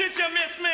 Did you miss me?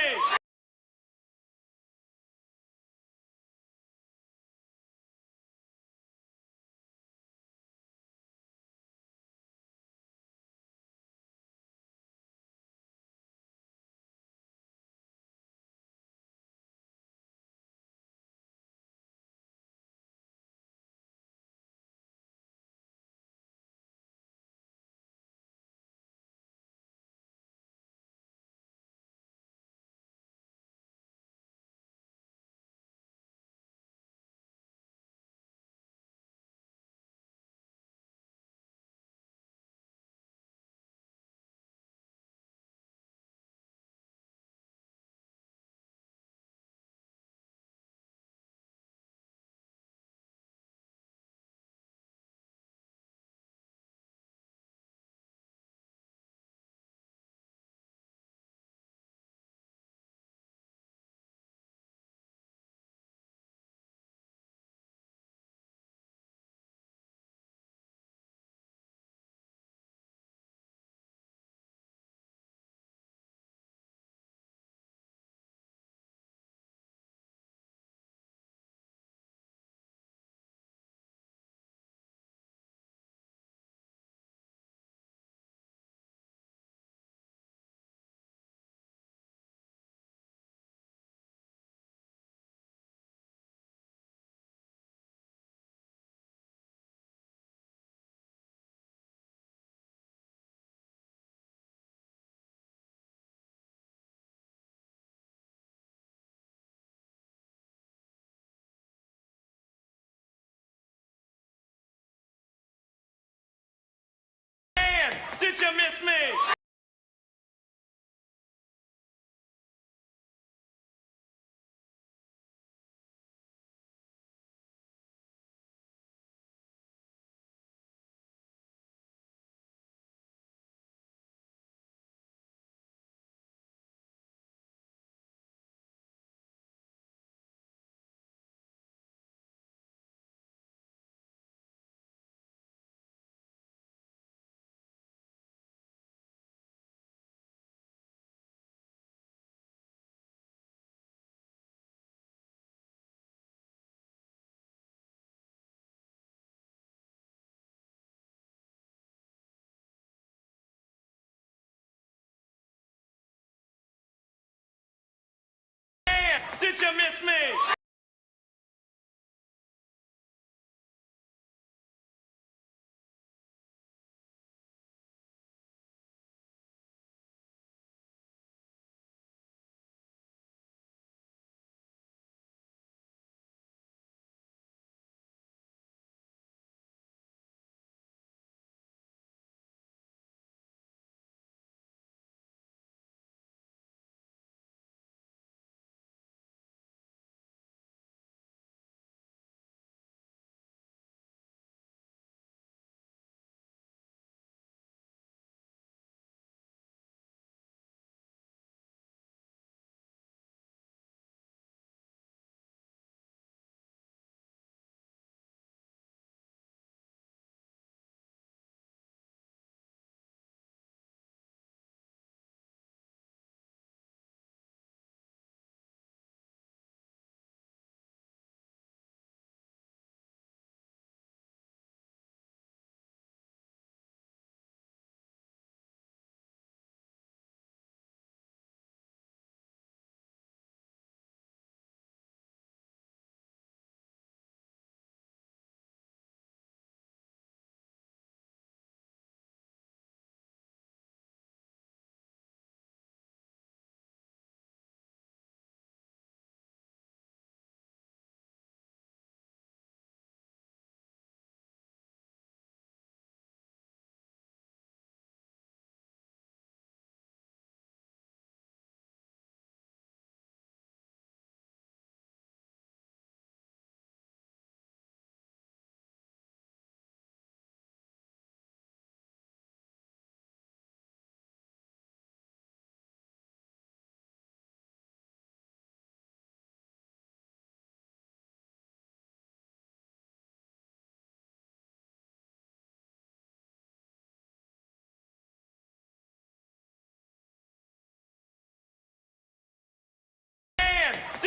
Did you miss me? Did you miss me?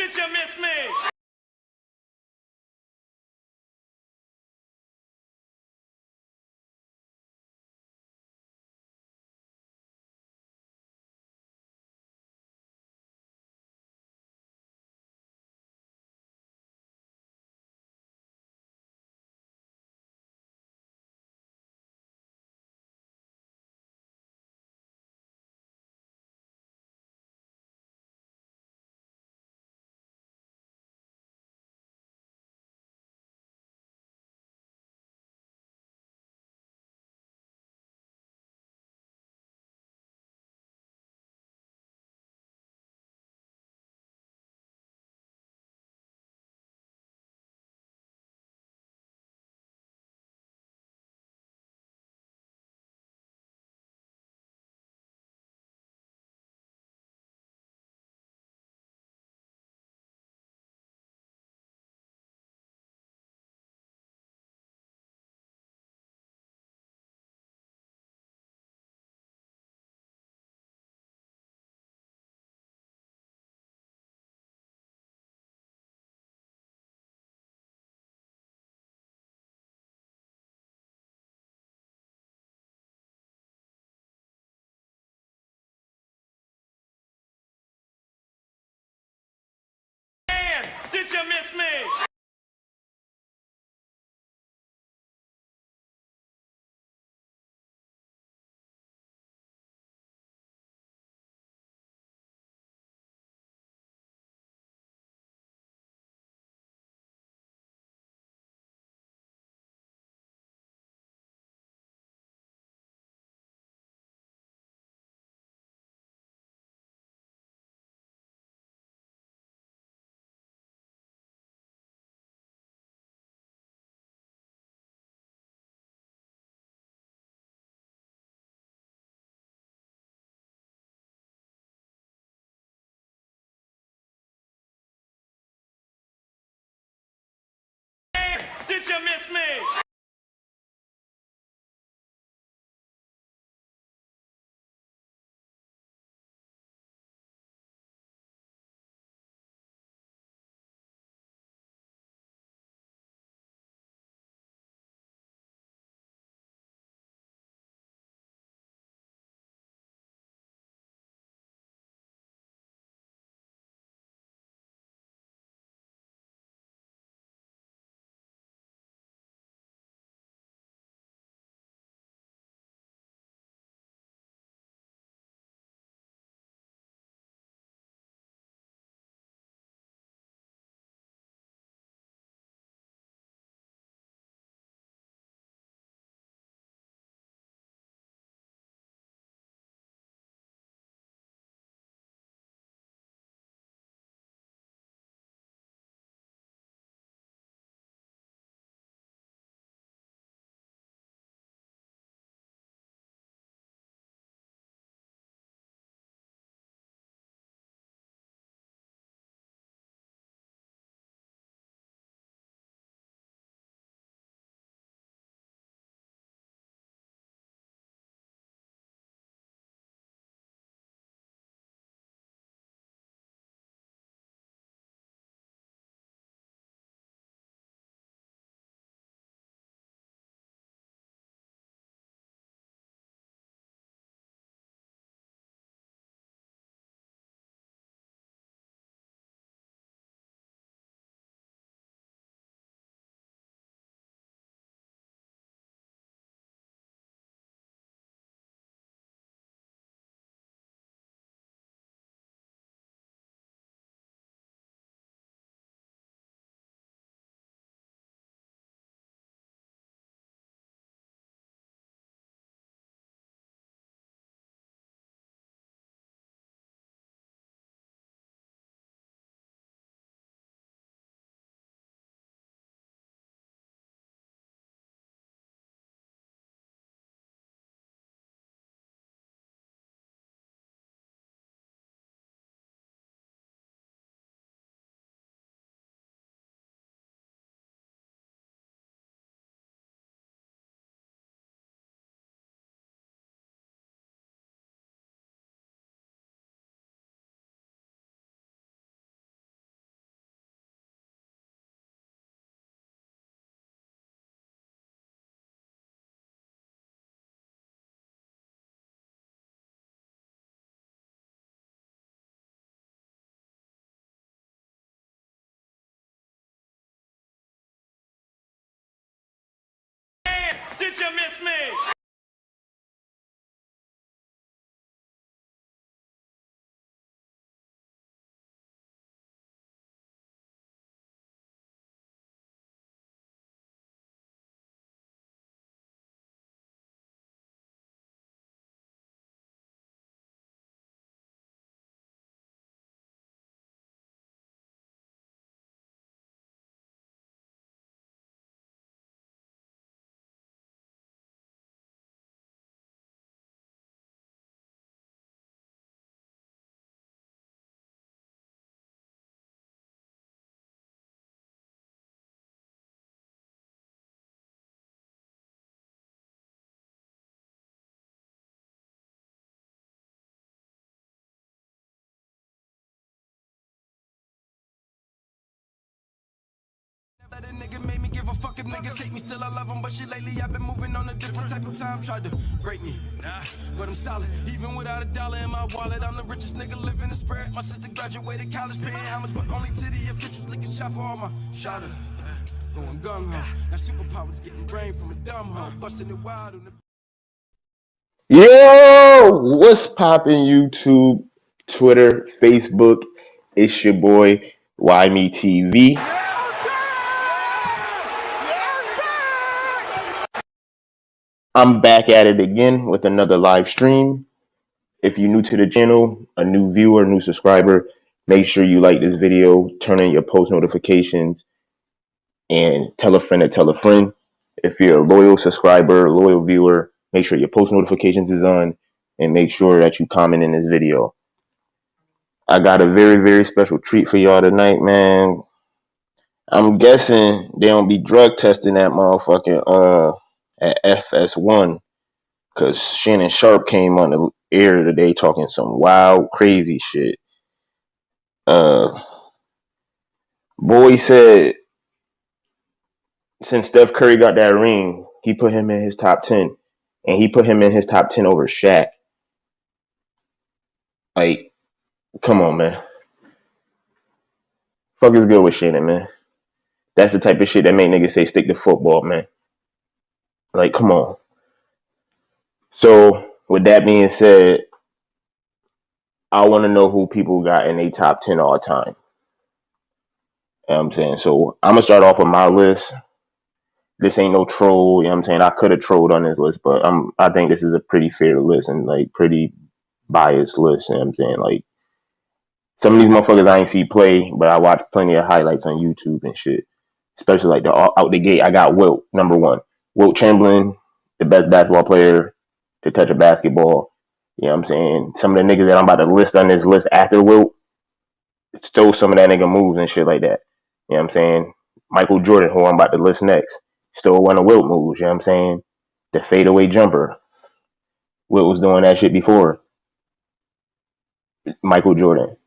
did you miss me? Dan, did you miss me? Dan, did you miss me? a fuck if niggas hate me, still I love them. But shit lately, I've been moving on a different type of time. Tried to break me, but I'm solid. Even without a dollar in my wallet, I'm the richest nigga living the spirit. My sister graduated college, paying how much, but only to the officials. Licking shot for all my shotters. Going gung-ho. Now superpowers getting brain from a dumb hoe. Busting it wild on the... Yo, what's poppin' YouTube, Twitter, Facebook? It's your boy YME TV. I'm back at it again with another live stream. If you're new to the channel, a new viewer, new subscriber, make sure you like this video, turn on your post notifications, and tell a friend to tell a friend. If you're a loyal subscriber, loyal viewer, make sure your post notifications is on, and make sure that you comment in this video. I got a very, very special treat for y'all tonight, man. I'm guessing they don't be drug testing that motherfucking at FS1, because Shannon Sharpe came on the air today talking some wild, crazy shit. Boy said since Steph Curry got that ring, he put him in his top 10, and he put him in his top 10 over Shaq. Like, come on, man. Fuck is good with Shannon, man. That's the type of shit that make niggas say stick to football, man. Like, come on. So, with that being said, I want to know who people got in their top 10 all time. You know what I'm saying? So, I'm going to start off with my list. This ain't no troll, you know what I'm saying? I could have trolled on this list, but I think this is a pretty fair list and, like, pretty biased list, you know what I'm saying? Like, some of these motherfuckers I ain't see play, but I watched plenty of highlights on YouTube and shit. Especially, like, out the gate, I got Wilt, number one. Wilt Chamberlain, the best basketball player to touch a basketball. You know what I'm saying? Some of the niggas that I'm about to list on this list after Wilt stole some of that nigga moves and shit like that. You know what I'm saying? Michael Jordan, who I'm about to list next, stole one of Wilt moves. You know what I'm saying? The fadeaway jumper. Wilt was doing that shit before Michael Jordan.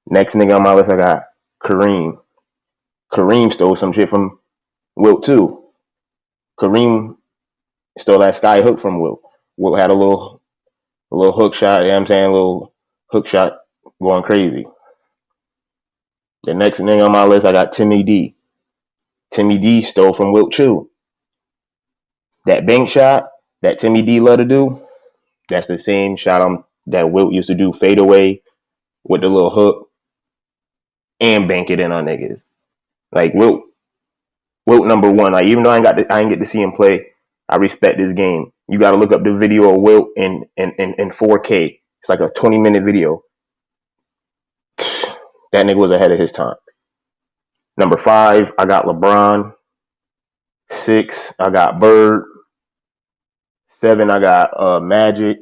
Next nigga on my list, I got Kareem. Kareem stole some shit from Wilt too. Kareem stole that sky hook from Wilt. Wilt had a little hook shot, you know what I'm saying? A little hook shot going crazy. The next nigga on my list, I got Timmy D. Timmy D stole from Wilt too. That bank shot that Timmy D loved to do, that's the same shot that Wilt used to do, fade away with the little hook and bank it in on niggas. Like Wilt number one. Like, even though I ain't get to see him play, I respect this game. You got to look up the video of Wilt in 4K. It's like a 20-minute video. That nigga was ahead of his time. Number 5, I got LeBron. 6, I got Bird. 7, I got Magic.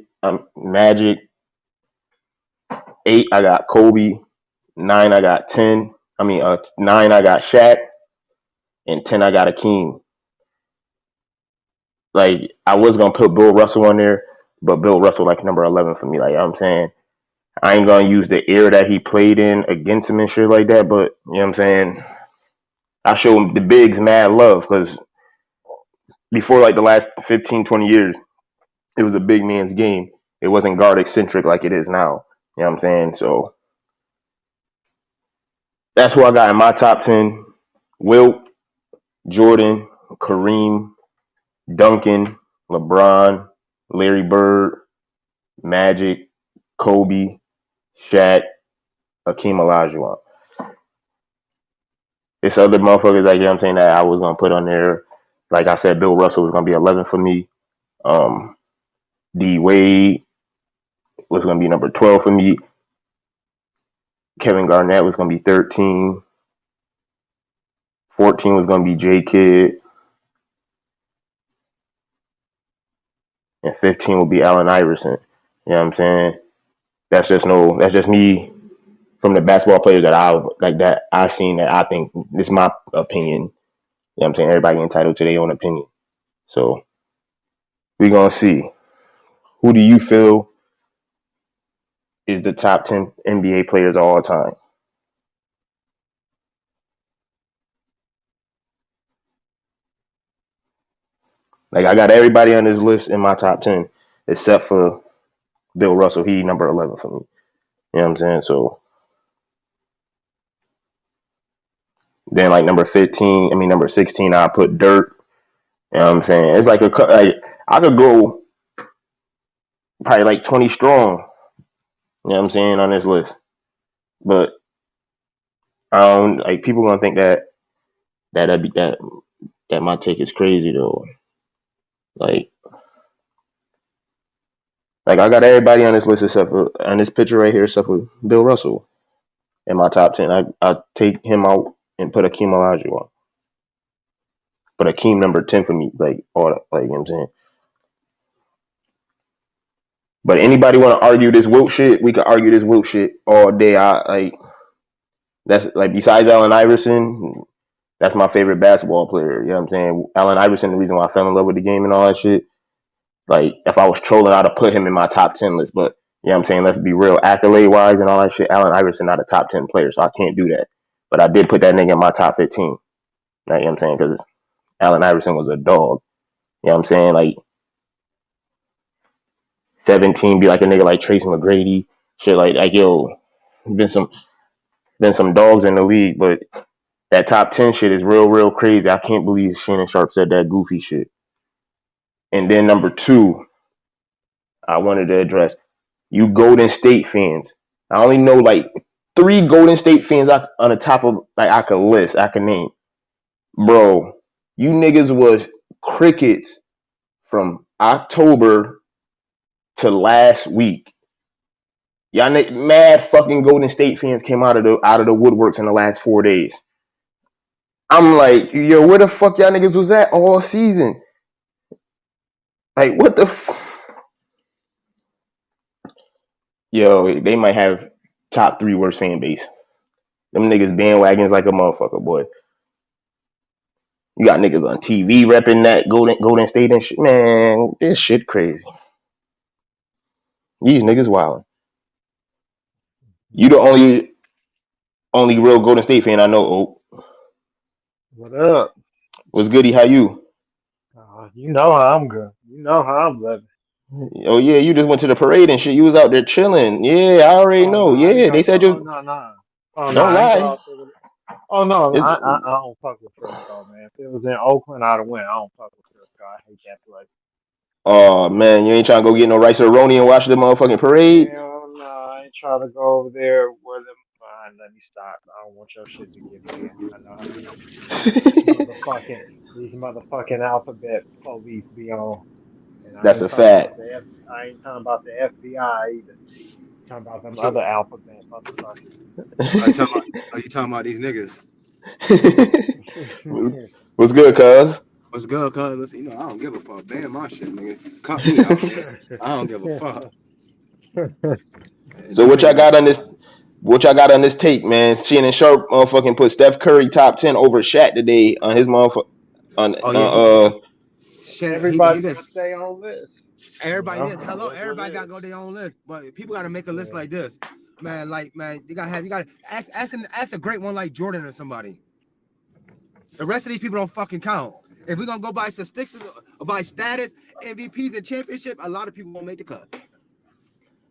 8, I got Kobe. 9, I got 9, I got Shaq. And 10, I got Akeem. Like, I was going to put Bill Russell on there, but Bill Russell, like, number 11 for me. Like, you know what I'm saying? I ain't going to use the era that he played in against him and shit like that, but, you know what I'm saying? I show him the bigs mad love, because before, like, the last 15, 20 years, it was a big man's game. It wasn't guard-eccentric like it is now. You know what I'm saying? So, that's who I got in my top 10. Wilt, Jordan, Kareem, Duncan, LeBron, Larry Bird, Magic, Kobe, Shaq, Akeem Olajuwon. It's other motherfuckers, like, you know what I'm saying, that I was going to put on there. Like I said, Bill Russell was going to be 11 for me. D Wade was going to be number 12 for me. Kevin Garnett was going to be 13. 14 was going to be J Kidd. And 15 will be Allen Iverson. You know what I'm saying? That's just me from the basketball players that I've seen, that I think, this is my opinion. You know what I'm saying? Everybody entitled to their own opinion. So we're gonna see. Who do you feel is the top 10 NBA players of all time? Like I got everybody on this list in my top 10 except for Bill Russell. He number 11 for me. You know what I'm saying? So then like number 16, I put Dirt. You know what I'm saying? It's like like I could go probably like 20 strong. You know what I'm saying on this list, but I don't like people gonna think that my take is crazy though. Like like I got everybody on this list except for on this picture right here except for Bill Russell in my top 10. I take him out and put Akeem Olajuwon. But Akeem number 10 for me, like all like you know what I'm saying. But anybody want to argue this Wilt shit? We could argue this Wilt shit all day. I like that's like besides Allen Iverson, that's my favorite basketball player. You know what I'm saying? Allen Iverson, the reason why I fell in love with the game and all that shit. Like if I was trolling, I'd have put him in my top 10 list. But you know what I'm saying? Let's be real, accolade wise and all that shit. Allen Iverson not a top 10 player, so I can't do that. But I did put that nigga in my top 15. Like, you know what I'm saying? Because Allen Iverson was a dog. You know what I'm saying? Like 17 be like a nigga like Tracy McGrady, shit like yo, been some dogs in the league, but that top 10 shit is real crazy. I can't believe Shannon Sharp said that goofy shit. And then number 2, I wanted to address you Golden State fans. I only know like 3 Golden State fans on the top of like I could name. Bro, you niggas was crickets from October to last week. Y'all mad fucking Golden State fans came out of the woodworks in the last 4 days. I'm like, yo, where the fuck y'all niggas was at all season? Like, what the Yo, they might have top 3 worst fan base. Them niggas bandwagons like a motherfucker, boy. You got niggas on TV repping that Golden State and shit. Man, this shit crazy. These niggas wildin'. You the only real Golden State fan I know, Oak. What up? What's goody? How you? You know how I'm good. You know how I'm living. Oh yeah, you just went to the parade and shit. You was out there chilling. Yeah, I already Oh know. no, I ain't Yeah, go. they said Oh you no, no. Oh no, don't I ain't go lie. out there with it. Oh no, It's, I don't fuck with Frisco, man. If it was in Oakland, I'd have went. I don't fuck with Frisco. I hate that place. oh man, you ain't trying to go get no rice or roni and watch the motherfucking parade. Hell no, I ain't trying to go over there where them. Fine, let me stop. I don't want your shit to get banned. I know how these motherfucking alphabet police be on, and I That's ain't a talking about fact. I ain't talking about the FBI either. Talking about them other alphabet motherfuckers. Are you talking about? Are you talking about these niggas? What's good, cuz? What's good, cuz? Listen, you know I don't give a fuck. Ban my shit, nigga. Cut me out, nigga. I don't give a fuck. So Them what y'all niggas. got on this? What y'all got on this take, man? Shannon Sharp motherfucking put Steph Curry top 10 over Shaq today on his motherfucker on Oh yeah, he's shit. He Everybody been. got their own list. You Everybody know, did. it Hello, is what it everybody got to is. go their own list, but people got to make a list Yeah. like this, man. Like man, you got to ask a great one like Jordan or somebody. The rest of these people don't fucking count. If we're gonna go by statistics or by status, MVPs and championship, a lot of people won't make the cut.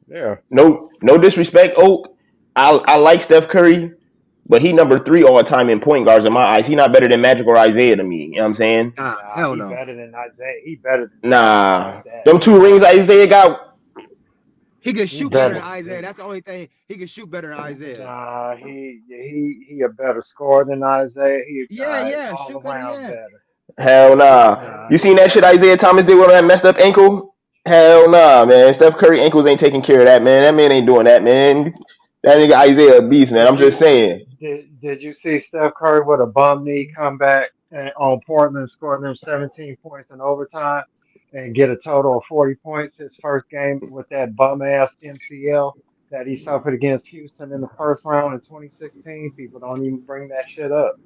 Yeah. no disrespect, Oak. I like Steph Curry, but he number 3 all time in point guards in my eyes. He not better than Magic or Isaiah to me. You know what I'm saying? Nah, Nah, hell he no. better than Isaiah. He better than Isaiah Nah, like that. them 2 rings Isaiah got. He can He shoot better better. than Isaiah. That's the only thing. He can shoot better than Isaiah. Nah, he a better scorer than Isaiah. He Yeah, yeah, all shoot better, around yeah. better. Hell nah. Nah, You seen that shit Isaiah Thomas did with that messed up ankle? Hell nah, man. Steph Curry ankles ain't taking care of that, man. That man ain't doing that, man. That nigga Isaiah a beast, man. I'm did just you saying. did you see Steph Curry with a bum knee come back on Portland, scoring them 17 points in overtime, and get a total of 40 points his first game with that bum ass MCL that he suffered against Houston in the first round in 2016? People don't even bring that shit up.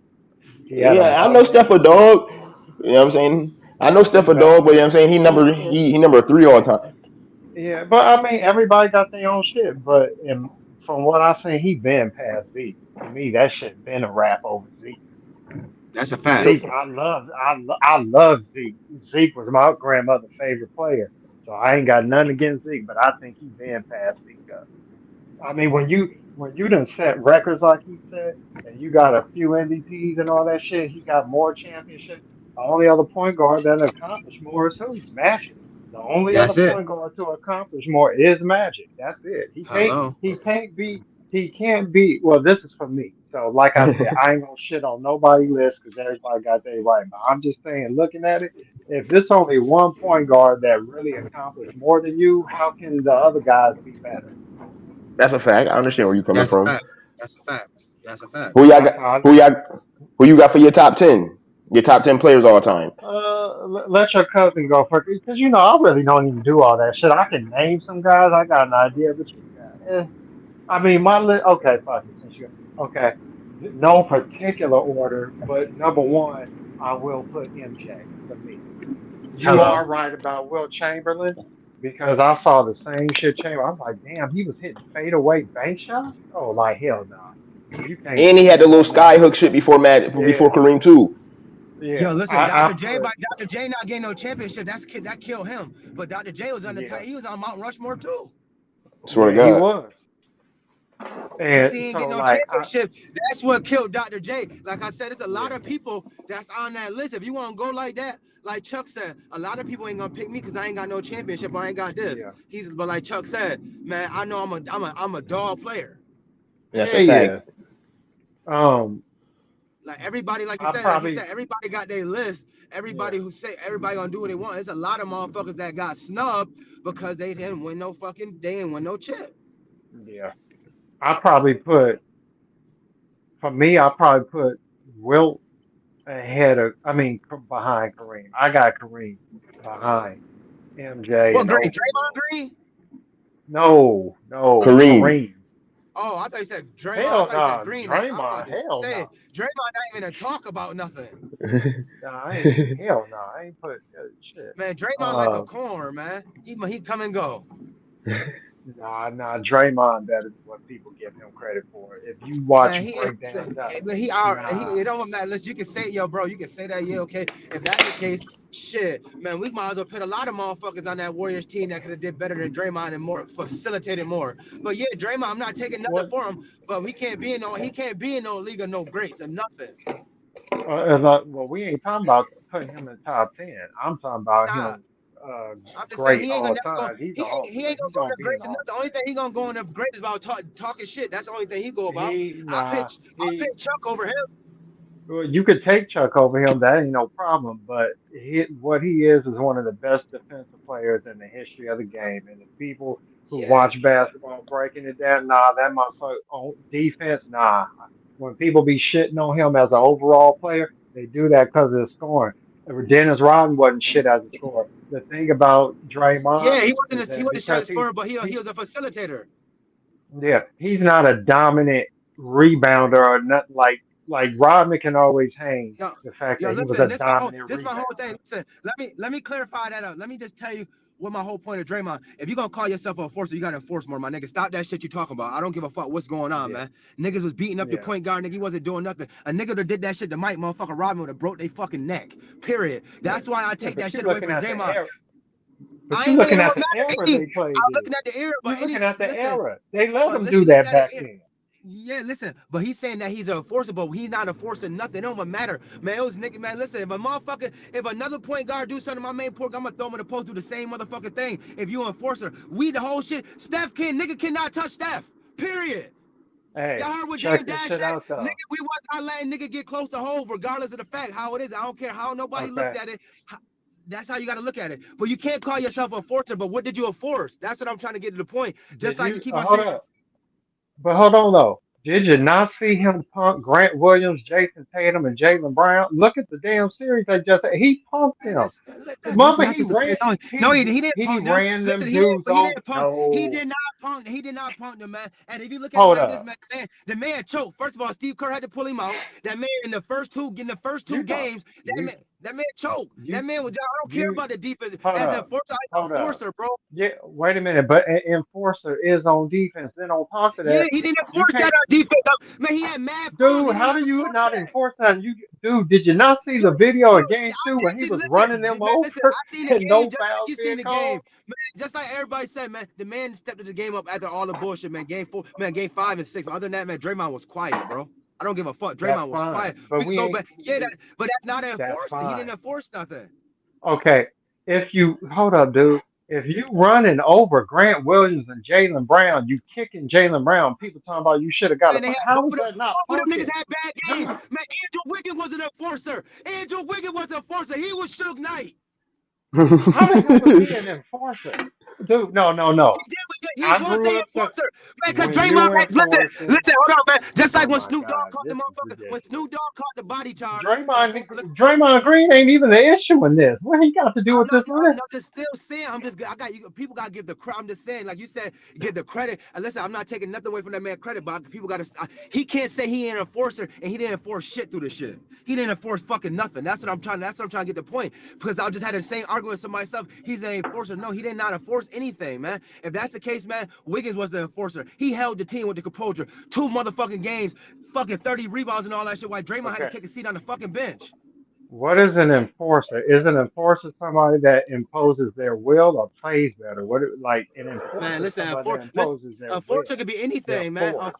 He had a Yeah, I know bum Steph knee. a dog. You know what I'm saying? I know He Steph a better. dog, but you know what I'm saying? He number 3 all time. Yeah, but I mean, everybody got their own shit. But from what I seen, he been past Zeke. To me, that shit been a wrap over Zeke. That's a fact. Zeke, I love Zeke. Zeke was my grandmother's favorite player, so I ain't got nothing against Zeke, but I think he been past Zeke up. I mean, when you done set records like he set, and you got a few MVPs and all that shit, he got more championships. The only other point guard that accomplished more is who? Magic. The only other That's it. point guard to accomplish more is Magic. That's it. He can't. Hello. He can't be. He can't be. Well, this is for me. So, like I said, I ain't gonna shit on nobody list because everybody got their right. But I'm just saying, looking at it, if there's only one point guard that really accomplished more than you, how can the other guys be better? That's a fact. I understand where you're coming That's a from. fact. That's a fact. That's a fact. Who y'all That's got? how. Who you got for your top 10? Your top 10 players all time. Let your cousin go first because I really don't even do all that shit. I can name some guys. I got an idea, but I mean, my list. Okay, fuck it. Since you okay, no particular order, but number one, I will put MJ for me. You Hello. are right about Will Chamberlain because I saw the same shit. Chamberlain. I was like, damn, he was hitting fadeaway bank shots. Oh, like hell no, you can't And he tell had me the little nothing else. sky hook shit before Yeah, Kareem too. Yo, yeah. listen, I Dr. J, put but Dr. J not getting no championship. That killed him. But Dr. J was on yeah, he was on Mount Rushmore too. Swear to yeah. He God. was. Cause And he ain't so getting no like championship. That's what killed Dr. J. Like I said, it's a lot yeah, of people that's on that list. If you want to go like that, like Chuck said, a lot of people ain't gonna pick me because I ain't got no championship. I ain't got this. yeah, But like Chuck said, man, I know I'm a dog player. That's yeah, a fact. yeah. Um, Like everybody, I like he probably said, everybody got their list. yeah, Everybody gonna do what they want. There's a lot of motherfuckers that got snubbed because they didn't win no chip. yeah. I probably put for me. I probably put Wilt ahead of. I mean, behind Kareem. I got Kareem behind MJ What and Green? over Draymond Wilt. Green? No, no, Kareem. Kareem. Oh, I thought you said Draymond. I Hell thought you said nah, Green. Like I was about Draymond. to Hell say nah. Draymond not even a talk about nothing. Nah, I ain't. Hell nah. I ain't put shit. Man, Draymond like a Uh, corn, man. He come and go. nah. Draymond better than what people give him credit for. If you watch Man, he is. breakdowns, He nah. it don't matter. Listen, you can say, yo, bro, you can say that, yeah, okay. If that's the case, shit, man, we might as well put a lot of motherfuckers on that Warriors team that could have did better than Draymond and more facilitated more. But yeah, Draymond, I'm not taking nothing What? for him, but he can't be in no league of no greats or nothing. Well, we ain't talking about putting him in the top 10. I'm talking about Nah, him I'm just saying great he ain't all gonna never go. time. He ain't He gonna go in gonna the be in greats the or nothing. Hall The of only Fame. thing he gonna go in the great is about talking shit. That's the only thing he go about. He I nah he pick Chuck over him. well, you could take Chuck over him. That ain't no problem. But what he is one of the best defensive players in the history of the game. And the people who Yeah. watch basketball breaking it down, nah, that motherfucker on defense, nah. When people be shitting on him as an overall player, they do that because of his scoring. Dennis Rodman wasn't shit as a scorer. The thing about Draymond Yeah, is he that wasn't trying to because score, but he he was a facilitator. yeah, he's not a dominant rebounder or nothing like Rodman can always hang Yo, the fact yo, that he was listen, a dominant this my whole rebounder. thing. Listen, let me clarify that up. Let me just tell you what my whole point of Draymond. If you're gonna call yourself a enforcer, you gotta enforce more, my nigga. Stop that shit you talking about. I don't give a fuck what's going on, Yeah, man. Niggas was beating up your yeah. point guard, nigga. He wasn't doing nothing. A nigga that did that shit to Mike motherfucker Rodman would have broke their fucking neck. Period. Yeah, That's why I yeah, take that shit away from Draymond. but I you ain't really looking it at don't the matter era to me. they played I'm in. looking at the era, You but looking at the listen, era. They let but them listen, do you looking that at the back era. then. Yeah, listen, but he's saying that he's a enforceable. He's not enforcing nothing. It don't even matter, man. It was nigga, man. Listen, if another point guard do something to my main point, I'm gonna throw him in the post, do the same motherfucking thing. If you enforcer, we the whole shit. Nigga cannot touch Steph. Period. Y'all Hey, heard what Dame check this Dash shit said? out Nigga, though. we was not letting nigga get close to home, regardless of the fact how it is. I don't care how nobody looked Okay. at it. That's how you got to look at it. But you can't call yourself a enforcer. But what did you enforce? That's what I'm trying to get to the point. Just Did like you you keep on hold saying, up? But hold on though. Did you not see him punk Grant Williams, Jason Tatum, and Jalen Brown? Look at the damn series they just he punked man, them. listen, Remember not he just to say ran no, he didn't he punk them. ran them Listen, dudes he over. didn't punk. No. He did not punk them, man. And if you look at it Hold like this, up. man, the man choked. First of all, Steve Kerr had to pull him out. That man in the first two You talk games, you that man choked. you That man was. I don't care you about the defense hold as an up. enforcer. I'm Hold an up. enforcer, bro. Yeah, wait a minute. But an enforcer is on defense. Then on top of Yeah, that, he didn't you enforce that can't on defense. Man, he had mad fouls. Dude, He how didn't do you enforce not that. enforce that? Dude, did you not see the video of game two when he was running them Man, listen, over I seen the and game no just like fouls you being seen the called? game. Man, just like everybody said, man, the man stepped the game up after all the bullshit, man. Game 4, man, game 5 and 6. Other than that, man, Draymond was quiet, bro. I don't give a fuck. That's Draymond was fine, quiet. but We can we go ain't. back. Yeah, but that's not That's enforced. He fine. didn't enforce nothing. Okay, if you hold up, dude. If you running over Grant Williams and Jalen Brown, you kicking Jalen Brown. People talking about you should have got Man, a. they had How was that not both of them punting? niggas had bad games. Dude, Man, Andrew Wiggins was an enforcer. Andrew Wiggins was an enforcer. He was Suge Knight. how the hell was he an enforcer? Dude, no. He I was the grew up to enforcer. Man, cause when Draymond, you listen, enforcing. hold on, man. Just like Oh when my Snoop Dogg God, caught the this is motherfucker, when ridiculous. Snoop Dogg caught the body charge, and Draymond Green ain't even the issue in this. What he got to do with this list? I'm just still saying. I got you. People gotta give the credit. I'm just saying, like you said, give the credit. And listen, I'm not taking nothing away from that man credit, but people gotta. He can't say he ain't an enforcer and he didn't enforce shit through the shit. He didn't enforce fucking nothing. That's what I'm trying to get the point. Because I just had the same argument with somebody else. He's an enforcer. No, he did not enforce anything, man. If that's the case, man, Wiggins was the enforcer. He held the team with the composure. 2 motherfucking games, fucking 30 rebounds and all that shit. While Draymond had to Okay. take a seat on the fucking bench. What is an enforcer? Is an enforcer somebody that imposes their will or plays better? Like an enforcer Man, is listen, somebody that listen, imposes their enforcer will, could be their anything, man. force.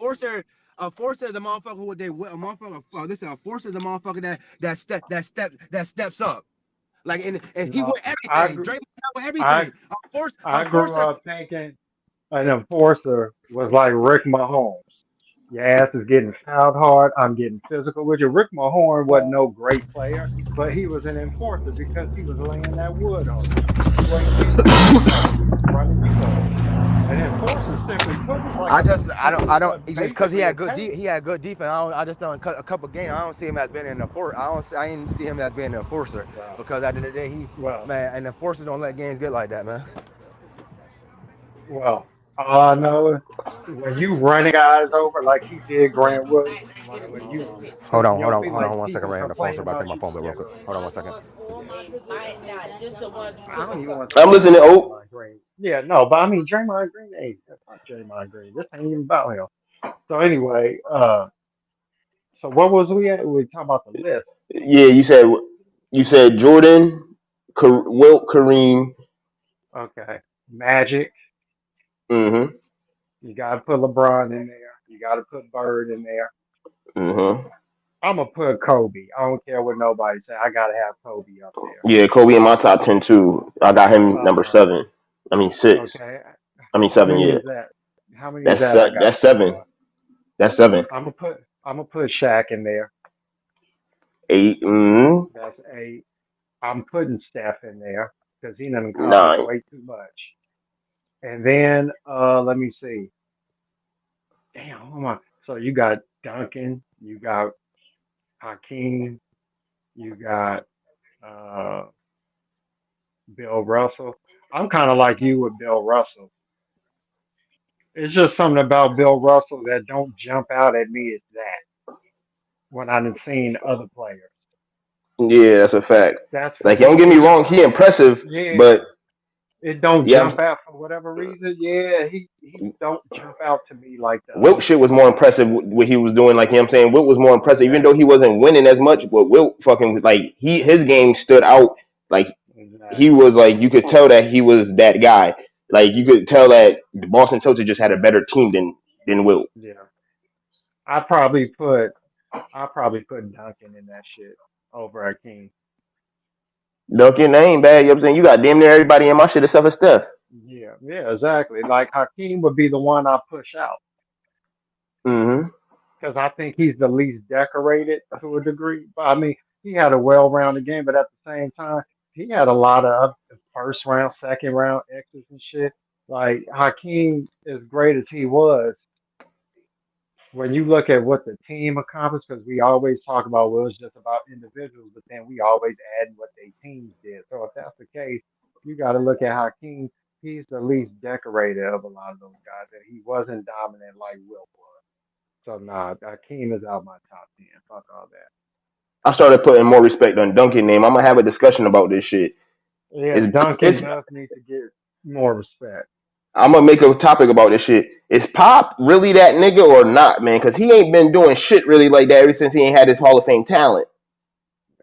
Enforcer is a motherfucker who they will. A motherfucker. Listen, enforcer is a motherfucker that steps up. Like and he No, with I everything. gr- Draymond with I everything. I grew Enforcer. up thinking an enforcer was like Rick Mahomes. Your ass is getting fouled hard. I'm getting physical with you. Rick Mahorn wasn't no great player, but he was an enforcer because he was laying that wood on you. He wasn't getting your ass off. He was running you over. An enforcer, simply put, is like I don't just because basically a he tank. had good defense. I just don't cut a couple games. I don't see him as being an enforcer. I didn't see him as being an enforcer Well, because at the end of the day, well, and enforcers don't let games get like that, man. well. All I know is when you running guys over like he did Grant Williams, like when you Hold putting on, your feet, like 1 second, people Ray. On the phone, so complain I take about my you. phone bill real Yeah, quick. go ahead. Hold on 1 second. I don't even want to I'm talk listening, about Oak. Draymond Green. Yeah, no, but I mean Draymond Green, hey, fuck Draymond Green. This ain't even about him. So anyway, so what was we at? We talking about the list. Yeah, you said Jordan, Wilt, Kareem. Okay. Magic, Mm-hmm. you gotta put LeBron in there. You gotta put Bird in there. Mm-hmm. I'm gonna put Kobe. I don't care what nobody say. I gotta have Kobe up there. Yeah, Kobe in my top 10 too. I got him number Uh, 7. I mean 6. okay. I mean How 7. many Yeah, is that? How many is that I got that's so 7. far? That's 7. I'm gonna put Shaq in there. 8. Mm-hmm. That's 8. I'm putting Steph in there because he done accomplished 9. way too much. And then let me see. Damn, hold on. So you got Duncan, you got Hakeem, you got uh Bill Russell. I'm kind of like you with Bill Russell. It's just something about Bill Russell that don't jump out at me as that when I've seen other players. Yeah, that's a fact. That's for Like, don't me. get me wrong, he impressive, Yeah. but It don't yeah, jump out for whatever reason. Yeah, he don't jump out to me like the Wilt other shit was guys. more impressive what he was doing. Like, you know what I'm saying? Wilt was more impressive, even though he Exactly. wasn't winning as much. But Wilt fucking like his game stood out. Like he Exactly. was like you could tell that he was that guy. Like you could tell that the Boston Celtics just had a better team than Wilt. Yeah. I probably put I probably put Duncan in that shit over Hakeem. Duncan, that ain't bad. You know what I'm saying? You got damn near everybody in my shit except for Steph. Yeah, yeah, exactly. Like Hakeem would be the one I push out Mm-hmm. because I think he's the least decorated to a degree. But I mean, he had a well-rounded game, but at the same time, he had a lot of first round, second round exits and shit. Like Hakeem, as great as he was, when you look at what the team accomplished, because we always talk about well, it's just about individuals, but then we always add what they teams did. So if that's the case, you got to look at Hakeem. He's the least decorated of a lot of those guys, and he wasn't dominant like Wilt was. So nah, Hakeem is out my top 10. Fuck all that. I started putting more respect on Duncan name. I'm gonna have a discussion about this shit. Yeah, It's Duncan it's does need to get more respect. I'm gonna make a topic about this shit. Is Pop really that nigga or not, man? Because he ain't been doing shit really like that ever since he ain't had his Hall of Fame talent.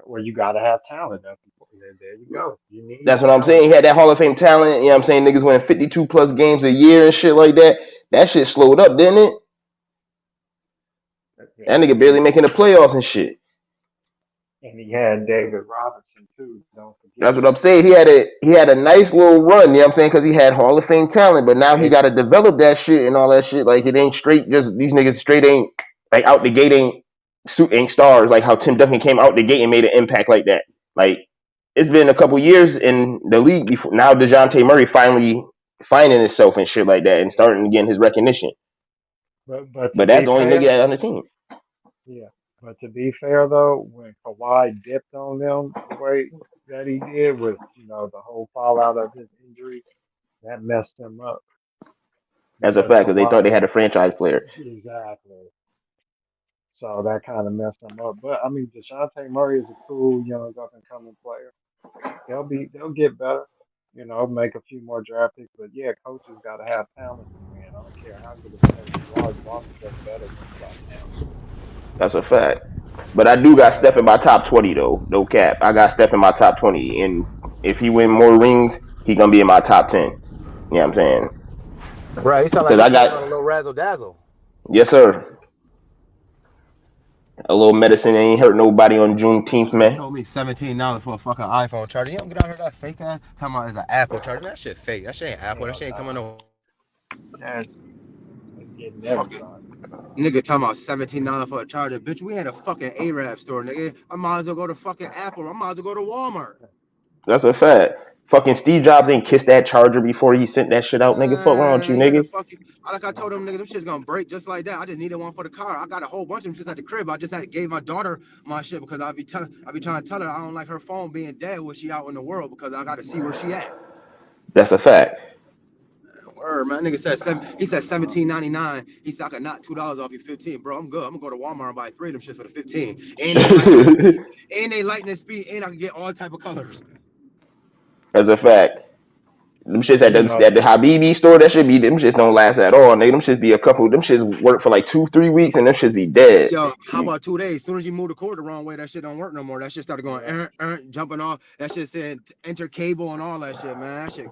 Well, you gotta have talent. That's important. There you go. You need That's what I'm talent. saying. He had that Hall of Fame talent. You know what I'm saying? Niggas winning 52 plus games a year and shit like that. That shit slowed up, didn't it? That nigga barely making the playoffs and shit. And he had David Robinson too. Don't That's forget. what I'm saying. He had a nice little run, you know what I'm saying? Because he had Hall of Fame talent, but now he got to develop that shit and all that shit. Like it ain't straight. Just these niggas straight ain't like out the gate ain't stars. Like how Tim Duncan came out the gate and made an impact like that. Like it's been a couple years in the league before now. DeJounte Murray finally finding himself and shit like that and starting to get his recognition. But But that's the only nigga on the team. yeah. But to be fair though, when Kawhi dipped on them the way that he did with the whole fallout of his injury, that messed him up That's a because fact because they thought they Kawhi had a franchise player. exactly. So that kind of messed him up. But I mean, Dejounte Murray is a cool young up and coming player. They'll get better. Make a few more draft picks. But yeah, coaches got to have talent to win. I don't care how good a player you are. You always look better when you got talent. That's a fact. But I do got And Steph in my top 20 though. No cap. I got Steph in my top 20, and if he win more rings, he gonna be in my top 10. You know what I'm saying? Right, you sound like Because you I smoking on a got little razzle dazzle. yes sir. A little medicine ain't hurt nobody on Juneteenth, man. Told me $17 for a fucking iPhone charger. You don't get out here that fake ass. Talking about it's an Apple charger. That shit fake. That shit ain't Apple. That shit ain't coming no. that's getting Fuck it. everybody. Nigga talking about $17 for a charger. Bitch, we had a fucking Arab store, nigga. I might as well go to fucking Apple. I might as well go to Walmart. That's a fact. Fucking Steve Jobs ain't kissed that charger before he sent that shit out, nigga. Fuck wrong with you, He had a nigga? fucking, like I told him, nigga, them shit's gonna break just like that. I just needed one for the car. I got a whole bunch of them just at the crib. I just had to gave my daughter my shit because I be trying to tell her I don't like her phone being dead when she out in the world because I gotta see where she at. That's a fact. Word, man. Nigga he said $17.99. He said I could knock $2 off your 15. Bro, I'm good. I'm gonna go to Walmart and buy 3 of them shits for the 15. And they lightning speed, and I can get all type of colors. That's a fact. Them shits at You know, the Habibi store, them shits don't last at all, nigga. Them shits be them shits work for like 2-3 weeks and them shits be dead. Yo, how about 2 days? As soon as you move the cord the wrong way, that shit don't work no more. That shit started going jumping off. That shit said enter cable and all that shit, man. That shit.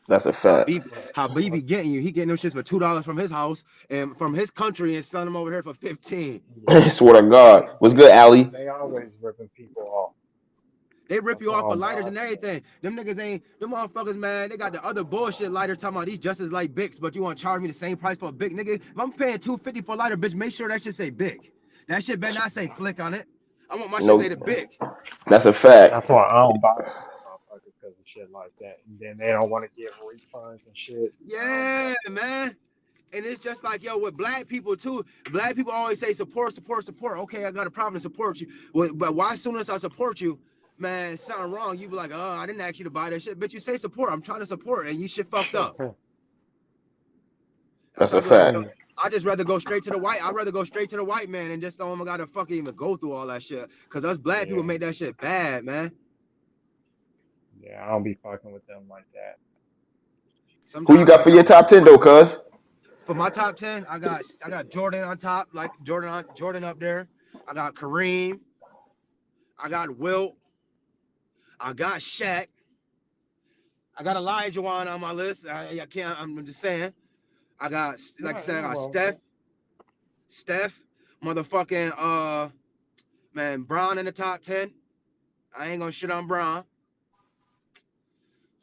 That's a fact. Habibi getting you. He getting them shits for $2 from his house and from his country and selling them over here for 15. Swear to God. What's good, Allie? they always ripping people off. They rip you That's off for all lighters God. and everything. Them niggas ain't, them motherfuckers, man. They got the other bullshit lighter talking about these just as like Bics, but you want to charge me the same price for a Bic, nigga? If I'm paying $250 for a lighter, bitch, make sure that shit say Bic. That shit better not say Flick on it. I want my shit say the Bic. That's a fact. That's why I don't buy from motherfuckers because of shit like that. And then they don't want to get refunds and shit. Yeah, man. And it's just like, yo, with black people too. Black people always say support, support, support. Okay, I got a problem to support you. But why as soon as I support you, man, something wrong, you be like, oh, I didn't ask you to buy that shit. But you say support. I'm trying to support, and you shit fucked up. That's a So I'd be fact. like, I just rather go straight to the white. I'd rather go straight to the white man and just don't gotta fucking even go through all that shit. Cause us black people make that shit bad, man. Yeah, I don't be fucking with them like that. Who you got for your top 10 though, cuz? For my top 10, I got Jordan on top, like Jordan up there. I got Kareem. I got Wilt. I got Shaq. I got Olajuwon on my list. I can't. I'm just saying. I got, like I said, I got Steph, motherfucking man, Bron in the top 10. I ain't gonna shit on Bron.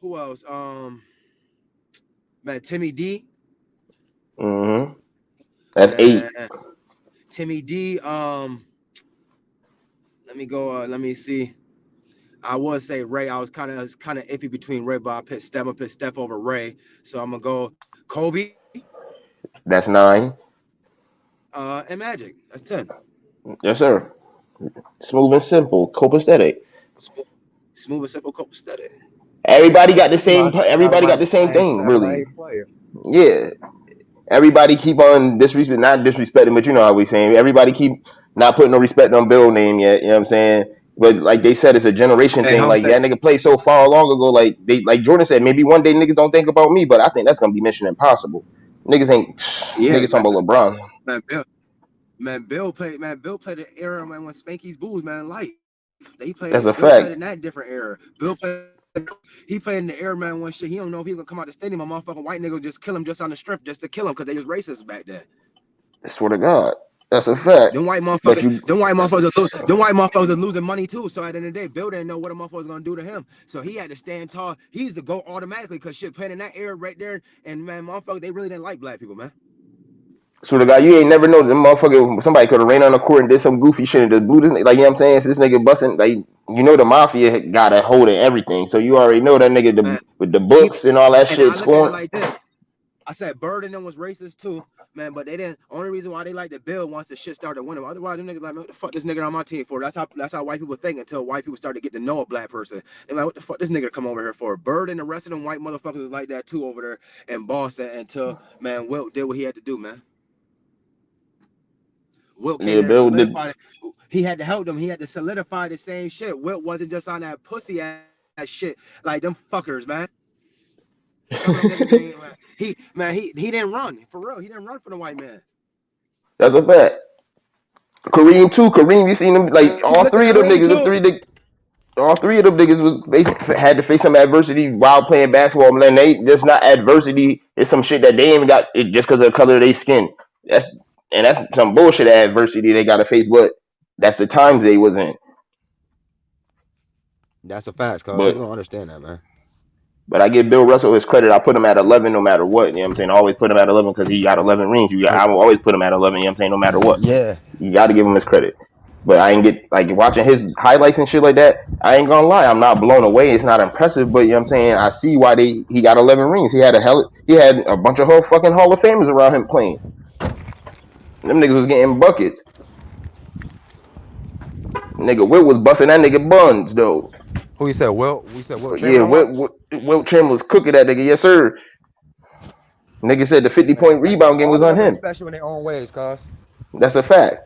Who else? Man, Timmy D. Mm-hmm. That's 8. Timmy D. Let me go. Let me see. I would say Ray. I was kind of iffy between Ray, but I put Steph over Ray. So I'm gonna go Kobe. That's 9. And Magic. That's 10. Yes, sir. Smooth and simple. Copacetic. Smooth and simple, copacetic. Everybody got the same. Everybody got the same thing, really. Yeah. Everybody keep on not disrespecting, but you know how we saying. Everybody keep not putting no respect on Bill name yet. You know what I'm saying? But like they said, it's a generation Hey, thing. home Like thing. that nigga played so far long ago. Like Jordan said, maybe one day niggas don't think about me, but I think that's gonna be Mission Impossible. Niggas ain't Yeah, niggas talking about LeBron. man, Bill played the era man when Spanky's Bulls, man, life. That's a Bill played fact. in that different era. He played in the era, man, one shit. He don't know if he gonna come out the stadium. A motherfucking white nigga just kill him just on the strip, just to kill him, because they was racist back then. I swear to God, that's a fact. Them white But you, motherfuckers are losing money too. So at the end of the day, Bill didn't know what a motherfucker was gonna do to him. So he had to stand tall. He used to go automatically because shit playing in that era right there. And man, motherfucker, they really didn't like black people, man. swear to God, you ain't never know the motherfucker. Somebody could have ran on the court and did some goofy shit and just blew this. Like you know what I'm saying, if this nigga busting, like you know the mafia got a hold of everything, so you already know that nigga Man, with the books and all that and shit I look at it scoring. like this. I said Bird and them was racist too, man, but they didn't. Only reason why they like the Bill once the shit started winning. Otherwise, them niggas like, man, what the fuck this nigga on my team for? That's how white people think until white people start to get to know a black person. They're like, what the fuck this nigga come over here for? Bird and the rest of them white motherfuckers was like that too over there in Boston until man Wilt did what he had to do, man. Wilt came Yeah, there and Bill did. solidified it. He had to help them. He had to solidify the same shit. Wilt wasn't just on that pussy ass shit like them fuckers, man. Some of them niggas ain't he didn't run for real. He didn't run for the white man. That's a fact. Kareem too. Kareem, you seen them like all Listen, three of them Kareem niggas. too. All three of them niggas had to face some adversity while playing basketball. Man, they just not adversity. It's some shit that they ain't got it just because of the color of their skin. That's some bullshit adversity they got to face. But that's the times they was in. That's a fact, cause But people don't understand that, man. I give Bill Russell his credit. I put him at 11 no matter what. You know what I'm saying? I always put him at 11 because he got 11 rings. I will always put him at 11. You know what I'm saying? No matter what. Yeah. You got to give him his credit. But I ain't get like watching his highlights and shit like that. I ain't gonna lie, I'm not blown away. It's not impressive, but you know what I'm saying. I see why he got 11 rings. He had a bunch of whole fucking Hall of Famers around him playing. Them niggas was getting buckets. Nigga, Wilt was busting that nigga buns though. Who you said? Wilt? We said Wilt But yeah, Chamberlain was? Wilt Chamberlain was cooking that nigga. Yes sir. Nigga said the 50-point Man, rebound game all was of on them is him. special in their own ways, cuz. That's a fact.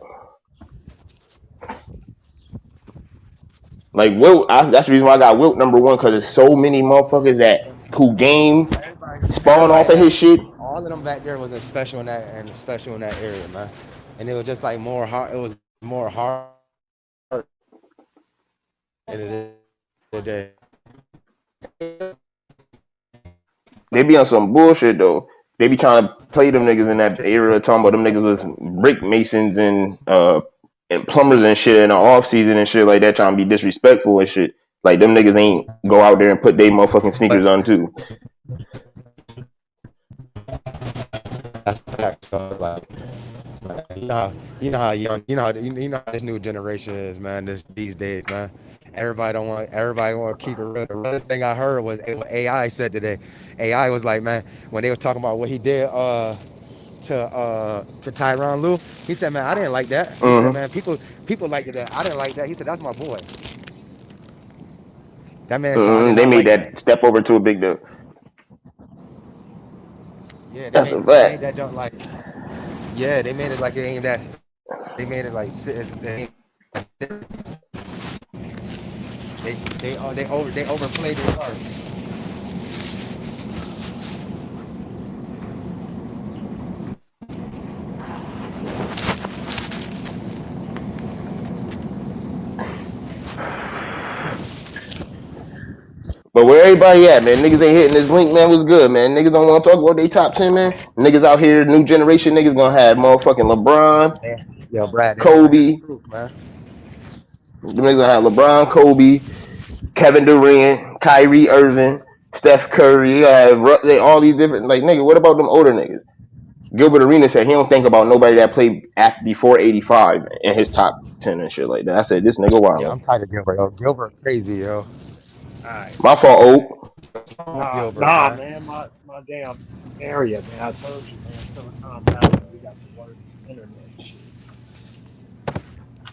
Like Wilt, that's the reason why I got Wilt number one because there's so many motherfuckers who game spawn off of his shit. All of them back there was special in that area, man. And it was just like more hard. It was more hard. They be on some bullshit though. They be trying to play them niggas in that era, talking about them niggas was brick masons and plumbers and shit in the off season and shit like that, trying to be disrespectful and shit. Like them niggas ain't go out there and put their motherfucking sneakers on too. That's fact. So like, you know how young, you know how this new generation is, man. These days, man. Everybody want to keep it real. The realest thing I heard was what AI said today. AI was like, man, when they were talking about what he did to Tyronn Lue, he said, man, I didn't like that. He said, man, people liked that. I didn't like that. He said, that's my boy. That man said, I did They not made like that step over to a big deal. Yeah, That's a they made fact. that jump like, yeah, they made it like it ain't that. They made it like they overplayed it hard. But where everybody at, man? Niggas ain't hitting this link, man. What's good, man? Niggas don't want to talk about they top 10, man. Niggas out here, new generation niggas gonna have motherfucking LeBron, Yeah. Yo, Brad, they want to hear the Kobe. truth, man. Them niggas gonna have LeBron, Kobe, Kevin Durant, Kyrie Irving, Steph Curry. You gotta have all these different like nigga. What about them older niggas? Gilbert Arenas said he don't think about nobody that played before 85 in his top 10 and shit like that. I said this nigga Yeah, wildin'. I'm tired of Gilbert. Yo, Gilbert crazy, yo. Alright. My fault, Oak. Gilbert, Nah, man. man, my damn area, man. I told you, man. Silicon Valley, we got the worst internet shit.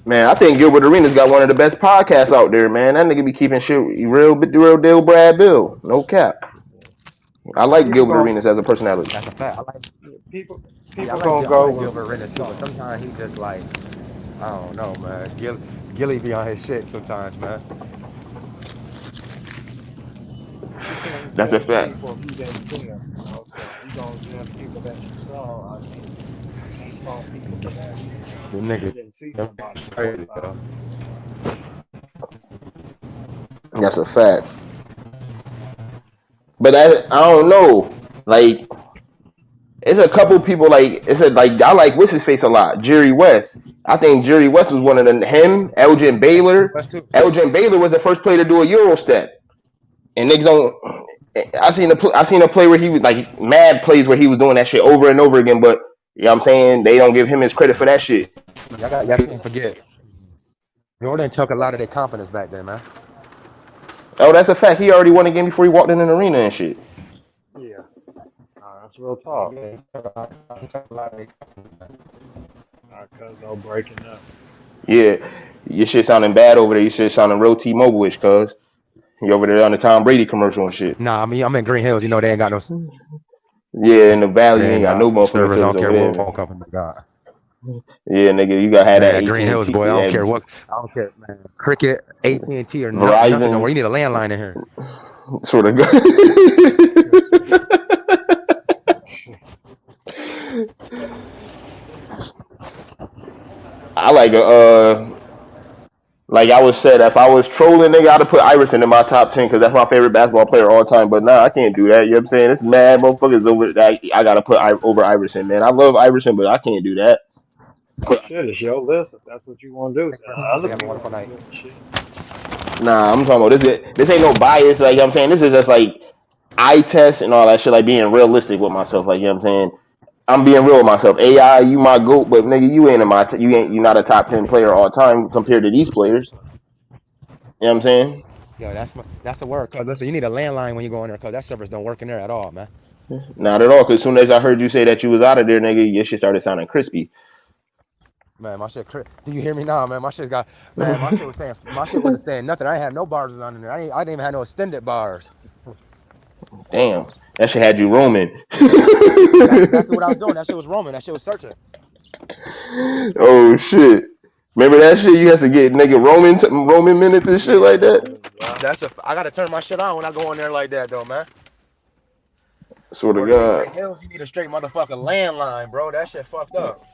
Man, I think Gilbert Arenas got one of the best podcasts out there, man. That nigga be keeping shit real deal Brad Bill. No cap. I like People Gilbert gon' Arenas as a personality. That's a fact. people Yeah, people gonna I go like with Gilbert what Arenas they too, but saw. sometimes he just like, I don't know, man. Gilly be on his shit sometimes, man. You can't That's a judge fact. people if you didn't see them, you know. So you gonna judge people that you saw. Can't fault people for that either. The If you nigga. didn't see Them somebody for crazy, 5 yo. minutes. That's a fact. But I don't know. Like, it's a couple people like it's a like I like what's his face a lot. Jerry West. I think Jerry West was one of them. Him, Elgin Baylor. West too. Elgin Baylor was the first player to do a Euro step. And niggas don't. I seen a play where he was like mad plays where he was doing that shit over and over again. But you know what I'm saying, they don't give him his credit for that shit. Y'all can't forget. Jordan took a lot of their confidence back then, man. Oh, that's a fact. He already won a game before he walked in an arena and shit. Yeah, that's real talk. Yeah, he took a lot of their confidence back. Cause no breaking up. Yeah, your shit sounding bad over there. Your shit sounding real T-Mobile-ish, cuz. You over there on the Tom Brady commercial and shit. Nah, I mean I'm in Green Hills. You know they ain't got no. Yeah, in the valley, you They ain't ain't got no got motherfucking servers. I service don't care over there, what man. phone company they got. Yeah, nigga, you gotta have Man, that at Green Hills, AT&T, boy. I don't care that what. I don't care, man. Cricket, AT&T, or nothing. Nothing. No, Verizon more. You need a landline in here. sort of. I like I was said, if I was trolling, nigga, I'd have put Iverson in my top 10 because that's my favorite basketball player of all time. But nah, I can't do that. You know what I'm saying? It's mad motherfuckers over that. I gotta put over Iverson, man. I love Iverson, but I can't do that. Shit, it's your list if that's what you want to do. They Other have a people wonderful can night. do the shit. Nah, I'm talking about this. This ain't no bias. Like you know what I'm saying, this is just like eye test and all that shit. Like being realistic with myself. Like you know what I'm saying. I'm being real with myself. AI, you my goat, but nigga, you ain't in my. You not a top 10 player all time compared to these players. You know what I'm saying? Yo, that's a word. Cause listen, you need a landline when you go in there, cause that servers don't work in there at all, man. Not at all. Cause as soon as I heard you say that you was out of there, nigga, your shit started sounding crispy. Man, my shit. Do you hear me now, man? My shit's got. Man, my shit was saying. My shit wasn't saying nothing. I ain't have no bars on in there. I didn't even have no extended bars. Damn, that shit had you roaming. That's exactly what I was doing. That shit was roaming. That shit was searching. Oh shit! Remember that shit? You have to get nigga roaming minutes and shit Yeah, like that. Roman. Yeah. I gotta turn my shit on when I go in there like that, though, man. Swear to Where in God. Green Hills, you need a straight motherfucking landline, bro. That shit fucked up.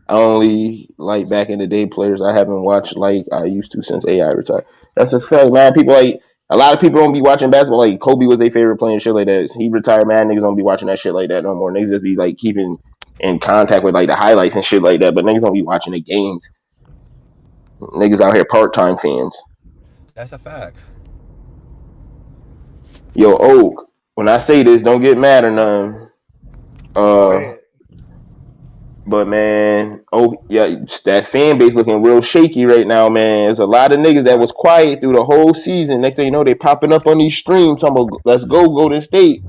I only like back in the day players I haven't watched like I used to since AI retired. That's a fact, man. People like a lot of people don't be watching basketball. Like Kobe was their favorite player and shit like that. He retired, man. Niggas don't be watching that shit like that no more. Niggas just be like keeping in contact with like the highlights and shit like that. But niggas don't be watching the games. Niggas out here part time fans. That's a fact. Yo, Oak. When I say this, don't get mad or nothing. Go Uh, ahead. But man, oh yeah, that fan base looking real shaky right now, man. There's a lot of niggas that was quiet through the whole season. Next thing you know, they popping up on these streams talking about let's go Golden State.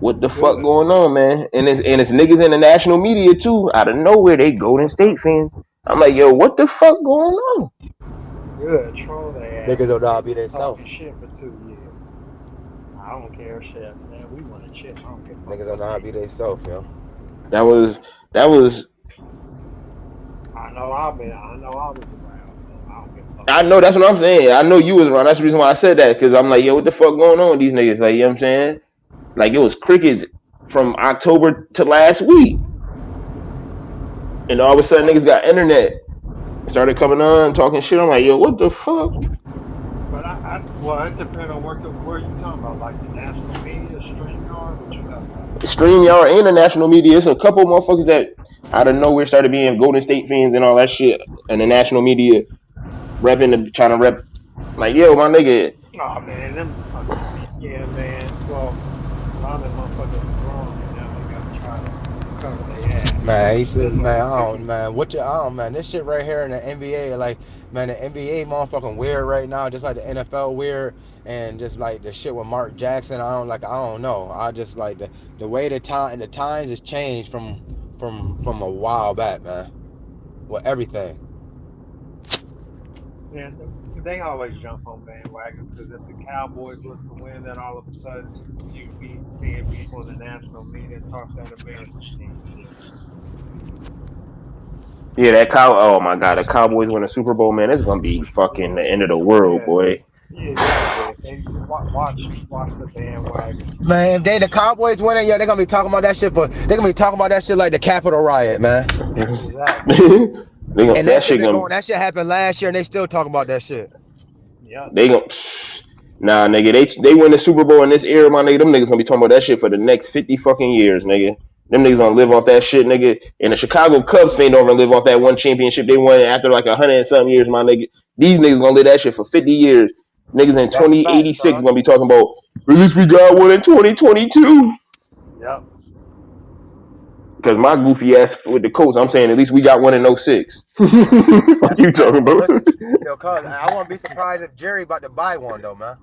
What the fuck Good. going on, man? And it's niggas in the national media too. Out of nowhere, they Golden State fans. I'm like, yo, what the fuck going on? Good. Troll their ass. Niggas don't know how to be They've been themselves. talking shit for 2 years. I don't care, shit. Man, we want to chip. I don't give a fuck Niggas don't know how to be themselves, yo. That was. I know I was around, so I don't give a fuck I what know they that's what say. I'm saying. I know you was around. That's the reason why I said that because I'm like, yo, what the fuck going on with these niggas? Like, you know what I'm saying? Like it was crickets from October to last week. And all of a sudden, niggas got internet. Started coming on, talking shit. I'm like, yo, what the fuck? But well, it depends on where you talking about, like the national media, StreamYard, what you talking about? StreamYard and the national media. It's a couple motherfuckers that out of nowhere started being Golden State fans and all that shit. And the national media trying to rep. Like, yo, my nigga. Oh man, yeah, man. Well, a lot of them motherfuckers are grown, and now they gotta try to cover their ass. Man, he said, Just like man, the I people. don't, man, man, this shit right here in the NBA, like, man, the NBA motherfucking weird right now, just like the NFL weird, and just like the shit with Mark Jackson, I don't know. I just like the way the times has changed from a while back, man, with everything. Yeah, they always jump on bandwagons because if the Cowboys was to win, then all of a sudden you'd be seeing people in the national media talk that American team shit. Yeah, that cow. Oh my god, the Cowboys win a Super Bowl, man. It's gonna be fucking the end of the world, Yeah, boy. yeah, exactly. And watch the bandwagon. Man, if they the Cowboys winning, yo, they're gonna be talking about that shit like the Capitol riot, man. Exactly. And That shit gonna that shit happened last year and they still talking about that shit. Yep. they gonna nah, nigga. They win the Super Bowl in this era, my nigga. Them niggas gonna be talking about that shit for the next 50 fucking years, nigga. Them niggas gonna live off that shit, nigga. And the Chicago Cubs ain't over and live off that one championship they won after like 100 and something years, my nigga. These niggas gonna live that shit for 50 years. Niggas in That's a fact, 2086 son. gonna be talking about at least we got one in 2022. Yep. Because my goofy ass with the Colts, I'm saying at least we got one in 06. What That's you a fact. talking about? Listen, yo, cuz I wouldn't be surprised if Jerry about to buy one though, man.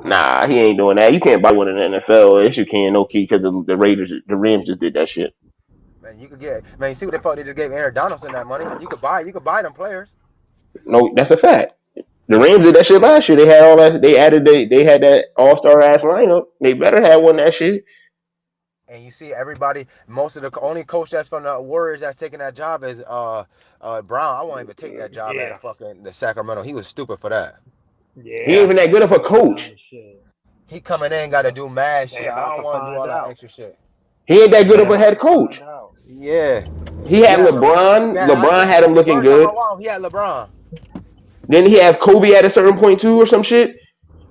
Nah, he ain't doing that. You can't buy one in the NFL. Yes, you can, no key, because the Raiders, the Rams just did that shit. Man, you could get man, you see what the fuck they just gave Aaron Donaldson that money. You could buy them players. No, that's a fact. The Rams did that shit last year. They had all that. They had that all star ass lineup. They better have one of that shit. And you see everybody, most of the only coach that's from the Warriors that's taking that job is Brown. I won't even take that job Yeah. at fucking the Sacramento. He was stupid for that. Yeah. He ain't even that good of a coach. Shit. He coming in got to do mad shit. They I about don't to want to do all find that out. extra shit. He ain't that good of They a head about to coach. find out. Yeah. He had Yeah, LeBron. yeah, LeBron had him looking LeBron, good. he had LeBron. Then he had Kobe at a certain point too, or some shit.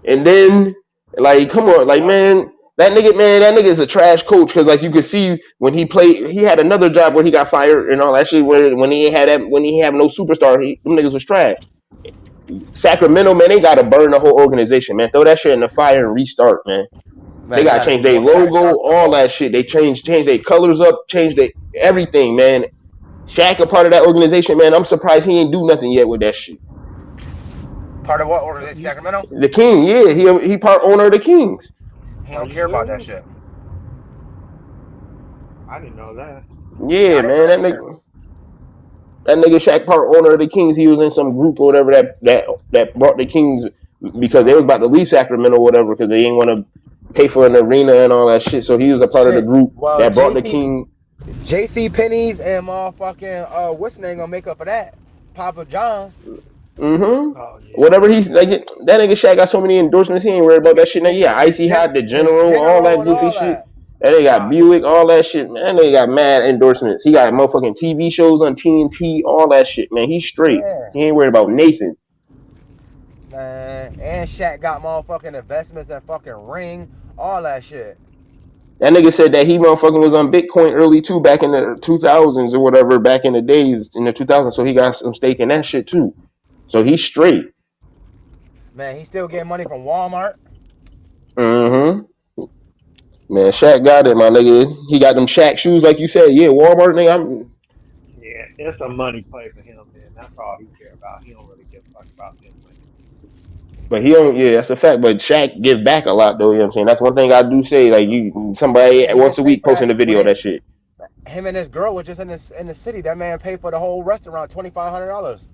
And then, like, come on, like, man, that nigga is a trash coach. Because, like, you could see when he played, he had another job where he got fired and all that shit. When he ain't had that, when he had no superstar, them niggas was trash. Sacramento, man, they gotta burn the whole organization, man. Throw that shit in the fire and restart, man. They gotta change their logo, all that shit. They change their colors up, change their everything, man. Shaq a part of that organization, man. I'm surprised he ain't do nothing yet with that shit. Part of what organization? Sacramento? The King, yeah, he part owner of the Kings. He don't care about that shit. I didn't know that. Yeah, man, that nigga Shaq part owner of the Kings. He was in some group or whatever that brought the Kings because they was about to leave Sacramento or whatever because they didn't want to pay for an arena and all that shit. So he was a part of the group that brought the King. JC Penney's and motherfucking what's the name gonna make up for that? Papa John's. Mm-hmm. Oh, yeah. Whatever he's like, that nigga Shaq got so many endorsements. He ain't worried about that shit. Now, yeah, Icy Hot, the General, all that goofy shit. That nigga got Buick, all that shit. Man, that nigga got mad endorsements. He got motherfucking TV shows on TNT, all that shit. Man, he's straight. Yeah. He ain't worried about Nathan. Man, and Shaq got motherfucking investments and fucking Ring, all that shit. That nigga said that he motherfucking was on Bitcoin early too, back in the 2000s or whatever, back in the days in the 2000s. So he got some stake in that shit too. So he's straight. Man, he still getting money from Walmart. Mm-hmm. Man, Shaq got it, my nigga. He got them Shaq shoes, like you said. Yeah, Walmart, nigga. Yeah, it's a money play for him, man. That's all he care about. He don't really give a fuck about them women. But he don't. Yeah, that's a fact. But Shaq give back a lot, though. You know what I'm saying? That's one thing I do say. Like somebody once a week posting a video of that shit. Him and his girl were just in the city. That man paid for the whole restaurant $2,500.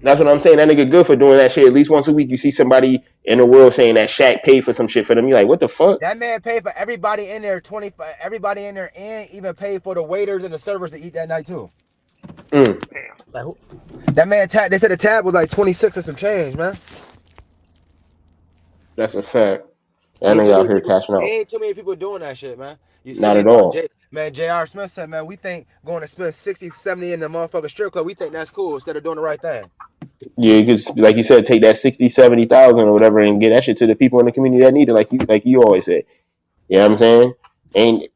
That's what I'm saying. That nigga good for doing that shit. At least once a week, you see somebody in the world saying that Shaq paid for some shit for them. You're like, what the fuck? That man paid for everybody in there everybody in there, and even paid for the waiters and the servers to eat that night too. Mm. Like, that man they said the tab was like 26 or some change, man. That's a fact. That nigga out here cashing out. Ain't too many people doing that shit, man. You see Not at all. Man, J.R. Smith said, man, we think going to spend 60, 70 in the motherfucking strip club, we think that's cool instead of doing the right thing. Yeah, you could, like you said, take that 60, 70,000 or whatever and get that shit to the people in the community that need it, like you always say. You know what I'm saying? And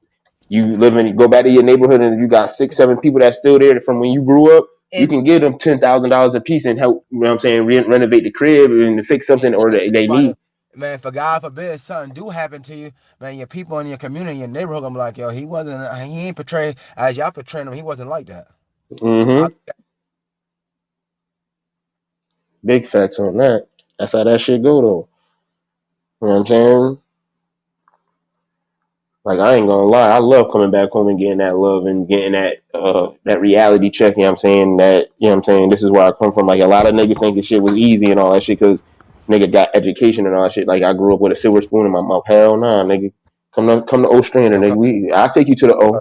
you go back to your neighborhood and you got 6, 7 people that's still there from when you grew up. You can give them $10,000 a piece and help, you know what I'm saying, renovate the crib and fix something or they need. Man, for God forbid something do happen to you, man, your people in your community, your neighborhood, I'm like, yo, he ain't portrayed as y'all portraying him. He wasn't like that. Mm-hmm. Big facts on that. That's how that shit go, though. You know what I'm saying? Like, I ain't gonna lie, I love coming back home and getting that love and getting that reality check, you know what I'm saying? That, you know what I'm saying, this is where I come from. Like, a lot of niggas think this shit was easy and all that shit because nigga got education and all that shit. Like, I grew up with a silver spoon in my mouth. Hell nah, nigga. Come to Ostrander, nigga. I'll take you to the O.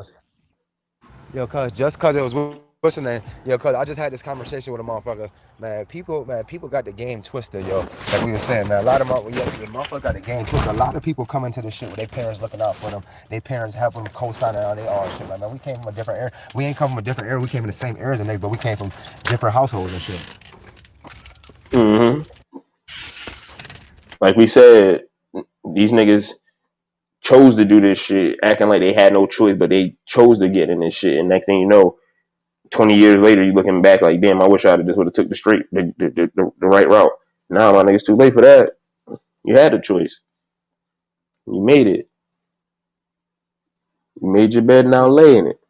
Yo, cuz just cause it was with What's the name? Yo, cause I just had this conversation with a motherfucker. Man, people got the game twisted, yo. Like we were saying, man, a lot of the motherfucker got the game twisted. A lot of people come into this shit with their parents looking out for them. Their parents help them co-signing on their all shit. Like, man, we came from a different era. We ain't come from a different era. We came from the same eras and they, but we came from different households and shit. Mm-hmm. Like we said, these niggas chose to do this shit, acting like they had no choice, but they chose to get in this shit. And next thing you know, 20 years later, you looking back like, damn, I wish I just would have took the right route. Nah, my nigga's too late for that. You had a choice. You made it. You made your bed, now lay in it.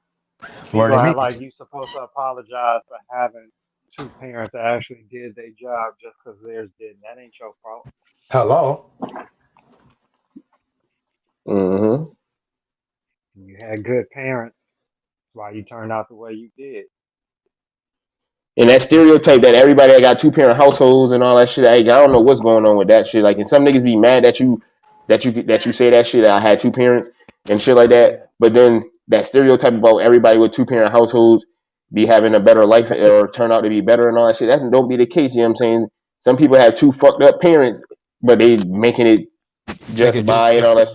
People act like you supposed to apologize for having two parents that actually did their job just because theirs didn't. That ain't your fault. Hello. Mm-hmm. You had good parents. That's why you turned out the way you did. And that stereotype that everybody that got 2-parent households and all that shit, I don't know what's going on with that shit. Like, and some niggas be mad that you say that shit, that I had 2 parents and shit like that. But then that stereotype about everybody with 2-parent households be having a better life or turn out to be better and all that shit, that don't be the case. You know what I'm saying? Some people have 2 fucked up parents, but they making it just by and all that.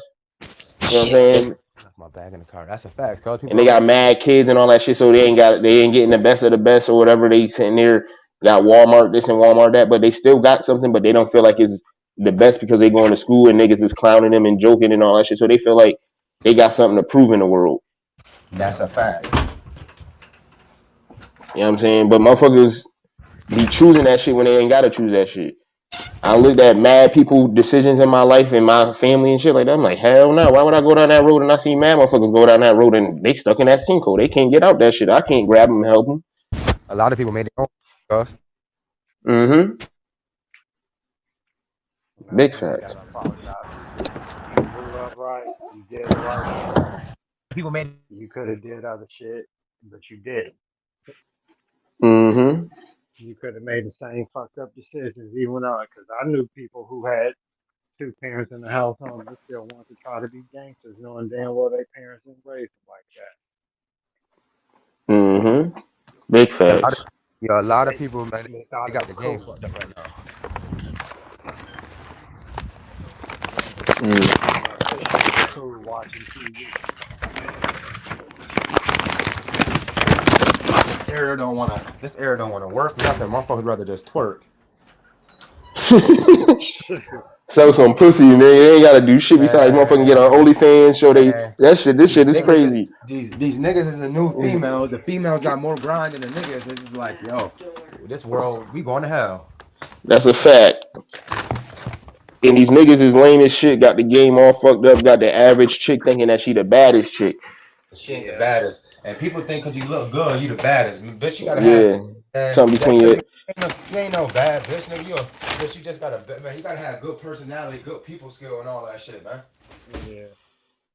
You know what I'm saying? My bag in the car. That's a fact. And they got mad kids and all that shit, so they ain't getting the best of the best or whatever. They sitting there, got Walmart this and Walmart that, but they still got something, but they don't feel like it's the best because they going to school and niggas is clowning them and joking and all that shit. So they feel like they got something to prove in the world. That's a fact. You know what I'm saying? But motherfuckers be choosing that shit when they ain't gotta choose that shit. I looked at mad people decisions in my life and my family and shit like that. I'm like, hell no. Why would I go down that road and I see mad motherfuckers go down that road and they stuck in that sinkhole? They can't get out that shit. I can't grab them and help them. A lot of people made their own. Mm-hmm. Big facts. You moved up right. You did it right. People made. You could have did other shit, but you didn't. Mm-hmm. You could have made the same fucked up decisions even though, because I knew people who had 2 parents in the household and still want to try to be gangsters, knowing damn well their parents didn't raise them like that. Mm-hmm. Big facts. A lot of people, man, They they got the game fucked up right now. Cool watching TV. This era don't wanna work. Nothing. Motherfuckers rather just twerk. Sell some pussy, man. They ain't gotta do shit besides motherfucking get on OnlyFans. Show this shit is crazy. These niggas is the new females. The females got more grind than the niggas. This is like, yo, this world, we going to hell. That's a fact. And these niggas is lame as shit. Got the game all fucked up. Got the average chick thinking that she the baddest chick. She ain't the baddest. And people think because you look good, you the baddest. Bitch, you gotta have something between you. You ain't no bad bitch, nigga. Bitch, you just gotta, man. You gotta have good personality, good people skill, and all that shit, man. Yeah.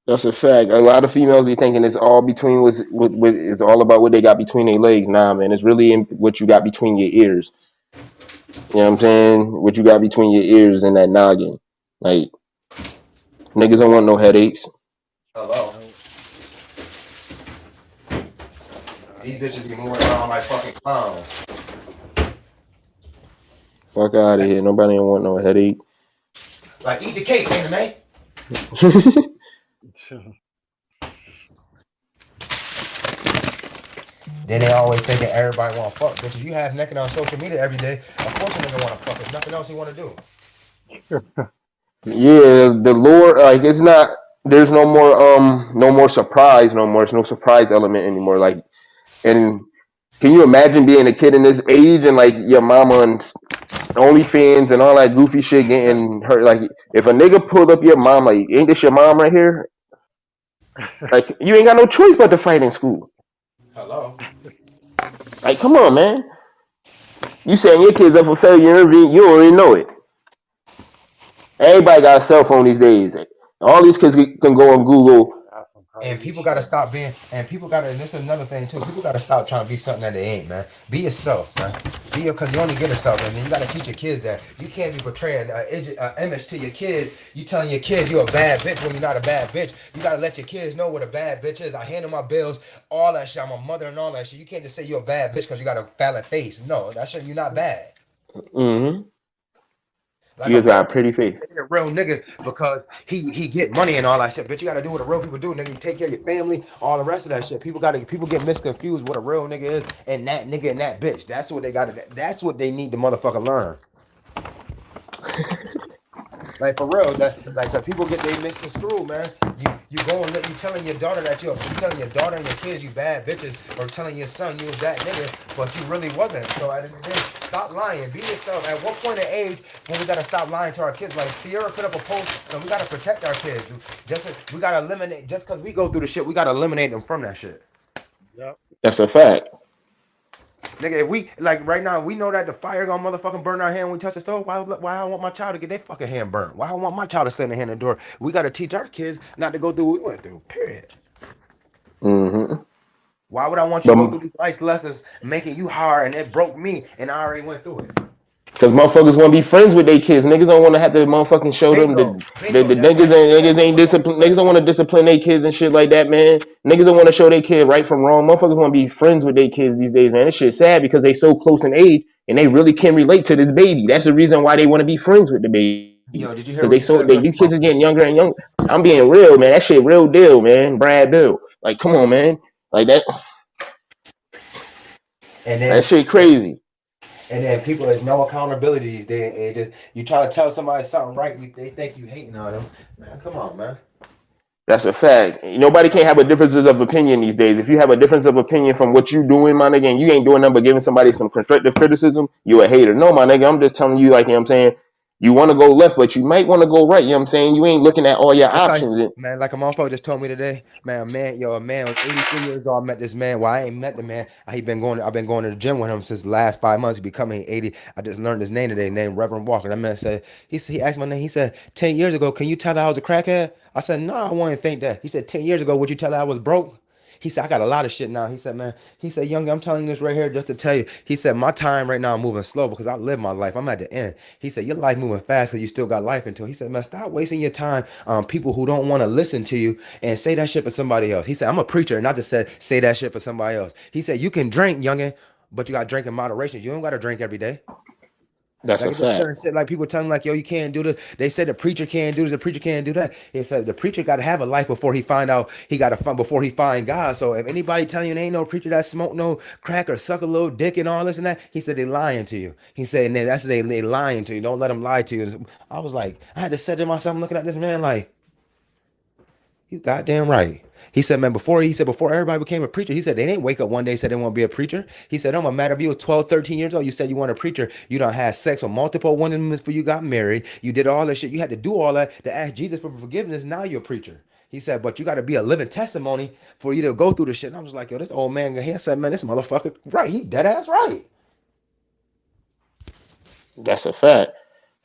That's a fact. A lot of females be thinking it's all between it's all about what they got between their legs. Nah, man, it's really in what you got between your ears. You know what I'm saying? What you got between your ears and that noggin. Like, niggas don't want no headaches. Hello. These bitches be moving around like fucking clowns. Fuck out of here. Nobody don't want no headache. Like, eat the cake, anime. Then they always thinking everybody want to fuck. Bitch, if you have naked on social media every day, of course a nigga want to fuck. There's nothing else he want to do. Yeah, the lore, like, it's not. There's no more surprise. No more. It's no surprise element anymore. Like, and can you imagine being a kid in this age and like your mama on OnlyFans and all that goofy shit getting hurt? Like, if a nigga pulled up your mom, like, ain't this your mom right here? Like, you ain't got no choice but to fight in school. Hello. Like, come on, man. You saying your kid's up for failure interview, you already know it. Everybody got a cell phone these days. All these kids can go on Google And people gotta stop being, and people gotta, and this is another thing too. People gotta stop trying to be something that they ain't, man. Be yourself, man. Be your, cause you only get yourself, and then you gotta teach your kids that you can't be portraying an image to your kids. You telling your kids you're a bad bitch when you're not a bad bitch. You gotta let your kids know what a bad bitch is. I handle my bills, all that shit. I'm a mother and all that shit. You can't just say you're a bad bitch because you got a valid face. No, that shit, you're not bad. Mm-hmm. Like You a just got real a pretty face. a real nigga because he get money and all that shit. But you gotta do what a real people do, nigga. You take care of your family, all the rest of that shit. People get misconfused what a real nigga is and that nigga and that bitch. That's what they gotta. That's what they need to motherfucker learn. Like for real, like the people get they misconstrued, man. You go and you telling your daughter that you telling your daughter and your kids you bad bitches, or telling your son you was that nigga, but you really wasn't. So at the end of the day, stop lying. Be yourself. At what point of age when we gotta stop lying to our kids? Like Sierra put up a post, and we gotta protect our kids. We gotta eliminate just because we go through the shit, we gotta eliminate them from that shit. Yep. That's a fact. Nigga, if we like right now, we know that the fire gonna motherfucking burn our hand when we touch the stove. Why I want my child to get their fucking hand burnt? Why I want my child to send a hand in the door? We gotta teach our kids not to go through what we went through. Period. Mm-hmm. Why would I want you to go But through these life lessons making you hard and it broke me and I already went through it? because motherfuckers want to be friends with their kids. Niggas don't want to have to motherfucking show them Bingo. the That's why niggas ain't discipline. Niggas don't want to discipline their kids and shit like that, man. Niggas don't want to show their kid right from wrong. Motherfuckers want to be friends with their kids these days, man. This shit's sad because they so close in age and they really can relate to this baby. That's the reason why they want to be friends with the baby. Yo, did you hear Because what you said? these kids are getting younger and younger. I'm being real, man. That shit real deal, man. Brad Bill. Like, come on, man. Like that And then shit crazy. And then people, there's no accountability these days. It just you try to tell somebody something right, they think you hating on them. Man, come on, man. That's a fact. Nobody can't have a differences of opinion these days. If you have a difference of opinion from what you doing, my nigga, and you ain't doing nothing but giving somebody some constructive criticism, you a hater. No, my nigga, I'm just telling you, like, you know what I'm saying? You want to go left, but you might want to go right. You know what I'm saying? You ain't looking at all your That's like, options. man, like a motherfucker just told me today, man, a man was 83 years old. I met this man. Well, I ain't met the man. I've been going to the gym with him since the last 5 months. He becoming 80. I just learned his name today, named Reverend Walker. That man said, he asked my name. He said, 10 years ago, can you tell that I was a crackhead? I said, no, I wouldn't think that. He said, 10 years ago, would you tell that I was broke? He said, I got a lot of shit now. He said, man, young, I'm telling you this right here just to tell you. He said, my time right now moving slow because I live my life. I'm at the end. He said, your life moving fast because you still got life into it. He said, man, stop wasting your time on people who don't want to listen to you and say that shit for somebody else. He said, I'm a preacher and I just said, say that shit for somebody else. He said, you can drink, youngin', but you got to drink in moderation. You don't got to drink every day. That's Like a it's just fact. certain shit, like people telling like, yo, you can't do this. They said the preacher can't do this, the preacher can't do that. He said the preacher got to have a life before he find out he got to find before he find God. So if anybody telling you there ain't no preacher that smoke no crack or suck a little dick and all this and that, he said they lying to you. He said and that's they lying to you. Don't let them lie to you. I was like, I had to say to myself, I'm looking at this man like, you goddamn right. He said, man, before everybody became a preacher, he said they didn't wake up one day and said they want to be a preacher. He said, no matter if you was 12, 13 years old, you said you want a preacher. You don't have sex with multiple women before you got married. You did all that shit. You had to do all that to ask Jesus for forgiveness. Now you're a preacher. He said, but you got to be a living testimony for you to go through the shit. And I was like, yo, this old man here said, man, this motherfucker, right. He dead ass right. That's a fact.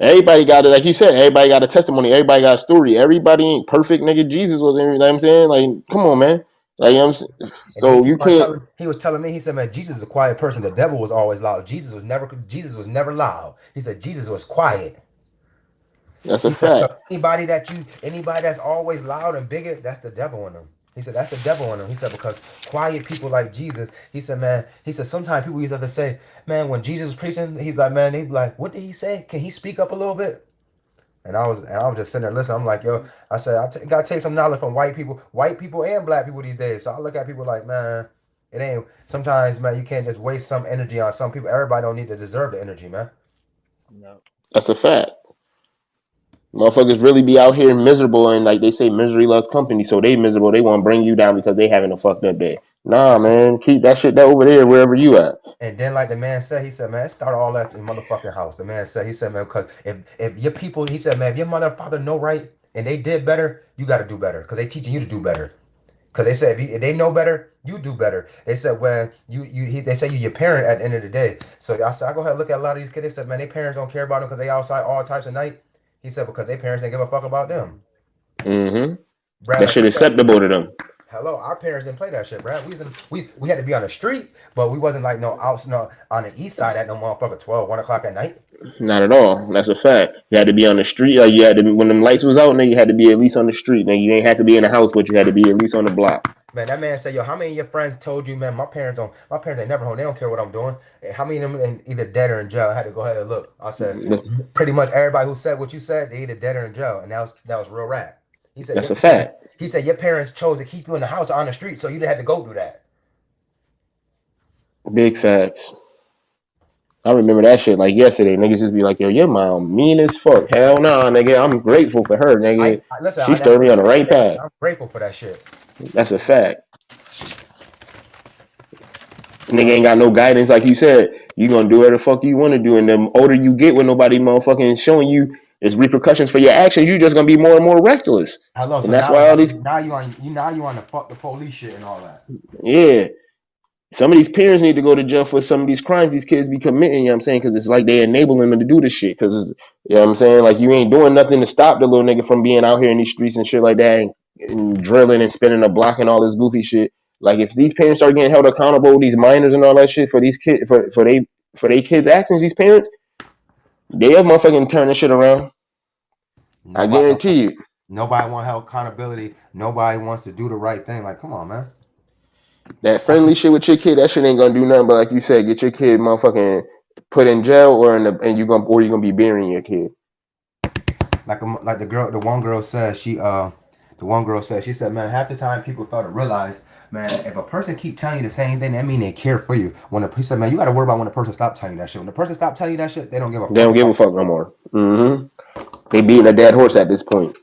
Everybody got it, like you said, everybody got a testimony, everybody got a story. Everybody ain't perfect, nigga. Jesus was, you know what I'm saying? Like, come on, man. Like, you know what I'm saying? So you can't. He was telling me, he said, man, Jesus is a quiet person. The devil was always loud. Jesus was never loud. He said, Jesus was quiet. That's a He said, fact. so anybody that's always loud and bigger, that's the devil in them. He said, that's the devil in them. He said, because quiet people like Jesus, he said, man, sometimes people used to say, man, when Jesus was preaching, he's like, man, they be like, what did he say? Can he speak up a little bit? And I was just sitting there listening. I'm like, yo, I said, gotta take some knowledge from white people and black people these days. So I look at people like, man, it ain't, sometimes, man, you can't just waste some energy on some people. Everybody don't need to deserve the energy, man. No. That's a fact. Motherfuckers really be out here miserable, and like they say, misery loves company. So they miserable. They want to bring you down because they having a fucked up day. Nah, man, keep that shit over there wherever you at. And then, like the man said, he said, man, it started all at the motherfucking house. The man said, he said, man, because if your people, he said, man, if your mother and father know right and they did better, you got to do better because they teaching you to do better. Because they said if they know better, you do better. They said when they say you your parent at the end of the day. So I said, I go ahead and look at a lot of these kids. They said, man, their parents don't care about them because they outside all types of night. He said because their parents didn't give a fuck about them. Mm-hmm. Brad, That like shit you said, acceptable to them. Hello, our parents didn't play that shit, bro. We had to be on the street, but we wasn't like no on the east side at no motherfucker 1 o'clock at night. Not at all. That's a fact. You had to be on the street. Like you had to when them lights was out, nigga, you had to be at least on the street. Nigga, you ain't had to be in the house, but you had to be at least on the block. Man, that man said, yo, how many of your friends told you, man, my parents ain't never home. They don't care what I'm doing. And how many of them either dead or in jail? I had to go ahead and look. I said, pretty much everybody who said what you said, they either dead or in jail. And that was real rap. He said, That's a fact. He said, your parents chose to keep you in the house or on the street, so you didn't have to go through that. Big facts. I remember that shit like yesterday. Niggas just be like, yo, your mom mean as fuck. Hell nah, nigga. I'm grateful for her, nigga. Listen, she started me on the right path. I'm grateful for that shit. That's a fact. Nigga ain't got no guidance, like you said. You gonna do whatever the fuck you want to do, and the older you get, when nobody motherfucking showing you is repercussions for your actions, you just gonna be more and more reckless. Hello, so and that's why all these now you on the fuck the police shit and all that. Yeah. Some of these parents need to go to jail for some of these crimes these kids be committing, you know what I'm saying? Because it's like they enabling them to do this shit. Because, you know what I'm saying? Like, you ain't doing nothing to stop the little nigga from being out here in these streets and shit like that and drilling and spinning a block and all this goofy shit. Like, if these parents start getting held accountable, these minors and all that shit for these kids, for they kids' actions, these parents, they'll motherfucking turn this shit around. I guarantee you. Nobody want help accountability. Nobody wants to do the right thing. Like, come on, man. That friendly shit with your kid, that shit ain't gonna do nothing. But like you said, get your kid motherfucking put in jail or you're gonna be burying your kid. Like the one girl said, she said, man, half the time people fail to realize, man, if a person keep telling you the same thing, that mean they care for you. He said, man, you gotta worry about when the person stop telling you that shit. When the person stop telling you that shit, they don't give a fuck. They don't give a fuck no more. They beating a dead horse at this point.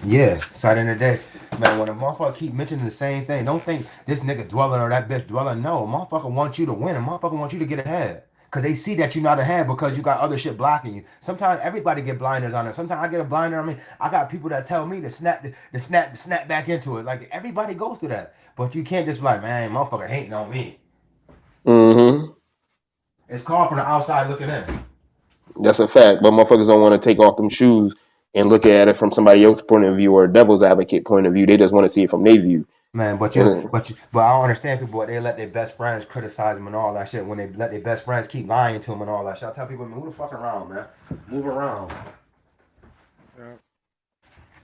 Yeah, so at the end of the day, man, when a motherfucker keep mentioning the same thing, don't think this nigga dwelling or that bitch dwelling. No, a motherfucker wants you to win. A motherfucker wants you to get ahead. Because they see that you're not ahead because you got other shit blocking you. Sometimes everybody get blinders on it. Sometimes I get a blinder on me. I got people that tell me to snap back into it. Like, everybody goes through that. But you can't just be like, man, motherfucker hating on me. It's called from the outside looking in. That's a fact. But motherfuckers don't want to take off them shoes and look at it from somebody else's point of view or a devil's advocate point of view. They just want to see it from their view. Man, but I don't understand people. They let their best friends criticize them and all that shit. When they let their best friends keep lying to them and all that shit, I tell people, man, move the fuck around, man. Move around.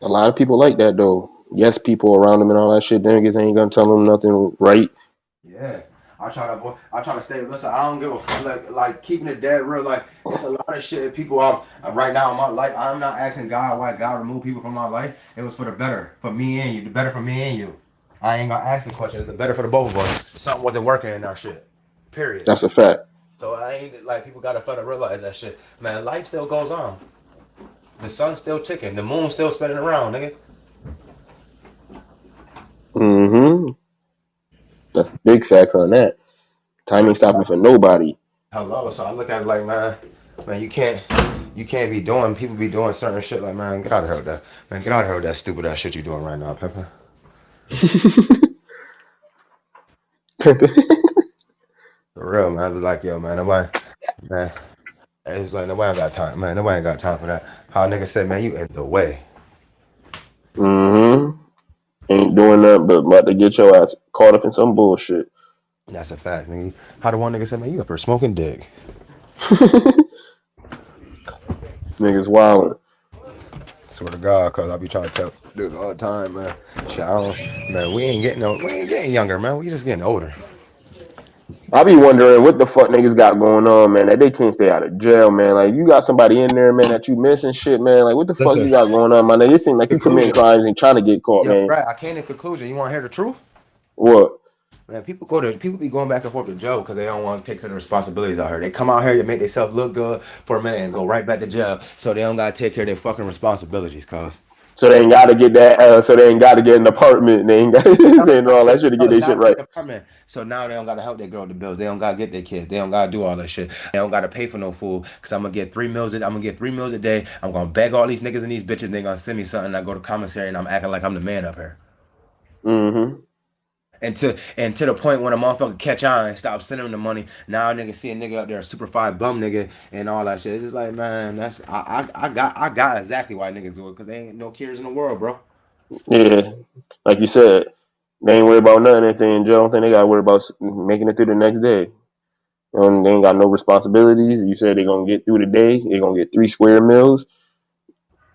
A lot of people like that though. Yes, people around them and all that shit. Niggas ain't gonna tell them nothing right. Yeah. I try to stay. Listen, I don't give a fuck. Like keeping it dead real. Like it's a lot of shit. People are right now in my life. I'm not asking God why God removed people from my life. It was for the better, for me and you. The better for me and you. I ain't gonna ask the question. It's the better for the both of us. Something wasn't working in our shit. Period. That's a fact. So I ain't like people gotta fucking realize that shit. Man, life still goes on. The sun's still ticking. The moon's still spinning around, nigga. That's big facts on that. Time ain't stopping for nobody. Hello. So I look at it like, man, you can't be doing. People be doing certain shit. Like, man, get out of here with that. Man, get out of here with that stupid ass shit you doing right now, Pepper. For real, man. I was like, yo, man, it's like nobody ain't got time, man. Nobody ain't got time for that. How a nigga said, man, you in the way. Ain't doing nothing but about to get your ass caught up in some bullshit. That's a fact, nigga. How the one nigga said, man, you up here smoking dick. Niggas wildin'. Swear to God, cause I be trying to tell dudes all the time, man. Shit, man, we ain't getting younger, man. We just getting older. I be wondering what the fuck niggas got going on, man, that they can't stay out of jail, man. Like, you got somebody in there, man, that you missing shit, man. Like, what the fuck you got going on, man? It seems like you committing crimes and trying to get caught, man. Right, I came to conclusion. You want to hear the truth? What? Man, people be going back and forth to jail because they don't want to take care of their responsibilities out here. They come out here to make themselves look good for a minute and go right back to jail, so they don't gotta take care of their fucking responsibilities, cause. So they ain't gotta get that. So they ain't gotta get an apartment. They ain't got saying all that shit to get their shit right. So now they don't gotta help their girl with the bills. They don't gotta get their kids. They don't gotta do all that shit. They don't gotta pay for no food. Cause I'm gonna get 3 meals. I'm gonna get 3 meals a day. I'm gonna beg all these niggas and these bitches. And they gonna send me something. I go to commissary and I'm acting like I'm the man up here. And to the point when a motherfucker catch on and stop sending them the money, now a nigga see a nigga up there, a super five bum nigga, and all that shit. It's just like, man, that's I got exactly why niggas do it, cause there ain't no cares in the world, bro. Yeah, like you said, They ain't worried about nothing if they in jail. I don't think they got to worry about making it through the next day. And they ain't got no responsibilities. You said they gonna get through the day. They gonna get 3 square meals.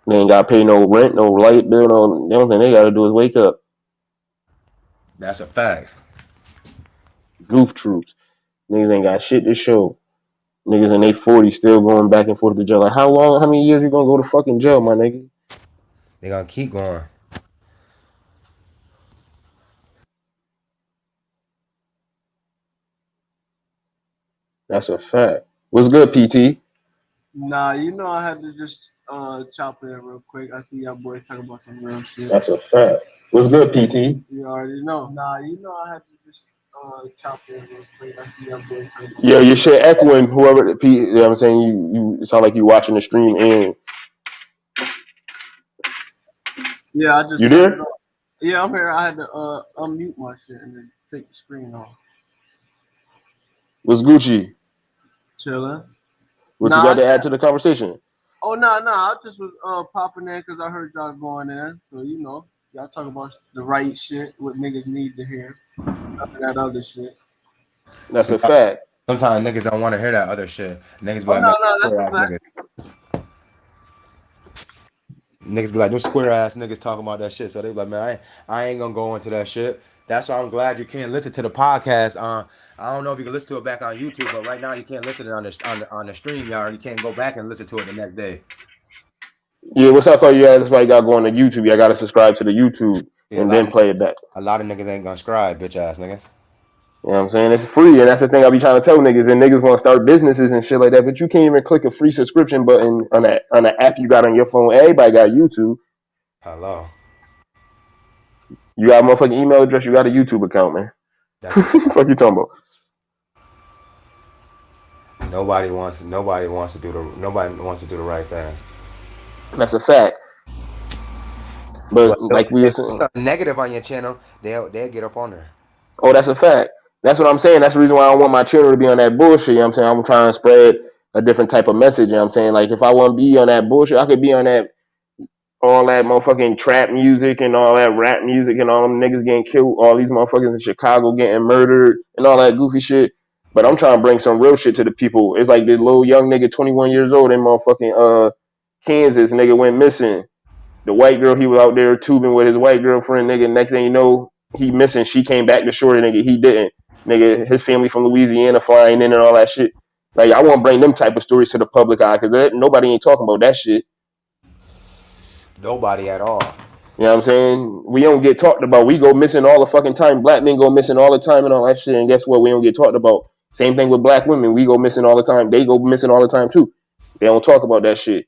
They ain't got to pay no rent, no light bill. No, the only thing they got to do is wake up. That's a fact. Goof troops. Niggas ain't got shit to show. Niggas in their 40s still going back and forth to jail. Like, how many years you gonna go to fucking jail, my nigga? They gonna keep going. That's a fact. What's good, PT? Nah, you know I had to just chop in real quick. I see y'all boys talking about some real shit. That's a fact. What's good, PT? You already know. Nah, you know I had to just chop in real quick. I see y'all boys talking about Yeah, your shit echoing. Whoever, you know what I'm saying? You sound like you watching the stream and yeah, I just you there? Yeah, I'm here. I had to unmute my shit and then take the screen off. What's Gucci? Chilling. What you got to add to the conversation? Oh no, I just was popping in because I heard y'all going in. So you know, y'all talk about the right shit, what niggas need to hear. None of that other shit. That's a fact. Sometimes niggas don't want to hear that other shit. Niggas be like, that's a fact. Niggas be like, them square ass niggas talking about that shit. So they be like, man, I ain't gonna go into that shit. That's why I'm glad you can't listen to the podcast. I don't know if you can listen to it back on YouTube, but right now you can't listen to it on the stream, y'all. You can't go back and listen to it the next day. Yeah, what's up, you guys? That's why you got going to YouTube. You got to subscribe to the YouTube and then play it back. A lot of niggas ain't gonna subscribe, bitch ass niggas. You know what I'm saying? It's free, and that's the thing I be trying to tell niggas. And niggas want to start businesses and shit like that, but you can't even click a free subscription button on the app you got on your phone. Everybody got YouTube. Hello. You got a motherfucking email address. You got a YouTube account, man. That's fuck you talking about? Nobody wants to do the right thing. That's a fact. But like we were saying, something negative on your channel, they'll get up on there. Oh, that's a fact. That's what I'm saying. That's the reason why I don't want my channel to be on that bullshit. You know what I'm saying? I'm trying to spread a different type of message. You know what I'm saying? Like, if I want to be on that bullshit, I could be on that, all that motherfucking trap music and all that rap music and all them niggas getting killed, all these motherfuckers in Chicago getting murdered and all that goofy shit. But I'm trying to bring some real shit to the people. It's like this little young nigga, 21 years old, in motherfucking Kansas, nigga went missing. The white girl, he was out there tubing with his white girlfriend, nigga. Next thing you know, he missing. She came back to shore, nigga. He didn't. Nigga, his family from Louisiana flying in and all that shit. Like, I want to bring them type of stories to the public eye because nobody ain't talking about that shit. Nobody at all. You know what I'm saying? We don't get talked about. We go missing all the fucking time. Black men go missing all the time and all that shit. And guess what? We don't get talked about. Same thing with black women. We go missing all the time. They go missing all the time too. They don't talk about that shit.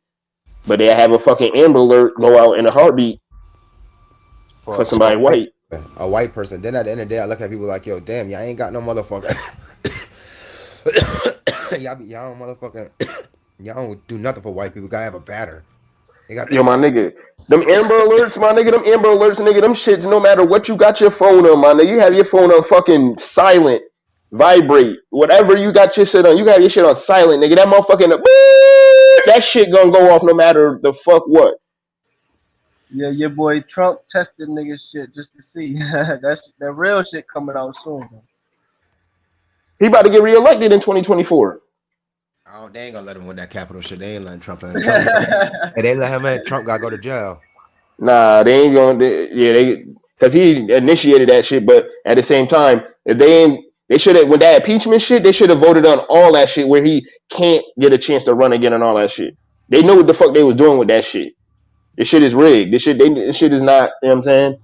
But they have a fucking Amber Alert go out in a heartbeat for somebody white. A white person. Then at the end of the day, I look at people like, yo, damn, y'all ain't got no motherfucker. y'all don't motherfucking, y'all don't do nothing for white people. Gotta have a batter. Yo, my nigga, them Amber Alerts, my nigga, them Amber Alerts, nigga, them shits, no matter what you got your phone on, my nigga, you have your phone on fucking silent, vibrate, whatever you got your shit on, you have your shit on silent, nigga, that motherfucking, that shit gonna go off no matter the fuck what. Yeah, your boy Trump tested niggas shit just to see. That real shit coming out soon. He about to get reelected in 2024. Oh, they ain't gonna let him win that Capitol shit. They ain't letting Trump in. Hey, they let him in. Trump gotta go to jail. Nah, they ain't gonna. Because he initiated that shit. But at the same time, if they should have, with that impeachment shit, they should have voted on all that shit where he can't get a chance to run again and all that shit. They knew what the fuck they was doing with that shit. This shit is rigged. This shit is not. You know what I'm saying?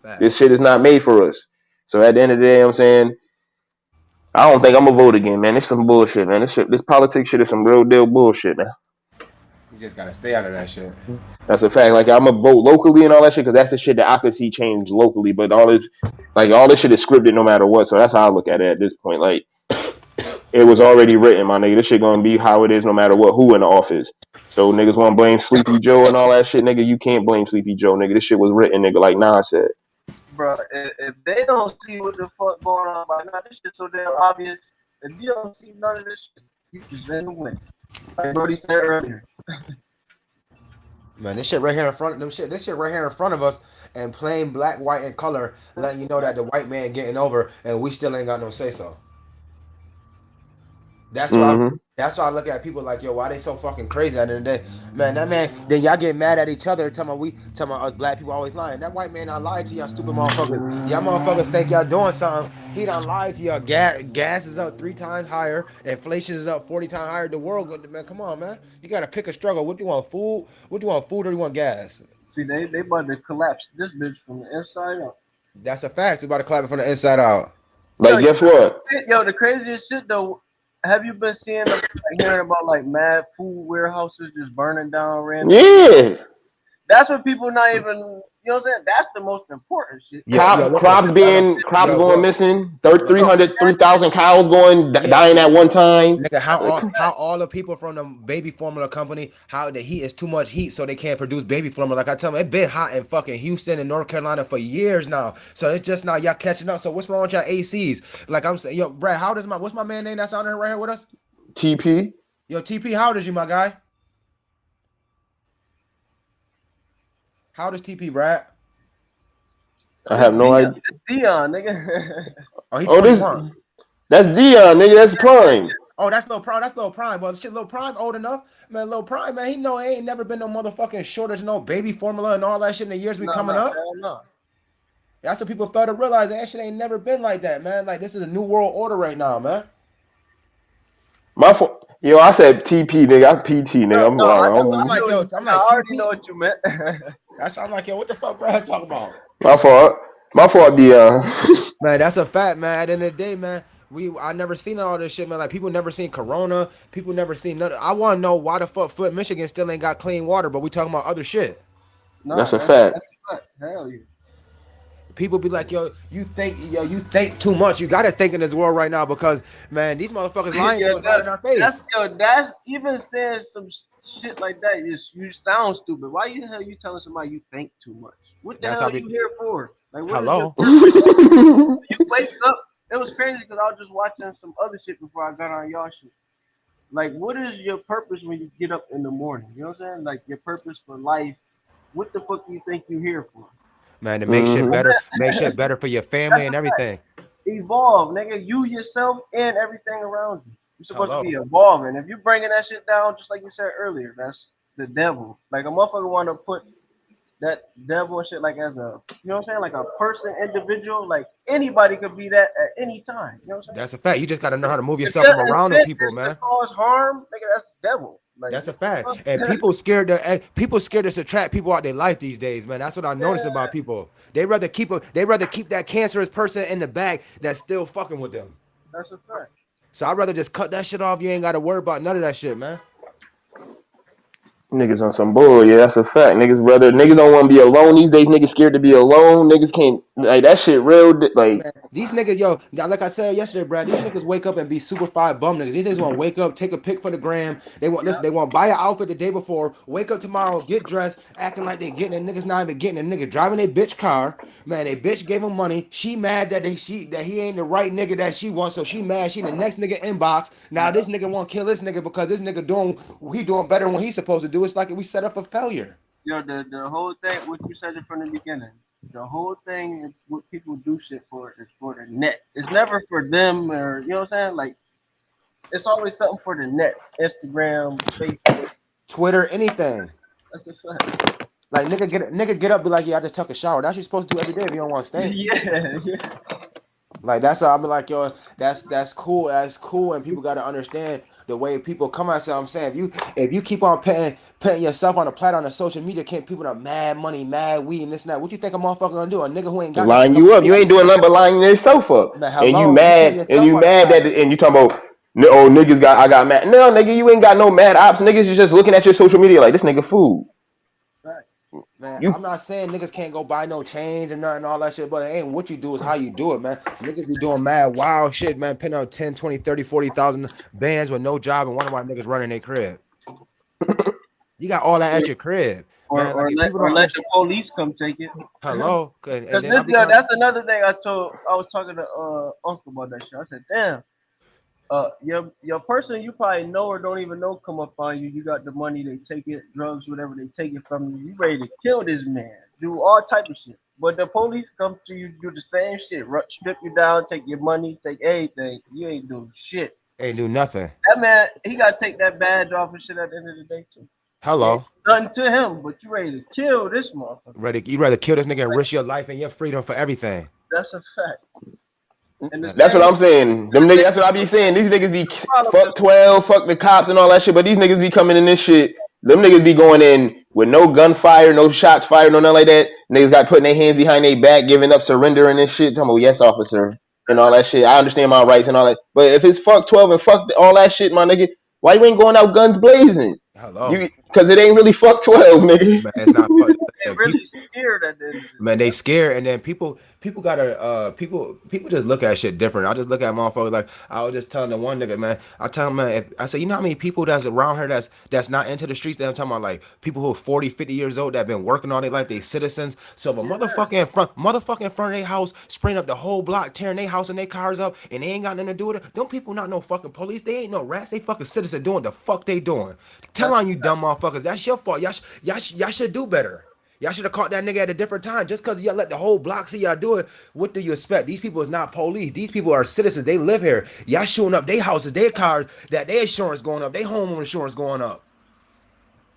Fact. This shit is not made for us. So at the end of the day, you know what I'm saying, I don't think I'm gonna vote again, man. It's some bullshit, man. This politics shit is some real deal bullshit, man. You just gotta stay out of that shit. That's a fact. Like, I'm gonna vote locally and all that shit because that's the shit that I could see change locally. But all this shit is scripted no matter what. So that's how I look at it at this point. Like, it was already written, my nigga. This shit gonna be how it is no matter what, who in the office. So niggas wanna blame Sleepy Joe and all that shit, nigga. You can't blame Sleepy Joe, nigga. This shit was written, nigga, like Nas said. Bro, if they don't see what the fuck going on by now, this shit so damn obvious. If you don't see none of this shit, you just in the win. Like Brody said earlier. Man, this shit right here in front of them. This shit right here in front of us and plain black, white, and color, letting you know that the white man getting over, and we still ain't got no say so. That's why. Mm-hmm. That's why I look at people like, yo, why they so fucking crazy at the end of the day, man. That man, then y'all get mad at each other, talking about us black people always lying. That white man not lied to y'all, stupid motherfuckers. Y'all motherfuckers think y'all doing something. He done lied to y'all. Gas is up 3 times higher. Inflation is up 40 times higher. The world, man, come on, man. You gotta pick a struggle. What do you want, food? What do you want, food, or do you want gas? See, they about to collapse this bitch from the inside out. That's a fact. It's about to clap it from the inside out. Like, guess what? Yo, the craziest shit though. Have you been seeing hearing about like mad food warehouses just burning down random? Yeah. That's what people not even. You know what I'm saying? That's the most important shit. Crops going missing. 3,000 cows dying at one time. Nigga, how all the people from the baby formula company, how the heat is too much heat, so they can't produce baby formula. Like I tell them, it's been hot in fucking Houston and North Carolina for years now. So it's just now y'all catching up. So what's wrong with y'all ACs? Like I'm saying, yo, Brad, what's my man name that's out there right here with us? TP. Yo, TP, how old is you, my guy? How old is TP, Brad? I have no idea. Dion, nigga. He 21. That's Dion, nigga. That's Prime. Oh, that's Lil Prime. That's Lil Prime. Well, shit, Lil Prime old enough. Man, Lil Prime, man, he know he ain't never been no motherfucking shortage, no baby formula and all that shit in the years coming up. No. That's what people fail to realize. That shit ain't never been like that, man. Like, this is a new world order right now, man. Yo, I said TP, nigga. I'm PT, nigga. I'm I already know what you meant. I'm like, yo, what the fuck, Brad talking about? My fault, Dion. Man, that's a fact, man. At the end of the day, man, I never seen all this shit, man. Like, people never seen Corona. People never seen nothing. I want to know why the fuck Flint, Michigan still ain't got clean water, but we talking about other shit. No, that's a fact. Hell yeah. People be like, yo, you think too much. You gotta think in this world right now because, man, these motherfuckers lying to us right in our face. That's even saying some shit like that. You sound stupid. Why the hell you telling somebody you think too much? What the hell are you here for? Like, hello? You wake up. It was crazy because I was just watching some other shit before I got on y'all shit. Like, what is your purpose when you get up in the morning? You know what I'm saying? Like, your purpose for life. What the fuck do you think you're here for? Man, to make shit better, make shit better for your family and everything. Evolve, nigga. You, yourself, and everything around you. You're supposed to be evolving. If you're bringing that shit down, just like you said earlier, that's the devil. Like, a motherfucker want to put that devil and shit like as a, you know what I'm saying? Like a person, individual. Like, anybody could be that at any time. You know what I'm saying? That's a fact. You just got to know how to move yourself from around the people, man. Cause harm, nigga, that's the devil. Like, that's a fact. And people scared to subtract people out their life these days, man. That's what I noticed about people. They rather keep that cancerous person in the bag that's still fucking with them. That's a fact. So I'd rather just cut that shit off. You ain't got to worry about none of that shit, man. Niggas on some bull, yeah, that's a fact. Niggas don't want to be alone these days. Niggas scared to be alone. Niggas can't, like, that shit real, like. Man, these niggas, yo, like I said yesterday, Brad, these niggas wake up and be super fire bum niggas. These niggas want to wake up, take a pic for the gram. They want this. They want to buy an outfit the day before, wake up tomorrow, get dressed, acting like they getting it. Niggas not even getting it. Nigga driving a bitch car. Man, they bitch gave him money. She mad that he ain't the right nigga that she wants, so she mad. She in the next nigga inbox. Now this nigga want to kill this nigga because this nigga doing better than what he's supposed to do. It's like we set up a failure. Yo, the whole thing, what you said it from the beginning, the whole thing, what people do shit for is for the net. It's never for them, or, you know what I'm saying? Like, it's always something for the net. Instagram, Facebook, Twitter, anything. That's a fact. Like, nigga get up, be like, yeah, I just took a shower. That's what you're supposed to do every day if you don't want to stay. Yeah. Like, that's how I be like, yo, that's cool. That's cool, and people got to understand the way people come out. So I'm saying, if you keep on putting yourself on a platter on the social media, can't people are mad money, mad weed, and this and that. What you think a motherfucker gonna do? A nigga who ain't got line you up. You ain't doing nothing but lining yourself up. Man, and you mad and you talking about, oh, niggas I got mad. No, nigga, you ain't got no mad ops. Niggas is just looking at your social media like, this nigga fool. Man, I'm not saying niggas can't go buy no chains and nothing, all that shit, but it ain't what you do, is how you do it, man. Niggas be doing mad wild shit, man, pinning out 10, 20, 30, 40,000 bands with no job, and one of my niggas running their crib. You got all that at your crib. Man, or let the police come take it. Hello. That's another thing I was talking to Uncle about that shit. I said, damn. Your person you probably know or don't even know come up on you. You got the money, they take it, drugs, whatever, they take it from you. You ready to kill this man do all type of shit. But the police come to you, do the same shit, strip you down, take your money, take everything. You ain't do shit. Ain't do nothing. That man, he gotta take that badge off and shit at the end of the day too. Hello. Nothing to him, but you ready to kill this motherfucker. You rather kill this nigga and risk your life and your freedom for everything. That's a fact. And That's what I'm saying. Them niggas, that's what I be saying. These niggas be fuck 12, fuck the cops and all that shit, but these niggas be coming in this shit. Them niggas be going in with no gunfire, no shots fired, no nothing like that. Niggas got putting their hands behind their back, giving up, surrendering and shit. Talking about, yes, officer, and all that shit. I understand my rights and all that. But if it's fuck 12 and fuck all that shit, my nigga, why you ain't going out guns blazing? Hello. Because it ain't really fuck 12, nigga. Man, it's not fuck. They're really scared at the end of the Man, they scared, and then people gotta people just look at shit different. I just look at motherfuckers like I was just telling the one nigga, man. I tell him, man, I say, you know how many people that's around here that's not into the streets that I'm talking about, like people who are 40, 50 years old that been working all their life, they citizens. So if a motherfucker in front of their house, spraying up the whole block, tearing their house and their cars up, and they ain't got nothing to do with it. Them people not no fucking police. They ain't no rats. They fucking citizens doing the fuck they doing. Tell on you dumb motherfuckers. That's your fault. Y'all should do better. Y'all should have caught that nigga at a different time. Just because y'all let the whole block see y'all do it, what do you expect? These people is not police. These people are citizens. They live here. Y'all shooting up their houses, their cars, that their insurance going up, their home insurance going up.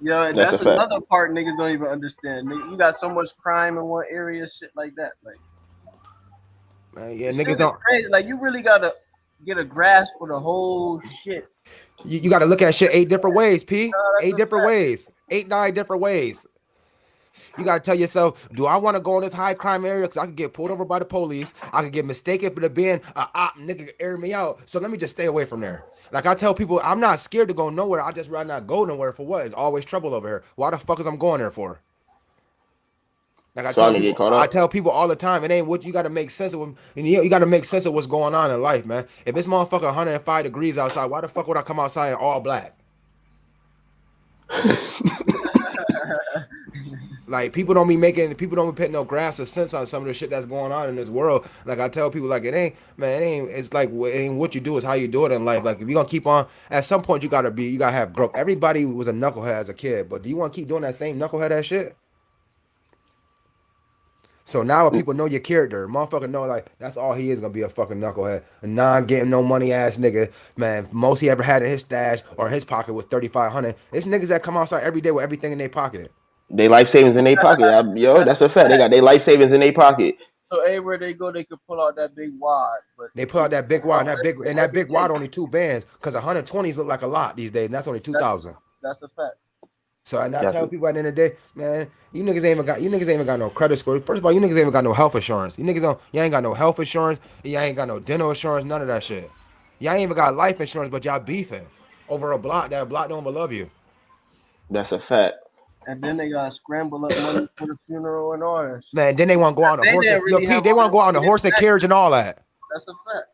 Yeah, and that's another part niggas don't even understand. You got so much crime in one area, shit like that. Like, yeah, niggas don't. Crazy. Like, you really gotta get a grasp of the whole shit. You got to look at shit 8 different ways, P. 8 different ways. 8, 9 different ways. You got to tell yourself, do I want to go in this high crime area because I could get pulled over by the police? I could get mistaken for being a op, nigga air me out. So let me just stay away from there. Like I tell people, I'm not scared to go nowhere. I just rather not go nowhere for what? It's always trouble over here. Why the fuck is I'm going there for? Like I tell people all the time, it ain't what you got to make sense of. You got to make sense of what's going on in life, man. If it's motherfucker 105 degrees outside, why the fuck would I come outside in all black? Like people don't be putting no grasp or sense on some of the shit that's going on in this world. Like I tell people, like it ain't. It's like it ain't what you do, is how you do it in life. Like if you gonna keep on, at some point you gotta have growth. Everybody was a knucklehead as a kid, but do you want to keep doing that same knucklehead ass shit? So now when people know your character, motherfucker know like that's all he is gonna be, a fucking knucklehead, a non-getting no money ass nigga. Man, most he ever had in his stash or his pocket was $3,500. It's niggas that come outside every day with everything in their pocket. They life savings in their pocket. Yo, that's a fact. They got their life savings in their pocket. So everywhere they go, they could pull out that big wad. But they pull out that big wad, and that big wad only 2 bands, because 120s look like a lot these days, and that's only 2,000. That's a fact. So and I tell people at the end of the day, man, you niggas ain't even got no credit score. First of all, you niggas ain't even got no health insurance. You ain't got no health insurance. You ain't got no dental insurance. None of that shit. Y'all ain't even got life insurance, but y'all beefing over a block. That block don't even love you. That's a fact. And then they gotta scramble up money for the funeral and all that shit. Man, then they want to go on the horse. They want to go on the horse and carriage and all that. That's a fact.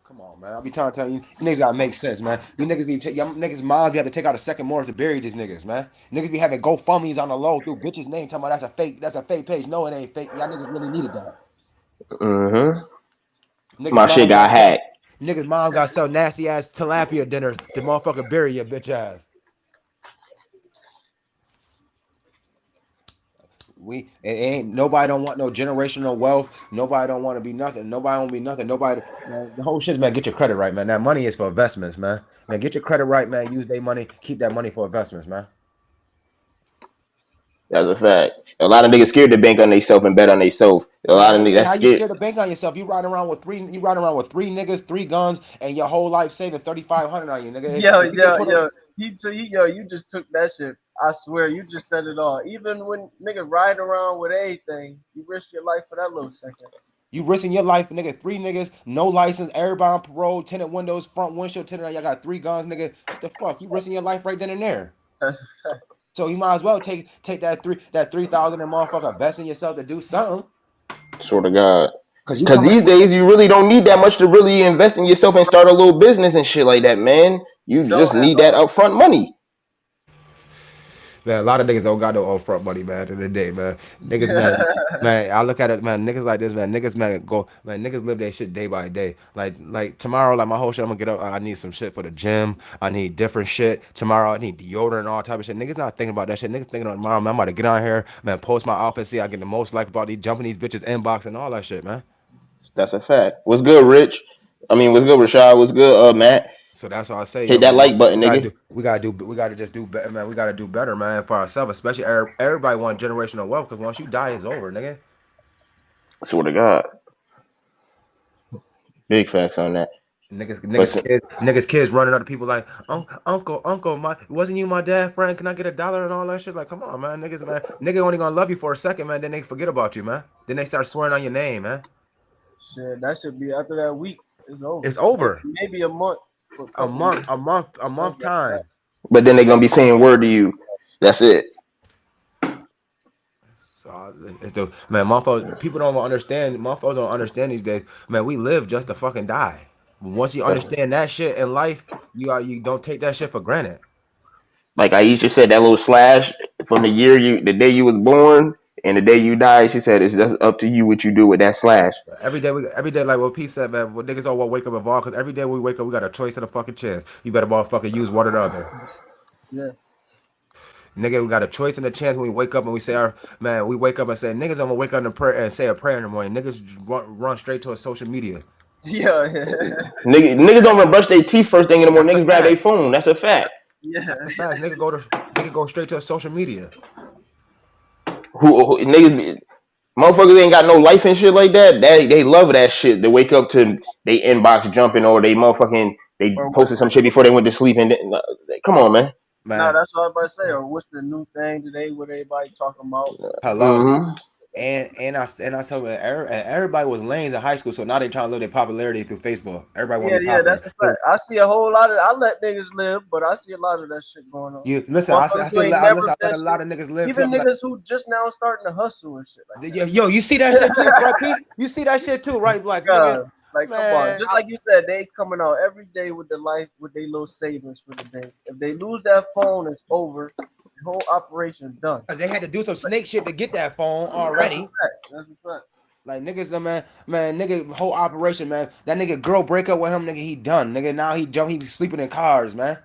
Come on, man. I'll be trying to tell you, you niggas gotta make sense, man. You niggas moms be have to take out a second mortgage to bury these niggas, man. Niggas be having GoFundMe's on the low through bitches' name, talking about that's a fake page. No, it ain't fake. Y'all niggas really needed that. My shit got hacked. Niggas' mom got sell nasty ass tilapia dinner to motherfucker bury your bitch ass. It ain't nobody don't want no generational wealth. Nobody don't want to be nothing. Nobody don't be nothing. Nobody, man, the whole shit, man. Get your credit right, man. That money is for investments, man. Man, get your credit right, man. Use their money. Keep that money for investments, man. That's a fact. A lot of niggas scared to bank on themselves and bet on themselves. A lot of niggas that's how scared. You scared to bank on yourself? You riding around with three niggas, 3 guns, and your whole life saving $3,500 on you, nigga. You just took that shit. I swear, you just said it all. Even when niggas ride around with anything, you risk your life for that little second. You risking your life, nigga. 3 niggas, no license, everybody on parole, tinted windows, front windshield tinted. Y'all got 3 guns, nigga. What the fuck? You risking your life right then and there. That's a fact. So you might as well take that 3,000 and motherfucker, invest in yourself to do something. Swear to God. Because these days you really don't need that much to really invest in yourself and start a little business and shit like that, man. You just need that upfront money. Man, a lot of niggas don't got no upfront money, man. At the end of the day, man. Niggas, man. I look at it, man. Niggas like this, man. Niggas, man, niggas live their shit day by day. Like tomorrow, like my whole shit, I'm gonna get up. I need some shit for the gym. I need different shit. Tomorrow, I need deodorant and all type of shit. Niggas not thinking about that shit. Niggas thinking about tomorrow, man. I'm about to get on here, man. Post my outfit, see I get the most like about these jumping these bitches inbox and all that shit, man. That's a fact. What's good, Rich? I mean, what's good, Rashad? What's good, Matt? So that's all I say. Hit that like button, nigga. We gotta just do better, man. We gotta do better, man, for ourselves. Especially everybody want generational wealth, because once you die, it's over, nigga. Swear to God. Big facts on that. Niggas kids running up to people like, uncle, wasn't you my dad, friend? Can I get $1 and all that shit? Like, come on, man, nigga only gonna love you for a second, man. Then they forget about you, man. Then they start swearing on your name, man. Shit, that should be after that week. It's over. It's over. Maybe a month. A month time. But then they're gonna be saying word to you. That's it. So it's the man, motherfuckers. People don't understand. Motherfuckers don't understand these days. Man, we live just to fucking die. Once you understand that shit in life, you don't take that shit for granted. Like Aisha said, that little slash from the day you was born and the day you die. She said it's just up to you what you do with that slash. Every day, like what P said, man. What niggas all want wake up involved, because every day we wake up, we got a choice of the fucking chance. You better motherfucking use one or the other. Yeah. Nigga, we got a choice and a chance when we wake up and we say, we wake up and say, niggas, I'm gonna wake up and pray and say a prayer in the morning. Niggas run straight to a social media. Yeah. Niggas don't even brush their teeth first thing in the morning. Niggas grab their phone. That's a fact. Yeah. That's a fact. Nigga go straight to a social media. Who niggas, motherfuckers ain't got no life and shit like that. They love that shit. They wake up to they inbox jumping or they posted some shit before they went to sleep and come on, man. No, that's what I was about to say. Or what's the new thing today? What everybody talking about? Hello. Mm-hmm. And I tell you, everybody was lanes in high school, so now they trying to live their popularity through Facebook. Everybody want to be popular. That's a fact. I see a whole lot of. I let niggas live, but I see a lot of that shit going on. You listen. I let a lot of niggas live. Even niggas who just now starting to hustle and shit. Like that. Yo, you see that shit too, right, Pete? You see that shit too, right? Like, nigga, like come on. Just like you said, they coming out every day with their life, with their little savings for the day. If they lose that phone, it's over. The whole operation is done. Cause they had to do some snake shit to get that phone already. That's a fact. Like niggas, man, nigga, whole operation, man. That nigga girl break up with him, nigga, he done. Nigga, now he's sleeping in cars, man.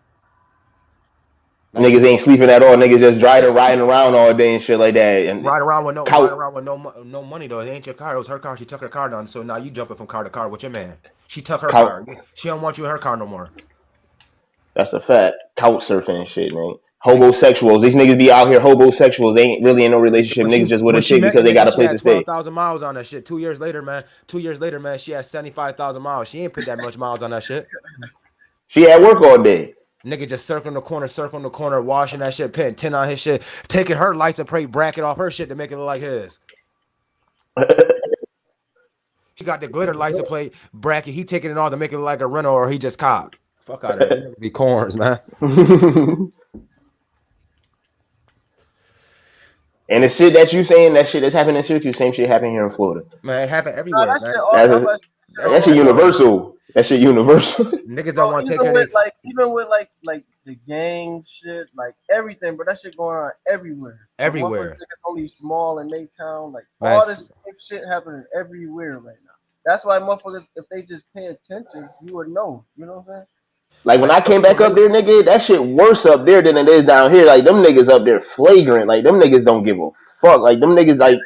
Like, niggas ain't sleeping at all. Niggas just riding around all day and shit like that. And ride around with no money though. It ain't your car. It was her car. She took her car down. So now you jumping from car to car with your man. She took her car. She don't want you in her car no more. That's a fact. Couch surfing and shit, man. Hobosexuals. These niggas be out here hobosexuals. They ain't really in no relationship. Niggas just with a chick because they got a place to stay. 12,000 miles on that shit. 2 years later, man. She has 75,000 miles. She ain't put that much miles on that shit. She at work all day. Nigga just circling the corner, washing that shit, putting 10 on his shit, taking her license plate bracket off her shit to make it look like his. She got the glitter license plate bracket. He taking it off to make it look like a rental, or he just copped. Fuck out of it. Be corns, man. And the shit that you saying, that shit that's happening in Syracuse, same shit happening here in Florida. Man, it happen everywhere, man. That shit universal. That shit universal. Niggas don't want to take it. Even with the gang shit, like everything, but that shit going on everywhere. Everywhere. It's only small in their town. Like all this shit happening everywhere right now. That's why motherfuckers, if they just pay attention, you would know. You know what I'm saying? Like when I came back up there, nigga, that shit worse up there than it is down here. Like them niggas up there flagrant. Like them niggas don't give a fuck. Like them niggas like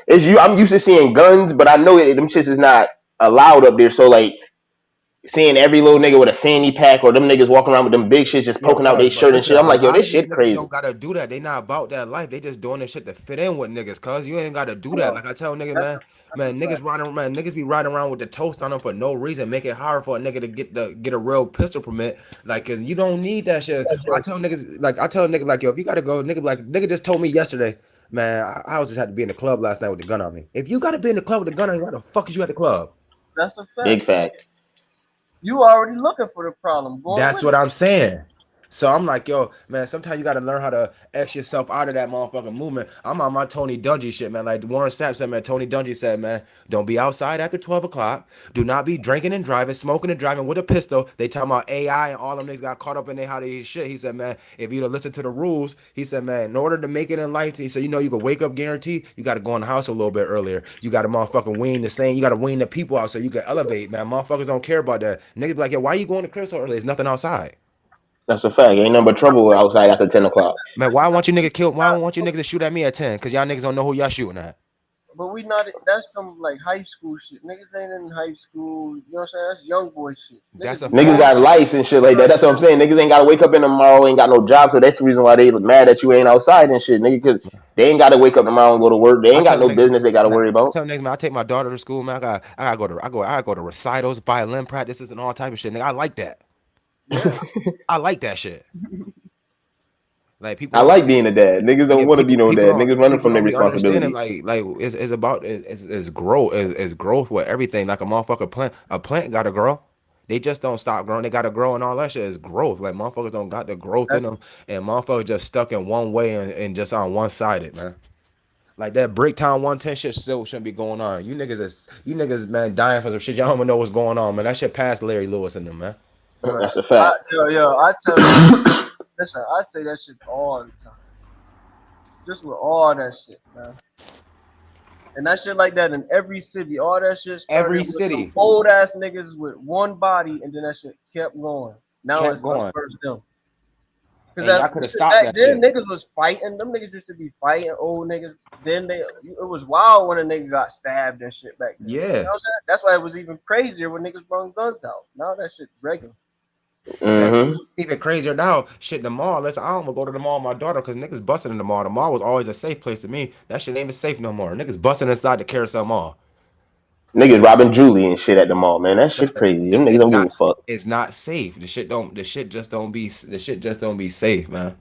I'm used to seeing guns, but I know them shits is not allowed up there. So like seeing every little nigga with a fanny pack or them niggas walking around with them big shits just poking out their shirt and shit. I'm like, yo, this shit crazy. You don't gotta do that. They not about that life. They just doing this shit to fit in with niggas, cuz you ain't gotta do that. Like I tell niggas, man, niggas be riding around with the toast on them for no reason. Make it hard for a nigga to get a real pistol permit. Like, cause you don't need that shit. I tell niggas, like, yo, if you gotta go, nigga just told me yesterday, man, I was just had to be in the club last night with the gun on me. If you gotta be in the club with the gun on you, why the fuck is you at the club? That's a fact. Big fact. You already looking for the problem. That's what I'm saying. So I'm like, yo, man, sometimes you gotta learn how to X yourself out of that motherfucking movement. I'm on my Tony Dungy shit, man. Like Warren Sapp said, man, Tony Dungy said, man, don't be outside after 12 o'clock. Do not be drinking and driving, smoking and driving with a pistol. They talking about AI and all them niggas got caught up in how they shit. He said, man, if you'd listen to the rules, he said, man, in order to make it in life, he said, you know, you can wake up guaranteed, you gotta go in the house a little bit earlier. You gotta motherfucking wean the same, you gotta wean the people out so you can elevate, man. Motherfuckers don't care about that. Niggas be like, yo, why you going to crib so early? There's nothing outside. That's a fact. Ain't nothing but trouble outside after 10 o'clock. Man, why won't you nigga kill? Why won't you niggas to shoot at me at 10? Cause y'all niggas don't know who y'all shooting at. But we not. That's some like high school shit. Niggas ain't in high school. You know what I'm saying? That's young boy shit. That's a Niggas got lives and shit like that. That's what I'm saying. Niggas ain't gotta wake up in tomorrow, ain't got no job, so that's the reason why they mad that you ain't outside and shit, nigga. Cause they ain't gotta wake up tomorrow and go to work. They ain't got no business they gotta worry I about. tell niggas, man, I take my daughter to school, man. I gotta go to recitals, violin practices, and all type of shit. Nigga, I like that. I like that shit. Like people, I like being a dad. Niggas don't want to be no dad. Niggas running from their responsibility. Like it's about it's growth. It's growth with everything. Like a motherfucker plant. A plant gotta grow. They just don't stop growing. They gotta grow and all that shit is growth. Like motherfuckers don't got the growth in them, and motherfuckers just stuck in one way and just on one sided, man. Like that Bricktown 110 shit still shouldn't be going on. You niggas, man, dying for some shit. Y'all don't even know what's going on, man. That shit passed Larry Lewis and them, man. That's a fact. I tell you, listen, I say that shit all the time. Just with all that shit, man. And that shit like that in every city. All that shit. Every city. Old ass niggas with one body, and then that shit kept going. Now it's going first them. Because I could have stopped that shit. Then niggas was fighting. Them niggas used to be fighting old niggas. Then it was wild when a nigga got stabbed and shit back then. Yeah. You know what I'm saying? That's why it was even crazier when niggas brought guns out. Now that shit's regular. Mm-hmm. Even crazier now. Shit, the mall. Listen, I don't go to the mall with my daughter because niggas busting in the mall. The mall was always a safe place to me. That shit ain't even safe no more. Niggas busting inside the Carousel Mall. Niggas robbing Julie and shit at the mall, man. That shit crazy. Them niggas don't give a fuck. It's not safe. The shit just don't be safe, man.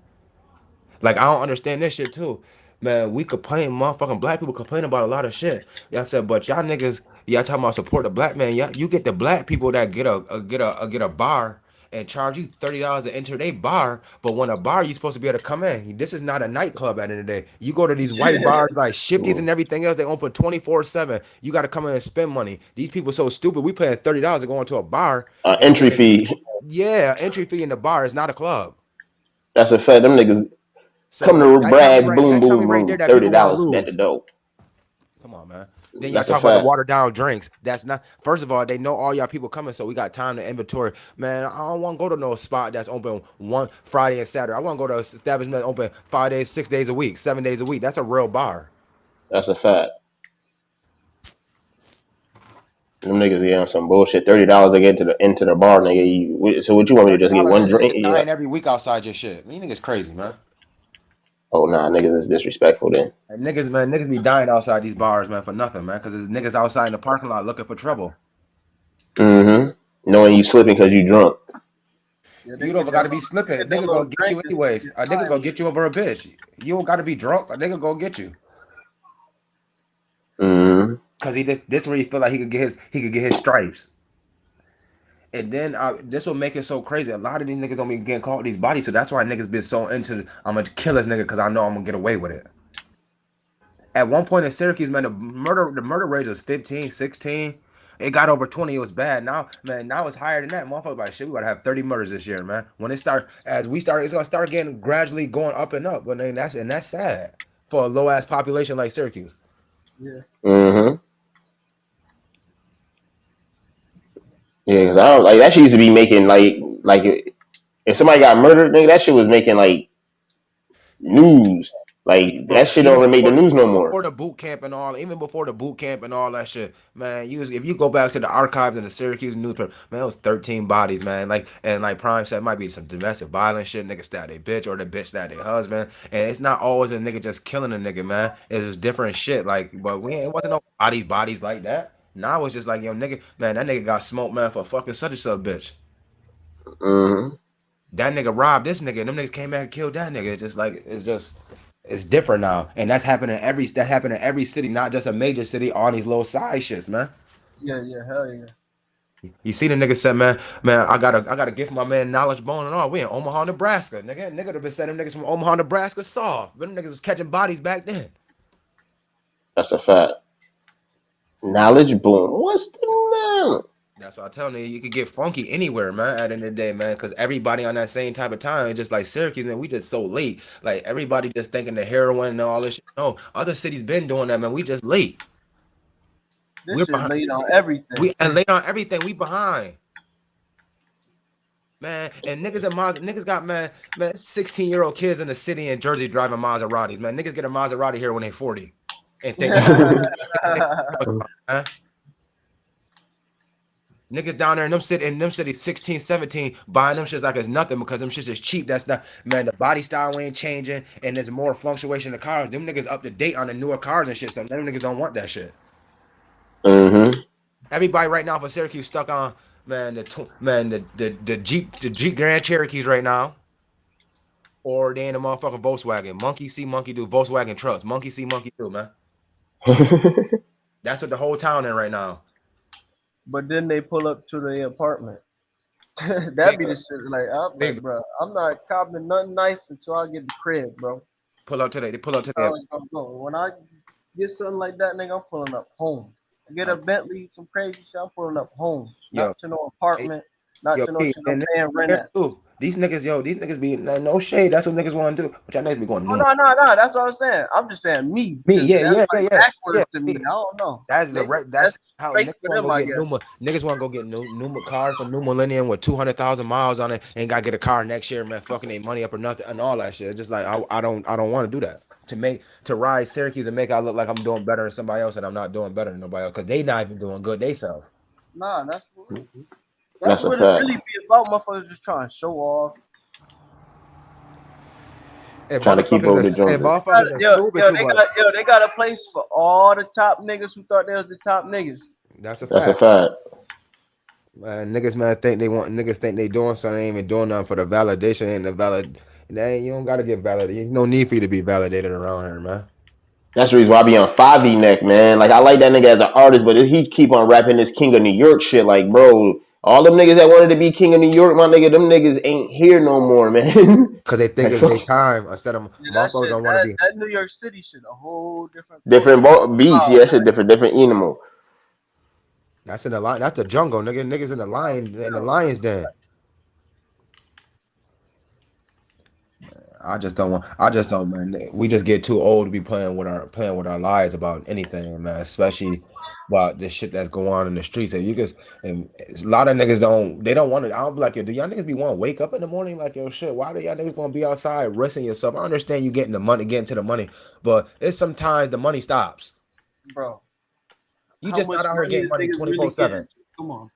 Like I don't understand this shit too. Man, we complain, motherfucking black people complain about a lot of shit. Y'all said, but y'all niggas, y'all talking about support the black man. Yeah, you get the black people that get a bar and charge you $30 to enter their bar, but when a bar you supposed to be able to come in. This is not a nightclub at the end of the day. You go to these white bars like Shifties and everything else, they open 24/7. You got to come in and spend money. These people so stupid. We paying $30 to go into a bar. Entry fee. Yeah, entry fee in the bar is not a club. That's a fact. Them niggas come to Brad's Boom Boom Room, $30 at the door. Come on, man. Then y'all talk about the watered down drinks. That's not. First of all, they know all y'all people coming, so we got time to inventory. Man, I don't want to go to no spot that's open one Friday and Saturday. I want to go to an establishment open 5 days, 6 days a week, 7 days a week. That's a real bar. That's a fact. Them niggas be on some bullshit. $30 to get into the bar, nigga. So what you want me to just get one drink? Yeah. Every week outside your shit. You niggas crazy, man. Oh nah, niggas is disrespectful then. And niggas be dying outside these bars, man, for nothing, man. Because there's niggas outside in the parking lot looking for trouble. Mm-hmm. Knowing you slipping because you drunk. Yeah, you don't gotta be slipping. A nigga gonna get you anyways. A nigga gonna get you over a bitch. You don't gotta be drunk. A nigga gonna get you. Mm-hmm. Cause this where he feel like he could get his stripes. And then this will make it so crazy. A lot of these niggas don't be getting caught with these bodies, so that's why niggas been so into I'm gonna kill this nigga because I know I'm gonna get away with it. At one point in Syracuse, man, the murder rate was 15, 16. It got over 20. It was bad. Now it's higher than that. Motherfucker, like shit, we gotta have 30 murders this year, man. When it's gonna start getting gradually going up and up. But then that's sad for a low ass population like Syracuse. Yeah. Mm-hmm. Yeah, because I don't like that shit used to be making like if somebody got murdered, nigga, that shit was making like news. Like that shit don't make the news no more. Before the boot camp and all, even before the boot camp and all that shit, man. If you go back to the archives in the Syracuse newspaper, man, it was 13 bodies, man. Like Prime said, it might be some domestic violence shit. Nigga stabbed their bitch or the bitch stabbed their husband, and it's not always a nigga just killing a nigga, man. It was different shit. Like, but it wasn't no bodies like that. Now it's just like, yo, nigga, man, that nigga got smoked, man, for fucking such and such bitch. Mm-hmm. That nigga robbed this nigga, and them niggas came back and killed that nigga. It's different now, and that's happening in every city, not just a major city. On these little side shits, man. Yeah, hell yeah. You see the nigga said, man, I gotta give my man Knowledge Bone and all. We in Omaha, Nebraska. Nigga would have been saying them niggas from Omaha, Nebraska soft. But them niggas was catching bodies back then. That's a fact. Knowledge boom. What's the name? That's what I'm telling you. You could get funky anywhere, man, at the end of the day, man. Because everybody on that same type of time, it's just like Syracuse, man, we just so late. Like everybody just thinking the heroin and all this shit. No, other cities been doing that, man. We just late. This We're shit behind. late on everything. We and late on everything. We behind. Man, and niggas got man 16-year-old kids in the city in Jersey driving Maseratis. Man, niggas get a Maserati here when they 40 and think huh? Niggas down there in them cities 16, 17 buying them shits like it's nothing because them shits is cheap. That's not, man, the body style ain't changing and there's more fluctuation of cars. Them niggas up to date on the newer cars and shit. So them niggas don't want that shit. Everybody right now for Syracuse stuck on the Jeep Grand Cherokees right now, or they in a motherfucking Volkswagen. Monkey see, monkey do. Volkswagen trucks. Monkey see, monkey do, man. That's what the whole town in right now. But then they pull up to the apartment. That'd be the shit. Like, bro, I'm not copping nothing nice until I get the crib, bro. They pull up to the. When I get something like that, nigga, I'm pulling up home. I get a Bentley, some crazy shit, I'm pulling up home. Not to no apartment, not to no shit I'm paying rent at. These niggas be no shade. That's what niggas want to do. But y'all niggas be going. No. That's what I'm saying. I'm just saying me. Yeah. Backwards to me. I don't know. That's how niggas want to go get new cars from New Millennium with 200,000 miles on it. Ain't gotta get a car next year, man. Fucking their money up or nothing and all that shit. Just like I don't want to do that. To ride Syracuse and make I look like I'm doing better than somebody else and I'm not doing better than nobody else because they not even doing good themselves. Nah, that's what it really be about. Motherfuckers just trying to show off. Trying to keep over the joint. They got a place for all the top niggas who thought they was the top niggas. That's a fact. Man, niggas think they doing something, they ain't even doing nothing for the validation and the valid. You don't gotta get validated. There's no need for you to be validated around here, man. That's the reason why I be on 5E neck, man. Like I like that nigga as an artist, but he keep on rapping this King of New York shit. Like, bro, all them niggas that wanted to be King of New York, my nigga, them niggas ain't here no more, man. Because they think it's their time instead of motherfuckers don't want to be. That New York City shit, a whole different beats. Yeah, that shit different animal. That's in the line. That's the jungle, nigga. Niggas in the lion's den. I just don't, man. We just get too old to be playing with our lives about anything, man. Especially about this shit that's going on in the streets. And a lot of niggas don't want to. I don't be like, do y'all niggas be want to wake up in the morning like, yo, shit? Why do y'all niggas want to be outside risking yourself? I understand you getting to the money, but it's sometimes the money stops, bro. You just not out here getting money 24/7. Come on,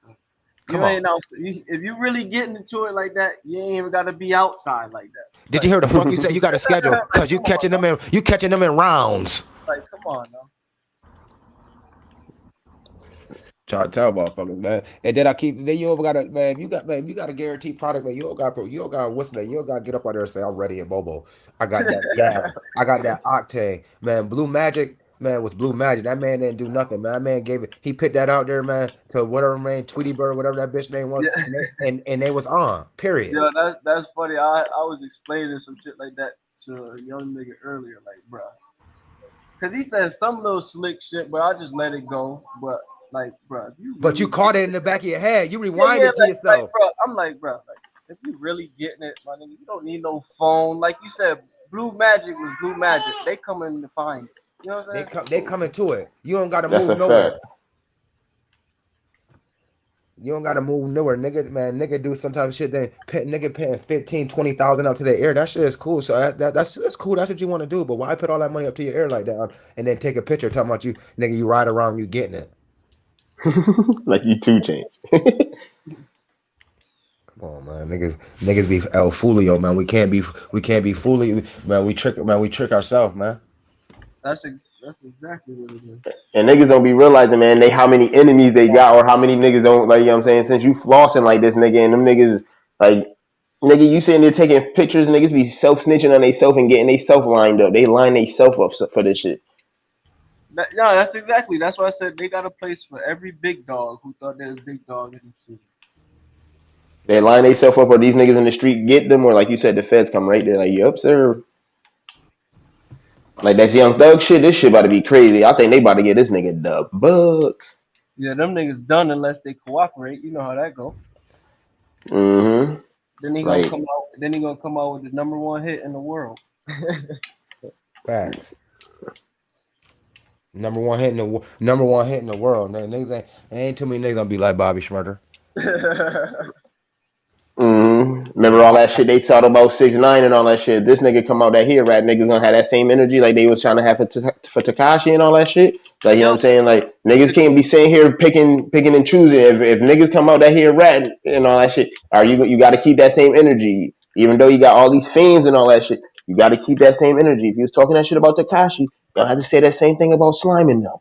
bro. If you really getting into it like that, you ain't even gotta be outside like that. Did you hear the fuck you said? You got to schedule because you catching them in rounds. Like, come on, now. Try to tell motherfuckers, man. And then you over gotta, man. You got a guaranteed product, man. You don't got what's that? You don't got to get up out there and say I'm ready at Bobo. I got that gas. I got that octane, man. Blue Magic. Man, was Blue Magic. That man didn't do nothing, man. That man gave it. He put that out there, man, to whatever man, Tweety Bird, whatever that bitch name was, and they was on. Period. Yeah, that's funny. I was explaining some shit like that to a young nigga earlier, like, bro, because he said some little slick shit, but I just let it go. But like, bro, you caught it in the back of your head. You rewind it to yourself. Like, bro, I'm like, bro, like, if you really getting it, my nigga, you don't need no phone. Like you said, Blue Magic was Blue Magic. They coming to find it. You know what I'm saying? They coming to it. You don't gotta move nowhere. Fact. You don't gotta move nowhere, nigga. Man, nigga do some type of shit. Then nigga paying 15,000, 20,000 up to the air. That shit is cool. So that's cool. That's what you want to do. But why put all that money up to your ear like that and then take a picture talking about you, nigga? You ride around, you getting it. Like you 2 Chainz. Come on, man. Niggas be El Fulio, man. We can't be fully, man. We trick ourselves, man. That's exactly what it is. And niggas don't be realizing, man, how many enemies they got or how many niggas don't, like, you know what I'm saying? Since you flossing like this, nigga, and them niggas, like, nigga, you sitting there taking pictures, niggas be self-snitching on themselves and getting they self lined up. They line they self up for this shit. No, that's exactly. That's why I said they got a place for every big dog who thought they was big dog in the city. They line themselves up, or these niggas in the street get them, or like you said, the feds come right there, like, yup, sir. Like that's Young Thug shit. This shit about to be crazy. I think they about to get this nigga the book. Yeah, them niggas done unless they cooperate. You know how that go. Mm-hmm. Then he gonna come out. Then he gonna come out with the #1 hit in the world. Facts. Number one hit in the world. Niggas ain't too many niggas gonna be like Bobby Shmurda. Remember all that shit they talked about 6ix9ine and all that shit. This nigga come out that here rap niggas gonna have that same energy like they was trying to have for Tekashi and all that shit. Like you know what I'm saying? Like niggas can't be sitting here picking and choosing. If niggas come out that here rap and all that shit, you got to keep that same energy. Even though you got all these fans and all that shit, you got to keep that same energy. If you was talking that shit about Tekashi, you'll have to say that same thing about Slime and them.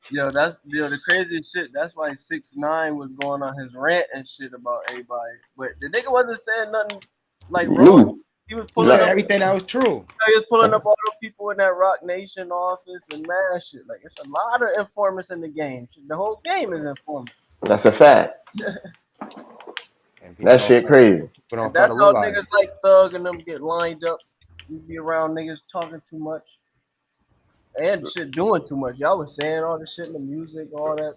Yo, that's the craziest shit. That's why 6ix9ine was going on his rant and shit about everybody. But the nigga wasn't saying nothing like wrong. He was pulling up everything that was true. He was pulling up all the people in that Rock Nation office and mad shit. Like it's a lot of informants in the game. The whole game is informants. That's a fact. That shit crazy. That's how niggas like Thug and them get lined up. You be around niggas talking too much. And shit doing too much. Y'all was saying all the shit in the music, all that.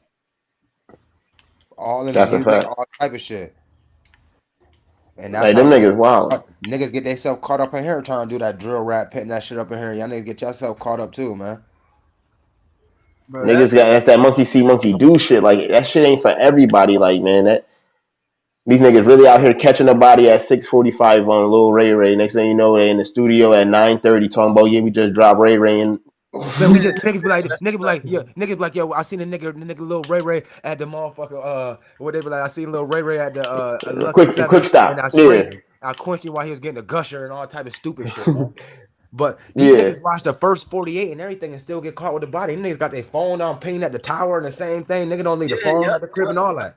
All in that's the music, a fact. all type of shit. And that's like them niggas wild. Niggas get themselves caught up in here trying to do that drill rap, petting that shit up in here. Y'all niggas get yourself caught up too, man. Bro, niggas that's that monkey see, monkey do shit. Like that shit ain't for everybody. Like man, these niggas really out here catching a body at 6:45 on Lil Ray Ray. Next thing you know, they in the studio at 9:30 talking about we just dropped Ray Ray and. Man, we just niggas be like, yo, I seen the nigga Lil Ray Ray at the motherfucker, what they be like, I seen Lil Ray Ray at the quick stop. And I questioned you while he was getting a gusher and all type of stupid shit, man. But these niggas watch the first 48 and everything and still get caught with the body. These niggas got their phone on pinging at the tower and the same thing. Nigga don't leave the phone at the crib and all that.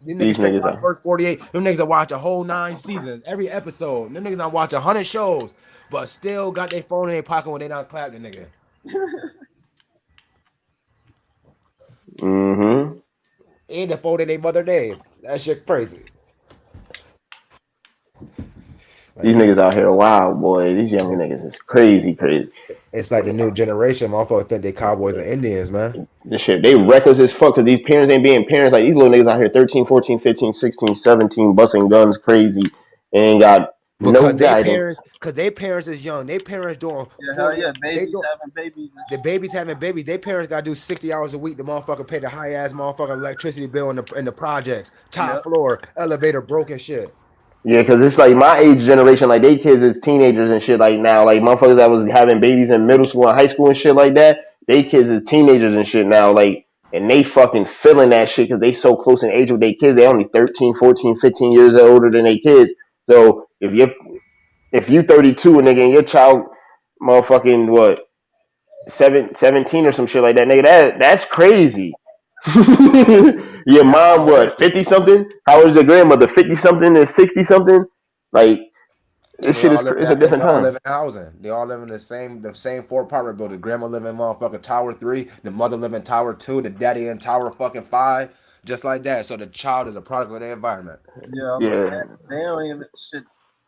These niggas watch first 48. Them niggas that watch a whole 9 seasons, every episode. Them niggas that watch 100 shows, but still got their phone in their pocket when they not clap the nigga. And the phone in their mother name. That shit crazy. These niggas out here wild, boy. These young niggas is crazy. It's like the new generation. Motherfuckers think they cowboys and Indians, man. This shit, they reckless as fuck because these parents ain't being parents. Like these little niggas out here 13, 14, 15, 16, 17, busting guns crazy. And ain't got no guidance. Because their parents is young. Their parents doing. Babies having babies. The babies having babies. Their parents got to do 60 hours a week. The motherfucker pay the high ass motherfucking electricity bill in the projects. Top floor, elevator broken shit. Yeah, because it's like my age generation, like they kids is teenagers and shit like now. Like motherfuckers that was having babies in middle school and high school and shit like that, they kids is teenagers and shit now. Like, and they fucking feeling that shit because they so close in age with their kids. They only 13, 14, 15 years older than their kids. So if you 32 and nigga and your child motherfucking what 17 or some shit like that, nigga, that's crazy. Your mom what 50 something? How old is your grandmother? 50 something and 60 something? Like this shit is it's a different time. They all live in housing. They all live in the same 4 apartment building. Grandma live in motherfucking tower 3, the mother live in tower 2, the daddy in tower fucking 5, just like that. So the child is a product of their environment. Yeah. They don't even shit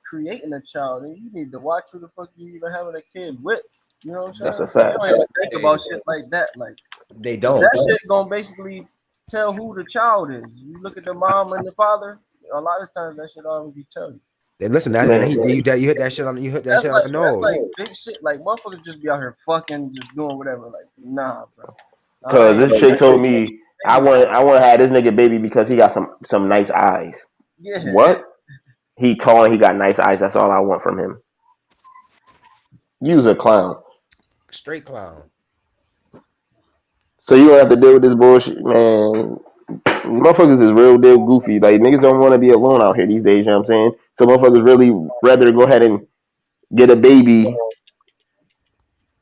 creating a child. You need to watch who the fuck you even having a kid with. You know what I'm saying? That's a fact. They don't even think about shit like that. Like they don't. That shit gonna basically tell who the child is. You look at the mom and the father. A lot of times that shit already tell you. Hey, listen, you hit that shit on the nose. Like big shit. Like motherfuckers just be out here fucking, just doing whatever. Like nah, bro. Cause this chick told me I want to have this nigga baby because he got some nice eyes. Yeah. What? He tall and he got nice eyes. That's all I want from him. You's a clown. Straight clown. So you don't have to deal with this bullshit, man. Motherfuckers is real deal goofy. Like niggas don't want to be alone out here these days, you know what I'm saying? So motherfuckers really rather go ahead and get a baby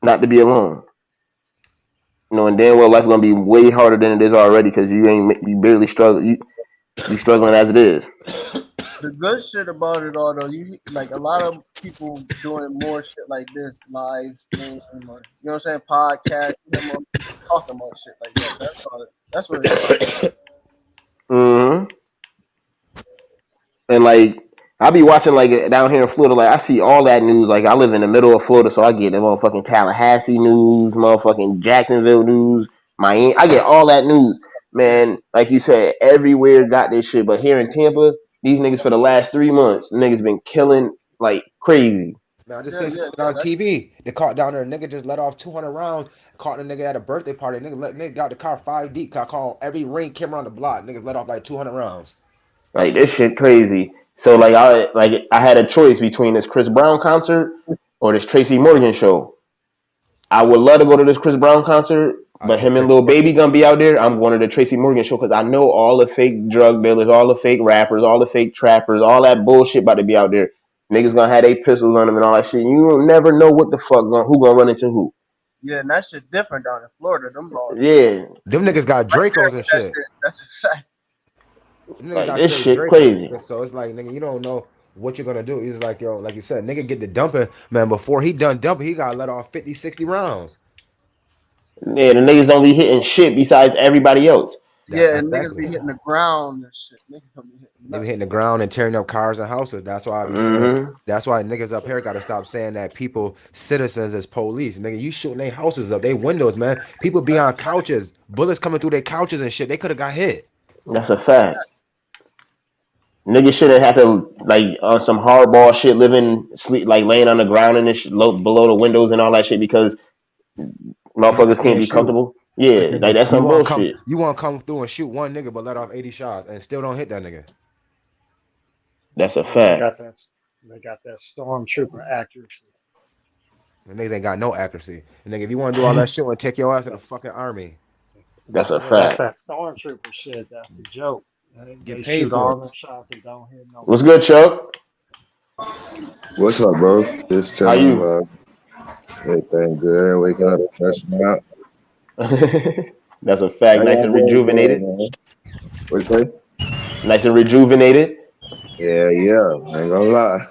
not to be alone. You know, and damn well life gonna be way harder than it is already because you barely struggle. You struggling as it is. The good shit about it all though, you like a lot of people doing more shit like this, live stream or you know what I'm saying, podcast, talking about shit like that. That's what it's about. Mm-hmm. And like I be watching like down here in Florida, like I see all that news. Like I live in the middle of Florida, so I get the motherfucking Tallahassee news, motherfucking Jacksonville news, Miami. I get all that news, man. Like you said, everywhere got this shit. But here in Tampa, these niggas for the last 3 months, niggas been killing like crazy. Man, I just seen something on TV. They caught down there. A nigga just let off 200 rounds. Caught a nigga at a birthday party. Nigga got the car 5 deep. Called every ring camera on the block. Niggas let off like 200 rounds. Like this shit crazy. So like I had a choice between this Chris Brown concert or this Tracy Morgan show. I would love to go to this Chris Brown concert, but him and Lil Baby gonna be out there. I'm going to the Tracy Morgan show because I know all the fake drug dealers, all the fake rappers, all the fake trappers, all that bullshit about to be out there. Niggas gonna have their pistols on them and all that shit. You will never know what the fuck who gonna run into who. Yeah, and that shit different down in Florida. Them laws. Yeah, them niggas got Dracos and shit. That's a fact. Like this shit crazy. So it's like, nigga, you don't know what you're gonna do. He's like, yo, like you said, nigga get the dumping, man. Before he done dumping, he got let off 50, 60 rounds. Yeah, the niggas don't be hitting shit besides everybody else. Yeah, and niggas be hitting the ground and shit. Niggas don't be hitting the ground and tearing up cars and houses. That's why I be saying. That's why niggas up here gotta stop saying that people, citizens, as police. Nigga, you shooting their houses up, they windows, man. People be on couches, bullets coming through their couches and shit. They could have got hit. That's a fact. Niggas shouldn't have to like on some hardball shit, sleep like laying on the ground and this below the windows and all that shit because motherfuckers can't be comfortable. Yeah, like that's some bullshit. You want to come through and shoot one nigga but let off 80 shots and still don't hit that nigga. That's a fact. They got that stormtrooper accuracy. The niggas ain't got no accuracy. And nigga, if you want to do all that shit, and take your ass to the fucking army. That's a fact. That's that stormtrooper shit. That's the joke. Get paid for all it. them shots and don't hit no. What's good, Chuck? What's up, bro? Just telling you? Everything good. Waking up, freshening up. That's a fact. Nice and rejuvenated. What's that? Nice and rejuvenated. Yeah. I ain't gonna lie.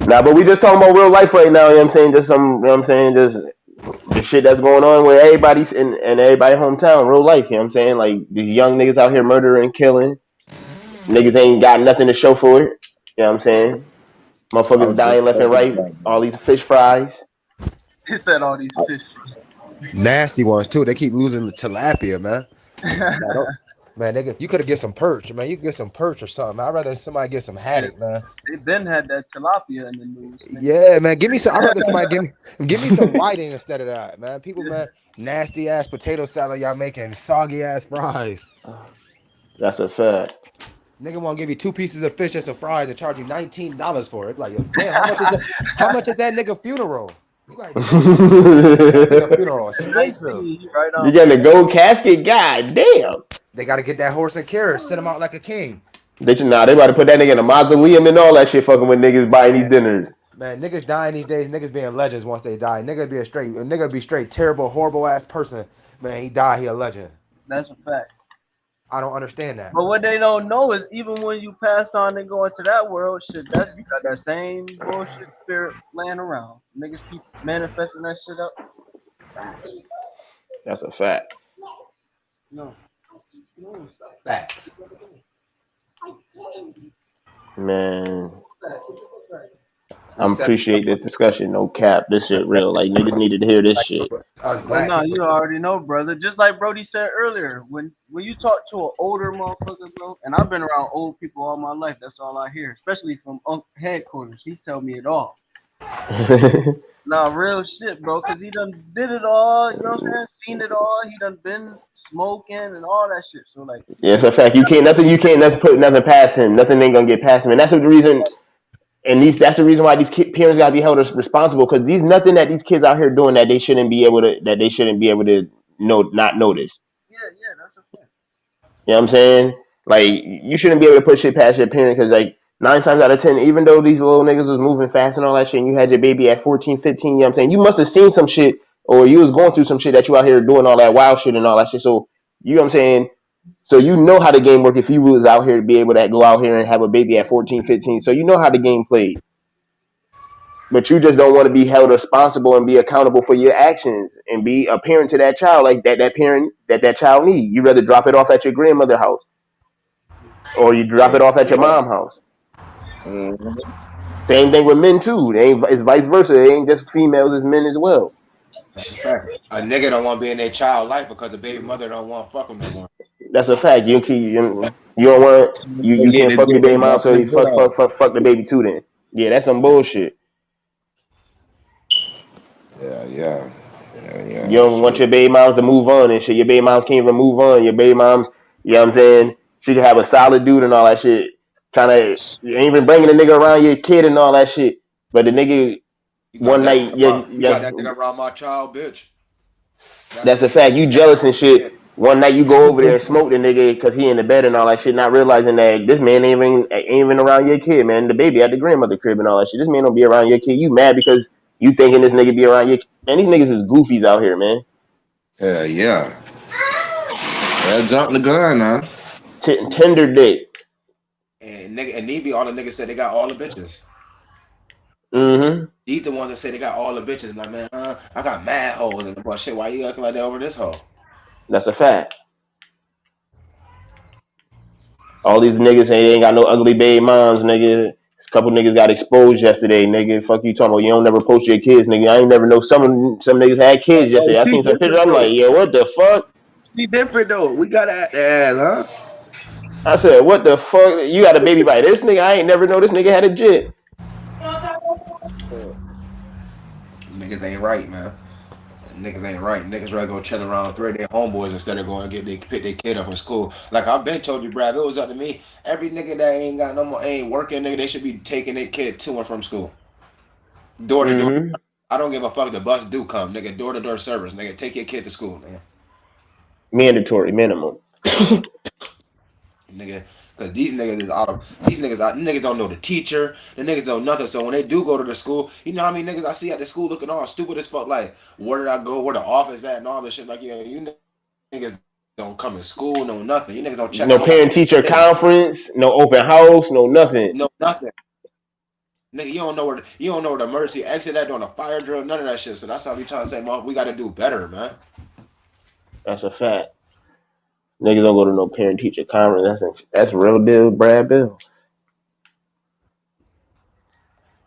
Nah, but we just talking about real life right now. You know what I'm saying? Just some. You know what I'm saying? Just the shit that's going on with everybody's in everybody hometown, real life. You know what I'm saying? Like these young niggas out here murdering, killing. Niggas ain't got nothing to show for it. You know what I'm saying? Motherfuckers dying left and right. All these fish fries. He said all these fish. Nasty ones too. They keep losing the tilapia, man. Man, you could have get some perch, man. You could get some perch or something. I'd rather somebody get some haddock, man. They been had that tilapia in the news. Man. Yeah, man. Give me some. I'd rather somebody give me some whiting instead of that, man. People, man, nasty ass potato salad y'all making, soggy ass fries. That's a fact. Nigga want to give you 2 pieces of fish and some fries and charge you $19 for it. Like, yo, damn, how much is that nigga funeral? You like, nigga funeral expensive. You getting a gold casket? God damn. They got to get that horse and carriage, send him out like a king. They about to put that nigga in a mausoleum and all that shit fucking with niggas buying these dinners. Man, niggas dying these days, niggas being legends once they die. Nigga be straight terrible, horrible ass person. Man, he died, he a legend. That's a fact. I don't understand that. But what they don't know is even when you pass on and go into that world, shit, you got that same bullshit spirit laying around. Niggas keep manifesting that shit up. That's a fact. No. Facts. Man. I appreciate this discussion. No cap. This shit real. Like niggas needed to hear this shit. No, you already know, brother. Just like Brody said earlier, when you talk to an older motherfucker, bro, and I've been around old people all my life, that's all I hear, especially from headquarters. He tell me it all. Nah, real shit, bro, because he done did it all, you know what I'm saying? Seen it all. He done been smoking and all that shit. So like, yeah, it's a fact. You can't put nothing past him. Nothing ain't gonna get past him. And that's the reason. And that's the reason why these parents gotta be held responsible, because there's nothing that these kids out here doing that they shouldn't be able to not notice. Yeah, that's a fact. You know what I'm saying? Like you shouldn't be able to put shit past your parent, because like 9 times out of 10, even though these little niggas was moving fast and all that shit, and you had your baby at 14, 15, you know what I'm saying? You must have seen some shit, or you was going through some shit that you out here doing all that wild shit and all that shit. So you know what I'm saying? So you know how the game work if you was out here to be able to go out here and have a baby at 14, 15. So you know how the game played. But you just don't want to be held responsible and be accountable for your actions and be a parent to that child like that parent that child need. You rather drop it off at your grandmother's house or you drop it off at your mom's house. Mhm. Same thing with men too. It's vice versa. It ain't just females, it's men as well. That's a fact. A nigga don't want to be in their child life because the baby mother don't want to fuck him no more. That's a fact. You don't want you Getting can't the fuck your dick baby and mom, so busting you his butt out. fuck the baby too. Then that's some bullshit. Yeah. You don't want Shit. your baby moms to move on and shit. Your baby moms can't even move on. Your baby moms, you know what I'm saying? She can have a solid dude and all that shit. You ain't even bringing the nigga around your kid and all that shit. But the nigga You got one that night, nigga around, you got that nigga around my child, bitch. that's a fact. You jealous and shit. One night you go over there and smoke the nigga because he in the bed and all that shit, not realizing that this man ain't even around your kid, man. The baby at the grandmother crib and all that shit. This man don't be around your kid. You mad because you thinking this nigga be around your kid. Man, these niggas is goofies out here, man. Yeah. Jump the gun, huh? Tender dick. And nigga, and they be all the niggas said they got all the bitches. Mm-hmm. These the ones that say they got all the bitches. Like, man, I got mad hoes and but shit. Why you acting like that over this hoe? That's a fact. All these niggas say they ain't got no ugly baby moms, nigga. A couple niggas got exposed yesterday, nigga. Fuck you talking about you don't never post your kids, nigga. I ain't never know some niggas had kids Oh, yesterday. I she seen some pictures. different I'm though. like, yeah, what the fuck? She different though. We gotta act the ass, huh? I said, what the fuck? You got a baby by this nigga? I ain't never know this nigga had a jit. Niggas ain't right, man. Niggas ain't right. Niggas rather go chill around 3 day homeboys instead of going and pick their kid up from school. Like I've been told you, Brad, if it was up to me, every nigga that ain't got no more, ain't working, nigga, they should be taking their kid to and from school. Door to door. Mm-hmm. I don't give a fuck. The bus do come, nigga. Door to door service, nigga. Take your kid to school, man. Mandatory minimum. Nigga, cause these niggas is out of niggas don't know the teacher, the niggas don't nothing. So when they do go to the school, you know how many niggas I see at the school looking all stupid as fuck, like where did I go, where the office at, and all this shit. Like, yeah, you niggas don't come to school, no nothing. You niggas don't check No on your parent teacher kids, conference, no open house, no nothing. no nothing. Nigga, you don't know where the emergency exit at during a fire drill, none of that shit. So that's how we trying to say, Mom, we got to do better, man. That's a fact. Niggas don't go to no parent teacher conference. That's real deal, Brad Bill.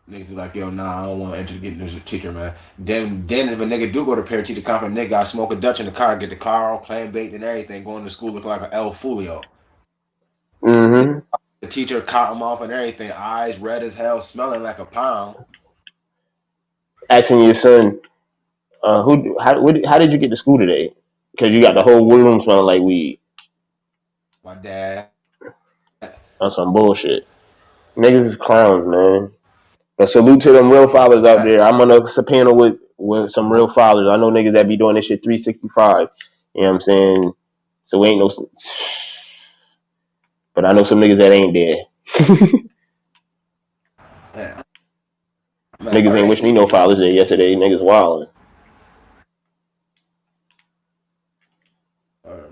Niggas be like, yo, nah, I don't want to enter get as a teacher, man. Then if a nigga do go to parent teacher conference, nigga got smoke a Dutch in the car, get the car all clam baked and everything, going to school looking like an El Fulio. Mm-hmm. The teacher caught him off and everything, eyes red as hell, smelling like a pound. Asking your son, how did you get to school today? Because you got the whole room smelling like weed. My dad. That's some bullshit. Niggas is clowns, man. But salute to them real fathers out there. I'm on a panel with some real fathers. I know niggas that be doing this shit 365. You know what I'm saying? So ain't no. But I know some niggas that ain't there. Yeah. Niggas ain't wish me no Father's Day yesterday. Niggas wildin'.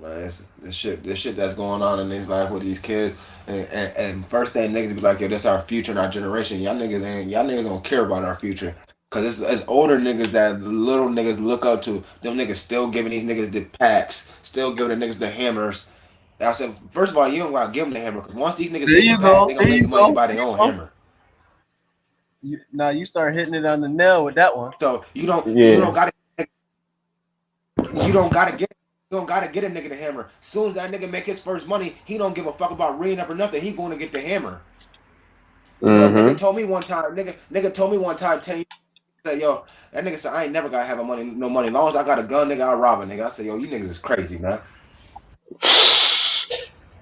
Man, this shit that's going on in this life with these kids, and first thing niggas be like, yo, this our future and our generation. Y'all niggas don't care about our future. Cause it's older niggas that little niggas look up to. Them niggas still giving these niggas the packs, still giving the niggas the hammers. And I said, first of all, you don't gotta give them the hammer, cause once these niggas There get you the pack, go. they There gonna make you the money to go. buy their own hammer. Now you start hitting it on the nail with that one. So you don't gotta get You don't gotta get a nigga the hammer. Soon as that nigga make his first money, he don't give a fuck about reading up or nothing. He going to get the hammer. So nigga told me one time, 10 years, said, yo, that nigga said, I ain't never gotta have no money. As long as I got a gun, nigga, I'll rob a nigga. I said, yo, you niggas is crazy, man.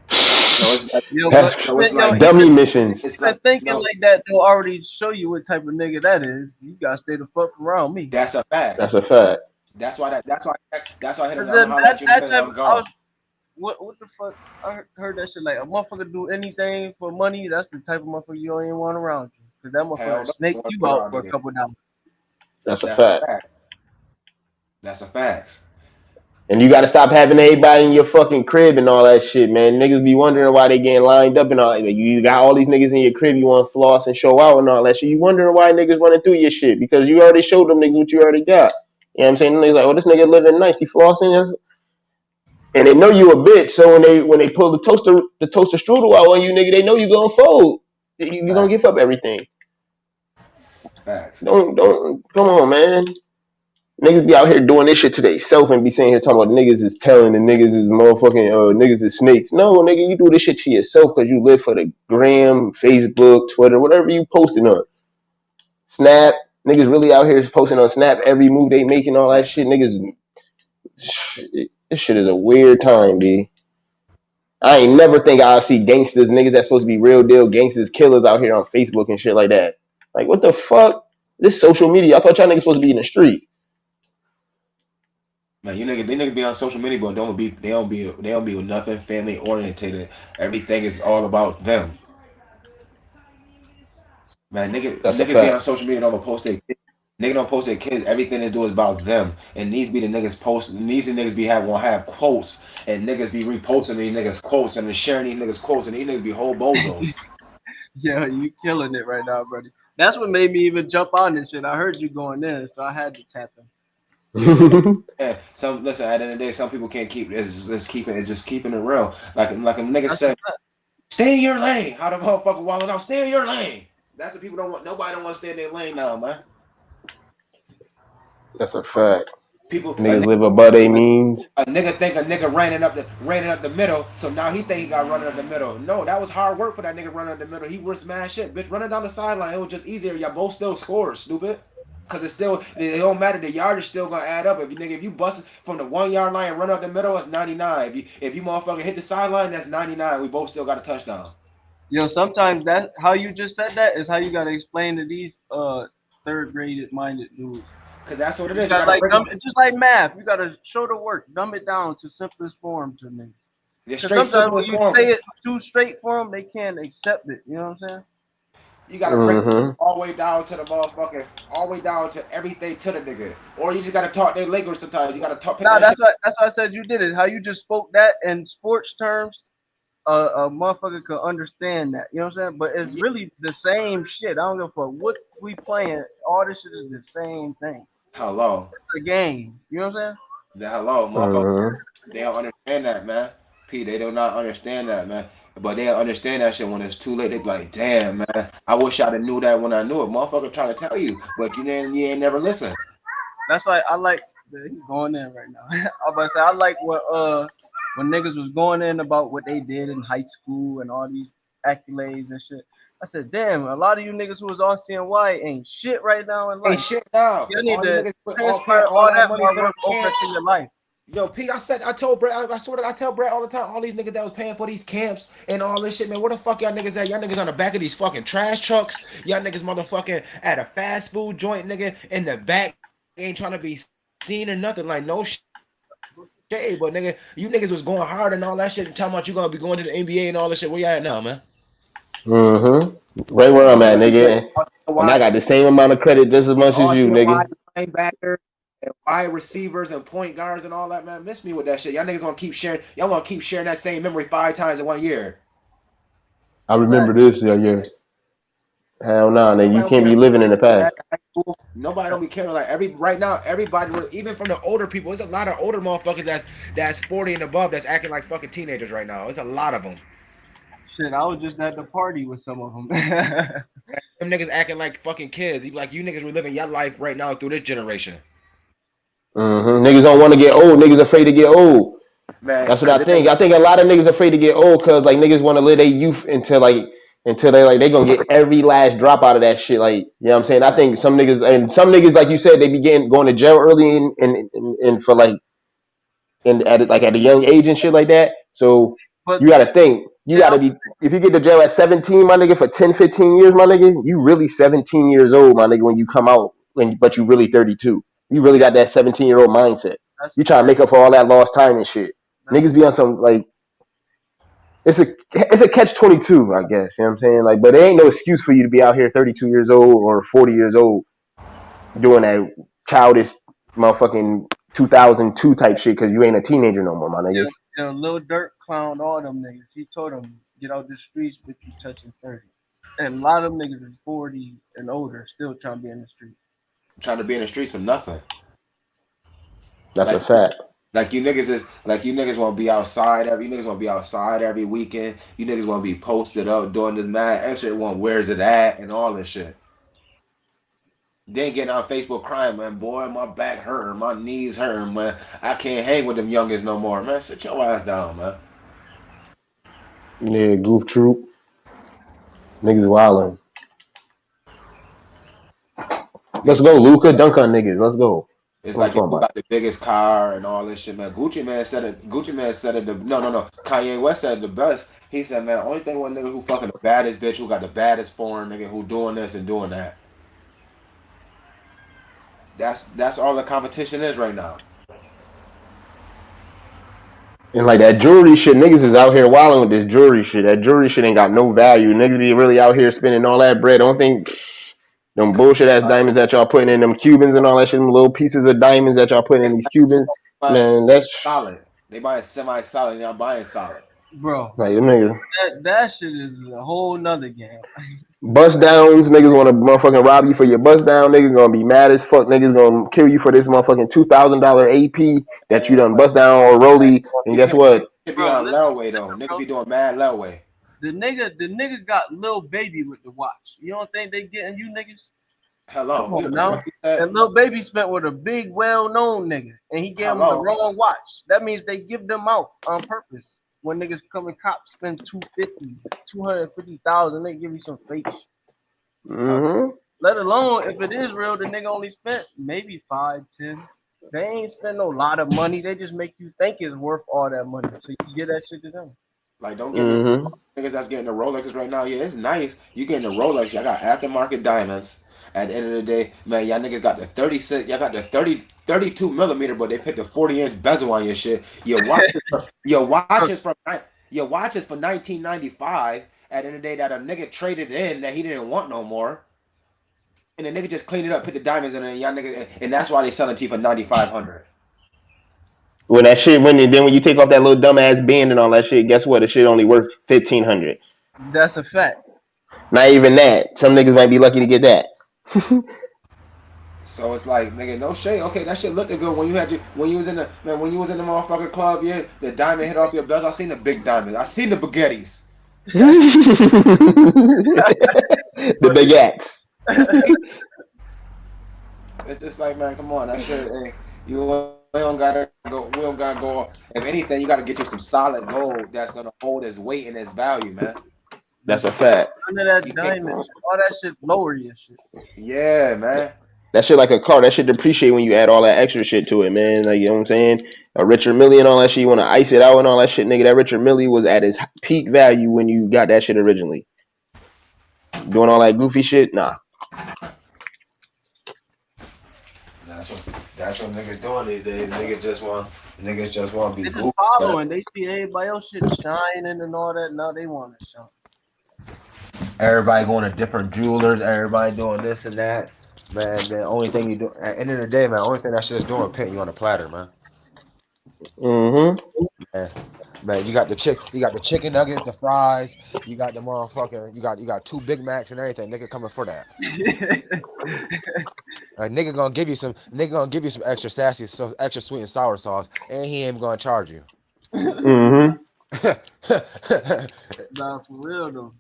So it's like, Dummy missions. It's like, thinking like that, they'll already show you what type of nigga that is. You gotta stay the fuck around me. That's a fact. That's a fact. That's why I hit him. That time, what the fuck? I heard that shit like a motherfucker do anything for money. That's the type of motherfucker you don't even want around you. Cause that motherfucker snake you out for a couple dollars. That's a fact. That's a fact. And you gotta stop having everybody in your fucking crib and all that shit, man. Niggas be wondering why they getting lined up and all that. Like, you got all these niggas in your crib, you want to floss and show out and all that shit. You wondering why niggas running through your shit because you already showed them niggas what you already got. You know what I'm saying? And niggas like, oh, this nigga living nice, he flossing, and they know you a bitch. So when they pull the toaster strudel out on you, nigga, they know you gonna fold. You gonna give up everything. Facts. Don't come on, man. Niggas be out here doing this shit to themselves and be sitting here talking about niggas is telling and niggas is motherfucking niggas is snakes. No, nigga, you do this shit to yourself because you live for the gram, Facebook, Twitter, whatever you posting on. Snap, niggas really out here posting on Snap every move they making, all that shit. Niggas, this shit is a weird time, B. I ain't never think I'll see gangsters, niggas that's supposed to be real deal gangsters, killers out here on Facebook and shit like that. Like, what the fuck? This social media. I thought y'all niggas supposed to be in the street. Man, they niggas be on social media, but they don't be with nothing family orientated. Everything is all about them. Man, niggas be on social media, don't post their kids. Niggas don't post their kids. Everything they do is about them. And these be the niggas posting. These niggas be have quotes, and niggas be reposting these niggas quotes and sharing these niggas quotes, and these niggas be whole bozos. Yeah, you killing it right now, buddy. That's what made me even jump on this shit. I heard you going in, so I had to tap in. Yeah, listen. At the end of the day, some people can't keep it's just keeping it real. Like a nigga said, stay in your lane. How the motherfucker walling out? Stay in your lane. That's what people don't want. Nobody don't want to stay in their lane now, man. That's a fact. Niggas live above their means. A nigga think a nigga running up the middle, so now he think he got running up the middle. No, that was hard work for that nigga running up the middle. He was smash shit, bitch. Running down the sideline, it was just easier. Y'all both still scored, stupid. Cause it don't matter. The yard is still gonna add up. If you bust from the 1 yard line and run up the middle, it's 99. If you motherfucker hit the sideline, that's 99. We both still got a touchdown. Yo, sometimes that how you just said that is how you gotta explain to these third grade minded dudes. Cause that's what it is. Just like math, you gotta show the work, dumb it down to simplest form to me. Yeah, sometimes when you say it too straight for them, they can't accept it. You know what I'm saying? You gotta break all the way down to the motherfucker, all the way down to everything to the nigga, or you just gotta talk their language sometimes. You gotta talk. Nah, that's why I said you did it. How you just spoke that in sports terms, a motherfucker could understand that. You know what I'm saying? But it's really the same shit. I don't give a fuck what we playing. All this shit is the same thing. Hello. It's a game. You know what I'm saying? The hello, motherfucker. They don't understand that, man. P, they do not understand that, man. But they understand that shit when it's too late. They be like, damn, man, I wish I'd have knew that when I knew it. Motherfucker trying to tell you, but you ain't never listen. That's like I like he's going in right now. I'm about to say I like what when niggas was going in about what they did in high school and all these accolades and shit. I said, damn, a lot of you niggas who was RCNY ain't shit right now in life. Ain't shit now. You need to transfer all that hard work over to your life. Yo, P, I told Brett, I swear to God, I tell Brett all the time, all these niggas that was paying for these camps and all this shit, man, where the fuck y'all niggas at? Y'all niggas on the back of these fucking trash trucks. Y'all niggas motherfucking at a fast food joint, nigga, in the back. Ain't trying to be seen or nothing, like no shit. But nigga, you niggas was going hard and all that shit and talking about you gonna be going to the NBA and all this shit. Where y'all at now, man? Right where I'm at, nigga. And I got the same amount of credit just as much as you, nigga. Linebacker and wide receivers and point guards and all that, man. Miss me with that shit. Y'all niggas want to keep sharing. Y'all want to keep sharing that same memory 5 times in 1 year. I remember this year. Hell no, nigga. You can't be living in the past. Nobody don't be caring. Like right now, everybody, even from the older people, there's a lot of older motherfuckers that's 40 and above that's acting like fucking teenagers right now. There's a lot of them. Shit, I was just at the party with some of them. Them niggas acting like fucking kids. You like you niggas reliving your life right now through this generation. Niggas don't want to get old. Niggas afraid to get old. Man, that's what I think. I think a lot of niggas afraid to get old because like niggas want to live their youth until they gonna get every last drop out of that shit. Like, you know what I'm saying? I think some niggas like you said, they begin going to jail early and for like at a young age and shit like that. So you gotta think. You gotta be, if you get to jail at 17, my nigga, for 10, 15 years, my nigga, you really 17 years old, my nigga, when you come out, but you really 32. You really got that 17-year-old mindset. You trying to make up for all that lost time and shit. Niggas be on some, like, it's a catch-22, I guess, you know what I'm saying? Like, but there ain't no excuse for you to be out here 32 years old or 40 years old doing that childish motherfucking 2002 type shit because you ain't a teenager no more, my nigga. Yeah, Lil Durk clowned all them niggas. He told them, get out the streets, but you touching 30. And a lot of them niggas is 40 and older, still trying to be in the street. Trying to be in the streets for nothing. That's Like, a fact. Like you niggas want to be outside every weekend. You niggas want to be posted up doing this mad extra one. Where's it at and all this shit. Then getting on Facebook crying, man. Boy, my back hurting, my knees hurting, man. I can't hang with them youngins no more, man. Sit your ass down, man. Yeah, goof troop. Niggas wildin'. Let's go, Luca. Dunk on niggas. Let's go. It's like you got the biggest car and all this shit, man. Gucci man said it. No. Kanye West said it the best. He said, man, only thing one nigga who fucking the baddest bitch, who got the baddest foreign nigga, who doing this and doing that. That's all the competition is right now. And like that jewelry shit, niggas is out here wilding with this jewelry shit. That jewelry shit ain't got no value. Niggas be really out here spending all that bread. Don't think them bullshit ass diamonds that y'all putting in them Cubans and all that shit, them little pieces of diamonds that y'all putting in these Cubans. Man, that's solid. They buying semi-solid, y'all buying solid. Bro, like them niggas. That shit is a whole nother game. Bust downs, niggas want to motherfucking rob you for your bust down. Niggas gonna be mad as fuck. Niggas gonna kill you for this motherfucking $2,000 AP that you done bust down or rollie. And guess what? It be on Lelway though. Niggas be doing mad Lelway. The nigga got Lil Baby with the watch. You don't think they getting you niggas? Hello. Come on now. And Lil Baby spent with a big, well-known nigga, and he gave him the wrong watch. That means they give them out on purpose. When niggas come and cops spend 250,000, they give you some fake shit. Mm-hmm. Let alone if it is real, the nigga only spent maybe 5, 10. They ain't spend no lot of money. They just make you think it's worth all that money, so you get that shit to them. Like, don't get niggas that's getting the Rolexes right now. Yeah, it's nice. You getting the Rolex. Y'all got aftermarket diamonds. At the end of the day, man, y'all niggas got the 36. Y'all got the 32 millimeter, but they put the 40-inch bezel on your shit. Your watches from 1995. At the end of the day, that a nigga traded in that he didn't want no more, and the nigga just cleaned it up, put the diamonds in it, and y'all niggas, and that's why they selling to you for $9,500. When that shit, when you take off that little dumbass band and all that shit, guess what? The shit only worth $1,500. That's a fact. Not even that. Some niggas might be lucky to get that. So it's like, nigga, no shade. Okay, that shit looked good when you was in the motherfucking club. Yeah, the diamond hit off your belt. I seen the big diamond. I seen the baguettes. The baguettes. It's just like, man, come on, that shit. Hey, we don't gotta go. If anything, you gotta get you some solid gold that's gonna hold its weight and its value, man. That's a fact. Under that diamond, all that shit lower your shit. Yeah, man. That shit like a car. That shit depreciate when you add all that extra shit to it, man. Like, you know what I'm saying? A Richard Mille and all that shit. You want to ice it out and all that shit, nigga. That Richard Mille was at his peak value when you got that shit originally. Doing all that goofy shit, nah. That's what niggas doing these days. Niggas just want to be goofy. Following, they see everybody else shit shining and all that. Now they want to shine. Everybody going to different jewelers. Everybody doing this and that. Man, the only thing you do at the end of the day, man, the only thing that shit is doing is putting you on a platter, man. Mm-hmm. Man, you got the chicken nuggets, the fries, you got the motherfucker, you got 2 Big Macs and everything. Nigga coming for that. Nigga gonna give you some extra sassy, so extra sweet and sour sauce, and he ain't gonna charge you. Mm-hmm. Nah, for real though.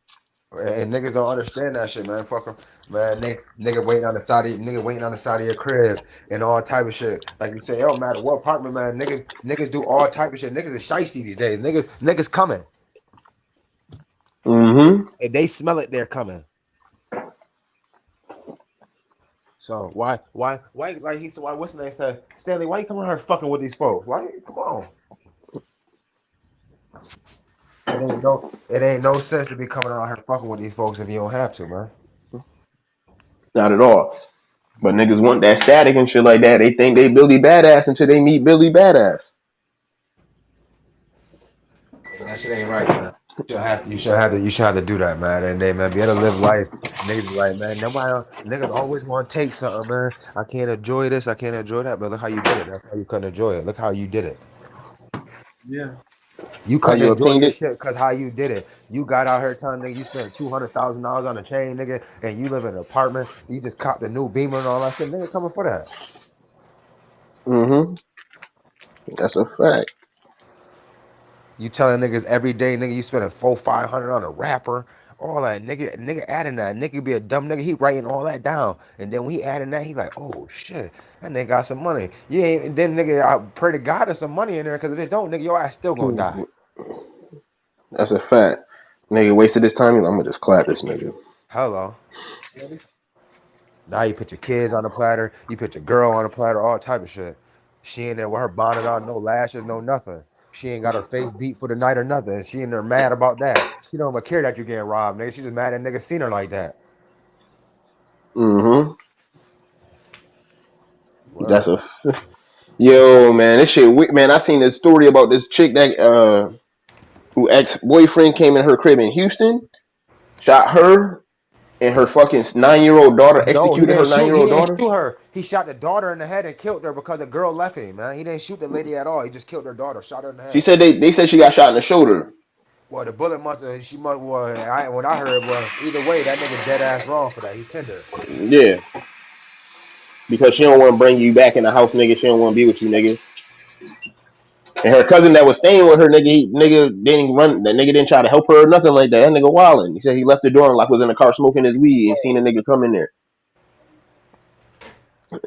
And niggas don't understand that shit, man. Fuck 'em. Man, nigga waiting on the side of your crib and all type of shit. Like you say, it don't matter what apartment, man. Niggas do all type of shit. Niggas is shiesty these days. Niggas coming. Mm-hmm. If they smell it, they're coming. So why like he said, why what's the name said, Stanley, why you coming around here fucking with these folks? Why come on? It ain't no sense to be coming around here fucking with these folks if you don't have to, man. Not at all. But niggas want that static and shit like that. They think they Billy Badass until they meet Billy Badass. That shit ain't right, man. You should have to do that, man. And then, man, be able to live life. Niggas be like, man, niggas always want to take something, man. I can't enjoy this, I can't enjoy that. But look how you did it. That's how you couldn't enjoy it. Look how you did it. Yeah. You How couldn't you enjoy obtained your it? shit because how you did it. You got out here telling nigga you spent $200,000 on a chain, nigga, and you live in an apartment. You just copped a new Beamer and all that shit. Nigga coming for that. Mm-hmm. That's a fact. You telling niggas every day, nigga, you spending $400-500 on a rapper, all that, nigga adding that, nigga be a dumb nigga, he writing all that down, and then when he adding that, he like, oh shit, that nigga got some money. You ain't, and then nigga, I pray to God there's some money in there, because if it don't, nigga, your ass still gonna die. That's a fact. Nigga wasted his time. I'm gonna just clap this nigga. Hello. Now you put your kids on the platter, you put your girl on the platter, all type of shit. She in there with her bonnet on, no lashes, no nothing. She ain't got her face beat for the night or nothing. She in there mad about that. She don't even care that you getting robbed, nigga. She just mad that nigga seen her like that. Mm-hmm. Well, That's a yo, man. This shit, man. I seen this story about this chick that who ex-boyfriend came in her crib in Houston, shot her and her fucking 9-year-old daughter, no, he executed her didn't shoot. He 9-year-old didn't daughter. shoot her. He shot the daughter in the head and killed her because the girl left him, man. He didn't shoot the lady at all. He just killed her daughter, shot her in the She head. said they said she got shot in the shoulder. Well, the bullet must have. She must. Well, when I heard, well, either way, that nigga dead ass wrong for that. He tender. Yeah, because she don't want to bring you back in the house, nigga. She don't want to be with you, nigga. And her cousin that was staying with her, nigga didn't run. That nigga didn't try to help her or nothing like that. That nigga wildin'. He said he left the door and like was in the car smoking his weed and seen a nigga come in there.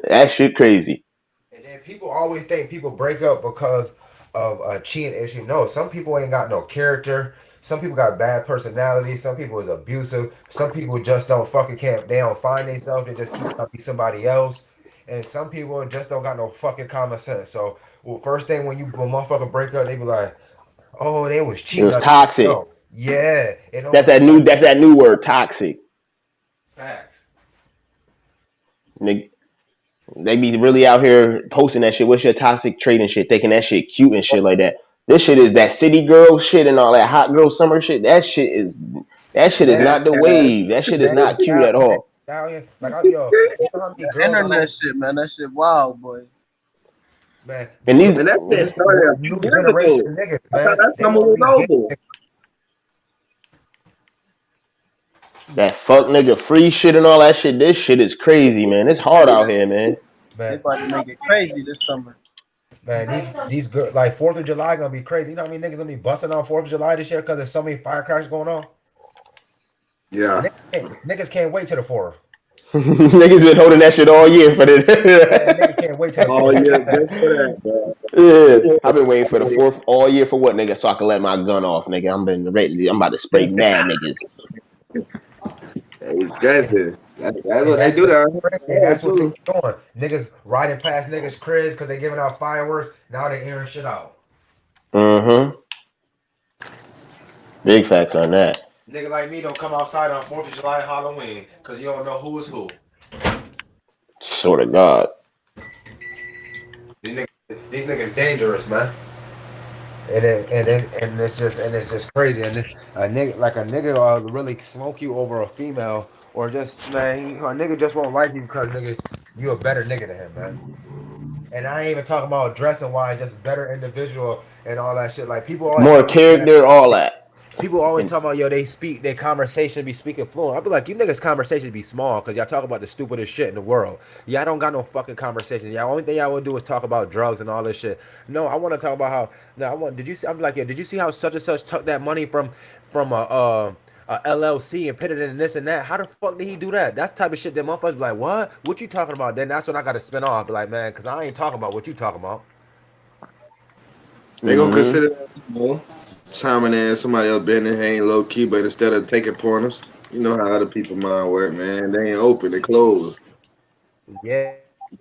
That shit crazy. And then people always think people break up because of a cheating issue. No, some people ain't got no character. Some people got bad personality. Some people is abusive. Some people just don't fucking can't. They don't find themselves. They just keep trying to be somebody else. And some people just don't got no fucking common sense. So, well, first thing when motherfucker break up, they be like, "Oh, they was It cheating." was toxic. No, yeah, That's that new word, toxic. facts. Nigga, they be really out here posting that shit. What's your toxic trait and shit? Thinking that shit cute and shit like that. This shit is that city girl shit and all that hot girl summer shit. That shit is not the wave. That shit is not cute at all. Like, yo, you know how many girls Internet shit, man. That shit wild, boy. man. And these And that shit started a few New years generation ago. niggas, I man. thought that They summer want was to be over. gay. that fuck nigga free shit and all that shit. This shit is crazy, man. It's hard out here, man. They Man, about to make it crazy this summer. these girls, like 4th of July gonna be crazy. You know how many niggas gonna be busting on 4th of July this year because there's so many firecrackers going on? Yeah. Niggas can't wait till the 4th. Niggas been holding that shit all year for Man, this. niggas can't wait till the Oh 4th. yeah, just for that, bro. Yeah, I've been waiting for the 4th all year for what, nigga? So I can let my gun off, nigga. I'm about to spray mad niggas. It's stressing. That's And what they do down and that's what they here. doing. Niggas riding past niggas' cribs because they giving out fireworks. Now they airing shit out. Mm-hmm. Big facts on that. Nigga like me don't come outside on 4th of July and Halloween because you don't know who is who. Sort of God. These niggas dangerous, man. And it's just crazy. And a nigga really smoke you over a female, or just man, a nigga just won't like you because nigga you a better nigga than him, man. And I ain't even talking about dressing wise, just better individual and all that shit. Like people always More character, all that. People always talk about, yo, their conversation be speaking fluent. I'll be like, you niggas' conversation be small because y'all talk about the stupidest shit in the world. Y'all don't got no fucking conversation. Y'all only thing y'all will do is talk about drugs and all this shit. No, I want to talk about how. No, did you see? I'm like, yeah, did you see how such and such took that money from a LLC and put it in this and that? How the fuck did he do that? That's the type of shit that motherfuckers be like, what? What you talking about? Then that's when I got to spin off. Be like, man, because I ain't talking about what you talking about. They gonna consider that, you know, chiming in somebody else business ain't low key, but instead of taking pointers, you know how other people mind work, man. They ain't open, they closed. Yeah.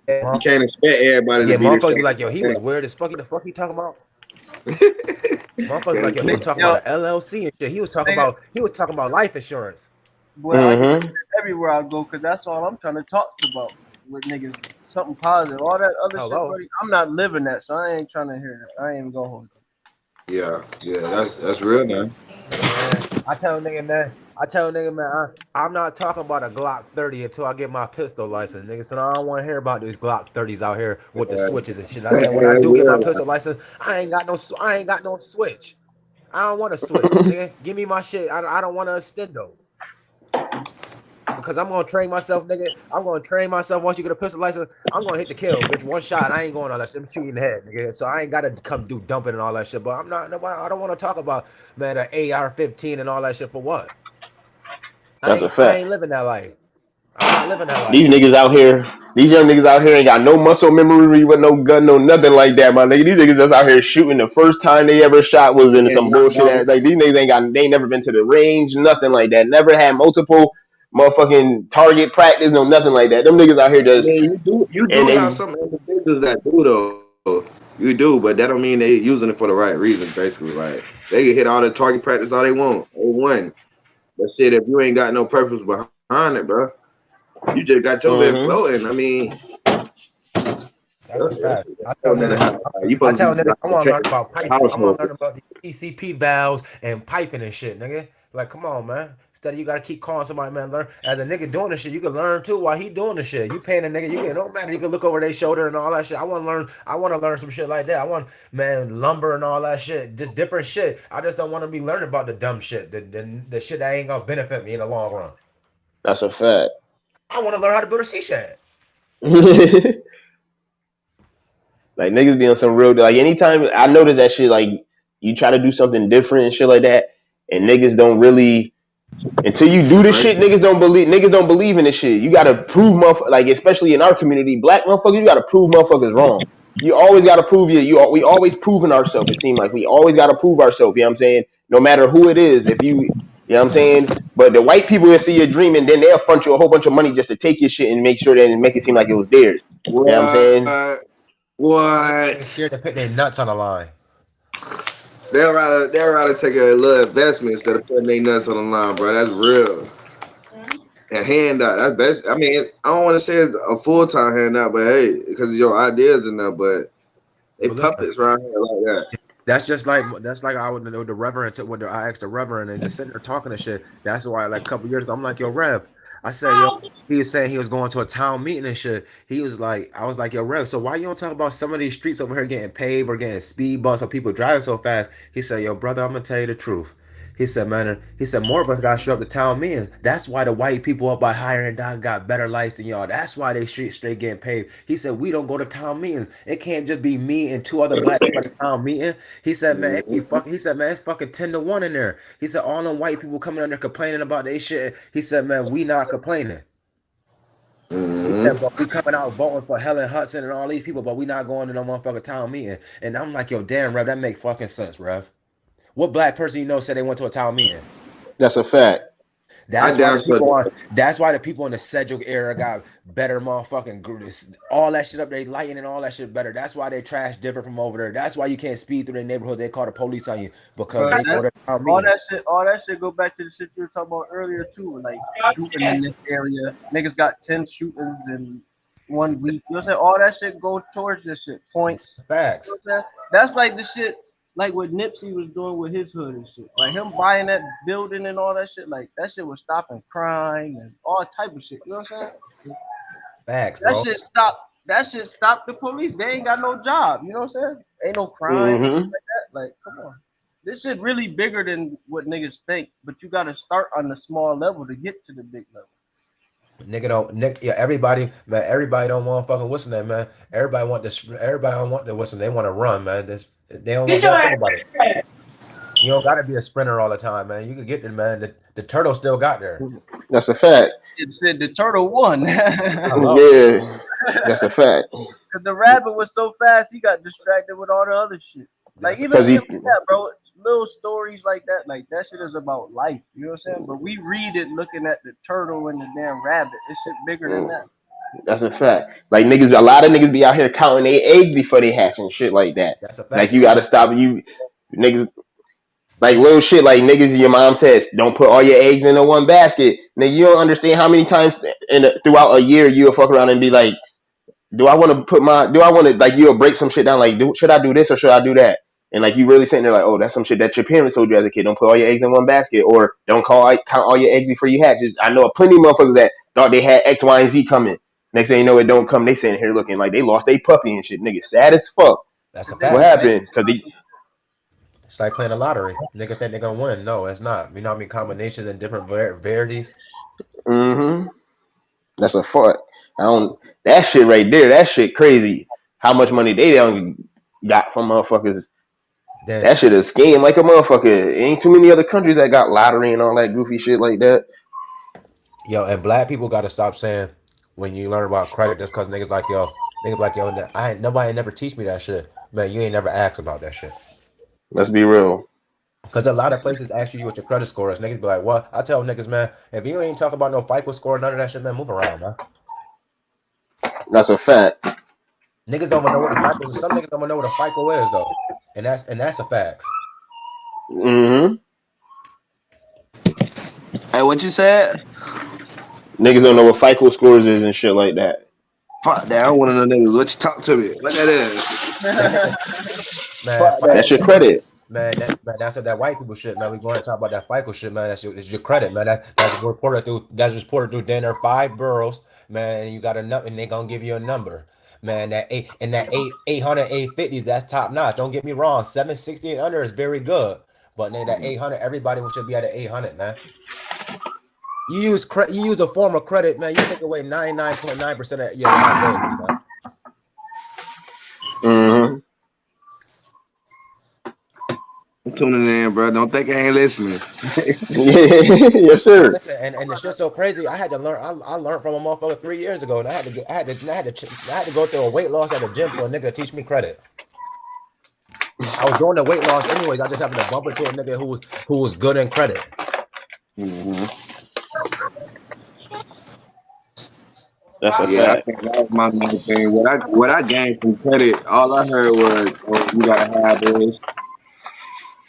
You can't expect everybody Yeah, to be the motherfuckers be same. like, yo, he was weird as fuck. The fuck he talking about? Motherfuckers like, yo, he was talking about an LLC and shit. He was talking about life insurance. Boy, I get it everywhere I go because that's all I'm trying to talk about with niggas. Something positive. All that other shit, buddy, I'm not living that, so I ain't trying to hear that. I ain't even gonna hold it. Yeah, that's real now. I tell nigga, man, I'm not talking about a Glock 30 until I get my pistol license, nigga. So I don't want to hear about these Glock 30s out here with the switches and shit. I said when I do get my pistol license, I ain't got no switch. I don't want to switch, nigga. Give me my shit. I don't want to extendo. Because I'm gonna train myself, nigga. I'm gonna train myself once you get a pistol license. I'm gonna hit the kill, bitch. One shot. I ain't going all that shit. I'm shooting the head, nigga. So I ain't gotta come do dumping and all that shit. But I'm not. I don't want to talk about man an AR-15 and all that shit for what? That's a fact. I ain't living that life. I'm not living that life. These niggas out here, these young niggas out here ain't got no muscle memory with no gun, no nothing like that, my nigga. These niggas just out here shooting. The first time they ever shot was in some bullshit ass. Like these niggas they ain't never been to the range, nothing like that. Never had multiple motherfucking target practice, no nothing like that. Them niggas out here just. You do have some individuals that do though. You do, but that don't mean they using it for the right reason. Basically, like they can hit all the target practice all they want. They won. But shit, if you ain't got no purpose behind it, bro, you just got your lip floating. I mean, that's a fact. I tell niggas, I want to learn about piping. I want to learn about the PCP valves and piping and shit, nigga. Like, come on, man. Instead of you gotta keep calling somebody, man. Learn as a nigga doing the shit. You can learn too while he doing the shit. You paying a nigga, it don't matter. You can look over their shoulder and all that shit. I want to learn some shit like that. I want lumber and all that shit, just different shit. I just don't want to be learning about the dumb shit, the shit that ain't gonna benefit me in the long run. That's a fact. I want to learn how to build a sea shed. Like niggas be on some real, like anytime I notice that shit, like you try to do something different and shit like that, and niggas don't really, until you do this shit, niggas don't believe in this shit. You gotta prove like especially in our community, black motherfuckers, you gotta prove motherfuckers wrong. You always gotta prove we always proving ourselves. It seems like we always gotta prove ourselves, you know what I'm saying? No matter who it is, if you know what I'm saying? But the white people will see your dream and then they'll front you a whole bunch of money just to take your shit and make sure that and make it seem like it was theirs. You know what I'm saying? What? They're scared to put their nuts on the line. They'll rather take a little investment instead of putting their nuts on the line, bro. That's real. A handout. That's best. I mean, I don't want to say it's a full-time handout, but hey, because your ideas in there, but they puppets right here like that. That's like I would know the reverend when I asked the reverend and just sitting there talking and shit. That's why like a couple years ago I'm like, yo, Rev. I said, yo, he was saying he was going to a town meeting and shit. He was like, I was like, yo, Rev, so why you don't talk about some of these streets over here getting paved or getting speed bumps or people driving so fast? He said, yo, brother, I'm gonna tell you the truth. He said, man, more of us got to show up to town meetings. That's why the white people up by Higher and Down got better lights than y'all. That's why they straight getting paved. He said, we don't go to town meetings. It can't just be me and two other black people at the town meeting. He said, man, it's fucking 10-1 in there. He said, all them white people coming in there complaining about their shit. He said, man, we not complaining. He said, but we coming out voting for Helen Hudson and all these people, but we not going to no motherfucking town meeting. And I'm like, yo, damn, Rev, that make fucking sense, Rev. What black person you know said they went to a town meeting? That's a fact. That's why the people in the Sedgwick era got better motherfucking all that shit up. They lighting and all that shit better. That's why they trash different from over there. That's why you can't speed through their neighborhood. They call the police on you because they go to town meeting. All that shit go back to the shit you were talking about earlier too. Like shooting in this area, niggas got 10 shootings in 1 week. You know what I'm saying? All that shit go towards this shit. Points. Facts. You know what I'm saying? That's like the shit. Like what Nipsey was doing with his hood and shit. Like him buying that building and all that shit. Like that shit was stopping crime and all type of shit. You know what I'm saying? Facts, bro. That shit stopped the police. They ain't got no job. You know what I'm saying? Ain't no crime like that. Like, come on. This shit really bigger than what niggas think. But you gotta start on the small level to get to the big level. Everybody don't want fucking what's the name, man. Everybody don't want the what's the name. They want to run, man. They don't want to think about it. You don't gotta be a sprinter all the time, man. You can get there, man. The turtle still got there. That's a fact. It said the turtle won. Yeah, that's a fact. Because the rabbit was so fast, he got distracted with all the other shit. Like bro, little stories like that shit is about life. You know what I'm saying? But we read it looking at the turtle and the damn rabbit. This shit bigger than that. That's a fact. Like niggas, a lot of niggas be out here counting their eggs before they hatch and shit like that. That's a fact. Like you gotta stop you niggas. Like little shit, like niggas. Your mom says, don't put all your eggs in one basket. Nigga, you don't understand how many times throughout a year you'll fuck around and be like, do I want to like you'll break some shit down? Like, should I do this or should I do that? And like you really sitting there like, oh, that's some shit that your parents told you as a kid. Don't put all your eggs in one basket, or don't count all your eggs before you hatch. I know plenty of motherfuckers that thought they had X, Y, and Z coming. Next thing you know, it don't come. They sitting here looking like they lost their puppy and shit. Nigga, sad as fuck. That's a What fact. happened? Because It's like playing the lottery. Niggas think they're gonna win. No, it's not. You know how many combinations and different varieties? that's a fuck. That shit right there. That shit crazy. How much money they done got from motherfuckers. Then, That shit is scam like a motherfucker. Ain't too many other countries that got lottery and all that goofy shit like that. yo, and black people gotta stop saying when you learn about credit, that's cause niggas like yo, nobody never teach me that shit. Man, you ain't never asked about that shit. Let's be real. Cause a lot of places ask you what your credit score is. Niggas be like, what? I tell niggas, man, if you ain't talking about no FICO score, none of that shit, man, move around, man. That's a fact. Niggas don't even know what the FICO is. Some niggas don't even know what a FICO is though. And that's a fact. Hey, what you said? Niggas don't know what FICO scores is and shit like that. Fuck that. I don't want to know niggas. What you talk to me? What that is? Man, Fuck that. That's your credit. Man, that's that white people shit, man. We going to talk about that FICO shit, man. That's your credit, man. That's reported through then there are 5 boroughs, man. And you got a number, and they gonna give you a number, man. That 800, 850, that's top notch. Don't get me wrong, 760 and under is very good, but then that 800, everybody should be at an 800, man. You use a form of credit, man. You take away 99.9% of your liabilities, man. I'm tuning in, bro. Don't think I ain't listening. Yes, sir. Listen, and it's just so crazy. I had to learn. I learned from a motherfucker 3 years ago, and I had to go through a weight loss at a gym for a nigga to teach me credit. I was doing the weight loss anyways. I just happened to bump into a nigga who was good in credit. That's a Yeah, I fact. think that was my main thing. What I gained from credit, all I heard was, oh, you gotta have this.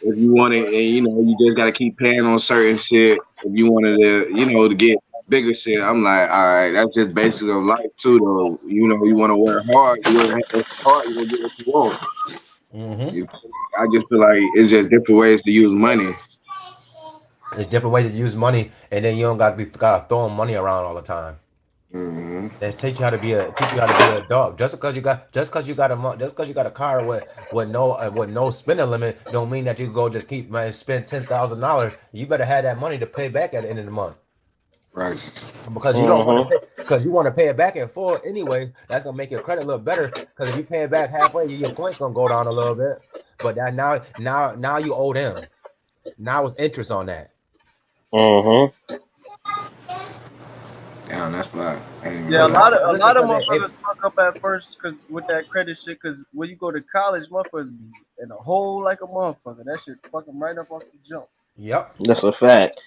If you want it, and you just gotta keep paying on certain shit. If you wanted to, to get bigger shit, I'm like, all right, that's just basic of life too, though. You want to work hard, you want to have hard, you gonna get what you want. I just feel like it's just different ways to use money. There's different ways to use money, and then you don't gotta throwing money around all the time. They teach you how to be an adult. Just because you got a car with no spending limit, don't mean that you go just spend $10,000. You better have that money to pay back at the end of the month. Right. Because you don't want to pay, because you want to pay it back in full anyways. That's gonna make your credit look better. Because if you pay it back halfway, your points gonna go down a little bit. But that now you owe them. Now it's interest on that. Damn, that's fine. Yeah, a lot of motherfuckers fuck up at first because with that credit shit. Because when you go to college, motherfuckers be in a hole like a motherfucker. That shit fuck them right up off the jump. Yep, that's a fact.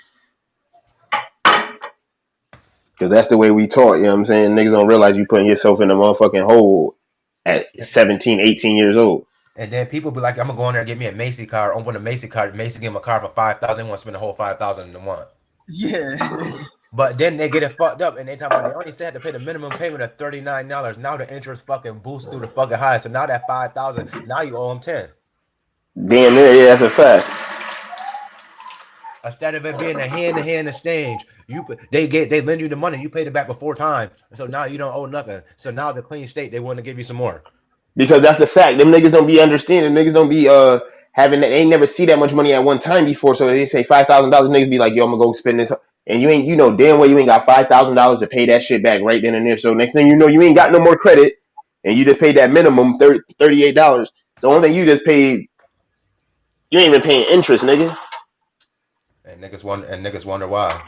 Because that's the way we taught. You know what I'm saying? Niggas don't realize you putting yourself in a motherfucking hole at 17, 18 years old. And then people be like, I'm gonna go in there and get me a Macy card. Open a Macy card. Macy give them a card for $5,000. They want to spend the whole $5,000 in a month. Yeah. But then they get it fucked up, and they talk about they only said to pay the minimum payment of $39. Now the interest fucking boosts through the fucking high. So now that $5,000, now you owe them $10. Damn near, yeah, that's a fact. Instead of it being a hand-to-hand exchange, they lend you the money, you paid it back before time, so now you don't owe nothing. So now the clean state, they want to give you some more. Because that's a fact. Them niggas don't be understanding. Niggas don't be having that. They ain't never see that much money at one time before. So they say $5,000. Niggas be like, yo, I'm gonna go spend this. And you ain't, damn well you ain't got $5,000 to pay that shit back right then and there. So next thing you know, you ain't got no more credit, and you just paid that minimum $38. So only thing you just paid, you ain't even paying interest, nigga. And niggas wonder why.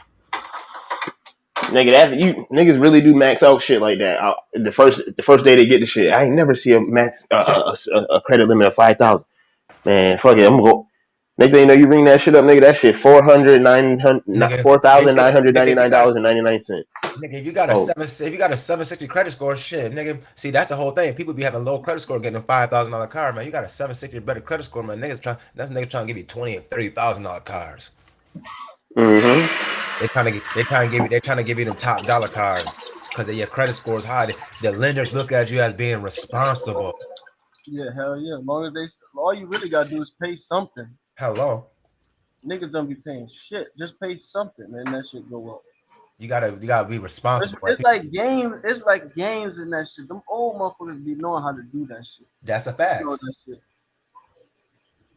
Nigga, niggas really do max out shit like that. The first day they get the shit, I ain't never see a max a credit limit of 5,000. Man, fuck it, I'm gonna go. Next thing you know, you ring that shit up, nigga. That shit $4,999.99. Nigga, if you got a 760 credit score, shit, nigga. See, that's the whole thing. People be having low credit score, getting a $5,000 car, man. You got a 760 better credit score, man. Niggas trying to give you $20,000 and $30,000 cars. They trying to give you them top dollar cards because your credit score is high. The lenders look at you as being responsible. Yeah, hell yeah. As long as all you really gotta do is pay something. Hello. Niggas don't be paying shit. Just pay something, and that shit go up. You gotta be responsible. It's like games. It's like games and that shit. Them old motherfuckers be knowing how to do that shit. That's a You fact. know that shit.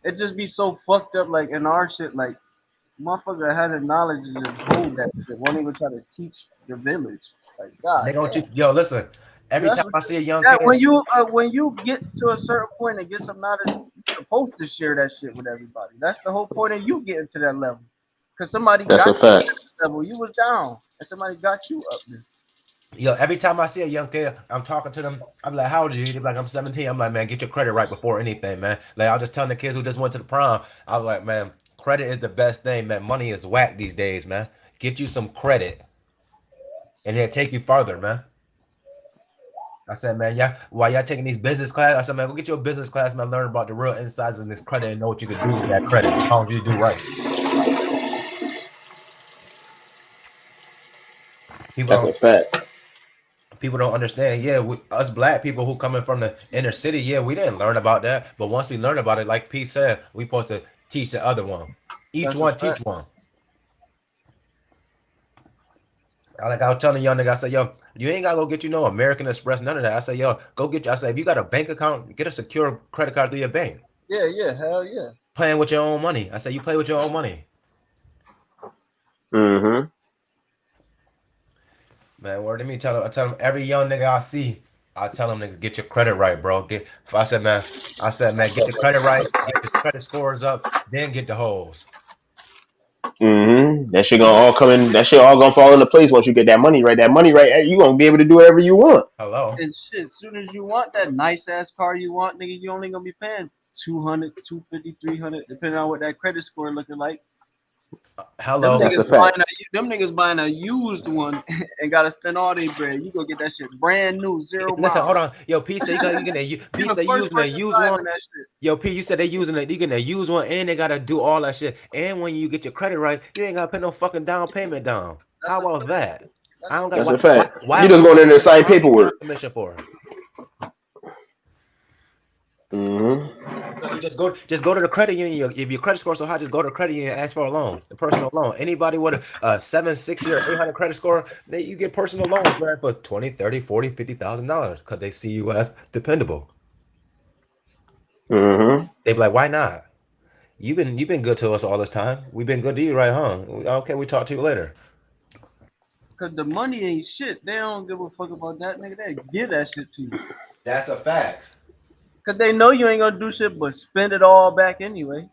It just be so fucked up. Like in our shit, like motherfucker had the knowledge to just hold that shit. Won't even try to teach the village. Like God, They don't damn. teach. Yo, listen. Every That's time what I see a young that kid, when you get to a certain point and get some knowledge, you're supposed to share that shit with everybody. That's the whole point of you getting to that level. Cause somebody That's got a you fact. to that level. You was down, and somebody got you up there. yo, every time I see a young kid, I'm talking to them. I'm like, "How old are you?" They're like, "I'm 17." I'm like, "Man, get your credit right before anything, man." Like, I'll just tell the kids who just went to the prom. I was like, "Man, credit is the best thing, man. Money is whack these days, man. Get you some credit, and it'll take you farther, man." I said, "Man, yeah, while y'all taking these business class, I said, man, go get your business class, man. Learn about the real insides in this credit and know what you can do with that credit. As long as you do right." People That's don't a fact. people don't understand. Yeah, us black people who coming from the inner city, yeah, we didn't learn about that. But once we learn about it, like Pete said, we supposed to teach the other one. Each That's a one teach fact. one. Like I was telling the young nigga, I said, yo, you ain't gotta go get you no American Express, none of that. I said, yo, go get you. I said, if you got a bank account, get a secure credit card through your bank. Yeah, yeah, hell yeah. Playing with your own money. I said, you play with your own money. Mm-hmm. Man, word to me, I tell them every young nigga I see, I tell them niggas, get your credit right, bro. I said, man, get your credit right, get your credit scores up, then get the hoes. Mm-hmm. That shit gonna all come in. That shit all gonna fall into place once you get that money right. That money right, you gonna be able to do whatever you want. Hello. And shit, as soon as you want that nice ass car you want, nigga, you only gonna be paying 200, 250, 300, depending on what that credit score looking like. Hello. That's a fact. Them niggas buying a used one and gotta spend all their bread. You go get that shit brand new, 0 Listen, miles. hold on. Yo, P said You P the said you first using a person used one. driving that shit. Yo, P, you said they using it. You getting a used one, and they gotta do all that shit. And when you get your credit right, you ain't gotta put no fucking down payment down. That's How a about that? I don't got That's a why fact. You just going in there to sign paperwork. commission for it. Mm-hmm. So you just go to the credit union. If your credit score so high, just go to the credit union and ask for a loan, a personal loan. Anybody with a 760 or 800 credit score, you get personal loans, man, for $20, $30, $40, $50,000 because they see you as dependable. Mm-hmm. They be like, why not? You've been good to us all this time. We've been good to you, right, huh? Okay, we talk to you later. Cause the money ain't shit. They don't give a fuck about that, nigga. They give that shit to you. That's a fact. Cause they know you ain't gonna do shit but spend it all back anyway.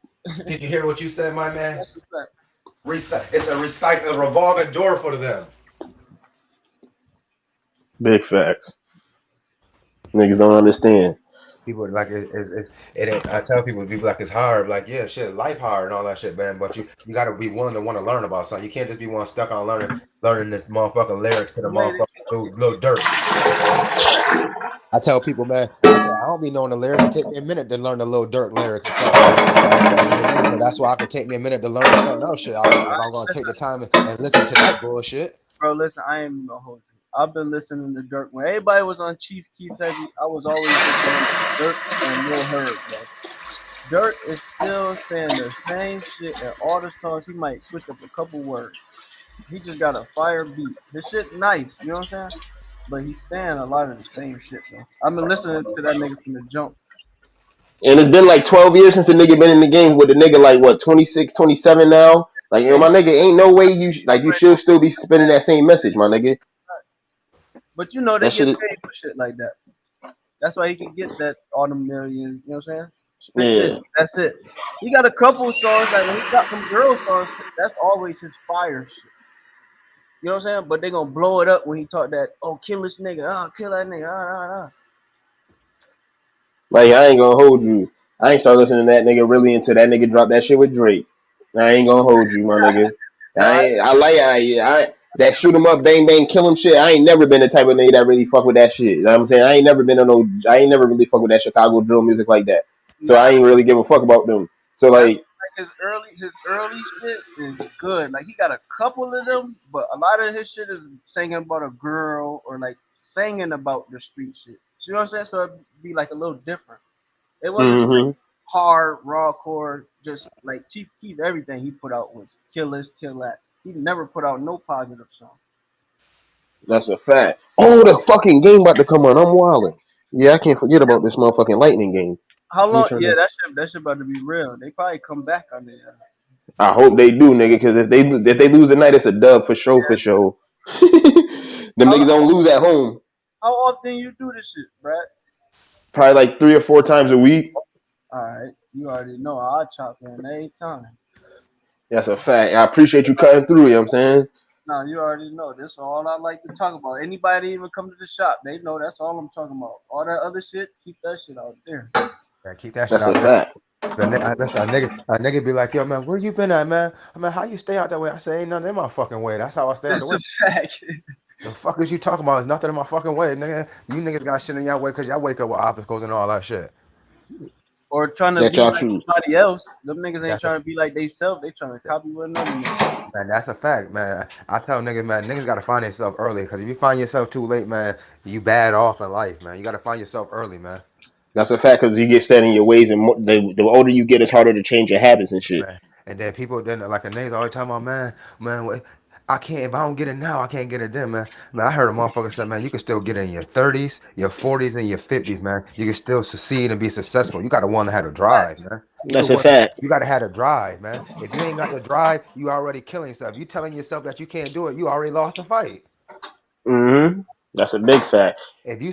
Did you hear what you said, my man? That's a fact. It's a revolving door for them. Big facts. Niggas don't understand. People are like I tell people like it's hard, like yeah, shit, life hard and all that shit, man. But you gotta be willing to want to learn about something. You can't just be one stuck on learning this motherfucking lyrics to the motherfucking little dirt. I tell people, man, I don't be knowing the lyrics. It take me a minute to learn the little dirt lyrics or something. So that's why I can take me a minute to learn something else shit. I'm gonna take the time and listen to that bullshit. Bro, listen, I ain't even gonna hold you. I've been listening to Dirk. When everybody was on Chief Keef heavy, I was always listening to Dirk and Lil Herb, bro. Dirk is still saying the same shit in all the songs. He might switch up a couple words. He just got a fire beat. This shit nice, you know what I'm saying? But he's saying a lot of the same shit, bro. I've been listening to that nigga from the jump. And it's been like 12 years since the nigga been in the game with the nigga like what 26, 27 now. Like you know, my nigga, ain't no way you should still be spinning that same message, my nigga. But you know they That get shit, paid for shit like that. That's why he can get that all the millions. You know what I'm saying? Spit yeah. this. That's it. He got a couple songs like when he got some girl songs. That's always his fire shit. You know what I'm saying? But they gonna blow it up when he talk that. Oh, kill this nigga. Kill that nigga. Like I ain't gonna hold you. I ain't start listening to that nigga really until that nigga dropped that shit with Drake. I ain't gonna hold you, my nigga. Nah, I that shoot him up, bang bang, kill him shit. I ain't never been the type of nigga that really fuck with that shit. You know what I'm saying? I ain't never really fuck with that Chicago drill music like that. So I ain't really give a fuck about them. So like his early shit is good. Like he got a couple of them, but a lot of his shit is singing about a girl or like singing about the street shit. You know what I'm saying? So it'd be like a little different. It wasn't Hmm. hard, raw core, just like Chief Keef, everything he put out was kill this, kill that. He never put out no positive song. That's a fact. Oh, the fucking game about to come on. I'm wilding. Yeah, I can't forget about this motherfucking lightning game. How Let me long? turn Yeah, that. that shit about to be real. They probably come back on there. I hope they do, nigga. Because if they lose tonight, it's a dub for sure, for sure. Them How, niggas don't lose at home. how often you do this shit, Brad? Probably like 3 or 4 times a week. All right, you already know I'll chop in every time. That's a fact. I appreciate you cutting through. You know what I'm saying? Now you already know this is all I like to talk about. Anybody even come to the shop, they know that's all I'm talking about. All that other shit, keep that shit out there. Man, keep that shit That's a out there. fact. Listen, a nigga be like, yo, man, where you been at, man? I mean, how you stay out that way? I say, ain't nothing in my fucking way. That's how I stay out the That's way. a fact. The fuck is you talking about? There's nothing in my fucking way, nigga. You niggas got shit in your way because y'all wake up with obstacles and all that shit. Or trying to That be y'all like choose. somebody else. Them niggas ain't That's a trying to be like they self. They trying to copy what another nigga. man, that's a fact, man. I tell niggas, man, niggas gotta find themselves early because if you find yourself too late, man, you bad off in life, man. You gotta find yourself early, man. That's a fact because you get set in your ways, and the older you get, it's harder to change your habits and shit. Man. And then people then like a niggas always talking about, I can't if I don't get it now, I can't get it then, man. Man, I heard a motherfucker say, man, you can still get it in your 30s, your 40s, and your 50s, man. You can still succeed and be successful. You gotta want to have a drive, man. That's a fact. You gotta have a drive, man. If you ain't got the drive, you already killing yourself. You telling yourself that you can't do it, you already lost the fight. Hmm. That's a big fact. If you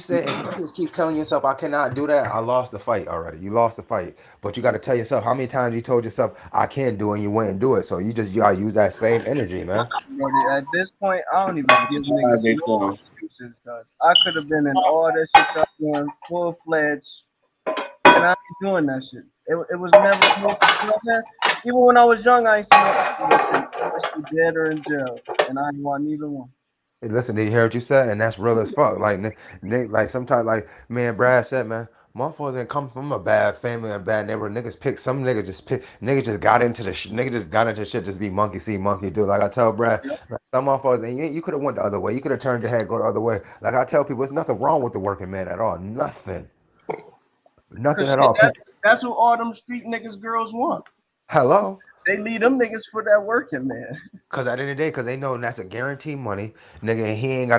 just keep telling yourself I cannot do that, I lost the fight already. You lost the fight. But you got to tell yourself how many times you told yourself I can't do it and you wouldn't do it. So you gotta use that same energy, man. But at this point, I don't even give niggas no excuses, cause I could have been in all that shit y'all doing full fledged, and I ain't doing that shit. It was never, you know what I'm saying? Even when I was young, I ain't seen no shit dead or in jail, and I ain't want neither one. Hey, listen, did you hear what you said? And that's real as fuck. Like, like sometimes, like man, Brad said, man, motherfuckers didn't come from a bad family and bad neighborhood. Niggas just got into the niggas just got into shit. Just be monkey see, monkey do. Like I tell Brad, like, some motherfuckers, and you could have went the other way. You could have turned your head, go the other way. Like I tell people, there's nothing wrong with the working man at all. Nothing Cause at shit, all. that's what all them street niggas girls want. Hello. They leave them niggas for that working man. Cause at the end of the day, cause they know that's a guaranteed money, nigga. And he ain't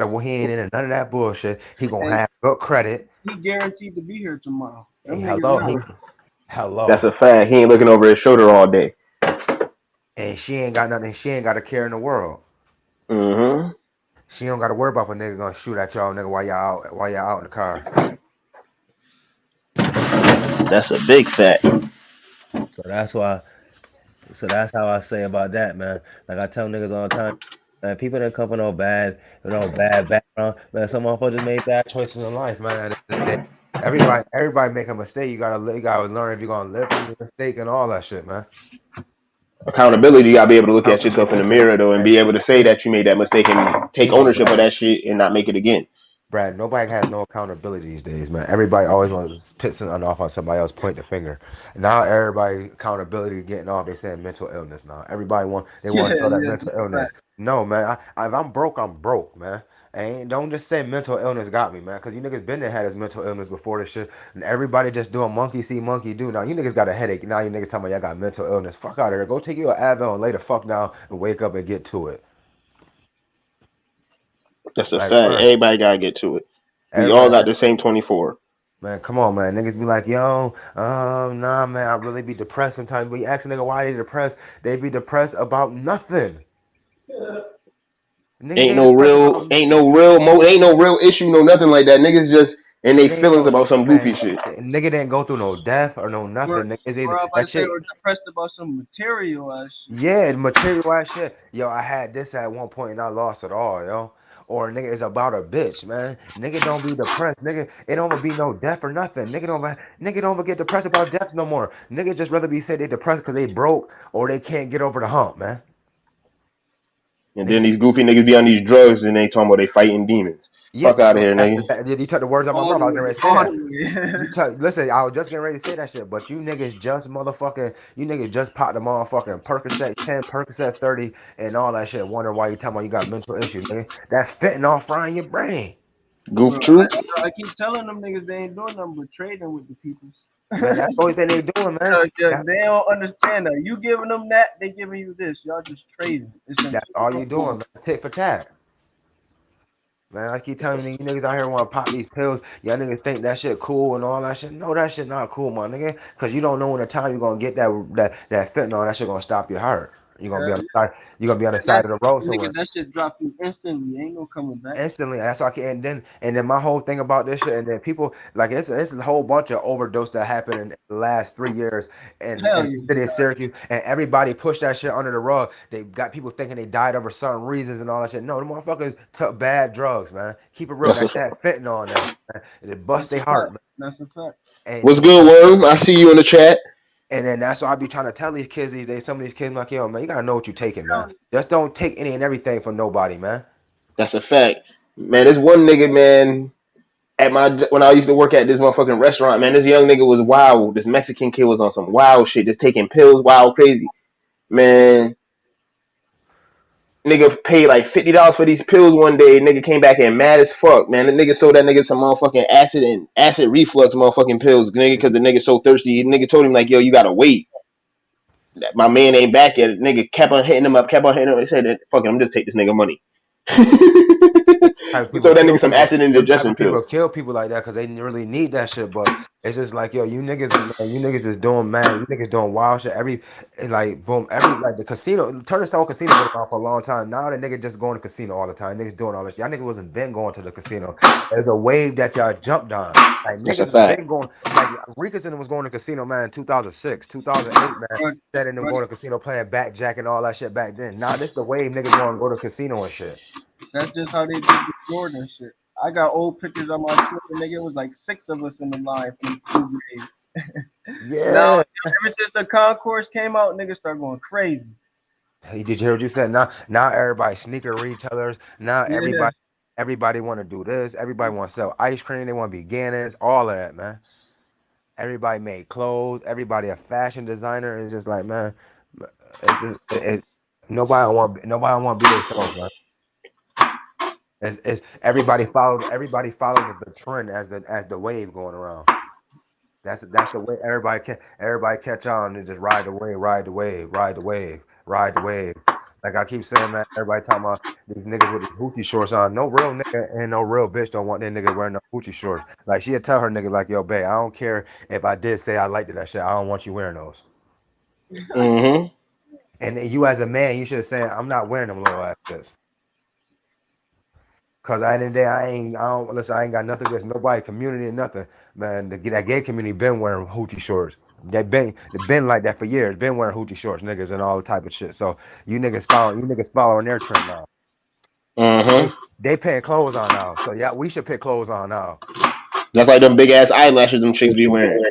in none of that bullshit. He gonna And have good credit. he guaranteed to be here tomorrow. Them And niggas not. hello. That's a fact. He ain't looking over his shoulder all day. And she ain't got nothing. She ain't got a care in the world. Hmm. She don't got to worry about if a nigga gonna shoot at y'all, nigga, while y'all out in the car. That's a big fact. So that's why. So that's how I say about that, man. Like I tell niggas all the time, man, people that come from no bad background, man. Some motherfuckers just made bad choices in life, man. At the end of the day, everybody make a mistake. You gotta learn if you're gonna live from your mistake and all that shit, man. Accountability, you gotta be able to look at yourself in the mirror though, and be able to say that you made that mistake and take ownership of that shit and not make it again. Brad, nobody has no accountability these days, man. Everybody always wants to put something off on somebody else, point the finger. Now everybody accountability getting off. They saying mental illness now. Everybody want to feel that mental illness. No, man. If I'm broke, man. And don't just say mental illness got me, man. Because you niggas been there had this mental illness before this shit. And everybody just doing monkey see, monkey do. Now you niggas got a headache. Now you niggas talking about y'all got mental illness. Fuck out of here. Go take you an Advil and lay the fuck down and wake up and get to it. That's a fact. Everybody gotta get to it. We all got the same 24. Man, come on, man. Niggas be like, yo, nah, man, I really be depressed sometimes. But you ask a nigga why they depressed, they be depressed about nothing. Ain't no real issue, no nothing like that. Niggas just in they feelings about some goofy shit. Nigga didn't go through no death or no nothing. They were depressed about some material ass shit. Yeah, material ass shit. Yo, I had this at one point and I lost it all, yo. Or nigga is about a bitch, man. Nigga don't be depressed. Nigga, it don't be no death or nothing. Nigga don't get depressed about deaths no more. Nigga just rather be said they depressed because they broke or they can't get over the hump, man. And then these goofy niggas be on these drugs and they talking about they fighting demons. Yeah, fuck out of here, nigga. You took the words out my mouth. I was getting ready to say that. Listen, I was just getting ready to say that shit, but you niggas just popped the motherfucking Percocet 10, Percocet 30, and all that shit. Wonder why you talking about you got mental issues, nigga. That fentanyl frying your brain. Goof true. I keep telling them niggas they ain't doing nothing but trading with the peoples. Man, that's the only thing they doing, man. They don't understand that. You giving them that, they giving you this. Y'all just trading. That's all you doing, man. Tit for tat. Man, I keep telling you niggas out here want to pop these pills. Y'all niggas think that shit cool and all that shit. No, that shit not cool, my nigga. Cause you don't know when the time you're gonna get that fentanyl. That shit gonna stop your heart. You're gonna be on the side. You're gonna be on the side of the road somewhere. That shit drop you instantly. Ain't no coming back. Instantly. That's why I can. And then my whole thing about this shit. And then people like it's a whole bunch of overdose that happened in the last 3 years in the city of Syracuse. And everybody pushed that shit under the rug. They got people thinking they died over certain reasons and all that shit. No, the motherfuckers took bad drugs, man. Keep it real. That's that fentanyl on that, man. It busts their heart, man. That's a fact. What's good, Worm? I see you in the chat. And then that's why I be trying to tell these kids these days. Some of these kids like, yo, man, you gotta know what you're taking, man. Just don't take any and everything from nobody, man. That's a fact, man. There's one nigga, man. When I used to work at this motherfucking restaurant, man, this young nigga was wild. This Mexican kid was on some wild shit, just taking pills, wild, crazy, man. Nigga paid like $50 for these pills one day. Nigga came back in mad as fuck, man. The nigga sold that nigga some motherfucking acid reflux motherfucking pills, nigga, because the nigga so thirsty. The nigga told him like, yo, you gotta wait. My man ain't back yet. The nigga kept on hitting him up. He said, fuck it, I'm just take this nigga money. So that nigga some acid indigestion pills. People kill people like that because they really need that shit, but it's just like, yo, you niggas is doing mad, you niggas doing wild shit. The casino, Turnstone Casino been around for a long time. Now the nigga just going to casino all the time. Niggas doing all this. Y'all niggas wasn't been going to the casino. There's a wave that y'all jumped on. Like niggas been going. Like Rickerson was going to casino, man, in 2006, 2008, man. That and them going to casino playing backjack and all that shit back then. Now this the wave niggas want to go to casino and shit. That's just how they did the Jordan shit. I got old pictures on my Twitter, nigga. It was like 6 of us in the line from 2 grades. Yeah. Now, ever since the concourse came out, niggas start going crazy. Hey, did you hear what you said? Now everybody sneaker retailers. Now everybody want to do this. Everybody want to sell ice cream. They want to be Gannons. All of that, man. Everybody made clothes. Everybody a fashion designer. It's just like, man, nobody want to be themselves, man. It's everybody followed the trend as the wave going around. That's the way everybody catch on and just ride the wave. Like I keep saying, man, everybody talking about these niggas with these hoochie shorts on. No real nigga and no real bitch don't want that nigga wearing no hoochie shorts. Like she'll tell her nigga like, yo, babe, I don't care if I did say I liked that shit. I don't want you wearing those. Mm-hmm. And you as a man, you should have said, I'm not wearing them little ass shits. Cause at the end of the day, I ain't got nothing against nobody, community or nothing, man. That gay community been wearing hoochie shorts. They been like that for years. Been wearing hoochie shorts, niggas, and all type of shit. So you niggas following their trend now. Mm-hmm. They putting clothes on now. So yeah, we should put clothes on now. That's like them big ass eyelashes them chicks be wearing.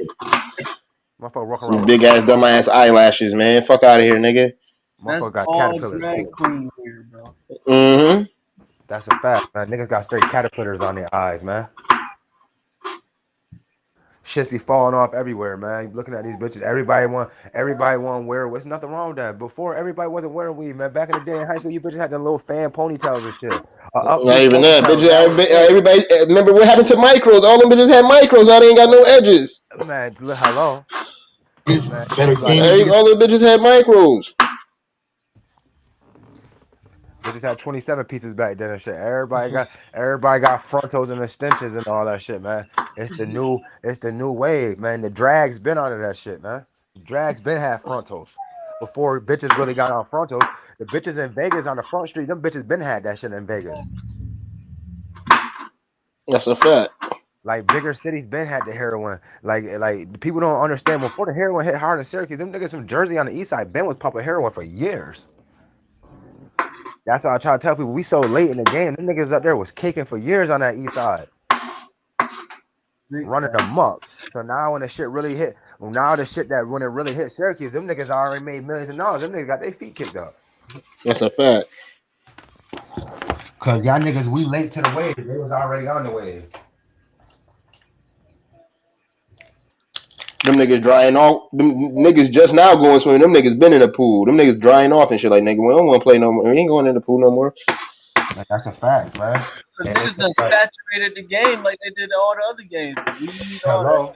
Motherfucker walking around. Big ass dumb ass eyelashes, man. Fuck out of here, nigga. Motherfucker got caterpillars. Drag queen here, bro. Mm-hmm. That's a fact, man. Niggas got straight caterpillars on their eyes, man. Shits be falling off everywhere, man. You looking at these bitches. Everybody want to wear. What's nothing wrong with that? Before everybody wasn't wearing weave, man. Back in the day in high school, you bitches had the little fan ponytails and shit. Not even that, bitches. Everybody, remember what happened to micros? All them bitches had micros. Now they ain't got no edges. Man, hello. Man, all the bitches had micros. Bitches had 27 pieces back then and shit. Everybody got frontals and extensions and all that shit, man. It's the new wave, man. The drag's been onto that shit, man. The drag's been had frontals. Before bitches really got on frontals, the bitches in Vegas on the front street, them bitches been had that shit in Vegas. That's a fact. Like bigger cities been had the heroin. Like people don't understand. Before the heroin hit hard in Syracuse, them niggas from Jersey on the east side, Ben was pumping heroin for years. That's why I try to tell people we so late in the game. Them niggas up there was kicking for years on that east side. Running them up. So now when the shit really hit, when it really hit Syracuse, them niggas already made millions of dollars. Them niggas got their feet kicked up. That's a fact. Cause y'all niggas, we late to the wave. They was already on the wave. Them niggas drying off. Them niggas just now going swimming. Them niggas been in the pool. Them niggas drying off and shit. Like, nigga, we don't want to play no more. We ain't going in the pool no more. That's a fact, man. Niggas done saturated the game like they did all the other games. Hello.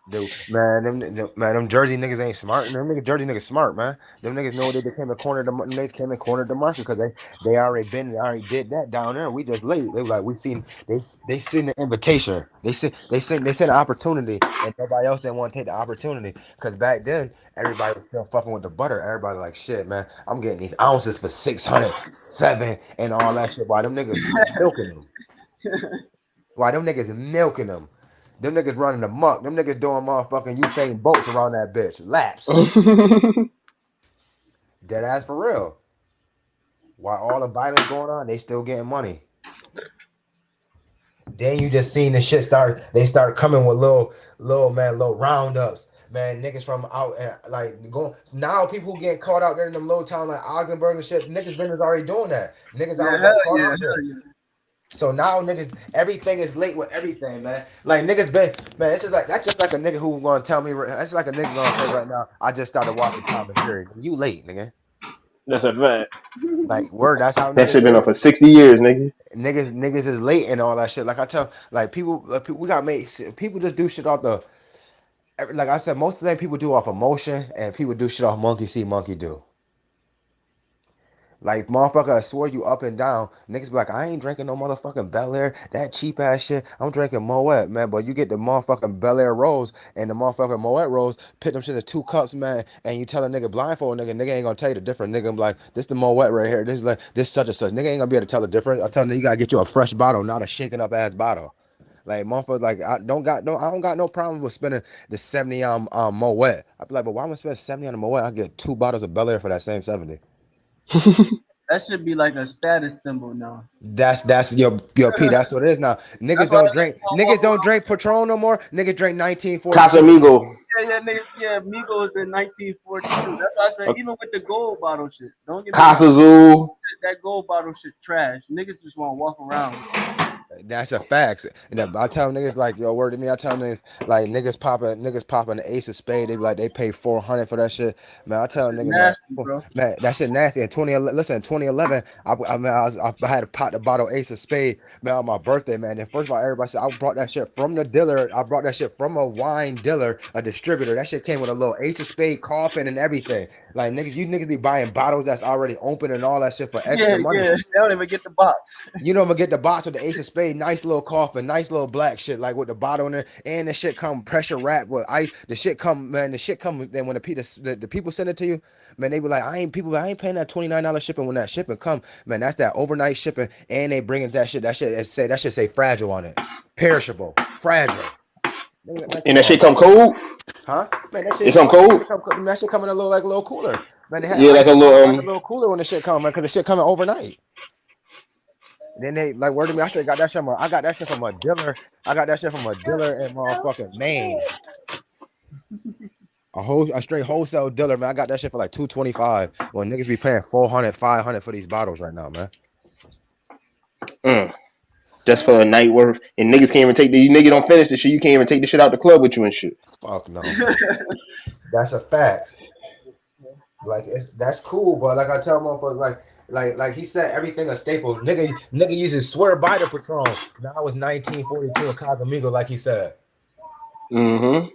Dude, them Jersey niggas ain't smart. Them Jersey niggas smart, man. Them niggas know they came and cornered the they came and cornered the market because they already did that down there. We just late. They like we seen they seen the invitation. They sent an opportunity, and nobody else didn't want to take the opportunity because back then everybody was still fucking with the butter. Everybody like shit, man. I'm getting these ounces for 600, 7, and all that shit. Why them niggas milking them? Why them niggas milking them? Them niggas running amok. Them niggas doing motherfucking Usain Bolts around that bitch. Laps. Dead ass for real. While all the violence going on, they still getting money. Then you just seen the shit start. They start coming with little roundups. Man, niggas from out like going now. People who get caught out there in them little town like Ogdenburg and shit. Niggas been already doing that. Niggas already got caught out there. So now niggas, everything is late with everything, man. Like niggas been, man. It's just like that's just like a nigga who gonna tell me. That's like a nigga gonna say right now. I just started watching Tom and Jerry. You late, nigga. That's a fact. Like word. That's how that shit been up for 60 years, nigga. Niggas is late and all that shit. Like I tell, like people we got made. People just do shit off the. Like I said, most of the time people do off emotion, and people do shit off monkey see, monkey do. Like, motherfucker, I swear you up and down. Niggas be like, I ain't drinking no motherfucking Bel Air, that cheap ass shit. I'm drinking Moet, man. But you get the motherfucking Bel Air Rose and the motherfucking Moet Rose, put them shit in 2 cups, man. And you tell a nigga blindfold, nigga ain't gonna tell you the difference. Nigga be like, this the Moet right here. This like this such and such. Nigga ain't gonna be able to tell the difference. I tell them you gotta get you a fresh bottle, not a shaken up ass bottle. Like motherfucker, like I don't got no problem with spending the 70 on Moet. I be like, but why am I gonna spend 70 on a Moet? I get 2 bottles of Bel Air for that same 70. That should be like a status symbol now. That's your P. That's what it is now. Niggas don't drink Patron no more. Niggas drink 1942. Casamigo. Yeah, niggas. Yeah, Migos in 1942. That's why I said even with the gold bottle shit. Don't get me Casa Azul. that gold bottle shit trash. Niggas just want to walk around. That's a fact. And I tell niggas like, yo, word to me. I tell niggas like niggas popping the Ace of Spade. They be like they pay $400 for that shit. Man, I tell niggas Nasty, man, that shit nasty. In 2011, I had to pop the bottle Ace of Spade, man, on my birthday, man. And first of all, everybody said I brought that shit from the dealer. I brought that shit from a wine dealer, a distributor. That shit came with a little Ace of Spade coffin and everything. Like you niggas be buying bottles that's already open and all that shit for extra money. Yeah, they don't even get the box. You don't even get the box with the Ace of Spade, nice little coffin, nice little black shit, like with the bottle in it, and the shit come pressure wrapped with ice. The shit come. Then when the people send it to you, man, they be like, I ain't paying that $29 shipping when that shipping come, man. That's that overnight shipping, and they bringing that shit say fragile on it, perishable, fragile. And that shit come cold? Huh? Man, that shit it come cold? That shit come in a little cooler. Man, they like a little cooler when the shit come, man, because the shit coming overnight. Then they like word to me. I got that shit from a dealer. I got that shit from a dealer in motherfucking Maine. A straight wholesale dealer, man. I got that shit for like $225. When niggas be paying $400, $500 for these bottles right now, man. Just for a night worth, and niggas can't even take the nigga don't finish the shit. You can't even take the shit out the club with you and shit. Fuck no. That's a fact. Like that's cool, but like I tell motherfuckers, like he said, everything a staple. Nigga used to swear by the Patron. Now it was 1942 in Casamigo, like he said. Mm-hmm.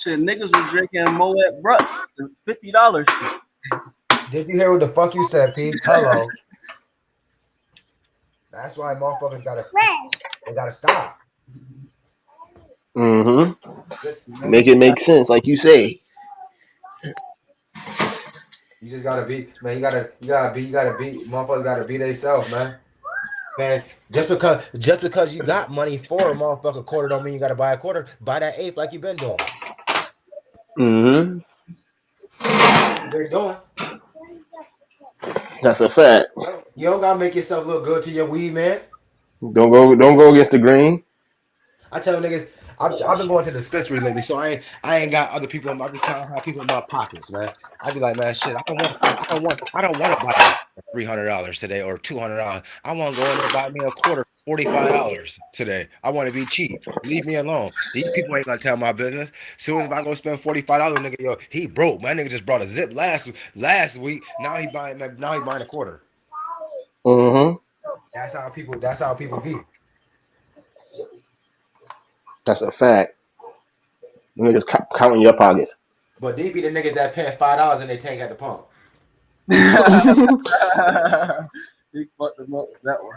Shit, niggas was drinking Moet Brut, $50. Did you hear what the fuck you said, P? Hello. That's why motherfuckers gotta stop. Mm-hmm. Make it make sense, like you say. You just gotta be, man. You gotta be. Motherfuckers gotta be themselves, man. Man, just because you got money for a motherfucker quarter don't mean you gotta buy a quarter. Buy that eighth like you been doing. Mm-hmm. They're doing. That's a fact. You don't gotta make yourself look good to your weed, man. Don't go against the grain. I tell niggas, I've been going to the dispensary lately, so I ain't got other people. I be trying to have people in my pockets, man. I be like, man, shit, I don't want to buy $300 today or $200. I want to go in there and buy me a quarter, $45 today. I want to be cheap. Leave me alone. These people ain't gonna tell my business. Soon as I go spend $45, nigga, yo, he broke. My nigga just brought a zip last week. Now he buying a quarter. Mm-hmm. That's how people be. That's a fact. Them niggas counting your pockets. But they be the niggas that paying $5 in their tank at the pump. He fucked them up with that one.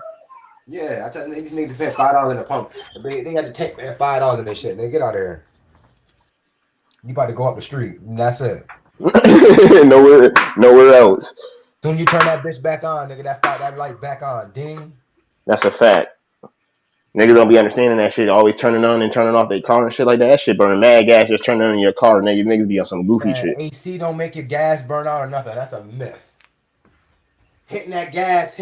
Yeah, I tell you, these niggas pay $5 in the pump. They had to take man $5 in their shit. Nigga, get out of here. You about to go up the street, and that's it. nowhere else. Soon you turn that bitch back on, nigga. That light back on. Ding. That's a fact. Niggas don't be understanding that shit. Always turning on and turning off their car and shit like that. That shit burning mad gas just turning on in your car. Niggas be on some goofy Man, shit. AC don't make your gas burn out or nothing. That's a myth. Hitting that gas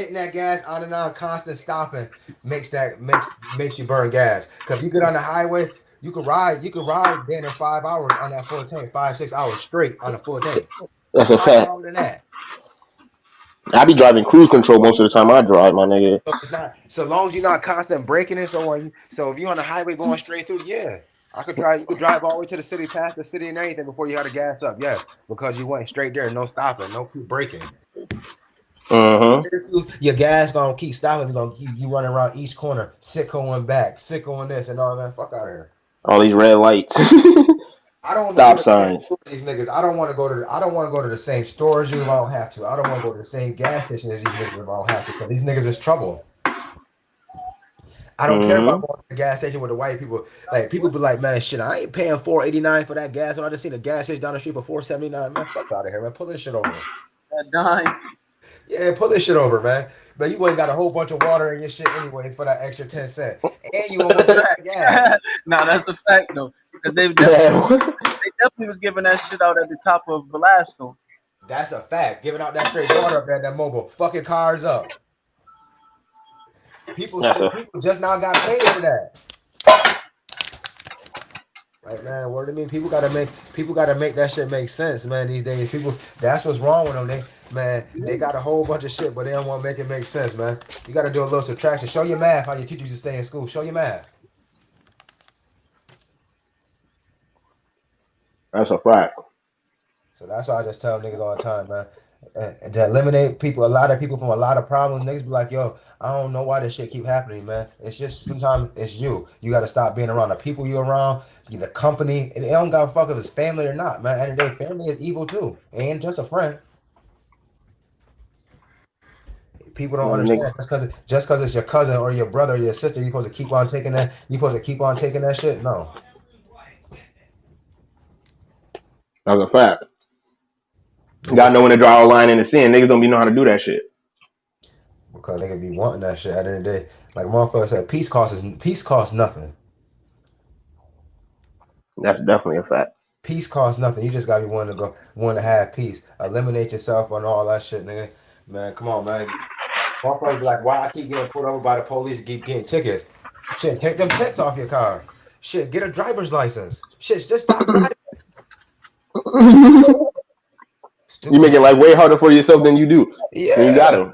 on and on, constant stopping makes you burn gas. Cause if you get on the highway, you could ride then in 5 hours on that full tank, 5-6 hours straight on a full tank. That's a fact. Longer than that. I be driving cruise control most of the time I drive, my nigga. So it's not so long as you're not constant braking it. So if you're on the highway going straight through, yeah, you could drive all the way to the city, past the city and everything before you had to gas up. Yes, because you went straight there, no stopping, no keep braking. Your gas gonna keep stopping. You gonna keep you running around each corner, sicko and back, sicko and this and all that. Fuck out of here. All these red lights. I don't stop signs. These niggas. I don't want to go to the same store as you if I don't have to. I don't want to go to the same gas station as these niggas if I don't have to. Because these niggas is trouble. I don't care about going to the gas station with the white people. Like people be like, man, shit, I ain't paying $4.89 for that gas when I just seen a gas station down the street for $4.79. Man, fuck out of here, man. Pull this shit over. That dime. Yeah, pull this shit over, man. But you ain't got a whole bunch of water in your shit anyways for that extra 10 cents. And you almost got gas. Nah, that's a fact though. Because they definitely was giving that shit out at the top of Velasco. That's a fact. Giving out that straight water up there at that mobile. Fucking cars up. People just now got paid for that. Like, man, what do you mean? People gotta make that shit make sense, man. These days, people, that's what's wrong with them. They got a whole bunch of shit, but they don't want to make it make sense, man. You gotta do a little subtraction. Show your math how your teachers used to say in school. Show your math. That's a fact. So that's why I just tell niggas all the time, man. And to eliminate people, a lot of people from a lot of problems, niggas be like, yo, I don't know why this shit keep happening, man. It's just sometimes it's you. You got to stop being around the people you're around, the company. And it don't got to fuck if it's family or not, man. At the end of the day, family is evil too. And just a friend. People don't understand just because it's your cousin or your brother or your sister, you're supposed to keep on taking that. You're supposed to keep on taking that shit. No. That's a fact. You gotta know when to draw a line in the sand. Niggas don't be know how to do that shit. Because they could be wanting that shit at the end of the day. Like motherfucker said, peace costs nothing. That's definitely a fact. Peace costs nothing. You just gotta be willing to have peace. Eliminate yourself on all that shit, nigga. Man, come on, man. Motherfuckers be like, why I keep getting pulled over by the police and keep getting tickets? Shit, take them tents off your car. Shit, get a driver's license. Shit, just stop driving. You make it like way harder for yourself than you do. Yeah. And you got to.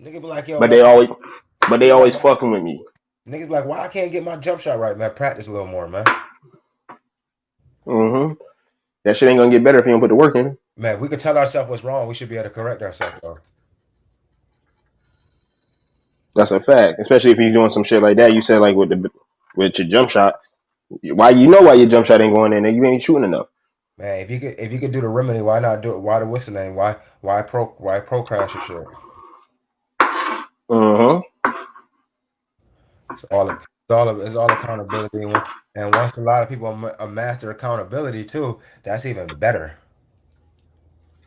Nigga be like, yo. But they always fucking with me. Niggas be like, why I can't get my jump shot right, man? Practice a little more, man. That shit ain't gonna get better if you don't put the work in. Man, we could tell ourselves what's wrong. We should be able to correct ourselves, though. That's a fact. Especially if you're doing some shit like that. You said like with your jump shot. Why your jump shot ain't going in and you ain't shooting enough. Man, if you could do the remedy, why not do it? Why the what's the name? Why pro crash and shit? It's all accountability, and once a lot of people master accountability too, that's even better.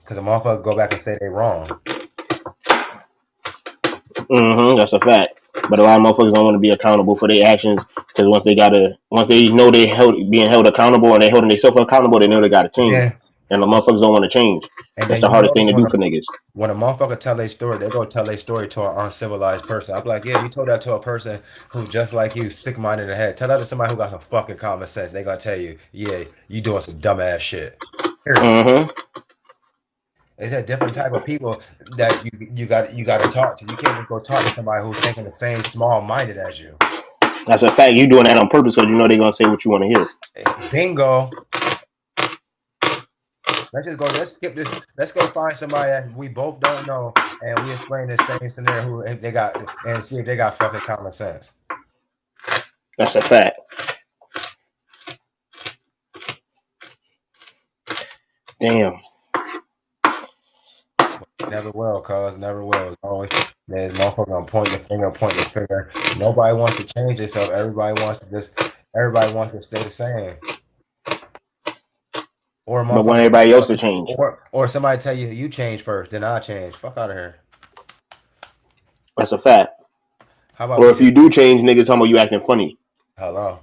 Because a motherfucker go back and say they wrong. That's a fact. But a lot of motherfuckers don't want to be accountable for their actions because once they know being held accountable and they holding themselves accountable, they know they gotta change. Yeah. And the motherfuckers don't want to change. And that's the hardest thing to do for niggas. When a motherfucker tell their story, they go tell their story to an uncivilized person. I'm like, yeah, you told that to a person who's just like you, sick minded in the head. Tell that to somebody who got some fucking common sense. They gonna tell you, yeah, you doing some dumbass shit. It's a different type of people that you got to talk to. You can't just go talk to somebody who's thinking the same small minded as you. That's a fact. You doing that on purpose because you know they're gonna say what you want to hear. Bingo. Let's skip this. Let's go find somebody that we both don't know and we explain the same scenario and see if they got fucking common sense. That's a fact. Damn. Never will, cuz never will. It's always there's motherfucker gonna point the finger. Nobody wants to change themselves. Everybody wants to stay the same. Or a But want motherfucker everybody else to change. or somebody tell you change first, then I change. Fuck out of here. That's a fact. How about Or we if you do change, niggas talking about you acting funny. hello?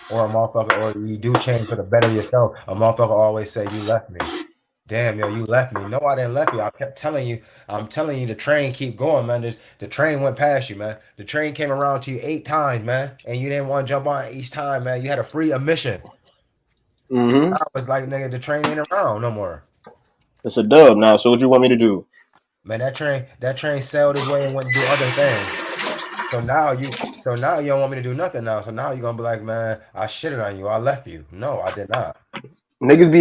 Or a motherfucker, or you do change for the better yourself. A motherfucker always say you left me. Damn, yo, you left me. No, I didn't left you. I kept telling you. I'm telling you, the train keep going, man. The train went past you, man. The train came around to you 8 times, man, and you didn't want to jump on each time, man. You had a free admission. So Mm-hmm. now it's like, nigga, the train ain't around no more. It's a dub now. So what you want me to do? Man, that train sailed his way and went and do other things. So now you don't want me to do nothing now. So now you're gonna be like, man, I shitted on you. I left you. No, I did not. Niggas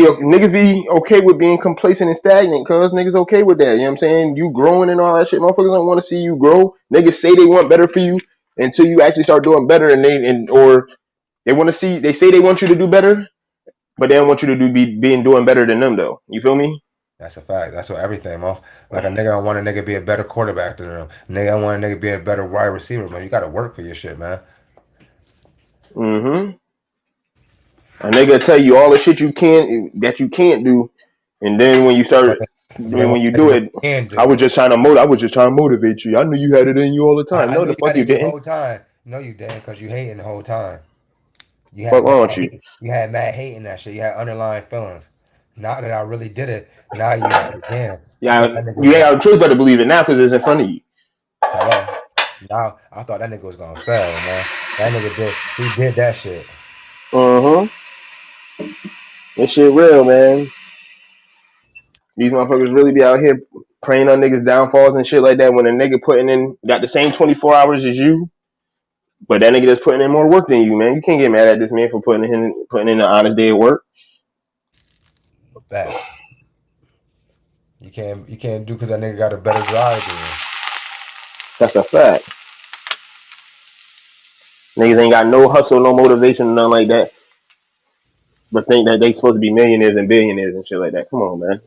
be okay with being complacent and stagnant, cuz niggas okay with that. You know what I'm saying? You growing and all that shit. Motherfuckers don't want to see you grow. Niggas say they want better for you until you actually start doing better, or they want to see. They say they want you to do better, but they don't want you to doing better than them though. You feel me? That's a fact. That's what everything, man. Like a nigga don't want a nigga be a better quarterback than them. Nigga don't want a nigga be a better wide receiver, man. You gotta work for your shit, man. Mm-hmm. A nigga tell you all the shit you can't do, and then when you But start, they when want you to tell do you what it, you can I do. was just trying to motivate you. I knew you had it in you all the time. I No, knew the you fuck had you it in the didn't. whole time. No, you didn't, because you hating the whole time. You Fuck had wrong mad with you? hate. You had mad hate in that shit. You had underlying feelings. Not that I really did it. Now you like, damn. I Yeah, thought that nigga you was ain't gonna got a choice but to believe it now because it's in front of you. hello. Now I thought that nigga was gonna fail, man. That nigga he did that shit. Uh-huh. This shit real, man. These motherfuckers really be out here preying on niggas' downfalls and shit like that when a nigga got the same 24 hours as you, but that nigga just putting in more work than you, man. You can't get mad at this man for putting in an honest day of work. Facts. You can't do because that nigga got a better drive than you. That's a fact. Niggas ain't got no hustle, no motivation, nothing like that. But think that they supposed to be millionaires and billionaires and shit like that. Come on, man.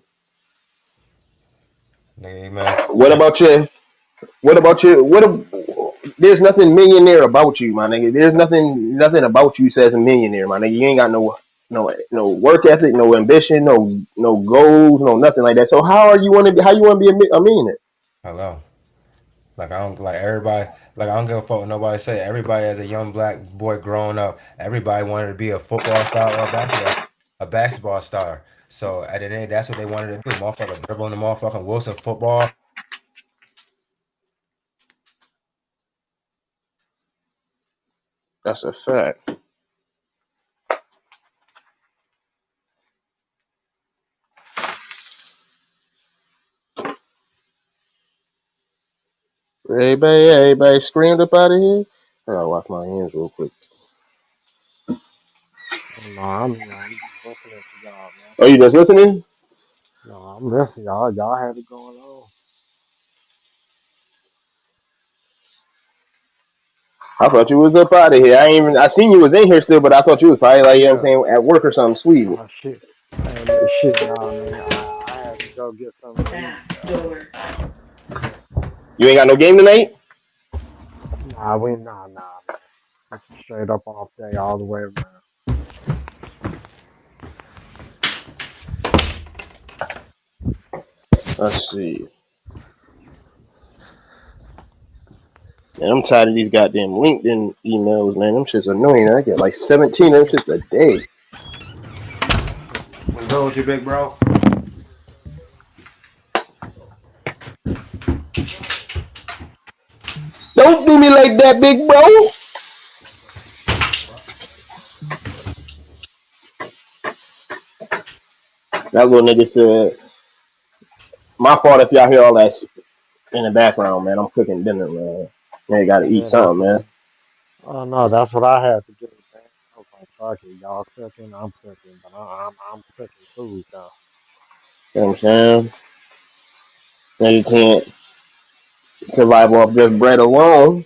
Nigga, man. What about you? What about you? There's nothing millionaire about you, my nigga. There's nothing about you says a millionaire, my nigga. You ain't got no work ethic, no ambition, no goals, no nothing like that. So how you want to be a millionaire? Hello. Like I don't like everybody. Like I don't give a fuck what nobody say. Everybody as a young black boy growing up, everybody wanted to be a football star or a basketball star. So at the end, of the day, that's what they wanted to do. Motherfucker dribbling the motherfucking Wilson football. That's a fact. Everybody screamed up out of here. I gotta wash my hands real quick. No, I'm just listening to y'all, man. Are you just listening? No, I'm listening. Y'all have it going on. I thought you was up out of here. I seen you was in here still, but I thought you was probably like, you know what I'm Yeah. saying, at work or something, sleeping. Oh shit. And shit, nah, man. I had to go get something to eat. You ain't got no game tonight? Nah, man. It's a straight up off day all the way around. Let's see. Man, I'm tired of these goddamn LinkedIn emails, man. Them shit's annoying. I get like 17 of them shits a day. What's good with you, big bro? Don't do me like that, big bro. That little nigga said, my fault if y'all hear all that in the background, man. I'm cooking dinner, man. Man, gotta eat Yeah, that's something, what. man. Oh no, that's what I had to do, man. I was like, fuck it, y'all cooking, I'm cooking, but I'm cooking food now. You know what I'm saying? Man, you can't survive off just bread alone.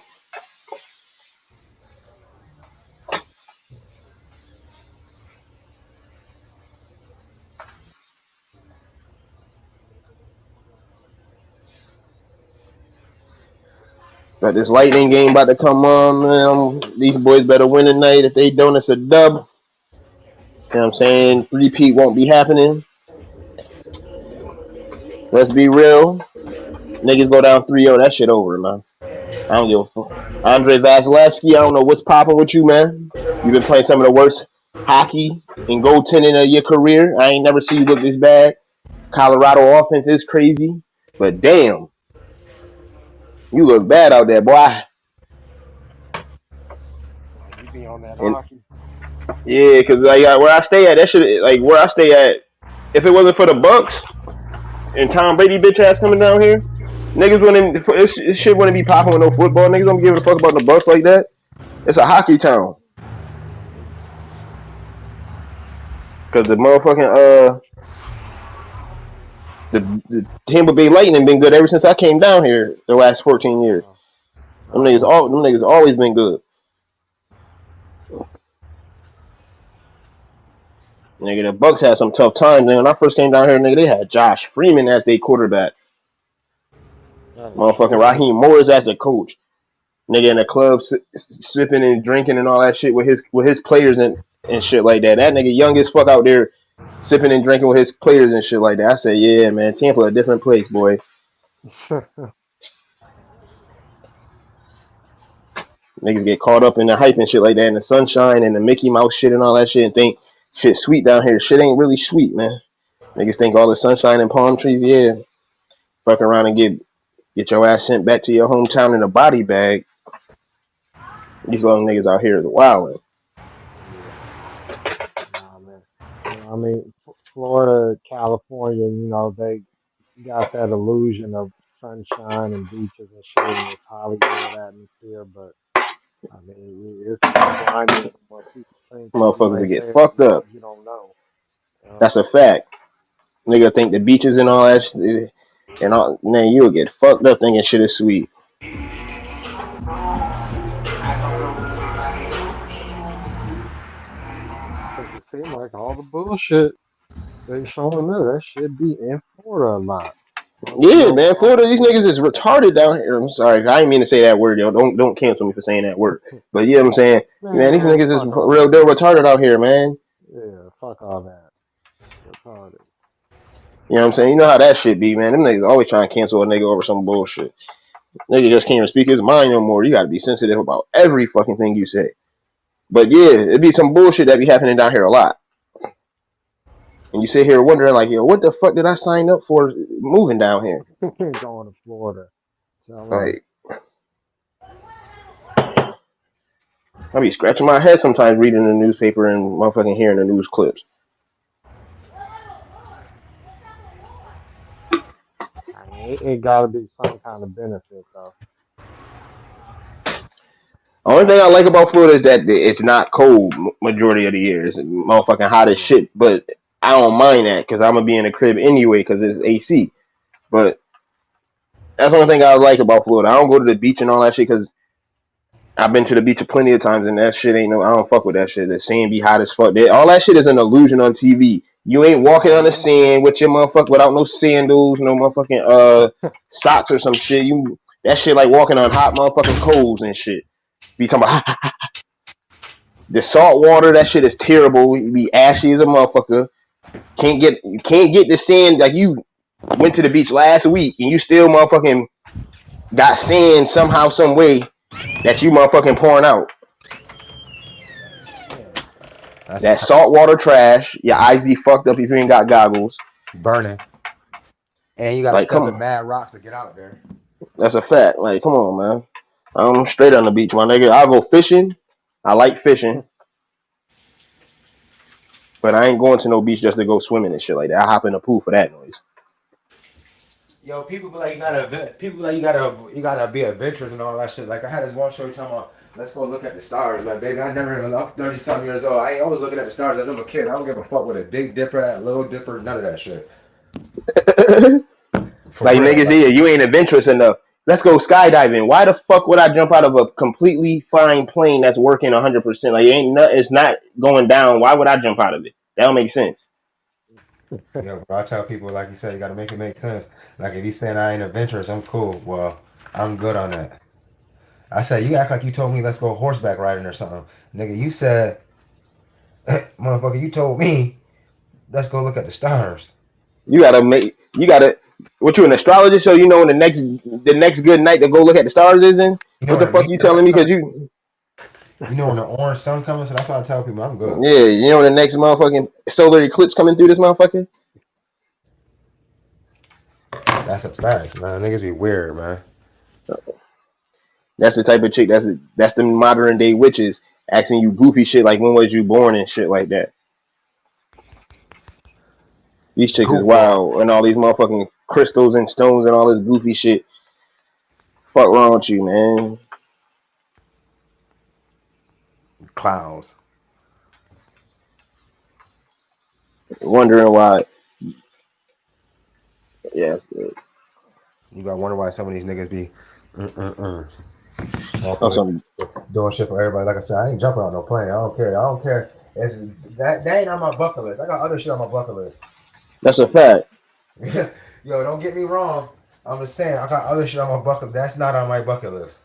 Got this Lightning game about to come on, man. These boys better win tonight. If they don't, it's a dub. You know what I'm saying? Repeat won't be happening. Let's be real. Niggas go down 3-0. That shit over, man. I don't give a fuck. Andre Vasilevsky, I don't know what's popping with you, man. You've been playing some of the worst hockey and goaltending of your career. I ain't never seen you look this bad. Colorado offense is crazy, but damn, you look bad out there, boy. You be on that And hockey. yeah, cause like where I stay at, that shit like where I stay at. If it wasn't for the Bucks and Tom Brady bitch ass coming down here, niggas wouldn't. This shit wouldn't be popping with no football. Niggas don't give a fuck about the Bucks like that. It's a hockey town. Cause the motherfucking the Tampa Bay Lightning been good ever since I came down here the last 14 years. Them niggas always been good. Nigga, the Bucks had some tough times. When I first came down here, nigga, they had Josh Freeman as their quarterback. Motherfucking Raheem Morris as the coach. Nigga in the club sipping and drinking and all that shit with his players and shit like that. That nigga young as fuck out there sipping and drinking with his players and shit like that. I said, yeah, man, Tampa a different place, boy. Niggas get caught up in the hype and shit like that, and the sunshine and the Mickey Mouse shit and all that shit, and think shit sweet down here. Shit ain't really sweet, man. Niggas think all the sunshine and palm trees, yeah. Fuck around and get your ass sent back to your hometown in a body bag. These little niggas out here is wildin'. Nah, man. I mean, Florida, California, they got that illusion of sunshine and beaches and shit in this Hollywood atmosphere, but I mean, it's grimy what people think. Motherfuckers Right get there, fucked up. you don't know. That's a fact. Nigga think the beaches and all that shit, and all, man, you'll get fucked up thinking shit is sweet. It seems like all the bullshit they showing there, that should be in Florida a lot. Yeah, man, Florida, these niggas is retarded down here. I'm sorry, I didn't mean to say that word, yo. Don't cancel me for saying that word. But yeah, I'm saying, man, these niggas is real deal retarded out here, man. Yeah, fuck all that. Retarded. You know what I'm saying? You know how that shit be, man. Them niggas always trying to cancel a nigga over some bullshit. Nigga just can't even speak his mind no more. You gotta be sensitive about every fucking thing you say. But yeah, it be some bullshit that be happening down here a lot. And you sit here wondering, like, yo, what the fuck did I sign up for moving down here? Going to Florida. Like, I be scratching my head sometimes reading the newspaper and motherfucking hearing the news clips. I mean, it gotta be some kind of benefit, though. Only thing I like about Florida is that it's not cold majority of the year. It's motherfucking hot as shit. But I don't mind that because I'm going to be in the crib anyway because it's AC. But that's the only thing I like about Florida. I don't go to the beach and all that shit because I've been to the beach plenty of times and that shit ain't no. I don't fuck with that shit. The sand be hot as fuck. All that shit is an illusion on TV. You ain't walking on the sand with your motherfucker without no sandals, no motherfucking socks or some shit. That shit like walking on hot motherfucking coals and shit. Be talking about the salt water. That shit is terrible. You be ashy as a motherfucker. You can't get the sand. Like you went to the beach last week and you still motherfucking got sand somehow, some way that you motherfucking pouring out. That salt water trash. Your eyes be fucked up if you ain't got goggles. Burning. And you gotta step in mad rocks to get out there. That's a fact. Like, come on, man. I'm straight on the beach, my nigga. I'll go fishing. I like fishing. But I ain't going to no beach just to go swimming and shit like that. I hop in the pool for that noise. Yo, people be like you gotta be adventurous and all that shit. Like I had this one show talking about let's go look at the stars. Like baby, I never even I'm 30-something years old. I ain't always looking at the stars as I'm a kid. I don't give a fuck with a Big Dipper, a Little Dipper, none of that shit. Like real, niggas here, you ain't adventurous enough. Let's go skydiving. Why the fuck would I jump out of a completely fine plane that's working 100%? Like it's not going down. Why would I jump out of it? That don't make sense. Yeah, bro, I tell people, like you said, you gotta make it make sense. Like if you saying I ain't adventurous, I'm cool. Well, I'm good on that. I said, you act like you told me let's go horseback riding or something. Nigga, you said, motherfucker, you told me let's go look at the stars. You gotta. What you an astrologer? So you know when the next good night to go look at the stars is in. You know What the fuck you telling me? Because you when the orange sun coming, so that's why I tell people I'm good. yeah, you know when the next motherfucking solar eclipse coming through this motherfucker. That's a fact, man. Niggas be weird, man. That's the type of chick. That's the modern day witches asking you goofy shit like when was you born and shit like that. These chicks is wild and all these motherfucking crystals and stones and all this goofy shit. Fuck wrong with you, man? Clowns. Wondering why. Yeah. You gotta wonder why some of these niggas be doing shit for everybody. Like I said, I ain't jumping on no plane. I don't care. I don't care if that ain't on my bucket list. I got other shit on my bucket list. That's a fact. Yo, don't get me wrong. I'm just saying I got other shit on my bucket. That's not on my bucket list.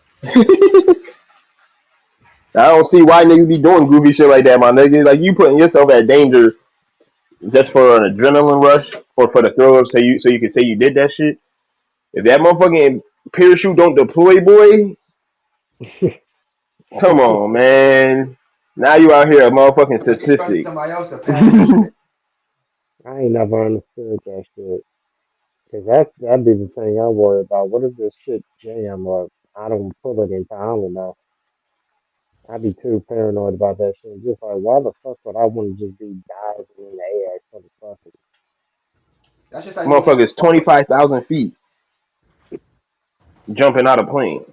I don't see why niggas be doing goofy shit like that, my nigga. Like you putting yourself at danger just for an adrenaline rush or for the thrill of so you can say you did that shit. If that motherfucking parachute don't deploy, boy, come on, man. Now you out here a motherfucking statistic. Somebody else to pass. I ain't never understood that shit. Cause that'd be the thing I worry about. What if this shit jam or I don't pull it in time? I don't know. I'd be too paranoid about that shit. Just like, why the fuck would I want to just be diving in the air for the fucking? That's just like Motherfuckers 25,000 feet jumping out of plane.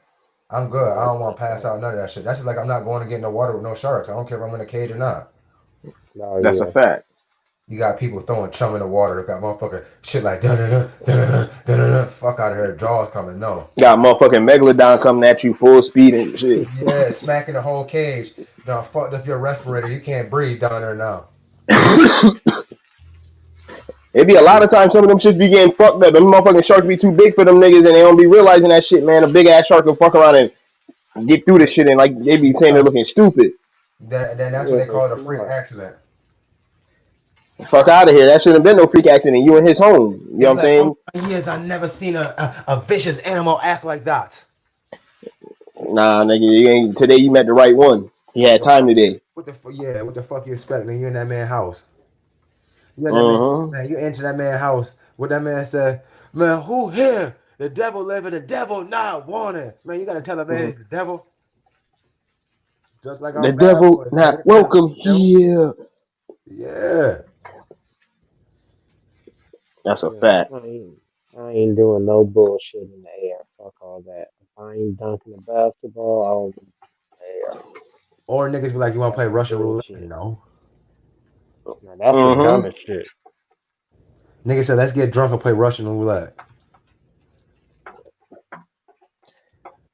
I'm good. I don't want to pass out none of that shit. That's just like I'm not going to get in the water with no sharks. I don't care if I'm in a cage or not. No, That's a fact. You got people throwing chum in the water. Got motherfucker shit like da-da-da. Fuck out of here. Jaws coming. No. Got motherfucking megalodon coming at you full speed and shit. Yeah, smacking the whole cage. Now fucked up your respirator. You can't breathe down there now. It be a lot of times some of them shits be getting fucked up. Them motherfucking sharks be too big for them niggas and they don't be realizing that shit, man. A big ass shark will fuck around and get through this shit and like they be saying they're looking stupid. Then that's what they call it, a freak accident. Fuck out of here. That shouldn't have been no freak accident. You in his home. You know what I'm saying? Years I never seen a vicious animal act like that. Nah, nigga, today you met the right one. He had time today. What the fuck you expecting? You in that man's house. You enter that man's house. What that man said, man, who here? The devil living, the devil not wanted. Man, you gotta tell a man it's the devil. Just like the devil not welcome here. Yeah. That's a fact. I ain't doing no bullshit in the air. Fuck all that. If I ain't dunking the basketball, I don't do the air. Or niggas be like, you want to play Russian roulette? No. Now, that's the dumbest shit. Nigga said, let's get drunk and play Russian roulette.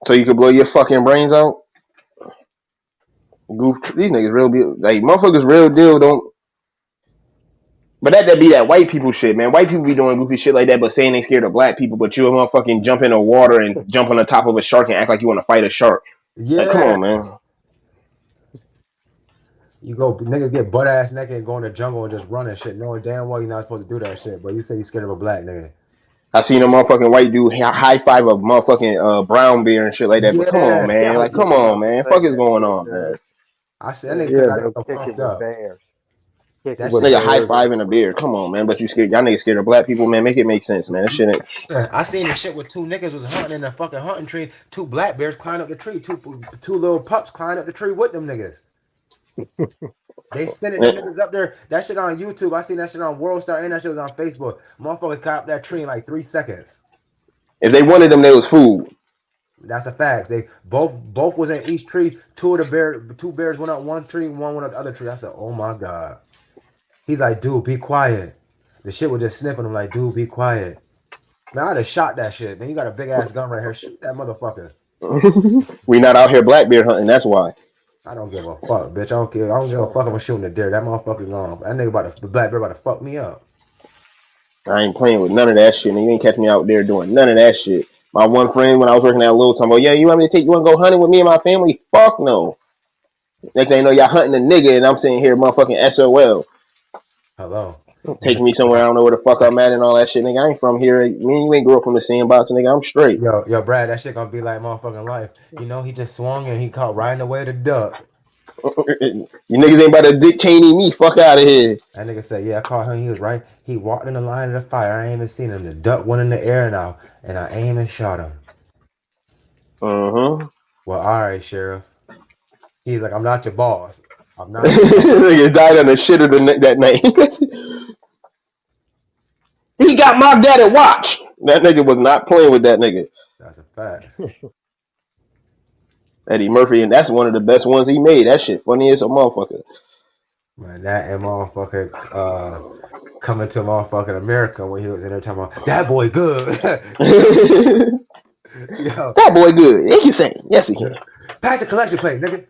So you can blow your fucking brains out? These niggas real deal. Like, motherfuckers real deal don't. But that be that white people shit, man. White people be doing goofy shit like that, but saying they scared of black people, but you a motherfucking jump in the water and jump on the top of a shark and act like you want to fight a shark. Yeah. Like, come on, man. You go, niggas get butt ass naked and go in the jungle and just run and shit, knowing damn well you're not supposed to do that shit, but you say you're scared of a black nigga. I seen a motherfucking white dude high five a motherfucking brown bear and shit like that. But come on, man. Like, come on, man. Fuck is going on, man? I said that nigga got fucked up. That nigga high fiving a bear. Come on, man. But you scared? Y'all niggas scared of black people, man. Make it make sense, man. That shit ain't. I seen the shit with two niggas was hunting in a fucking hunting tree. Two black bears climb up the tree. Two little pups climb up the tree with them niggas. They sending them niggas up there. That shit on YouTube. I seen that shit on World Star and that shit was on Facebook. Motherfuckers caught up that tree in like 3 seconds. If they wanted them, they was food. That's a fact. They both was in each tree. Two bears went up one tree, one went up the other tree. I said, oh my God. He's like, dude, be quiet. The shit was just sniffing him like, dude, be quiet. Man, I'd have shot that shit. Man, you got a big ass gun right here. Shoot that motherfucker. We not out here black bear hunting. That's why. I don't give a fuck, bitch. I don't care. I don't give a fuck if I'm shooting a deer. That motherfucker's gone. That nigga the black bear about to fuck me up. I ain't playing with none of that shit. And you ain't catch me out there doing none of that shit. My one friend when I was working at Lowe's talking about, yeah, you want to go hunting with me and my family? Fuck no. Next thing you know, y'all hunting a nigga and I'm sitting here motherfucking SOL. Hello. Taking me somewhere I don't know where the fuck I'm at and all that shit, nigga. I ain't from here. Me and you ain't grew up from the same box, nigga. I'm straight. Yo, Brad, that shit gonna be like motherfucking life. You know, he just swung and he caught riding away the duck. You niggas ain't about to Dick Cheney me. Fuck out of here. That nigga said, yeah, I caught him. He was right. He walked in the line of the fire. I ain't even seen him. The duck went in the air now, and I aimed and shot him. Uh-huh. Well, all right, Sheriff. He's like, I'm not your boss. I'm not. Nigga died on the shitter that night. He got my daddy watch. That nigga was not playing with that nigga. That's a fact. Eddie Murphy, and that's one of the best ones he made. That shit funny as a motherfucker. Man, that and motherfucker coming to motherfucking America when he was in there talking about that boy good. Yo, that boy good. He can sing. Yes, he can. Pass the collection plate, nigga.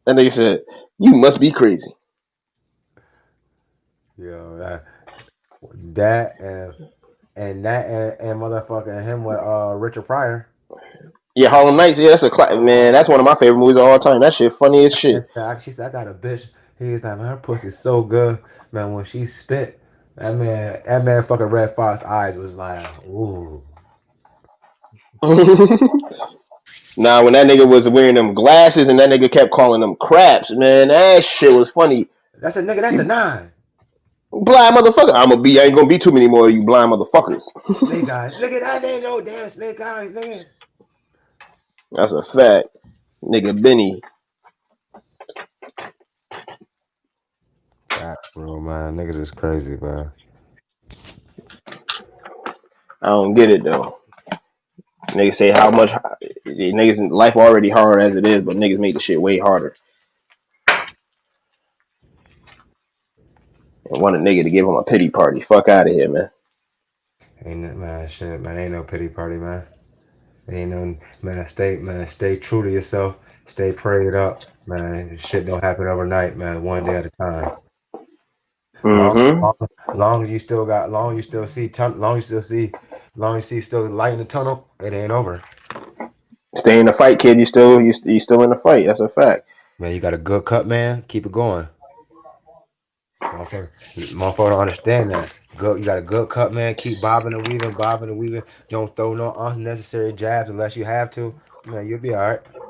That nigga said, "You must be crazy." Yo, that and motherfucking him with Richard Pryor. Yeah, Harlem Nights. Yeah, that's a man. That's one of my favorite movies of all time. That shit funny as shit. She said, "I got a bitch." He was like, "Man, her pussy's so good, man." When she spit, that man, fucking Red Fox eyes was like, "Ooh." Nah, when that nigga was wearing them glasses and that nigga kept calling them craps, man, that shit was funny. That's a nigga. That's a 9. Blind motherfucker. I ain't gonna be too many more of you blind motherfuckers. Snake eyes. Nigga, that ain't no damn snake eyes, nigga. That's a fact. Nigga Benny. That bro, man. Niggas is crazy, man. I don't get it though. Niggas say how much niggas life already hard as it is, but niggas make the shit way harder. And want a nigga to give him a pity party. Fuck out of here, man. Ain't no, man, shit, man. Ain't no pity party, man. Ain't no, man. Stay true to yourself. Stay prayed up, man. Shit don't happen overnight, man. One day at a time. Long as you still see light in the tunnel, it ain't over. Stay in the fight, kid. You still in the fight. That's a fact. Man, you got a good cut, man. Keep it going. Motherfucker don't understand that. You got a good cut, man. Keep bobbing and weaving. Don't throw no unnecessary jabs unless you have to. Man, you'll be all right. You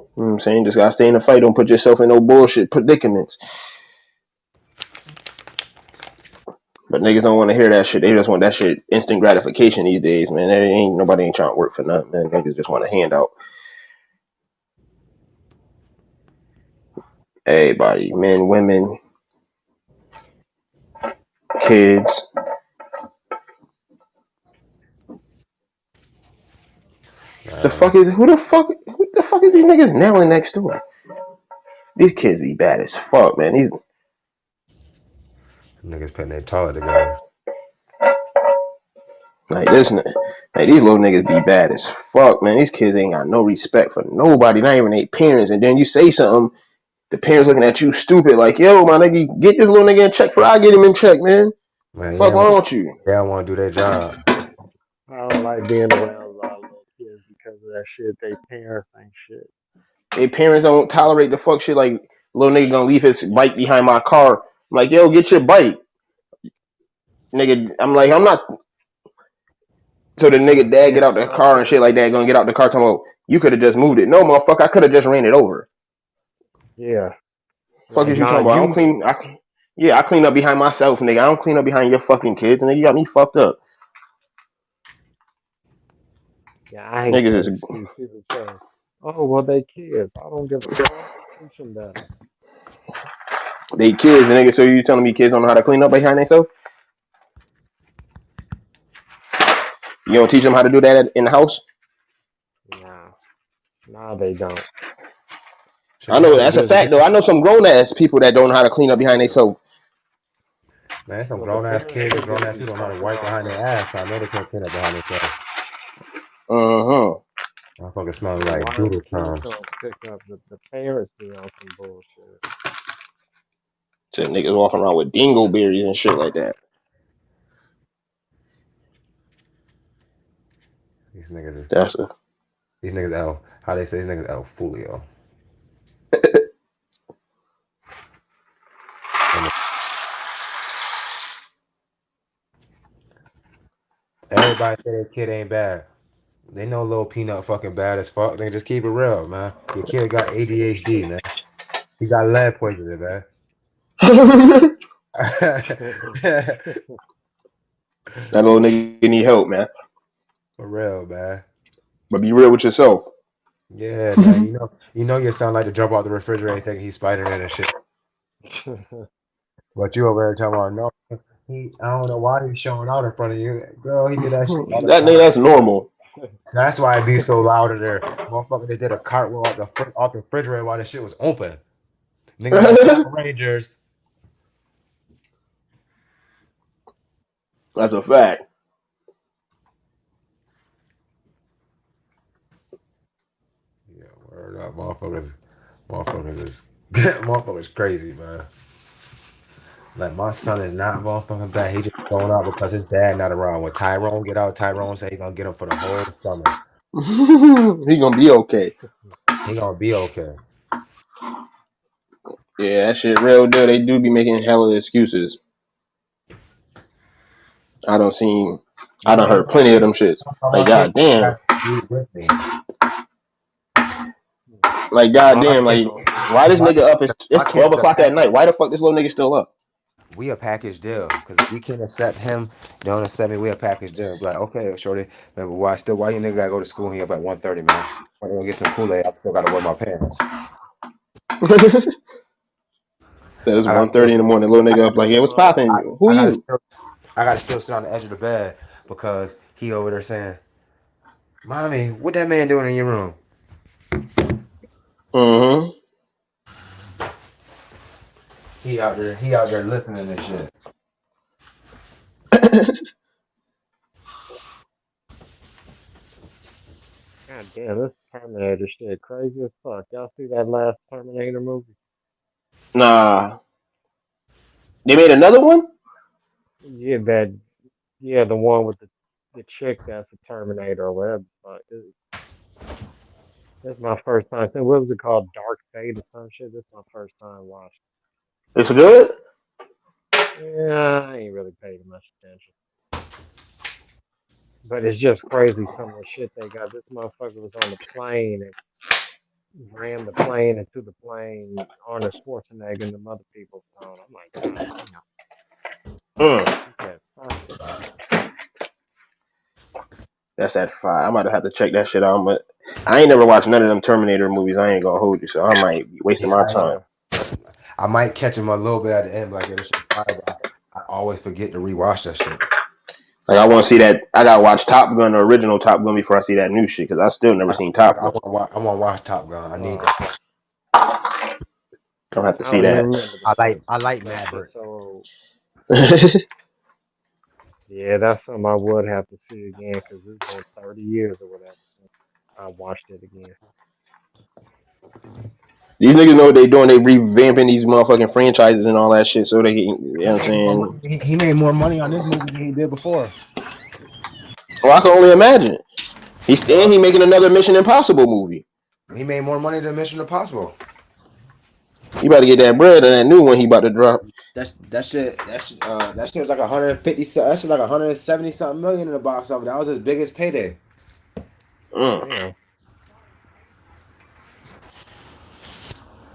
know what I'm saying? Just gotta stay in the fight. Don't put yourself in no bullshit predicaments. But niggas don't want to hear that shit. They just want that shit instant gratification these days, man. Nobody ain't trying to work for nothing, man. Niggas just want a handout. Everybody, men, women, kids. Who the fuck is these niggas nailing next door? These kids be bad as fuck, man. These niggas putting their toilet together. Like these little niggas be bad as fuck, man. These kids ain't got no respect for nobody, not even their parents. And then you say something, the parents looking at you stupid, like, yo, my nigga, get this little nigga in check before I get him in check, man. Fuck wrong with you? They don't want to do their job. I don't like being around little kids because of that shit. They parents ain't shit. Their parents don't tolerate the fuck shit. Like, little nigga gonna leave his bike behind my car. I'm like, yo, get your bike, nigga. I'm not. So the nigga dad get out the car and shit like that, gonna get out the car talking about, you could have just moved it. No, motherfucker, I could have just ran it over. Yeah. Fuck is you talking about? I clean up behind myself, nigga. I don't clean up behind your fucking kids, nigga. You got me fucked up. Yeah, I ain't niggas is people say, oh, well, they kids. I don't give a fuck. Teach them that. They kids, nigga. So you telling me kids don't know how to clean up behind themselves? You don't teach them how to do that in the house? Nah, they don't. I know that's a fact, though. I know some grown ass people that don't know how to clean up behind themselves. Man, some grown ass kids and grown ass people don't know how to wipe behind their ass. So I know they can't clean up behind themselves. I fucking smell like doodle crumbs. The parents be on some bullshit. So niggas walking around with dingleberries and shit like that. These niggas is That's a these niggas El. How they say these niggas El Fulio. Everybody say their kid ain't bad. They know Lil Peanut fucking bad as fuck. They just keep it real, man. Your kid got ADHD, man. He got lead poisoning, man. that little nigga need help, man. For real, man. But be real with yourself. Yeah, man. You know your son like to jump out the refrigerator thinking he's Spider-Man and shit. But you over there talking about no. I don't know why he's showing out in front of you. Girl, he did that shit all the That time. nigga, that's normal. That's why it be so loud in there. Motherfucker, they did a cartwheel off the refrigerator while the shit was open. Nigga like Power Rangers. That's a fact. Yeah, word up, motherfuckers motherfuckers crazy, man. Like my son is not motherfucking bad. He just going out because his dad not around. When Tyrone get out, Tyrone say he gonna get him for the whole summer. He gonna be okay. He gonna be okay. Yeah, that shit real deal. They do be making hella excuses. I done heard plenty of them shits. Like goddamn. Like goddamn, like why this nigga up? It's 12 o'clock at night. Why the fuck this little nigga still up? We a package deal because if we can't accept him, don't accept me. We a package deal. Be like, okay, shorty, man, but why you nigga gotta go to school here up at 1:30, man? I'm gonna get some Kool-Aid. I still gotta wear my pants. That is 1:30 in the morning. Little nigga up like, yeah, what's popping? Who you? I gotta still sit on the edge of the bed because he over there saying, "Mommy, what that man doing in your room?" Mm-hmm. He out there listening and shit. God damn, this Terminator shit crazy as fuck. Y'all see that last Terminator movie? Nah. They made another one? Yeah, the one with the chick that's a Terminator or whatever. But this is my first time. What was it called? Dark Fate or some shit. This is my first time watching. It's good? Yeah, I ain't really paid much attention. But it's just crazy some of the shit they got. This motherfucker was on the plane and rammed the plane into the plane. Arnold Schwarzenegger and the other people phone. I'm like, God, That's at 5. I'm about to have to check that shit out. But I ain't never watched none of them Terminator movies. I ain't gonna hold you, so I might be wasting my time. I might catch him a little bit at the end, like this shit fire, but I always forget to rewatch that shit. Like I want to see that. I gotta watch Top Gun, the original Top Gun, before I see that new shit because I still never seen Top Gun. I want to watch Top Gun. I need. I'll have to see that. I like Maverick. So, yeah, that's something I would have to see again because it's been 30 years or whatever since I watched it again. These niggas know what they doing. They revamping these motherfucking franchises and all that shit so they can, you know what I'm saying? He made more money on this movie than he did before. Well, I can only imagine. He making another Mission Impossible movie. He made more money than Mission Impossible. You about to get that bread and that new one he about to drop. That shit was like 150. That shit like 170 something million in the box office. That was his biggest payday.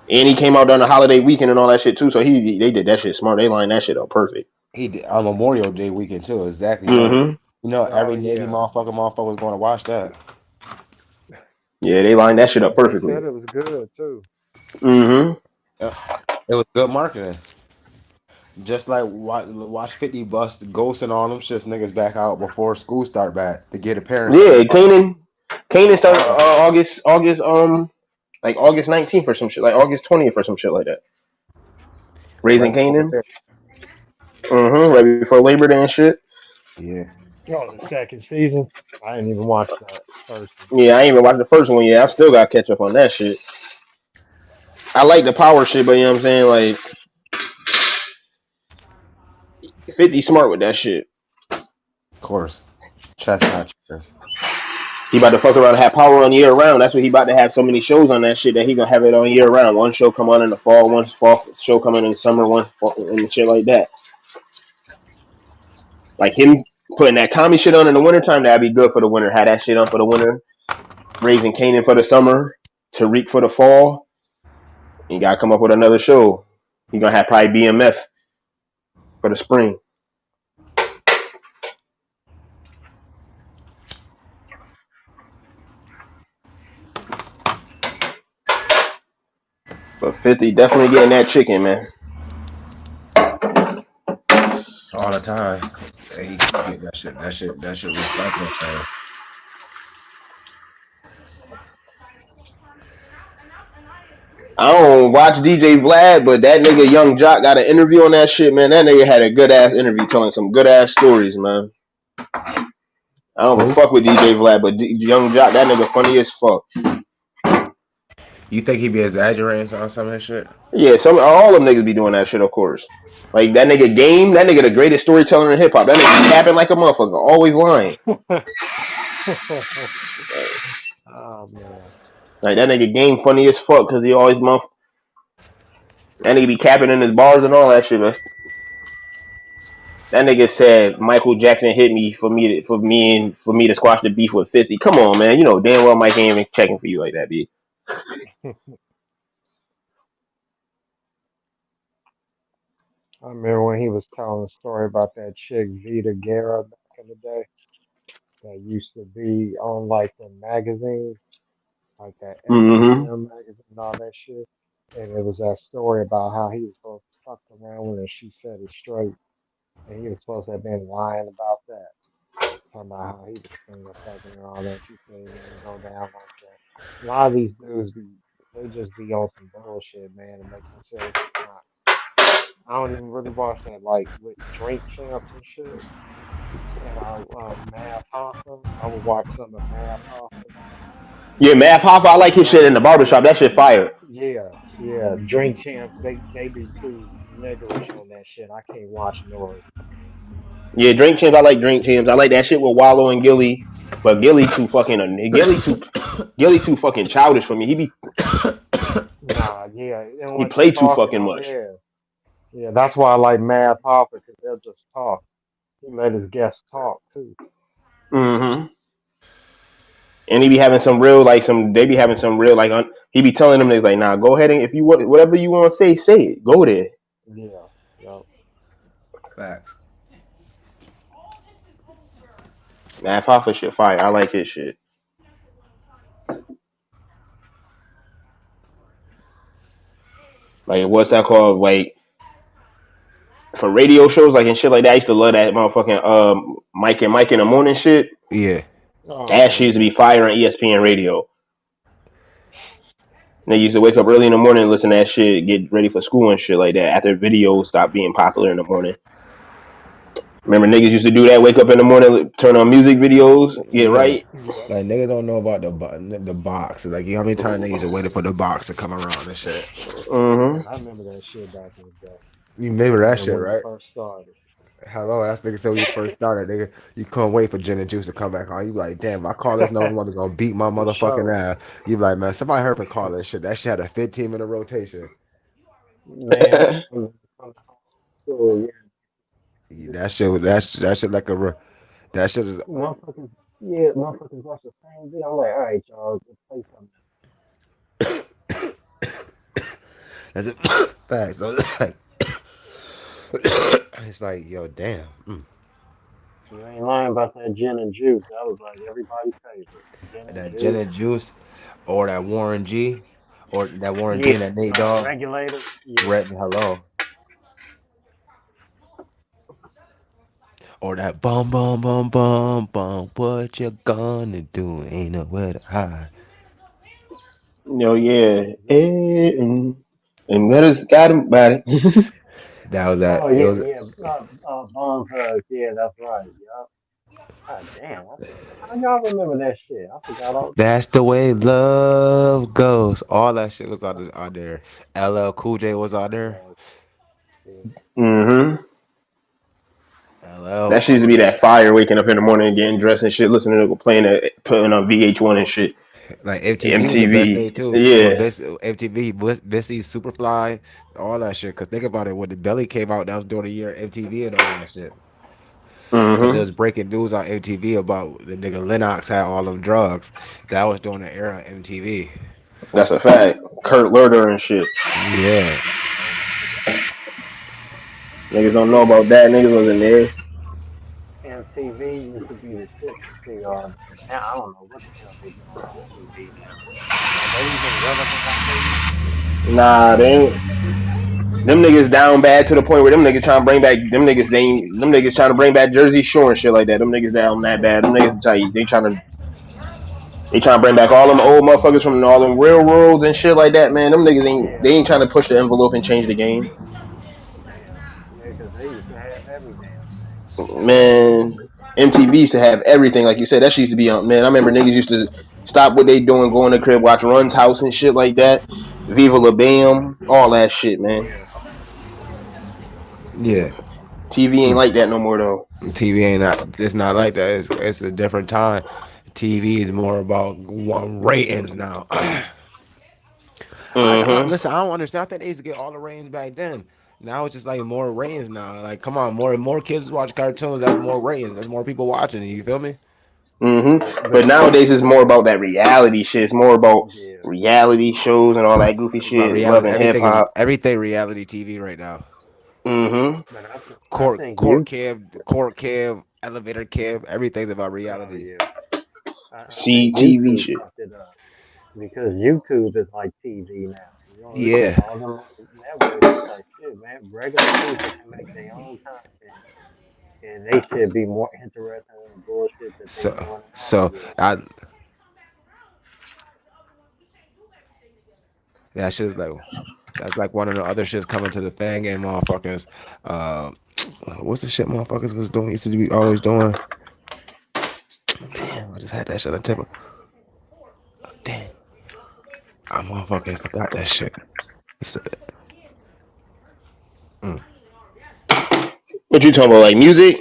And he came out during the holiday weekend and all that shit too. So they did that shit smart. They lined that shit up perfect. He did on Memorial Day weekend too. Exactly. Mm-hmm. You know, every Navy motherfucker was going to watch that. Yeah, they lined that shit up perfectly. They said it was good too. Mm-hmm. It was good marketing. Just like watch 50 bust Ghost and all them shits niggas back out before school start back to get a parent. Yeah, Kanan started August like August 19th or some shit, like August 20th or some shit like that. Raising Kanan. Right before Labor Day and shit. Yeah. Oh, the second season? I didn't even watch that first one. Yeah, I ain't even watched the first one yet. I still got to catch up on that shit. I like the power shit, but you know what I'm saying? Like, 50 smart with that shit. Of course. Chestnut checkers. He about to fuck around and have Power on year round. That's what he about to have so many shows on that shit that he gonna have it on year round. One show come on in the fall, one fall show coming in the summer, one fall, and shit like that. Like him putting that Tommy shit on in the wintertime, that'd be good for the winter. Have that shit on for the winter. Raising Kanan for the summer, Tariq for the fall. You gotta come up with another show. You're gonna have probably BMF for the spring. But 50 definitely getting that chicken, man. All the time. Hey, you can get that shit recycled, man. I don't watch DJ Vlad, but that nigga Young Jock got an interview on that shit, man. That nigga had a good ass interview telling some good ass stories, man. I don't fuck with DJ Vlad, but Young Jock, that nigga funny as fuck. You think he be exaggerating on some of that shit? Yeah, all them niggas be doing that shit, of course. Like that nigga Game, that nigga the greatest storyteller in hip hop. That nigga capping like a motherfucker, always lying. Oh man. Like that nigga Game funny as fuck because he always that nigga be capping in his bars and all that shit. That nigga said Michael Jackson hit me for me to squash the beef with 50. Come on, man. You know damn well Mike ain't even checking for you like that, B. I remember when he was telling a story about that chick Vita Guerra back in the day that used to be on like the magazines, like that Mm-hmm. FMM magazine and all that shit. And it was that story about how he was supposed to fuck around with her and she said it straight. And he was supposed to have been lying about that. Talking about how he was finger fucking and all that. She said it didn't go down like that. A lot of these dudes they just be on some bullshit, man, and make themselves look not. I don't even really watch that like with drink champs and shit. And Math Hoffa. I would watch some of Math Hoffa. Yeah, Math Hoffa, I like his shit in the barbershop. That shit fire. Yeah. Drink champs, they be too niggerish on that shit. I can't watch Nori. Yeah, Drink Champs, I like Drink Champs. I like that shit with Wallow and Gilly. But Gilly too fucking childish for me. He play too fucking much. Yeah, that's why I like Math Hoffa, because they'll just talk. He let his guests talk too. Mm-hmm. And he be having some real they be having some real he be telling them, like, nah, go ahead and if you want whatever you want to say it. Go there. Yeah. Facts. Math Hoffa shit fire. I like his shit. Like, what's that called? Like, for radio shows, like, and shit like that, I used to love that motherfucking Mike in the Morning shit. Yeah. That shit used to be fire on ESPN radio. And they used to wake up early in the morning and listen to that shit, get ready for school and shit like that after videos stopped being popular in the morning. Remember niggas used to do that, wake up in the morning, turn on music videos, get right? Like, niggas don't know about the box. Like, you know how many times niggas are waiting for the box to come around and shit. Mm-hmm. I remember that shit back in the day. You remember that shit, right? First started. Hello, that's nigga said when you first started, nigga. You couldn't wait for Gin and Juice to come back on. You be like, damn, if I call this number, mother gonna beat my motherfucking ass. You be like, man, somebody heard me call that shit. That shit had a 15-minute rotation. Man, that shit like that shit is. Motherfuckers watch the same video. I'm like, all right, y'all, let's play something. That's it. Facts. So it's like, yo, damn. You ain't lying about that Gin and Juice. That was like everybody's favorite. Gin and Juice, or that Warren G, or that Warren G and that Nate Dogg. Regulator. Hello. Or that bum bum bum bum bum. What you gonna do? Ain't nowhere to hide. Yo, yeah. And what has got him about it? That was that. Oh yeah. Bone Thugs. Yeah, that's right. Yup. God damn. How y'all remember that shit? I forgot all. That's the way love goes. All that shit was on there. LL Cool J was on there. Mm-hmm. Hello. That shit used to be that fire, waking up in the morning and getting dressed and shit, listening to playing it, putting on VH1 and shit. Like MTV was the best MTV, thing too. Well, yeah. best MTV, Bessie, Superfly, all that shit. Cause think about it, when the Belly came out, that was during the year MTV and all that shit. Cause there Hmm. was breaking news on MTV about the nigga Lennox had all them drugs. That was during the era of MTV. That's a fact. Kurt Loder and shit. Yeah, Niggas don't know about that. Niggas wasn't there. MTV used to be the shit for PR, but now I don't know what the hell they doing on TV now. Are they even relevant on TV? Nah, they ain't. Them niggas down bad to the point where them niggas trying to bring back them niggas. Them niggas trying to bring back Jersey Shore and shit like that. Them niggas down that bad. Them niggas tell you they trying to bring back all them old motherfuckers from all them railroads and shit like that. Man, them niggas ain't Yeah, they ain't trying to push the envelope and change the game. yeah, 'cause they used to have every damn thing. Man, MTV used to have everything, like you said. That shit used to be on. Man, I remember niggas used to stop what they doing, go in the crib, watch Run's House and shit like that. Viva La Bam, all that shit, man. Yeah, yeah. TV ain't like that no more though. TV ain't not. It's not like that. It's a different time. TV is more about ratings now. Hmm. Listen. I don't understand. I think they used to get all the ratings back then. Now it's just like more ratings now. Like, come on, more kids watch cartoons. That's more ratings. That's more people watching it. You feel me? Hmm. But but nowadays it's more about that reality shit. It's more about yeah, reality shows and all that goofy About shit. reality. Loving hip hop. Everything reality TV right now. Hmm. but I think you. Court cab, elevator cab. Everything's about Oh reality. yeah, I think CTV YouTube shit. fucked it up because YouTube is like TV now. You don't look at Yeah. all them networks. It's like shit, man. Regular people can make their own content, and they should be more interested in the bullshit that they So doing in so Hollywood. I that shit's like that's like one of the other shits coming to the thing and motherfuckers. Uh, what's the shit motherfuckers was doing? Used to be always doing. Damn, I just had that shit on the tip. Damn, I motherfucking forgot that shit. It's, What you talking about, like music?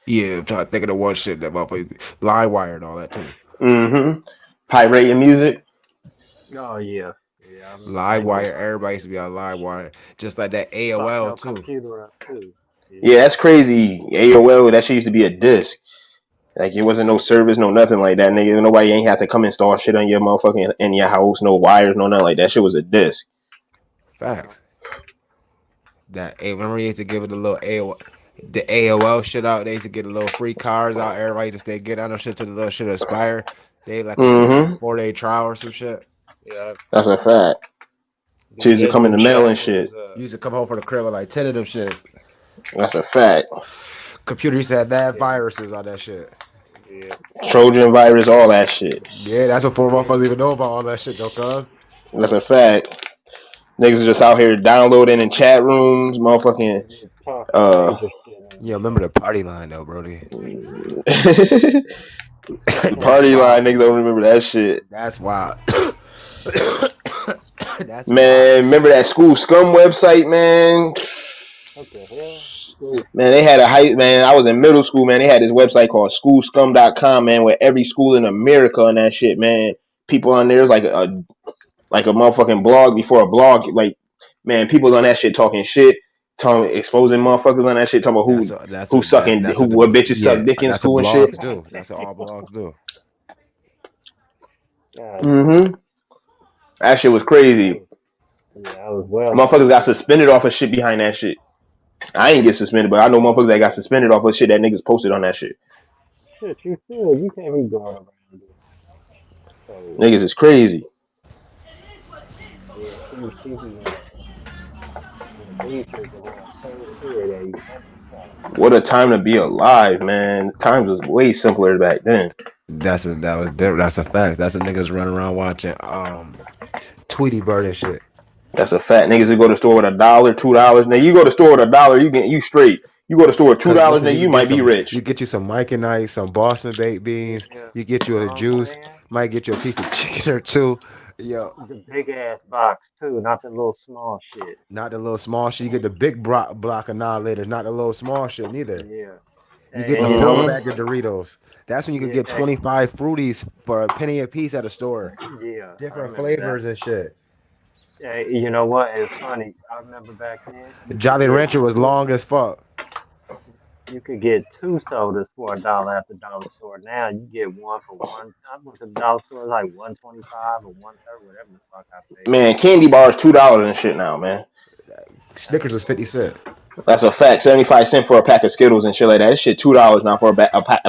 yeah, I'm trying to think of the one shit that motherfuckers live wire and all that too. Hmm. Pirating music. Oh yeah, yeah. I remember Live them wire, days. everybody used to be on live wire, just like that Fuck AOL your too. computer up too. Yeah, Yeah. that's crazy. AOL, that shit used to be a disc. Like it wasn't no service, no nothing like that, nigga. Nobody ain't have to come install shit on your motherfucking in your house, no wires, no nothing like that. Shit was a disc. Yeah. Facts. That remember they used to give it a little AOL, the AOL shit out. They used to get a little free cars out. Everybody used to stay get on the shit to the little shit expire. They like a Hmm. 4-day trial or some shit. Yeah. That's a fact. Them Shit used to come in the discs mail and definitely shit. was You used to come home from the crib with like 10 of them shits. That's a fact. Computer used to have bad yeah, viruses on that shit. yeah. Trojan virus, all that shit. Yeah, that's before motherfuckers even know about all that shit though, cuz. That's a fact. Niggas are just out here downloading in chat rooms, motherfucking And they talking uh major shit in Yeah, the remember chat. the party line though, Brody. That's party line. wild. Niggas don't remember that shit. That's wild. That's wild. Man, remember that school scum website, man? What the hell? School Man, they scum? had a high man. I was in middle school, man. They had this website called schoolscum.com, man, where every school in America and that shit, man. People on there was like a motherfucking blog before a blog. Like, man, people on that shit talking shit, talking exposing motherfuckers on that shit, talking about who sucking That's who what the what bitches suck yeah, dick in that's what school and shit. blogs do. That's what all blogs do. God damn. Mm-hmm. That shit was crazy. Yeah, I was well Motherfuckers got educated. suspended off of shit behind that shit. I ain't get suspended, but I know motherfuckers that got suspended off of shit that niggas posted on that shit. Shit, you should. You can't be going around doing so. Niggas is crazy. Yeah, she be in the bleachers and going so serious. That's what's up. What a time to be alive, man. Times was way simpler back then. That was different. That's a fact. That's the niggas running around watching Tweety Bird and shit. That's a fact. Niggas that go to the store with $1, $2. Now you go to the store with $1, you straight. You go to the store with Cause $2, listen, now you you can get might be some. rich. You get you some Mike and Ike, some Boston baked beans. Yeah, You get you you know a what I'm juice. saying? Might get you a piece of chicken or two. Yo, The big ass box too, not the little small shit. not the little small shit. You get the big block of annihilators, not the little small shit neither. Yeah. You get the And you full know, Mm-hmm. bag of Doritos. That's when you could yeah, get 25 fruities for a penny a piece at a store. yeah, I Different remember that. flavors and shit. You know what? It's funny. I remember back then Jolly Rancher was long as fuck. you could get two sodas for $1 at the dollar store. Now you get one for one. I went to the dollar store, it's like 125 or 130, whatever the fuck I paid. Man, candy bars $2 and shit now, man. Snickers was 50 cents. That's a fact. 75 cents for a pack of Skittles and shit like that. This shit $2 now for a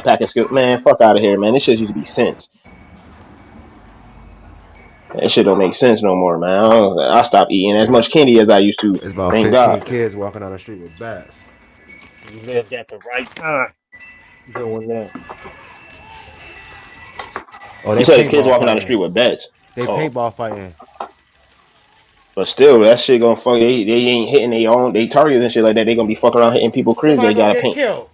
pack of Skittles. Man, fuck out of here, man. This shit used to be cents. That shit don't make sense no more, man. I stopped eating as much candy as I used to. It's about Thank 15 God. kids walking down the street with bats. You lived at the right time doing that. Oh, You they said it's kids paintball walking down the street fighting. with bets. They Oh, paintball fighting. but still, that shit gonna fuck. They ain't hitting they targets and shit like that. They gonna be fucking around hitting people cribs. Somebody They gonna gotta get paint. killed.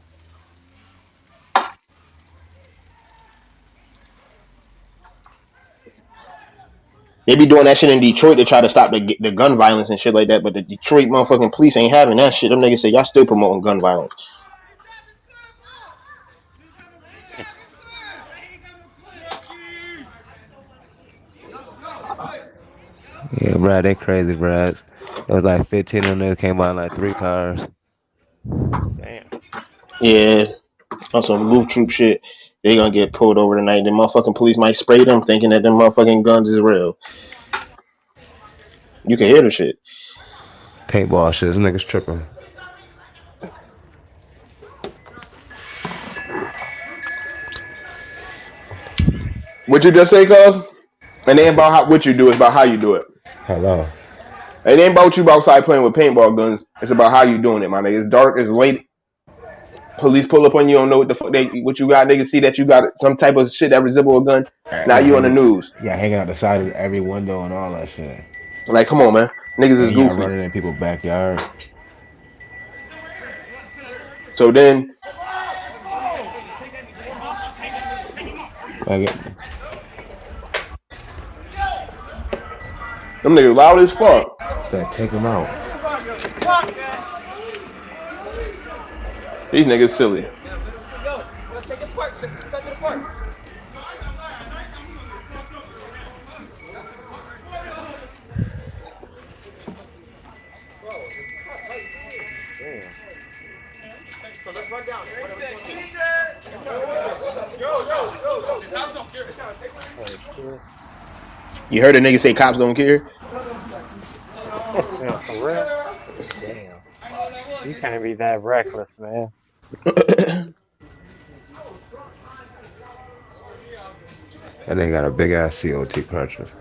They be doing that shit in Detroit to try to stop the gun violence and shit like that. But the Detroit motherfucking police ain't having that shit. Them niggas say y'all still promoting gun violence. Yeah, bro, they crazy, bro. It was like 15 of them came out in like 3 cars. Damn. Yeah, on some goof troop shit. They gonna get pulled over tonight. The motherfucking police might spray them, thinking that them motherfucking guns is real. You can hear the shit. Paintball shit. This niggas tripping. What you just say, cuz? And it ain't about what you do. It's about how you do it. Hello. It ain't about you outside playing with paintball guns. It's about how you doing it, my nigga. It's dark. It's late. Police pull up on you. Don't know what the fuck what you got. Niggas see that you got some type of shit that resemble a gun. Now you on the news. Yeah, hanging out the side of every window and all that shit. Like, come on, man. Niggas is And y'all goofy. running in people's backyard. So then, Like, them niggas loud as fuck. take them out. These niggas silly. You heard a nigga say cops don't care? Yeah, for real? Damn. You can't be that reckless, man. And they got a big ass COT purchase.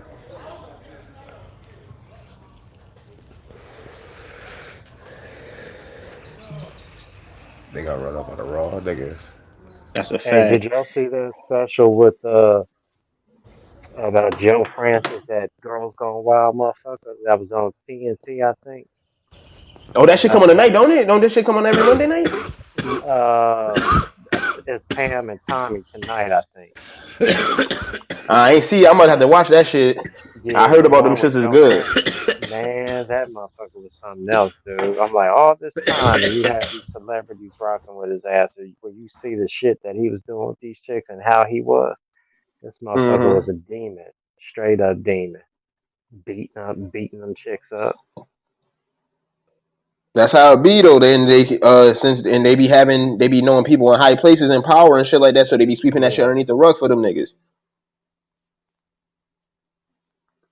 They got run up on the raw niggas. That's a Hey, did fact. y'all see that special with about Joe Francis, that Girls Gone Wild motherfucker? That was on TNT, I think. Oh, that shit come Last on tonight, night. don't it? Don't this shit come on every Monday night? Uh, it's Pam and Tommy tonight, I think. I ain't see. I might have to watch that shit. I Yeah, heard the about them one with shits is Joe good. Francis. Man, that motherfucker was something else, dude. I'm like, all this time, and you have these celebrities rocking with his ass. Where you see the shit that he was doing with these chicks and how he was. This motherfucker Hmm. was a demon, straight up demon, beating them chicks up. That's how it be though. Then they since and they be knowing people in high places and power and shit like that, so they be sweeping that shit Yeah, underneath the rug for them niggas.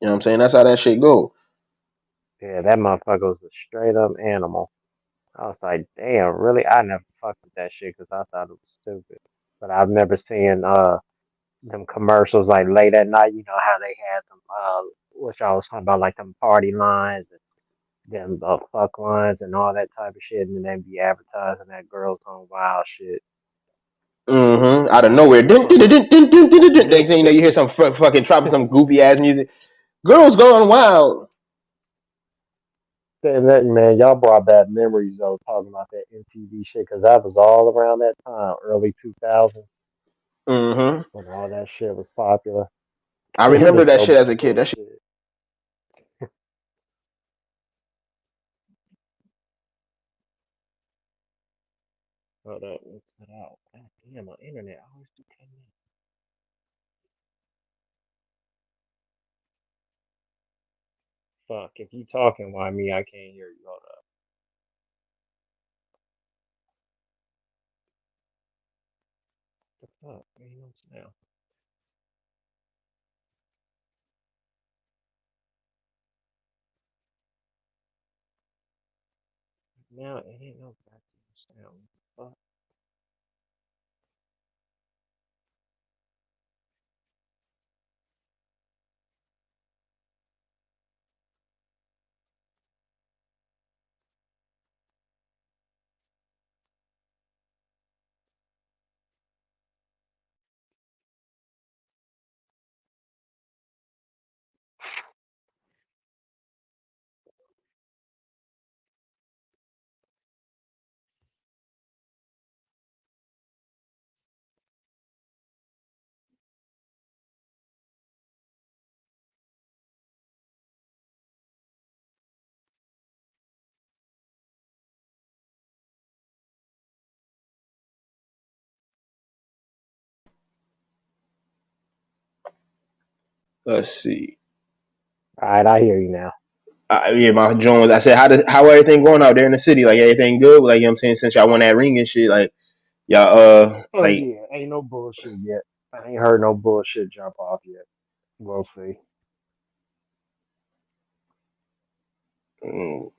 You know what I'm saying? That's how that shit go. yeah, that motherfucker was a straight up animal. I was like, damn, really? I never fucked with that shit because I thought it was stupid. But I've never seen them commercials like late at night. You know how they had them which I was talking about, like them party lines and them fuck lines and all that type of shit, and then they be advertising that Girls Gone Wild shit. Out of nowhere. Dun, dun, dun, dun, dun, dun, dun, dun. Next thing you know, you hear some fucking dropping some goofy ass music. Girls Gone Wild. And that, man, y'all brought back memories though, talking about that MTV shit, because that was all around that time, early 2000s, hmm when all that shit was popular. I And remember the that Joe shit as a kid. Biden That shit. shit. Hold up. out. God damn, my internet always do cutting out. Fuck, if you talking, why me? I can't hear you. Hold up. The fuck? Ain't no sound. Now it ain't no goddamn sound. Fuck. Let's see. All right, I hear you now. Yeah, my Jones. I said, how everything going out there in the city? Like everything good? Like you know what I'm saying? Since y'all won that ring and shit, like y'all Oh like yeah, ain't no bullshit yet. I ain't heard no bullshit jump off yet. We'll see.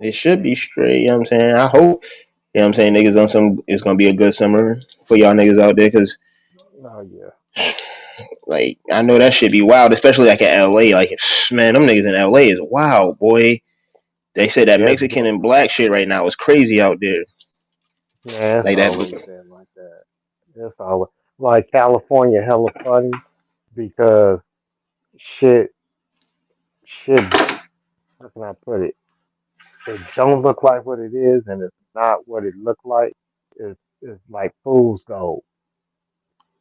it should be straight. You know what I'm saying? I hope. You know what I'm saying? Niggas on some. It's gonna be a good summer for y'all niggas out there because Oh yeah. like I know that shit be wild, especially like in LA. Like man, them niggas in LA is wild, boy. They say that Yeah, it's Mexican and black shit right now is crazy out there. yeah, it's Like that. always been like that. It's always like California hella funny because shit shit how can I put it? It don't look like what it is and it's not what it looked like. It's like fool's gold.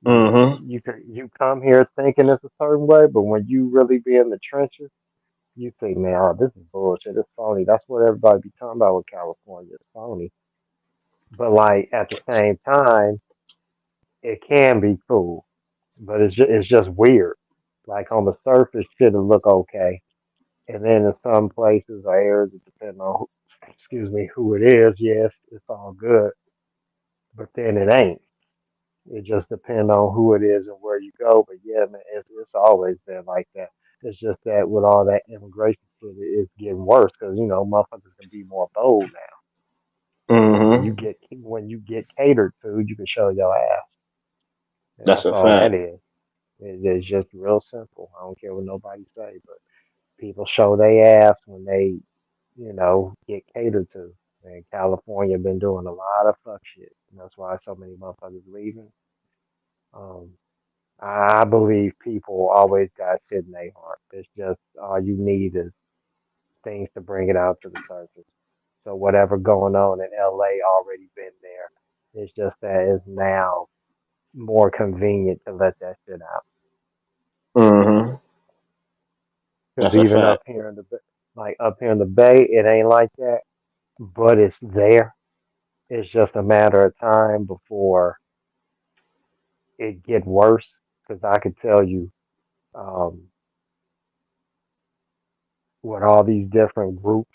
Mm-hmm. You come here thinking it's a certain way, but when you really be in the trenches, you think, man, oh, this is bullshit. It's phony. That's what everybody be talking about with California. It's phony. But like at the same time, it can be cool. But it's just weird. Like on the surface, shit'll look okay, and then in some places or areas, it depends on excuse me, who it is. Yes, it's all good, but then it ain't. It just depends on who it is and where you go. But yeah, man, it's always been like that. It's just that with all that immigration shit, it's getting worse because motherfuckers can be more bold now. And Mm-hmm. when you get catered to, you can show your ass, and That's that's a all that fact. is. It's just real simple. I don't care what nobody say, but people show their ass when they, get catered to. And California been doing a lot of fuck shit. And that's why so many motherfuckers leaving. Um, I believe people always got shit in their heart. It's just all you need is things to bring it out to the surface. So whatever going on in LA already been there. It's just that it's now more convenient to let that shit out. Mm-hmm. Because That's a even fact. up here in the Bay, it ain't like that, but it's there. It's just a matter of time before it get worse. Because I could tell you, um, with all these different groups,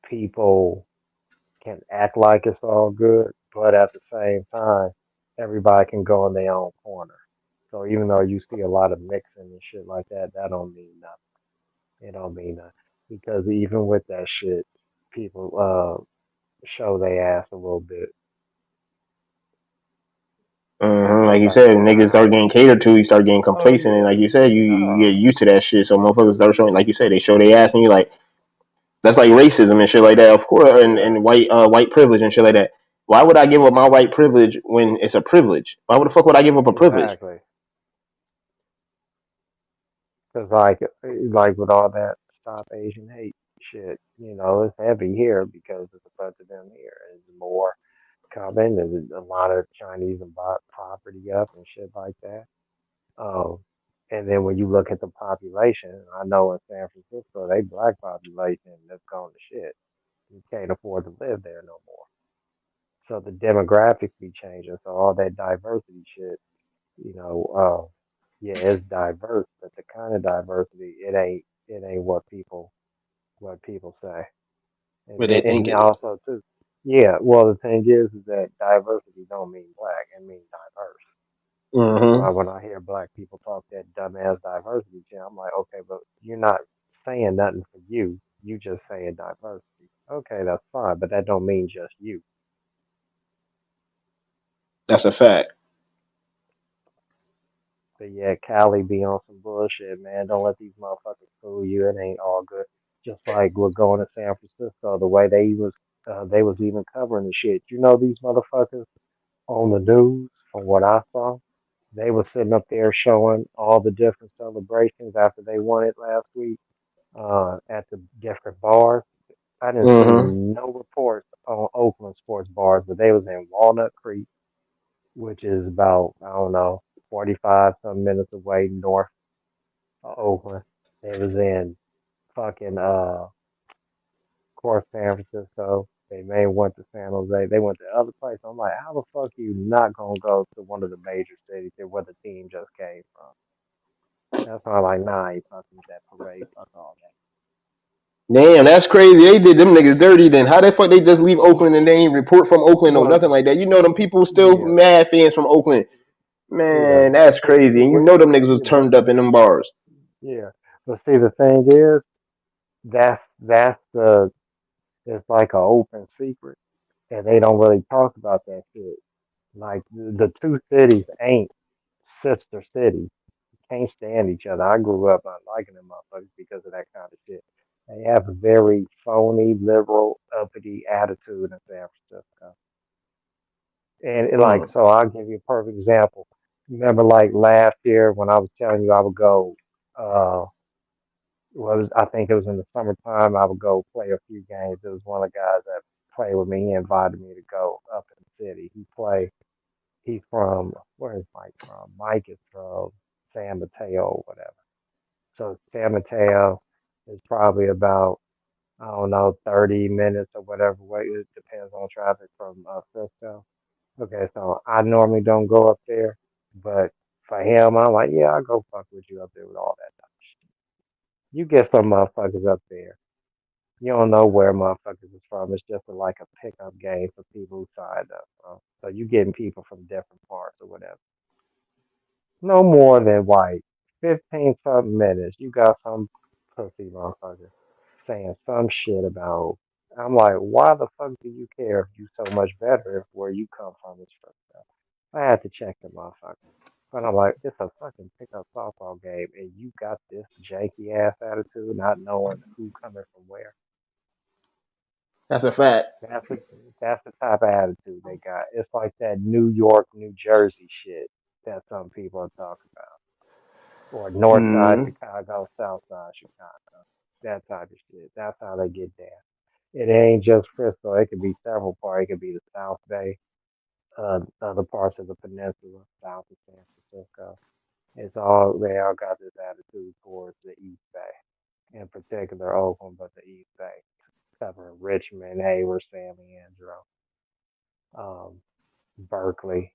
people can act like it's all good, but at the same time, everybody can go in their own corner. So even though you see a lot of mixing and shit like that, that don't mean nothing. It don't mean nothing because even with that shit, people show their ass a little bit. Mm-hmm. Like you Like said, niggas start getting catered to, you start getting oh complacent, and yeah, like you said, you oh get used to that shit. So motherfuckers start showing, like you said, they show their ass, and you like that's like racism and shit like that, of course, yeah, and white privilege and shit like that. Why would I give up my white privilege when it's a privilege? Why would the fuck would I give up a privilege? exactly. Cause like with all that stop Asian hate shit, it's heavy here because there's a bunch of them here. It's more coming. There's a lot of Chinese and bought property up and shit like that. Um, and then when you look at the population, I know in San Francisco, they black population that's gone to shit. You can't afford to live there no more. So the demographics be changing. So all that diversity shit, yeah, it's diverse, but the kind of diversity, it ain't what people say. And But they then think and it is. also too, yeah. Well, the thing is that diversity don't mean black. It means diverse. That's Mm-hmm. why when I hear black people talk that dumbass diversity shit, I'm like, okay, but you're not saying nothing for you. You just saying diversity. Okay, that's fine, but that don't mean just you. That's a fact. But yeah, Cali be on some bullshit, man. Don't let these motherfuckers fool you. It ain't all good. Just like we're going to San Francisco, the way they was even covering the shit. These motherfuckers on the news, from what I saw, they were sitting up there showing all the different celebrations after they won it last week, at the different bars. I didn't see Mm-hmm. no reports on Oakland sports bars, but they was in Walnut Creek, which is about, I don't know, 45 some minutes away north of Oakland. They was in fucking of course San Francisco. They may went to San Jose. They went to other places. I'm like, how the fuck you not gonna go to one of the major cities where the team just came from? That's why I'm like, nah, I ain't fucking with that parade. Fuck all Damn, that's crazy. They did them niggas dirty. Then how the fuck they just leave that. Oakland and they ain't report from Oakland or Well, nothing like that? Them people still yeah, mad fans from Oakland. yeah, Man, that's crazy. And them niggas was yeah, but turned up in them bars. yeah, but see, the thing is, that's the it's like a open secret, and they don't really talk about that shit. Like the two cities ain't sister cities. Can't stand each other. I grew up not liking them motherfuckers because of that kind of shit. They have a very phony, liberal, uppity attitude in San Francisco. And like, Mm. so I'll give you a perfect example. Remember, like last year when I was telling you I would go, uh, I think it was in the summertime. I would go play a few games. It was one of the guys that played with me. He invited me to go up in the city. He's from, where is Mike from? Mike is from San Mateo or whatever. So San Mateo is probably about, I don't know, 30 minutes or whatever way. It depends on traffic from Frisco. Okay, so I normally don't go up there, but for him, I'm like, yeah, I'll go fuck with you up there with all that type of shit. You get some motherfuckers up there. You don't know where motherfuckers is from. It's just like a pickup game for people who signed up. So you getting people from different parts or whatever. No more than like 15 something minutes. You got some pussy motherfucker saying some shit about. I'm like, why the fuck do you care if you so much better if where you come from is fucked up? I had to check the motherfucker. But I'm like, it's a fucking pickup softball game, and you got this janky ass attitude, not knowing who coming from where. That's a fact. That's the that's the type of attitude they got. It's like that New York, New Jersey shit that some people are talking about, or North Side Mm. Chicago, South Side Chicago, that type of shit. That's how they get down. It ain't just Frisco. It could be several parts. It could be the South Bay, other parts of the peninsula, south of San Francisco. They all got this attitude towards the East Bay, in particular Oakland, but the East Bay, covering Richmond, Hayward, San Leandro, um, Berkeley.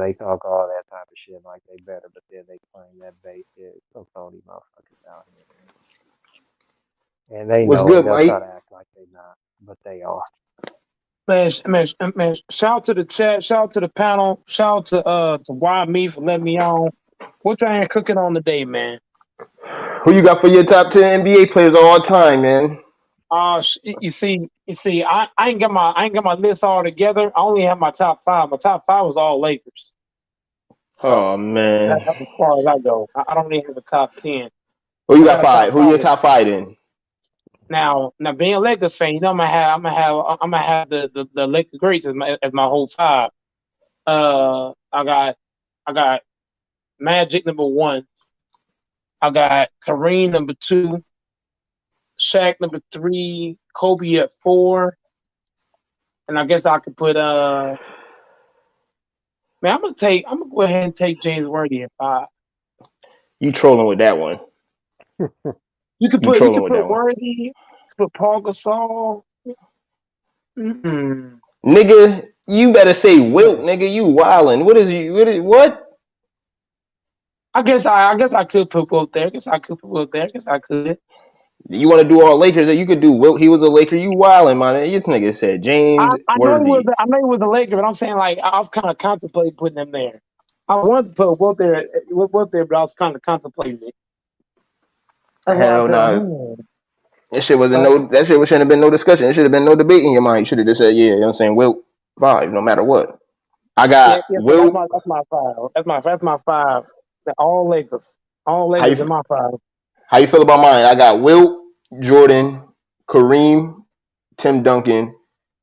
They talk all that type of shit like they better, but then they claim that Bay shit. Some phony motherfuckers out here, man. And they What's know it. good, They'll try Mike? to act like they not, but they are. Man, shout out to the chat, shout out to the panel, shout out to Why Me for letting me on. What y'all ain't cooking on today, man? Who you got for your top 10 NBA players of all time, man? You see, I ain't got my list all together. I only have my top five. My top five was all Lakers. Oh So man. that's as far as I go. I don't even have a top 10. Who you But I got got a top five? Who five your list. top five then? Now being a Lakers fan, I'm gonna have the Lakers greats as my whole five. I got Magic number one. I got Kareem number two, Shaq number three, Kobe at four, and I guess I could put man, I'm gonna go ahead and take James Worthy at five. You trolling with that one. You could You put trolling with that one. Worthy, put Paul Gasol. Mm-mm. Nigga, you better say Wilt, nigga. You wildin'. What? I guess I could put Wilt there. I guess I could put Wilt there. I guess I could. You want to do all Lakers? You could do Wilt. He was a Laker. You wildin', man. This nigga said James I Worthy. know he was a Laker, but I'm saying like I was kind of contemplating putting him there. I wanted to put Wilt there, but I was kind of contemplating it. That's why I Hell said, no. That shit wasn't no. That shit shouldn't have been no discussion. It should have been no debate in your mind. You should have just said, yeah. You know what I'm saying? Wilt 5, no matter what. I got yeah, Wilt. that's my 5. That's my 5. All Lakers. All How you, Lakers in my 5. how you feel about mine? I got Wilt, Jordan, Kareem, Tim Duncan,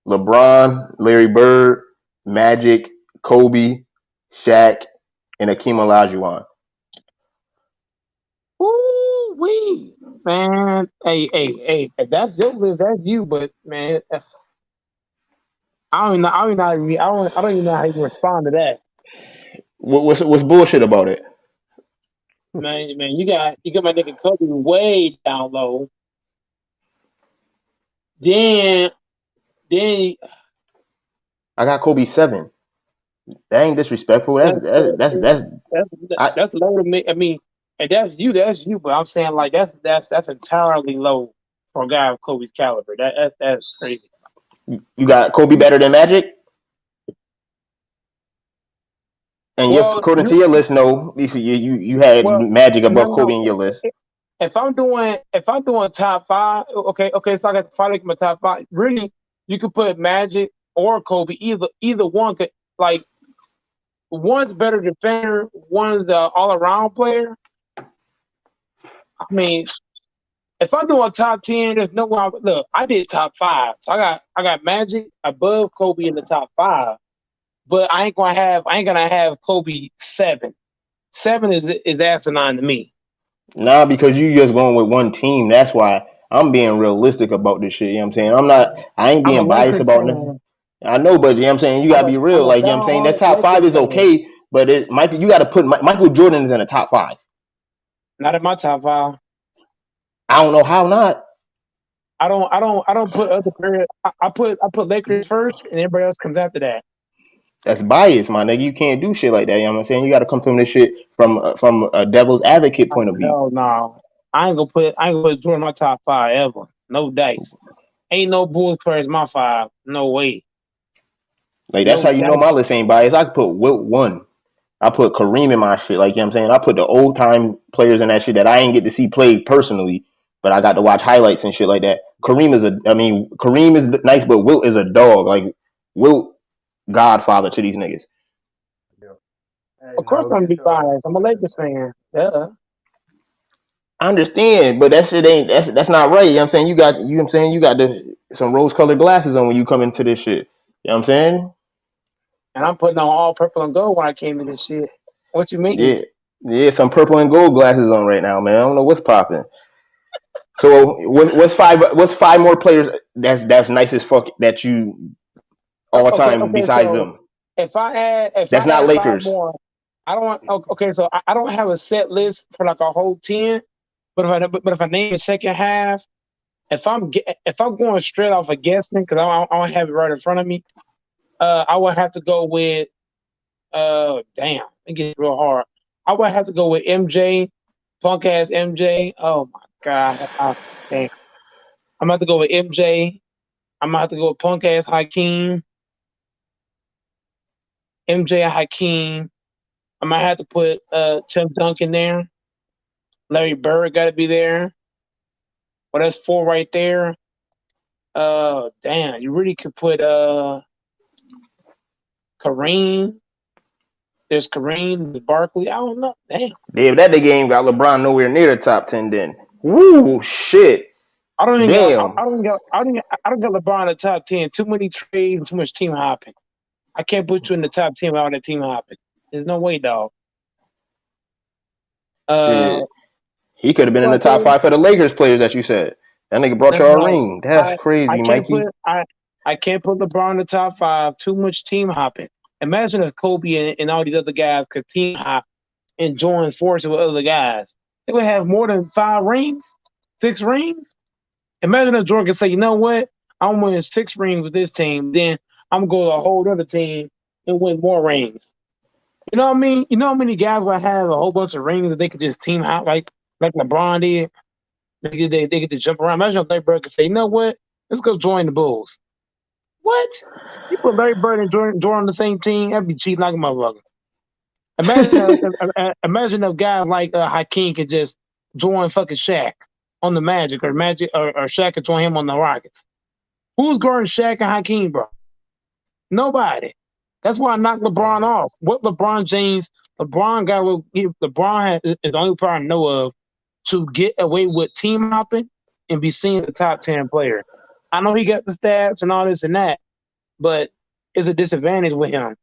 LeBron, Larry Bird, Magic, Kobe, Shaq, and Akeem Olajuwon. Ooh wee, man. Hey. If that's your list, that's you. But man, I don't even know how you respond to that. What's bullshit about it? Man, you got my nigga Kobe way down low. Then I got Kobe 7. That ain't disrespectful. That's low to me. I mean, and that's you. But I'm saying like that's entirely low for a guy of Kobe's caliber. That's crazy. You got Kobe better than Magic? And according to your list, no, you had Magic above Kobe in your list. If I'm doing top 5, okay, so I got to finally my top 5. Really, you could put Magic or Kobe. Either one could, like, one's better defender, one's all around player. I mean, if I'm doing top 10, there's no way. Look, I did top 5, so I got Magic above Kobe in the top 5. But I ain't gonna have Kobe 7. 7 is asinine to me. Nah, because you just going with one team. That's why I'm being realistic about this shit. You know what I'm saying? I ain't being biased about nothing. I know, but you know what I'm saying? You gotta be real. Like, you know what I'm saying? That top 5 is okay, but you gotta put Michael Jordan is in the top 5. Not in my top 5. I don't know how not. I don't put other players. I put Lakers first, and everybody else comes after that. That's bias, my nigga. You can't do shit like that. You know what I'm saying? You got to come from this shit from a devil's advocate point of view. Hell no, I ain't gonna put Jordan in my top 5 ever. No dice. Ain't no Bulls players in my 5. No way. Like that's how you know my list ain't biased. I could put Wilt 1. I put Kareem in my shit. Like, you know what I'm saying? I put the old time players in that shit that I ain't get to see play personally, but I got to watch highlights and shit like that. Kareem is nice, but Wilt is a dog. Like, Wilt godfather to these niggas. Of course I'm gonna be biased. I'm a Lakers fan. Yeah. I understand, but that shit ain't that's not right. You know what I'm saying? You got some rose colored glasses on when you come into this shit. You know what I'm saying? And I'm putting on all purple and gold when I came in this shit. What you mean? Yeah, some purple and gold glasses on right now, man. I don't know what's popping. So what's 5 more players that's nice as fuck that you all time besides them? If that's not Lakers. 5 more, I don't. So I don't have a set list for like a whole 10, but if I name the second half, if I'm going straight off of guessing because I don't have it right in front of me, I would have to go with damn, it gets real hard. I would have to go with MJ, punk ass MJ. Oh my god, damn. I'm gonna have to go with MJ. I'm gonna have to go with punk ass Hakeem. MJ and Hakeem. I might have to put Tim Duncan there. Larry Bird got to be there. Well, that's 4 right there. Damn, you really could put Kareem. There's Kareem, there's Barkley. I don't know. Damn. Yeah, that the game got LeBron nowhere near the top 10. Then, woo, shit. I don't get LeBron in the top 10. Too many trades, too much team hopping. I can't put you in the top 10 without that team hopping. There's no way, dog. He could have been in the top 5 for the Lakers players that you said. That nigga brought y'all a ring. That's crazy, Mikey. I can't put LeBron in the top 5. Too much team hopping. Imagine if Kobe and all these other guys could team hop and join forces with other guys. They would have more than 5 rings, 6 rings. Imagine if Jordan could say, you know what? I'm winning 6 rings with this team. Then I'm gonna go to a whole other team and win more rings. You know what I mean? You know how many guys would have a whole bunch of rings that they could just team out like LeBron did? They get to jump around. Imagine if Larry Bird could say, you know what? Let's go join the Bulls. What? You put Larry Bird and Jordan on the same team? That'd be cheating like a motherfucker. Imagine if guys like Hakeem could just join fucking Shaq on the Magic or Shaq could join him on the Rockets. Who's guarding Shaq and Hakeem, bro? Nobody. That's why I knocked LeBron off. What LeBron James, LeBron is the only player I know of to get away with team hopping and be seen as a top 10 player. I know he got the stats and all this and that, but it's a disadvantage with him.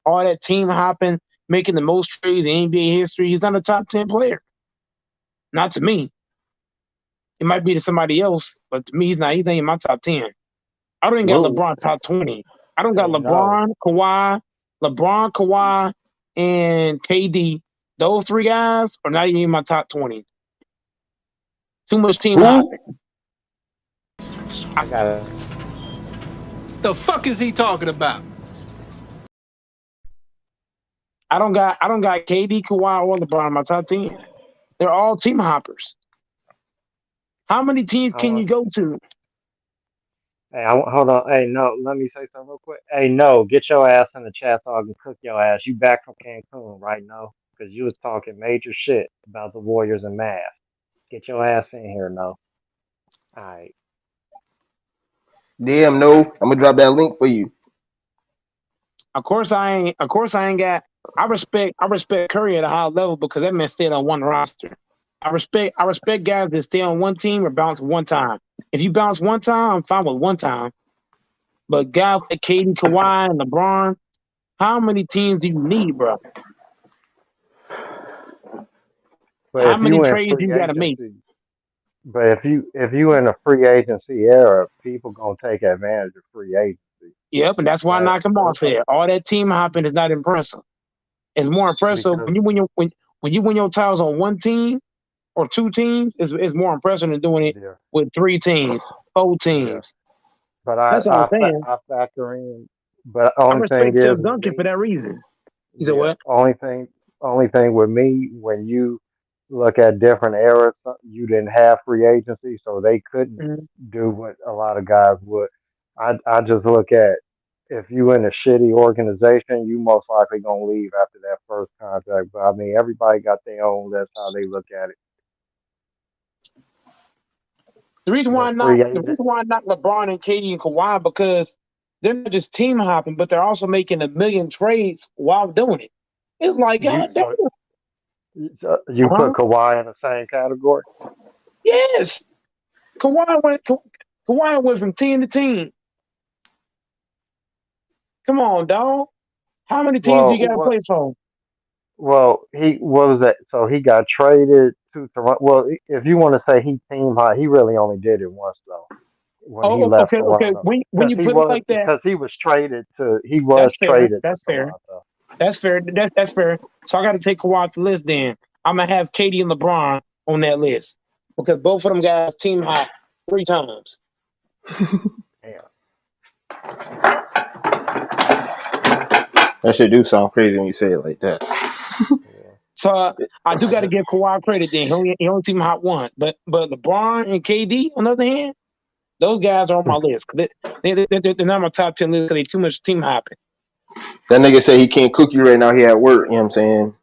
All that team hopping, making the most trades in NBA history, he's not a top 10 player. Not to me. It might be to somebody else, but to me, he's not. He ain't in my top 10. I don't even got LeBron top 20. I don't got LeBron, Kawhi, and KD. Those three guys are not even in my top 20. Too much team hopping. I got it. The fuck is he talking about? I don't got KD, Kawhi, or LeBron in my top 10. They're all team hoppers. How many teams can you go to? Hey, hold on. Hey, no, let me say something real quick. Hey, no, get your ass in the chat so I can cook your ass. You back from Cancun, right? No, because you was talking major shit about the Warriors and Mavs. Get your ass in here, no. All right. Damn, no. I'm gonna drop that link for you. Of course I ain't got. I respect Curry at a high level because that man stayed on one roster. I respect guys that stay on one team or bounce one time. If you bounce one time, I'm fine with one time. But guys like KD, Kawhi, and LeBron, how many teams do you need, bro? But how if many you in trades free you got to make? agency, but if you in a free agency era, people gonna take advantage of free agency. Yep, and that's why I knock him off here. All that team hopping is not impressive. It's more impressive Because- when you win your titles on one team or two teams. It's more impressive than doing it Yeah. with 3 teams, 4 teams. But That's all I'm saying. I factor in. But I only thing respect is, Tim Duncan for that reason. You said what? Only thing with me, when you look at different eras, you didn't have free agency, so they couldn't do what a lot of guys would. I just look at, if you in a shitty organization, you most likely gonna leave after that first contract. But I mean, everybody got their own. That's how they look at it. The reason why I knock LeBron and KD and Kawhi because they're not just team hopping, but they're also making 1 million trades while doing it. It's like God damn. You put Kawhi in the same category? Yes. Kawhi went from team to team. Come on, dog. How many teams do you got to play for? Well, what was that? So he got traded to Toronto. Well, if you want to say he team high, he really only did it once though. When he left Toronto. Okay. When you put it like that, because he was traded to. He was traded. That's fair. That's fair. That's fair. So I got to take Kawhi off the list. Then I'm gonna have KD and LeBron on that list because both of them guys team high 3 times. Yeah. That shit do sound crazy when you say it like that. So I do got to give Kawhi credit. Then he only team hot once, but LeBron and KD on the other hand, those guys are on my list. They're not my top 10 list because they too much team hopping. That nigga say he can't cook you right now. He at work. You know what I'm saying?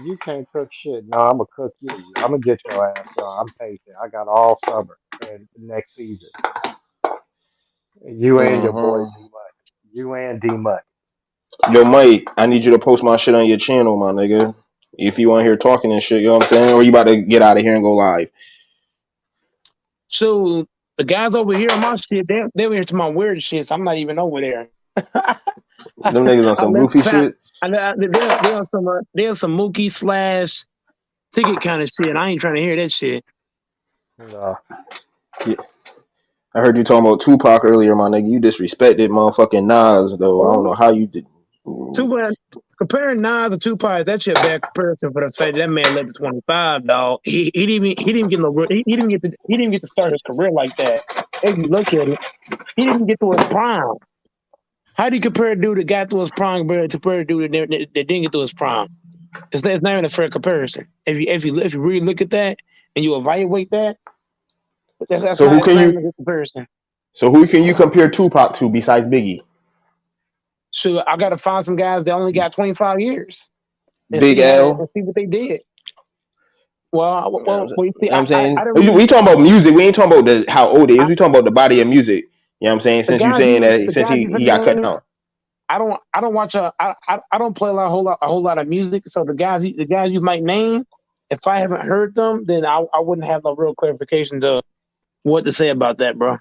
You can't cook shit. No, I'm gonna cook you. I'm gonna get your ass. I'm patient. I got all summer and next season. You and your boy D Mud. You and D Mud. Yo, Mike, I need you to post my shit on your channel, my nigga. If you on here talking and shit, you know what I'm saying? Or you about to get out of here and go live? So the guys over here on my shit, they were here to my weird shit, so I'm not even over there. Them niggas on some goofy shit? They're on some Mookie / ticket kind of shit. I ain't trying to hear that shit. No. Yeah. I heard you talking about Tupac earlier, my nigga. You disrespected motherfucking Nas, though. I don't know how you did. Comparing Nas to Tupac, that's a bad comparison for the fact that man led to 25, dog. He didn't get to start his career like that. If you look at it, he didn't get to his prime. How do you compare a dude that got through his prime compared to a dude that didn't get through his prime? It's not even a fair comparison. If you really look at that and you evaluate that, that's So not who that's can not even a you good comparison. so who can you compare Tupac to besides Biggie? So I got to find some guys that only got 25 years and Big L. see what they did. Well, You know well, you see, what I'm I saying? didn't We really talking about music. We ain't talking about how old he is. We talking about the body of music. You know what I'm saying? the Since you guys saying you that the since guys he, you he finna got cut name. down. I don't watch I don't play a whole lot of music. So the guys you might name, if I haven't heard them, then I wouldn't have no real clarification to what to say about that, bro.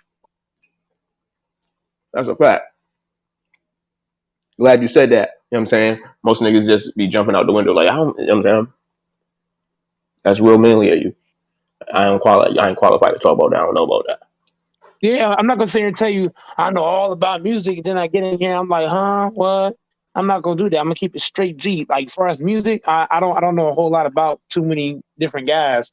That's a fact. Glad you said that. You know what I'm saying? Most niggas just be jumping out the window like, I don't, you know what I'm saying? That's real manly of you. I ain't qualified to talk about that. I don't know about that. Yeah, I'm not gonna sit here and tell you I know all about music, and then I get in here, I'm like, huh, what? I'm not gonna do that. I'm gonna keep it straight G. Like for us music, I don't know a whole lot about too many different guys.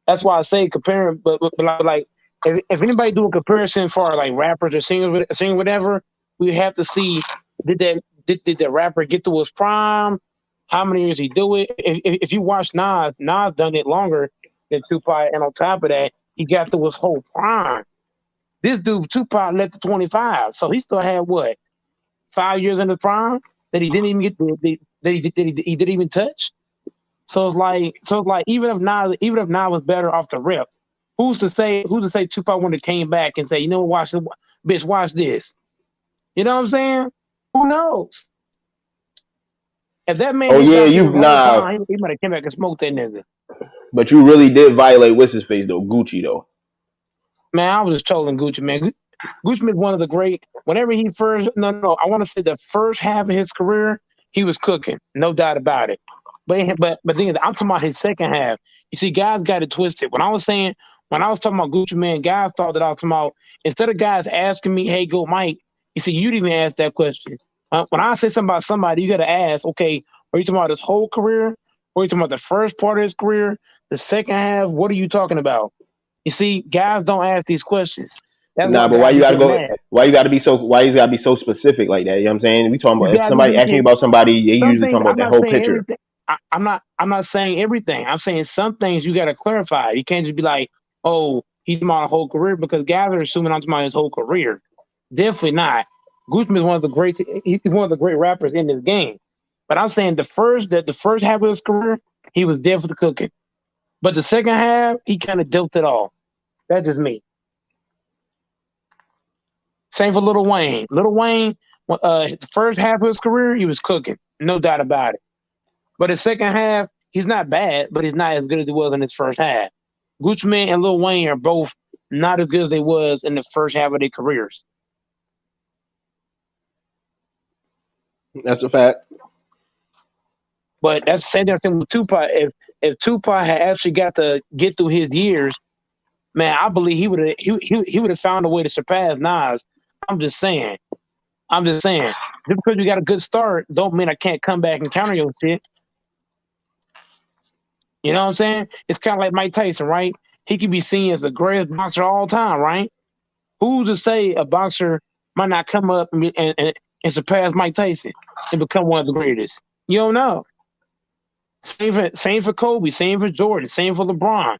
That's why I say comparing, but like if anybody do a comparison for like rappers or singing whatever, we have to see did the rapper get to his prime? How many years he do it? If you watch Nas done it longer than Tupac, and on top of that, he got to his whole prime. This dude Tupac left at 25, so he still had what 5 years in his prime that he didn't even get he didn't even touch. So it's like even if Nas was better off the rip, who's to say Tupac would have came back and say, you know, watch this, bitch, watch this. You know what I'm saying? Who knows? If that man Oh didn't yeah, got through you his whole nah, prime, he might have came back and smoked that nigga. but you really did violate what's his face though, Gucci though. Man, I was just trolling Gucci, man. Gucci was one of the great. Whenever he first, no, I want to say the first half of his career, he was cooking, no doubt about it. But then I'm talking about his second half. You see, guys got it twisted. When I was talking about Gucci, man, guys thought that I was talking about instead of guys asking me, "Hey, go Mike," you see, you didn't even ask that question. When I say something about somebody, you got to ask, okay, are you talking about his whole career? Or are you talking about the first part of his career? The second half? What are you talking about? You see, guys don't ask these questions. That's Nah, why but why guys you be gotta getting go? mad. Why you gotta be so specific like that? You know what I'm saying? We talking You about if gotta somebody asks me be about somebody, they some usually things. talking about I'm that not whole saying picture. everything. I'm not saying everything. I'm saying some things you gotta clarify. You can't just be like, oh, he's my whole career because guys are assuming I'm talking about his whole career. Definitely not. Gucci is one of the he's one of the great rappers in this game. But I'm saying the first half of his career, he was definitely cooking. But the second half, he kind of dealt it all. That's just me. Same for Lil Wayne. Lil Wayne, the first half of his career, he was cooking, no doubt about it. But his second half, he's not bad, but he's not as good as he was in his first half. Gucci Mane and Lil Wayne are both not as good as they was in the first half of their careers. That's a fact. But that's the same thing with Tupac. If Tupac had actually got to get through his years, man, I believe he would have found a way to surpass Nas. I'm just saying. I'm just saying. Just because you got a good start, don't mean I can't come back and counter your shit. You know what I'm saying? It's kind of like Mike Tyson, right? He could be seen as the greatest boxer of all time, right? Who's to say a boxer might not come up and surpass Mike Tyson and become one of the greatest? You don't know. Same for Kobe, same for Jordan, same for LeBron.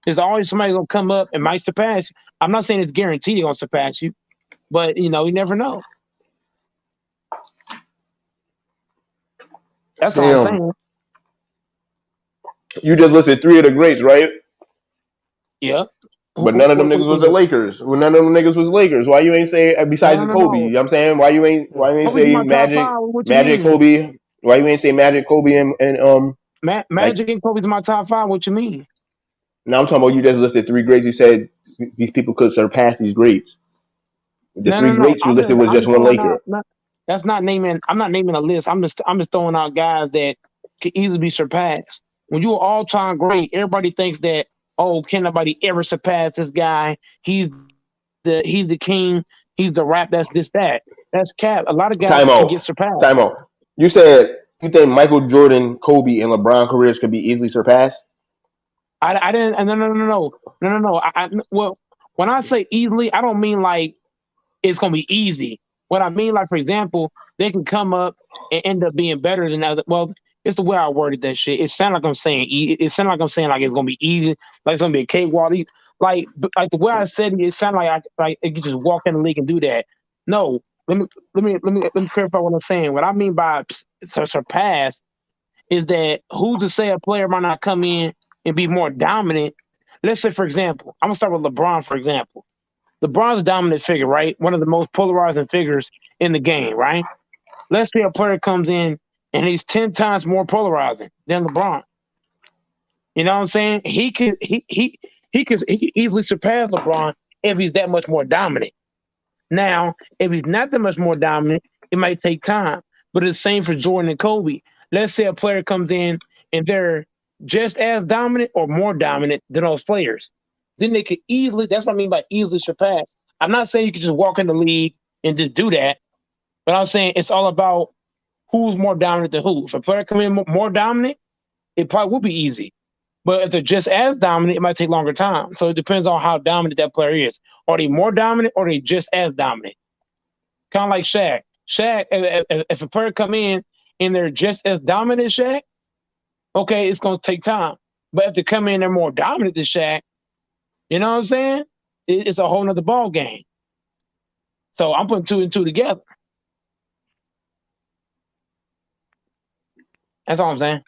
There's always somebody gonna come up and might surpass you. I'm not saying it's guaranteed they're gonna surpass you, but you never know. That's all I'm Damn. saying. You just listed three of the greats, right? Yeah. But none of them niggas was the Who- Lakers. Well, none of them niggas was Lakers. Why you ain't say besides no, the no, Kobe? You no. know what I'm saying? Why you ain't Kobe's in say my top Magic, five. What you Magic, mean? Kobe? Why you ain't say Magic, Kobe, and like Magic and Kobe's in my top five. What you mean? now I'm talking about you just listed three greats. You said these people could surpass these greats. The No, three no, no. greats you listed was I'm just just one throwing out. Laker. That's not naming. I'm not naming a list. I'm just throwing out guys that could easily be surpassed. When you're all time great, everybody thinks that can nobody ever surpass this guy? He's the king. He's the rap. That's this that. That's cap. A lot of guys Time can out. get surpassed. Time out. You said you think Michael Jordan, Kobe, and LeBron careers could be easily surpassed? I didn't. No. Well, when I say easily, I don't mean like it's gonna be easy. What I mean, like for example, they can come up and end up being better than other. Well, it's the way I worded that shit. It sounds like I'm saying it sounds like I'm saying like it's gonna be easy, like it's gonna be a cakewalk. Like the way I said it, it sounded like it could just walk in the league and do that. No, let me clarify what I'm saying. What I mean by surpass is that who's to say a player might not come in and be more dominant? Let's say, for example, I'm gonna start with LeBron, for example. LeBron's a dominant figure, right? One of the most polarizing figures in the game, right? Let's say a player comes in and he's 10 times more polarizing than LeBron. You know what I'm saying? He could easily surpass LeBron if he's that much more dominant. Now, if he's not that much more dominant, it might take time. But it's the same for Jordan and Kobe. Let's say a player comes in and they're just as dominant or more dominant than those players. Then they could easily, that's what I mean by easily surpass. I'm not saying you could just walk in the league and just do that, but I'm saying it's all about who's more dominant than who. If a player come in more dominant, it probably will be easy. But if they're just as dominant, it might take longer time. So it depends on how dominant that player is. Are they more dominant or are they just as dominant? Kind of like Shaq. Shaq, if a player come in and they're just as dominant as Shaq, okay, it's going to take time. But if they come in and they're more dominant than Shaq, you know what I'm saying? It's a whole nother ball game. So I'm putting 2 and 2 together. That's all I'm saying.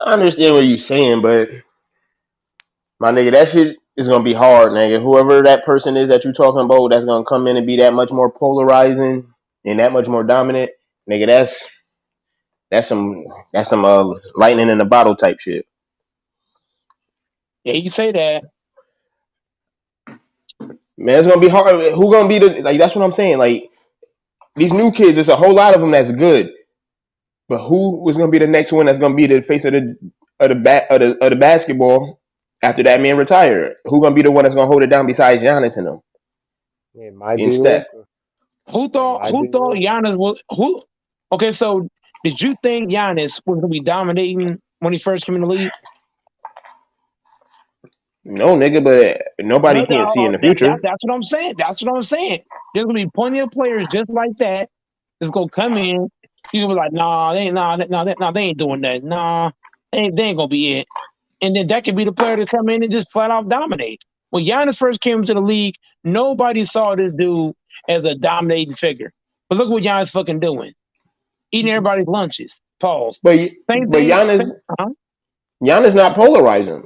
I understand what you're saying, but my nigga, that shit is gonna be hard, nigga. Whoever that person is that you're talking about, that's gonna come in and be that much more polarizing and that much more dominant, nigga. That's some lightning in a bottle type shit. Yeah, you can say that. Man, it's gonna be hard. Who gonna be the like? That's what I'm saying. Like these new kids, it's a whole lot of them that's good, but who was gonna be the next one that's gonna be the face of the basketball after that man retired? Who gonna be the one that's gonna hold it down besides Giannis and them? It might And be Steph. Luka. Who thought Giannis was who? Okay, so did you think Giannis was gonna be dominating when he first came in the league? No, nigga, but nobody can't see in the future. That's what I'm saying. That's what I'm saying. There's gonna be plenty of players just like that that's gonna come in. You gonna be like, nah, they ain't doing that. Nah, they ain't gonna be it. And then that could be the player to come in and just flat out dominate. When Giannis first came into the league, nobody saw this dude as a dominating figure. But look what Giannis fucking doing. Eating everybody's lunches. Pause. But Same thing. Giannis not polarizing.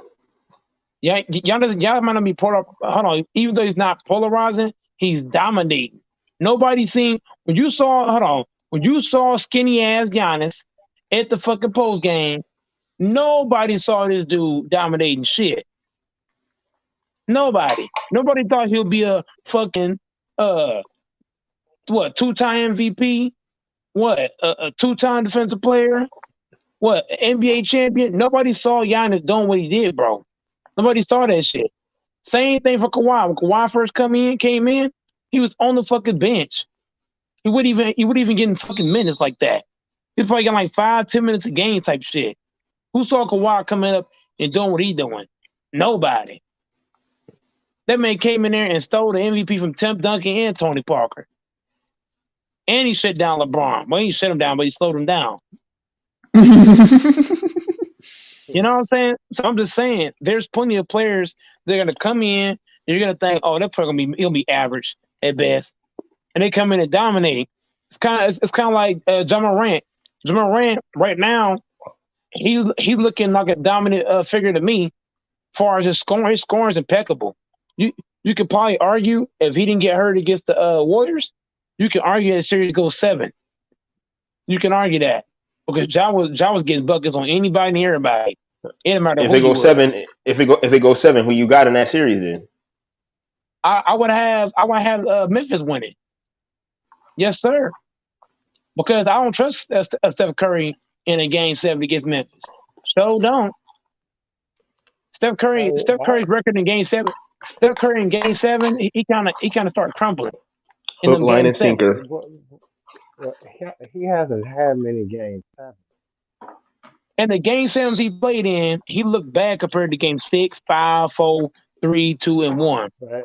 Yeah, Giannis might not be hold on. Even though he's not polarizing, he's dominating. Nobody seen when you saw skinny ass Giannis at the fucking post game. Nobody saw this dude dominating shit. Nobody thought he'll be a fucking 2-time MVP, a 2-time defensive player, NBA champion. Nobody saw Giannis doing what he did, bro. Nobody saw that shit. Same thing for Kawhi. When Kawhi first came in, he was on the fucking bench. He wouldn't even get in fucking minutes like that. He's probably getting like 5-10 minutes a game type shit. Who saw Kawhi coming up and doing what he doing? Nobody. That man came in there and stole the MVP from Tim Duncan and Tony Parker. And he shut down LeBron. Well, he shut him down, but he slowed him down. You know what I'm saying? So I'm just saying, there's plenty of players that are gonna come in, and you're gonna think, oh, that player he'll be average at best, and they come in and dominate. It's kind of like Ja Morant. Ja Morant right now, he's looking like a dominant figure to me. As far as his scoring is impeccable. You could probably argue if he didn't get hurt against the Warriors, you can argue that series goes 7. You can argue that. Because Ja was getting buckets on anybody and everybody. It didn't matter if it goes 7, if it goes 7, who you got in that series then? I would have Memphis winning. Yes, sir. Because I don't trust Steph Curry in a game 7 against Memphis. So don't. Steph Curry's record in game 7. Steph Curry in game 7, he kind of started crumbling. Hook, line, and sinker. He hasn't had many games. And the game 7s he played in, he looked bad compared to game 6, 5, 4, 3, 2, and 1. But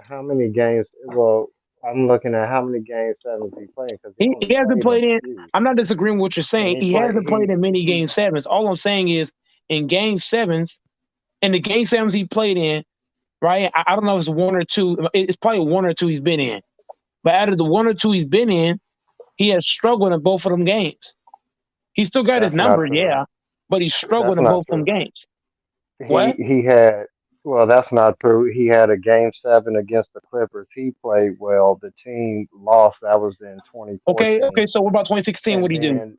how many games? Well, I'm looking at how many game sevens he played because he He only hasn't played in played a in. few. I'm not disagreeing with what you're And saying. He hasn't played in many he game sevens. All I'm saying is in game sevens, in the game sevens he played in, right? I don't know if it's one or two. It's probably one or two he's been in. But out of the one or two he's been in, he has struggled in both of them games. He still got his that's not number, true. yeah, but he struggled That's in not both them true. games. He What? he had well, that's not true. He had a game seven against the Clippers. He played well. The team lost. That was in Okay, 2014, okay. So what about 2016? What and do you do? then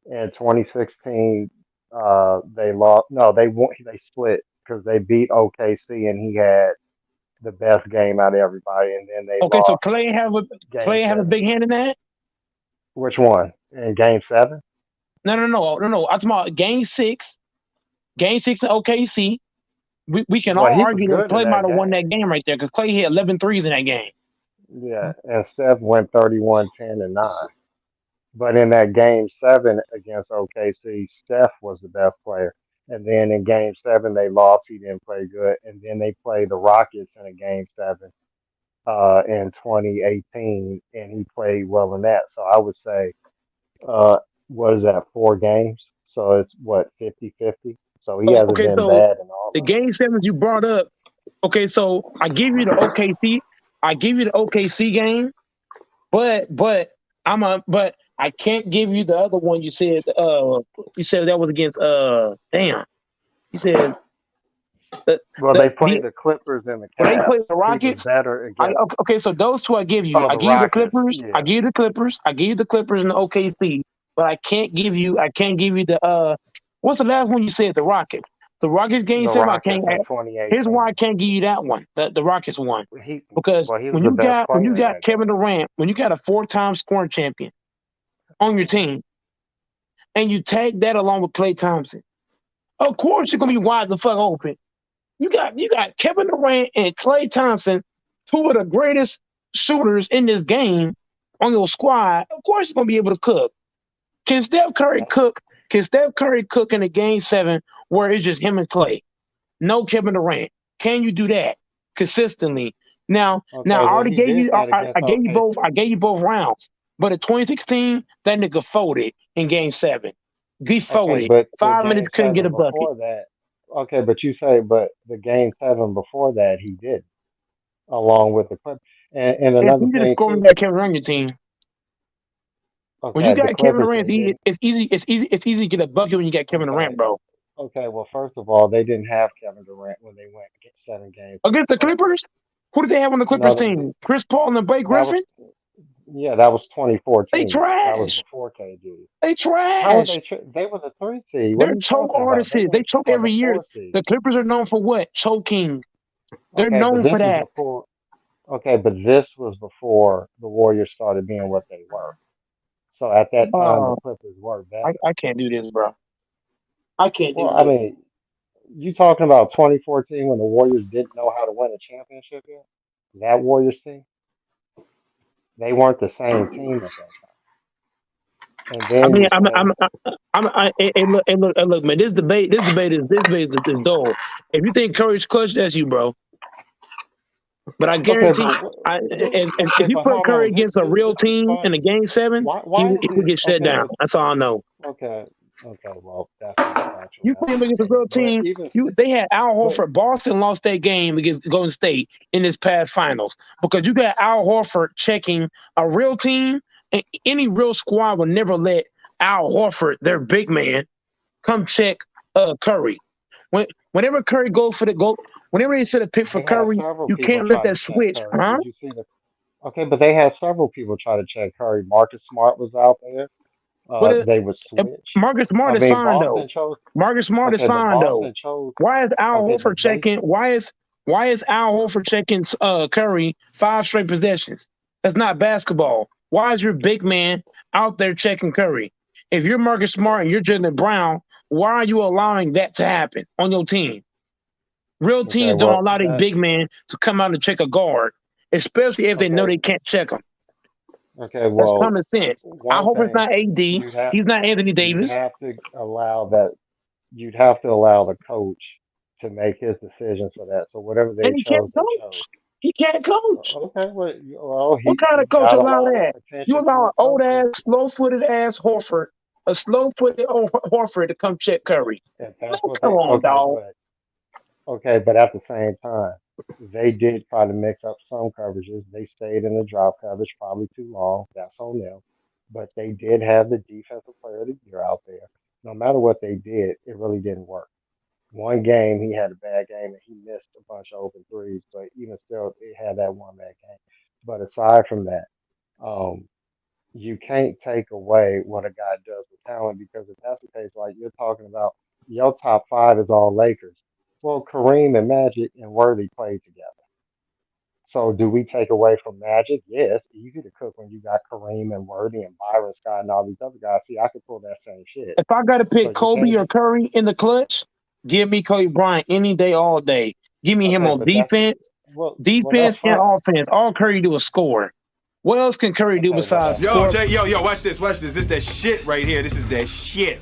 in 2016, they lost. No, they won. They split because they beat OKC, and he had the best game out of everybody. And then they Okay, so lost game Clay have a seven. big hand in that? Which one? In game seven? No. I'm talking about game six in OKC. We can Well, all he was argue that good in Clay that might have won game. that game right there because Clay hit 11 threes in that game. Yeah, and Steph went 31, 10, and 9. But in that game seven against OKC, Steph was the best player. And then in game seven, they lost. He didn't play good. And then they played the Rockets in a game seven in 2018, and he played well in that. So I would say, uh, what is that, 4 games? So it's what, 50-50? So he hasn't Okay, been so bad in all the of them. game sevens you brought up. Okay, so I give you the OKC. I give you the OKC game, but but I can't give you the other one you said. You said that was against damn. You said Well, they the played the Clippers and the when they Cavs. played the He was Rockets. better I against, okay, so those two I give you. oh, I the give you the Rockets. Clippers. I Yeah. give you the Clippers. I give you the Clippers and the OKC. But I can't give you the what's the last one you said? The Rockets. The Rockets game The seven. I can't. Rockets in Here's why 2018. I can't give you that one. The Rockets one. He Because well, he was the best when you player in got that Kevin game. Durant, when you got a 4-time scoring champion on your team, and you tag that along with Klay Thompson, of course you're gonna be wide the fuck open. You got Kevin Durant and Klay Thompson, two of the greatest shooters in this game on your squad. Of course you're gonna be able to cook. Can Steph Curry cook? Can Steph Curry cook in a game seven where it's just him and Klay? No Kevin Durant. Can you do that consistently? Now I Okay, well, already he gave did you that against I gave you both OKC. rounds. But in 2016, that nigga folded in game seven. He Okay, folded. but the 5 minutes game couldn't get seven a bucket. before that. Okay, but you say, but the game seven before that, he did, along with the Clippers. And It's another easy to thing score when too. you got Kevin Durant on your team. When you Okay, the got Kevin Clippers Durant, they didn't. it's easy to get a bucket when you got Kevin Okay, Durant, bro. okay. Well, first of all, they didn't have Kevin Durant when they went 7 games to the Against the Clippers. Clippers, who did they have on the No, Clippers team? Chris Paul and Blake that was Griffin? yeah, that was They 2014. That was trash. before KD. They How were trash. they? They were the 3 seed. What are They're you choke talking about? artists. They They went choke for the every year. 4 seed. The Clippers are known for what? Choking. They're Okay, but known for this was that. before. Okay, but this was before the Warriors started being what they were. So at that time, the Uh, Clippers were better. I can't do this, bro. I can't do Well, I this. mean, you talking about 2014 when the Warriors didn't know how to win a championship yet? That Warriors team, they weren't the same team at that time. And I then mean, you say, look, man. This debate is dull. If you think Curry's clutch, that's you, bro. But I okay, guarantee, but if okay, you but put hold Curry on, against a real this is team in fun. a game seven, Why he is would it get shut okay? down. But That's all I know. okay, okay, well, that's not factual. You That's put him against a opinion. real But team. even, They had Al but Horford. Boston lost that game against Golden State in this past finals because you got Al Horford checking a real team, and any real squad would never let Al Horford, their big man, come check Curry. Whenever Curry goes for the goal, whenever they set a pick for they had Curry, several you people can't let try to that check switch, Curry. huh? Did you see the? Okay, but they had several people try to check Curry. Marcus Smart was out there. But They would switch. Marcus I Smart is mean, fine though. Boston chose. Marcus Smart is Okay, but fine though. Boston chose. Why is Al Okay, Horford but they. checking? Why is Al Horford checking Curry 5 straight possessions? That's not basketball. Why is your big man out there checking Curry? If you're Marcus Smart and you're Jalen Brown, why are you allowing that to happen on your team? Real Okay, teams don't well, allow their that. big man to come out and check a guard, especially if they know Okay, they can't check him. okay. That's Well, common sense. I one hope it's thing not AD. you'd have He's not Anthony you'd Davis. have to allow that. You'd have to allow the coach to make his decisions for that. So whatever And they he chose, can't they chose. coach. He can't coach. Okay, well, What kind of he's coach got a allow lot of that? You potential allow for an old coaching. ass, slow-footed ass Horford, a slow-footed old Horford to come check Curry. If Man, that's what come they on, dog. but at the same time, they did try to mix up some coverages. They stayed in the drop coverage probably too long. That's on them. But they did have the defensive player of the year out there. No matter what they did, it really didn't work. One game he had a bad game and he missed a bunch of open threes, but even still, it had that one bad game. But aside from that, um, you can't take away what a guy does with talent because if that's the case, like you're talking about, your top five is all Lakers. Well, Kareem and Magic and Worthy played together. So do we take away from Magic? Yeah, it's easy to cook when you got Kareem and Worthy and Byron Scott and all these other guys. See, I could pull that same shit. If I got to So pick you Kobe can't. or Curry in the clutch, give me Kobe Bryant any day, all day. Give me him Okay, on but that's defense, well, defense that's and fine. offense. All Curry do is score. What else can Curry do Okay, but besides that's Yo, score? Jay, yo, watch this, watch this. This that shit right here. This is that shit.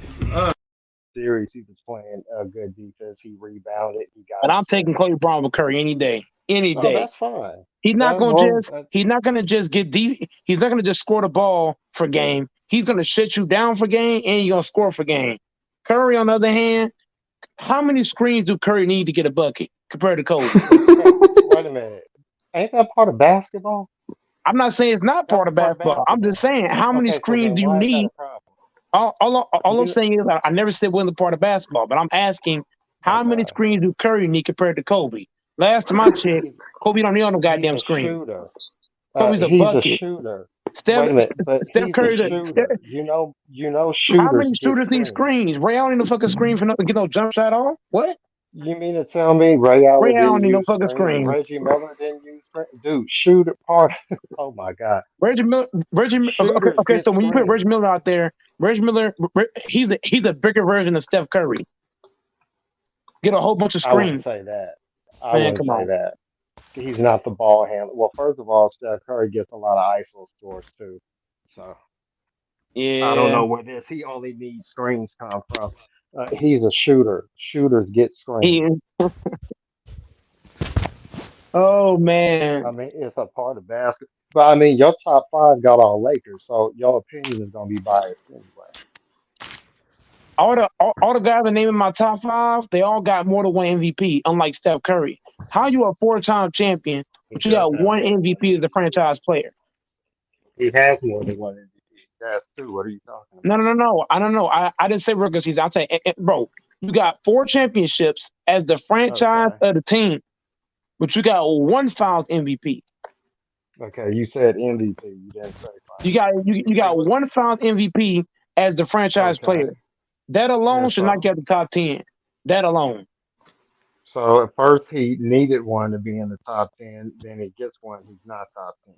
series. He was playing a good defense. He rebounded. He got But I'm taking assists. Kobe Bryant with Curry any day. Any Oh, day. that's fine. He's not That gonna well, just he's not gonna just get deep. He's not gonna just score the ball for game. He's gonna shut you down for game and you're gonna score for game. Curry, on the other hand, how many screens do Curry need to get a bucket compared to Kobe? wait a minute. Ain't that part of basketball? I'm not saying it's not That's part a of part of basketball. I'm just basketball. saying how many Okay, so screens then do you why is that need? a problem? All I'm You saying is I never said wasn't a part of basketball, but I'm asking how many okay? screens do Curry need compared to Kobe? Last time I checked, He's Kobe don't need no he's goddamn a screen. shooter. Kobe's a He's a bucket. shooter. Steph Wait a minute, but Steph he's a Curry's a shooter. You know, how shooters many get shooters need screens. screens? Ray Allen need no fucking screen for nothing, get no jump shot off. What? You mean to tell me Ray Ray Allen Allen didn't need no use fucking screens and screens. Reggie Miller didn't use screens? Dude, shooter part. Oh my God. Okay, Shooters so get when you put screens. Reggie Miller out there, Reggie Miller, he's a bigger version of Steph Curry. Get a whole bunch of I wouldn't screens. say that. I Man, wouldn't come say on. that. He's not the ball handler. Well, first of all, Steph Curry gets a lot of ISO scores too. So I don't Yeah. know where this. He only needs screens come from. He's a shooter. Shooters get screens. He, oh man. I mean, it's a part of basketball. But I mean, your top five got all Lakers, so your opinion is gonna be biased anyway. All the guys that name in my top five, they all got more than one MVP, unlike Steph Curry. How you a 4-time champion, He but you does got have one more than one MVP as a MVP. franchise player? He has more than one MVP. That's two. What are you talking No, about? no, no, no. I don't know. I didn't say regular season. I say, bro, you got 4 championships as the franchise Okay. of the team, but you got one Finals MVP. Okay. You said MVP. You didn't say You finals got MVP. you got one Finals MVP as the franchise Okay. player. That alone Yeah. should not get the top 10. That alone. So at first he needed one to be in the top 10. Then he gets one. He's not top 10.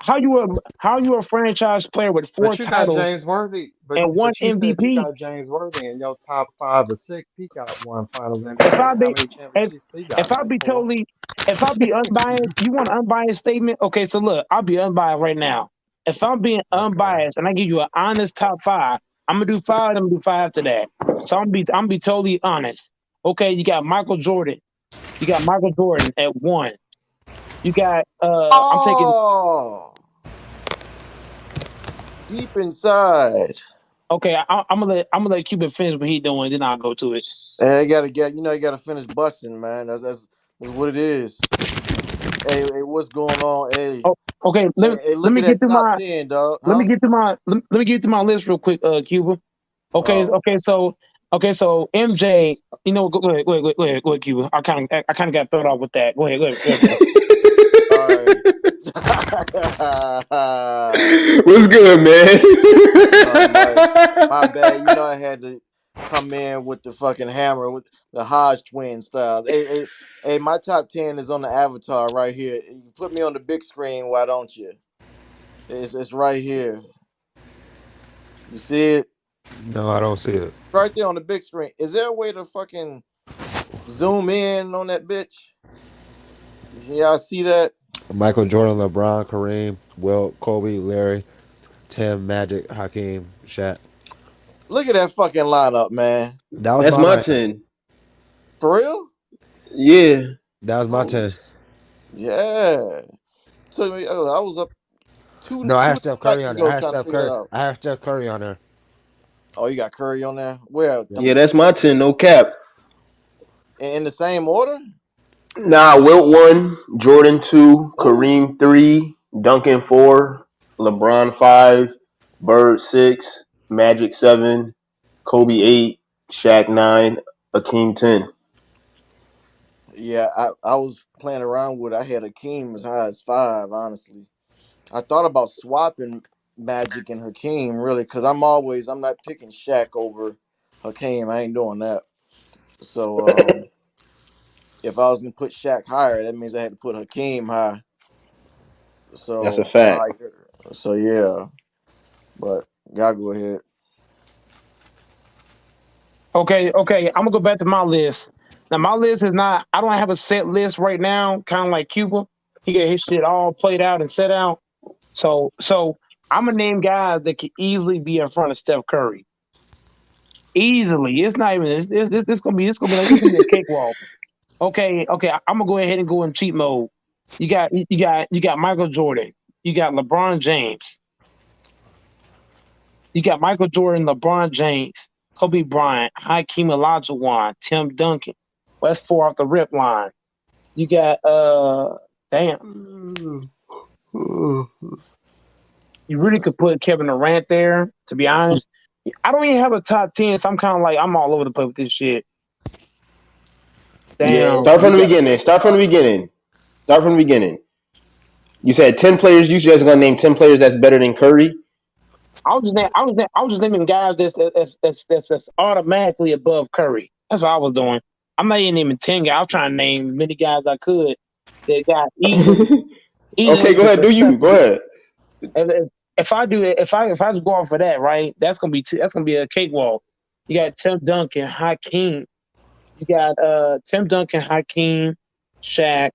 How you a franchise player with 4 But you got titles James Worthy. But and one but you said you MVP? got James Worthy in your top 5 or 6. He got one Finals If I MVP. How be many if, championships he if got? I Like be four. totally if I be unbiased, you want an unbiased statement? Okay, so look, I'll be unbiased right now. If I'm being Okay. unbiased and I give you an honest top 5, I'm gonna do 5. I'm gonna do 5 after that. So I'm gonna be totally honest. Okay, you got Michael Jordan. You got Michael Jordan at 1. You got I'm taking Oh, deep inside. okay. I'm gonna let Cuban finish what he doing, then I'll go to it. Hey, you gotta finish busting, man. That's what it is. Hey, what's going on? Hey, Oh, okay. hey, Let look me at get that through top my 10, dog. let me Huh? get through my let me get through my list real quick, Cuba. Okay, Oh, so MJ, you know, go ahead, Cuba. I kind of got thrown off with that. Go ahead, bro. all right. What's good, Nothing much. My bad. You know man? I had to come in with the fucking hammer with the Hodge twin styles. Hey, my top 10 is on the avatar right here. You put me on the big screen, why don't you? It's right here. You see it? No, I don't see it. Right there on the big screen. Is there a way to fucking zoom in on that bitch? Y'all see that? Michael Jordan, LeBron, Kareem, Will, Kobe, Larry, Tim, Magic, Hakeem, Shaq. Look at that fucking lineup, man. That was That's my my nine. 10. For real? Yeah. That was my Holy 10. Yeah. So I was up No, I have two Steph Curry nights on there. ago trying to figure it out. I have Steph Curry on there. Oh, you got Curry on there? Where? Yeah. Yeah, that's my 10, no cap. In the same order? Nah, Wilt 1, Jordan 2, Ooh. Kareem 3, Duncan 4, LeBron 5, Bird 6, Magic 7, Kobe 8, Shaq 9, Akeem 10. Yeah, I was playing around with. I had Hakeem as high as 5. Honestly, I thought about swapping Magic and Hakeem really because I'm not picking Shaq over Hakeem. I ain't doing that. So if I was gonna put Shaq higher, that means I had to put Hakeem high. That's a So fact. yeah, but y'all go ahead. Okay. I'm gonna go back to my list. Now my list is not. I don't have a set list right now. Kind of like Cuba, he got his shit all played out and set out. So I'm gonna name guys that can easily be in front of Steph Curry. Easily, it's not even. It's gonna be a cakewalk. Okay. I'm gonna go ahead and go in cheat mode. You got Michael Jordan. You got LeBron James. You got Michael Jordan, LeBron James, Kobe Bryant, Hakeem Olajuwon, Tim Duncan. Well, that's 4 off the rip line. You got damn. You really could put Kevin Durant there. To be honest, I don't even have a top 10, so I'm kind of like I'm all over the place with this shit. Yeah, Damn. Start from the you got to beginning. pick Start from the somebody. beginning. Start from the beginning. You said 10 players. You just gonna name 10 players that's better than Curry? I was just naming guys that's automatically above Curry. That's what I was doing. I'm not even naming 10 guys. I was trying to name as many guys I could that got easily Okay, go ahead. Do you? Go ahead. if I just go off of that, right? That's gonna be a cakewalk. You got Tim Duncan, Hakeem. You got Tim Duncan, Hakeem, Shaq,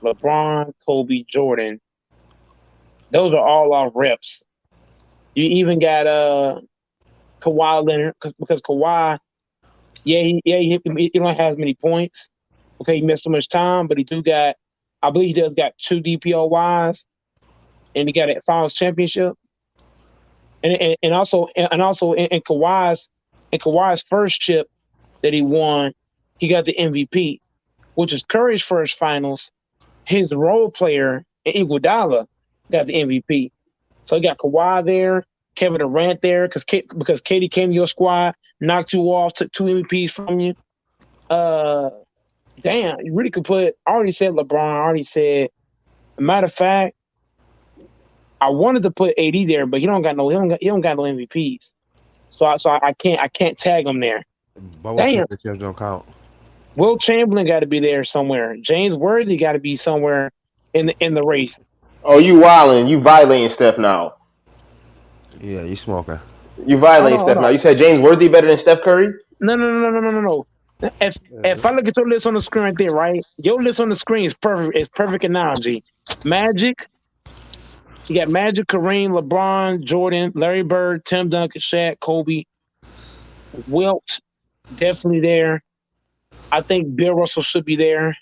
LeBron, Kobe, Jordan. Those are all off reps. You even got Kawhi Leonard because Kawhi, he don't have as many points. Okay, he missed so much time, but I believe he does got 2 DPOYs, and he got a Finals championship. And also in Kawhi's first chip that he won, he got the MVP, which is Curry's first finals. His role player, Iguodala, got the MVP. So you got Kawhi there, Kevin Durant there, because KD came to your squad, knocked you off, took 2 MVPs from you. Damn, you really could put. I already said LeBron. I already said. Matter of fact, I wanted to put AD there, but he don't got no MVPs. So I can't tag him there. Both Damn. championships don't count. Will Chamberlain got to be there somewhere. James Worthy got to be somewhere in the race. Oh, you wilding. You violating Steph now. Yeah, you smoking. You violating Steph now. You said James Worthy better than Steph Curry? No. If I look at your list on the screen right there, right? Your list on the screen is perfect. It's perfect analogy. Magic. You got Magic, Kareem, LeBron, Jordan, Larry Bird, Tim Duncan, Shaq, Kobe, Wilt, definitely there. I think Bill Russell should be there.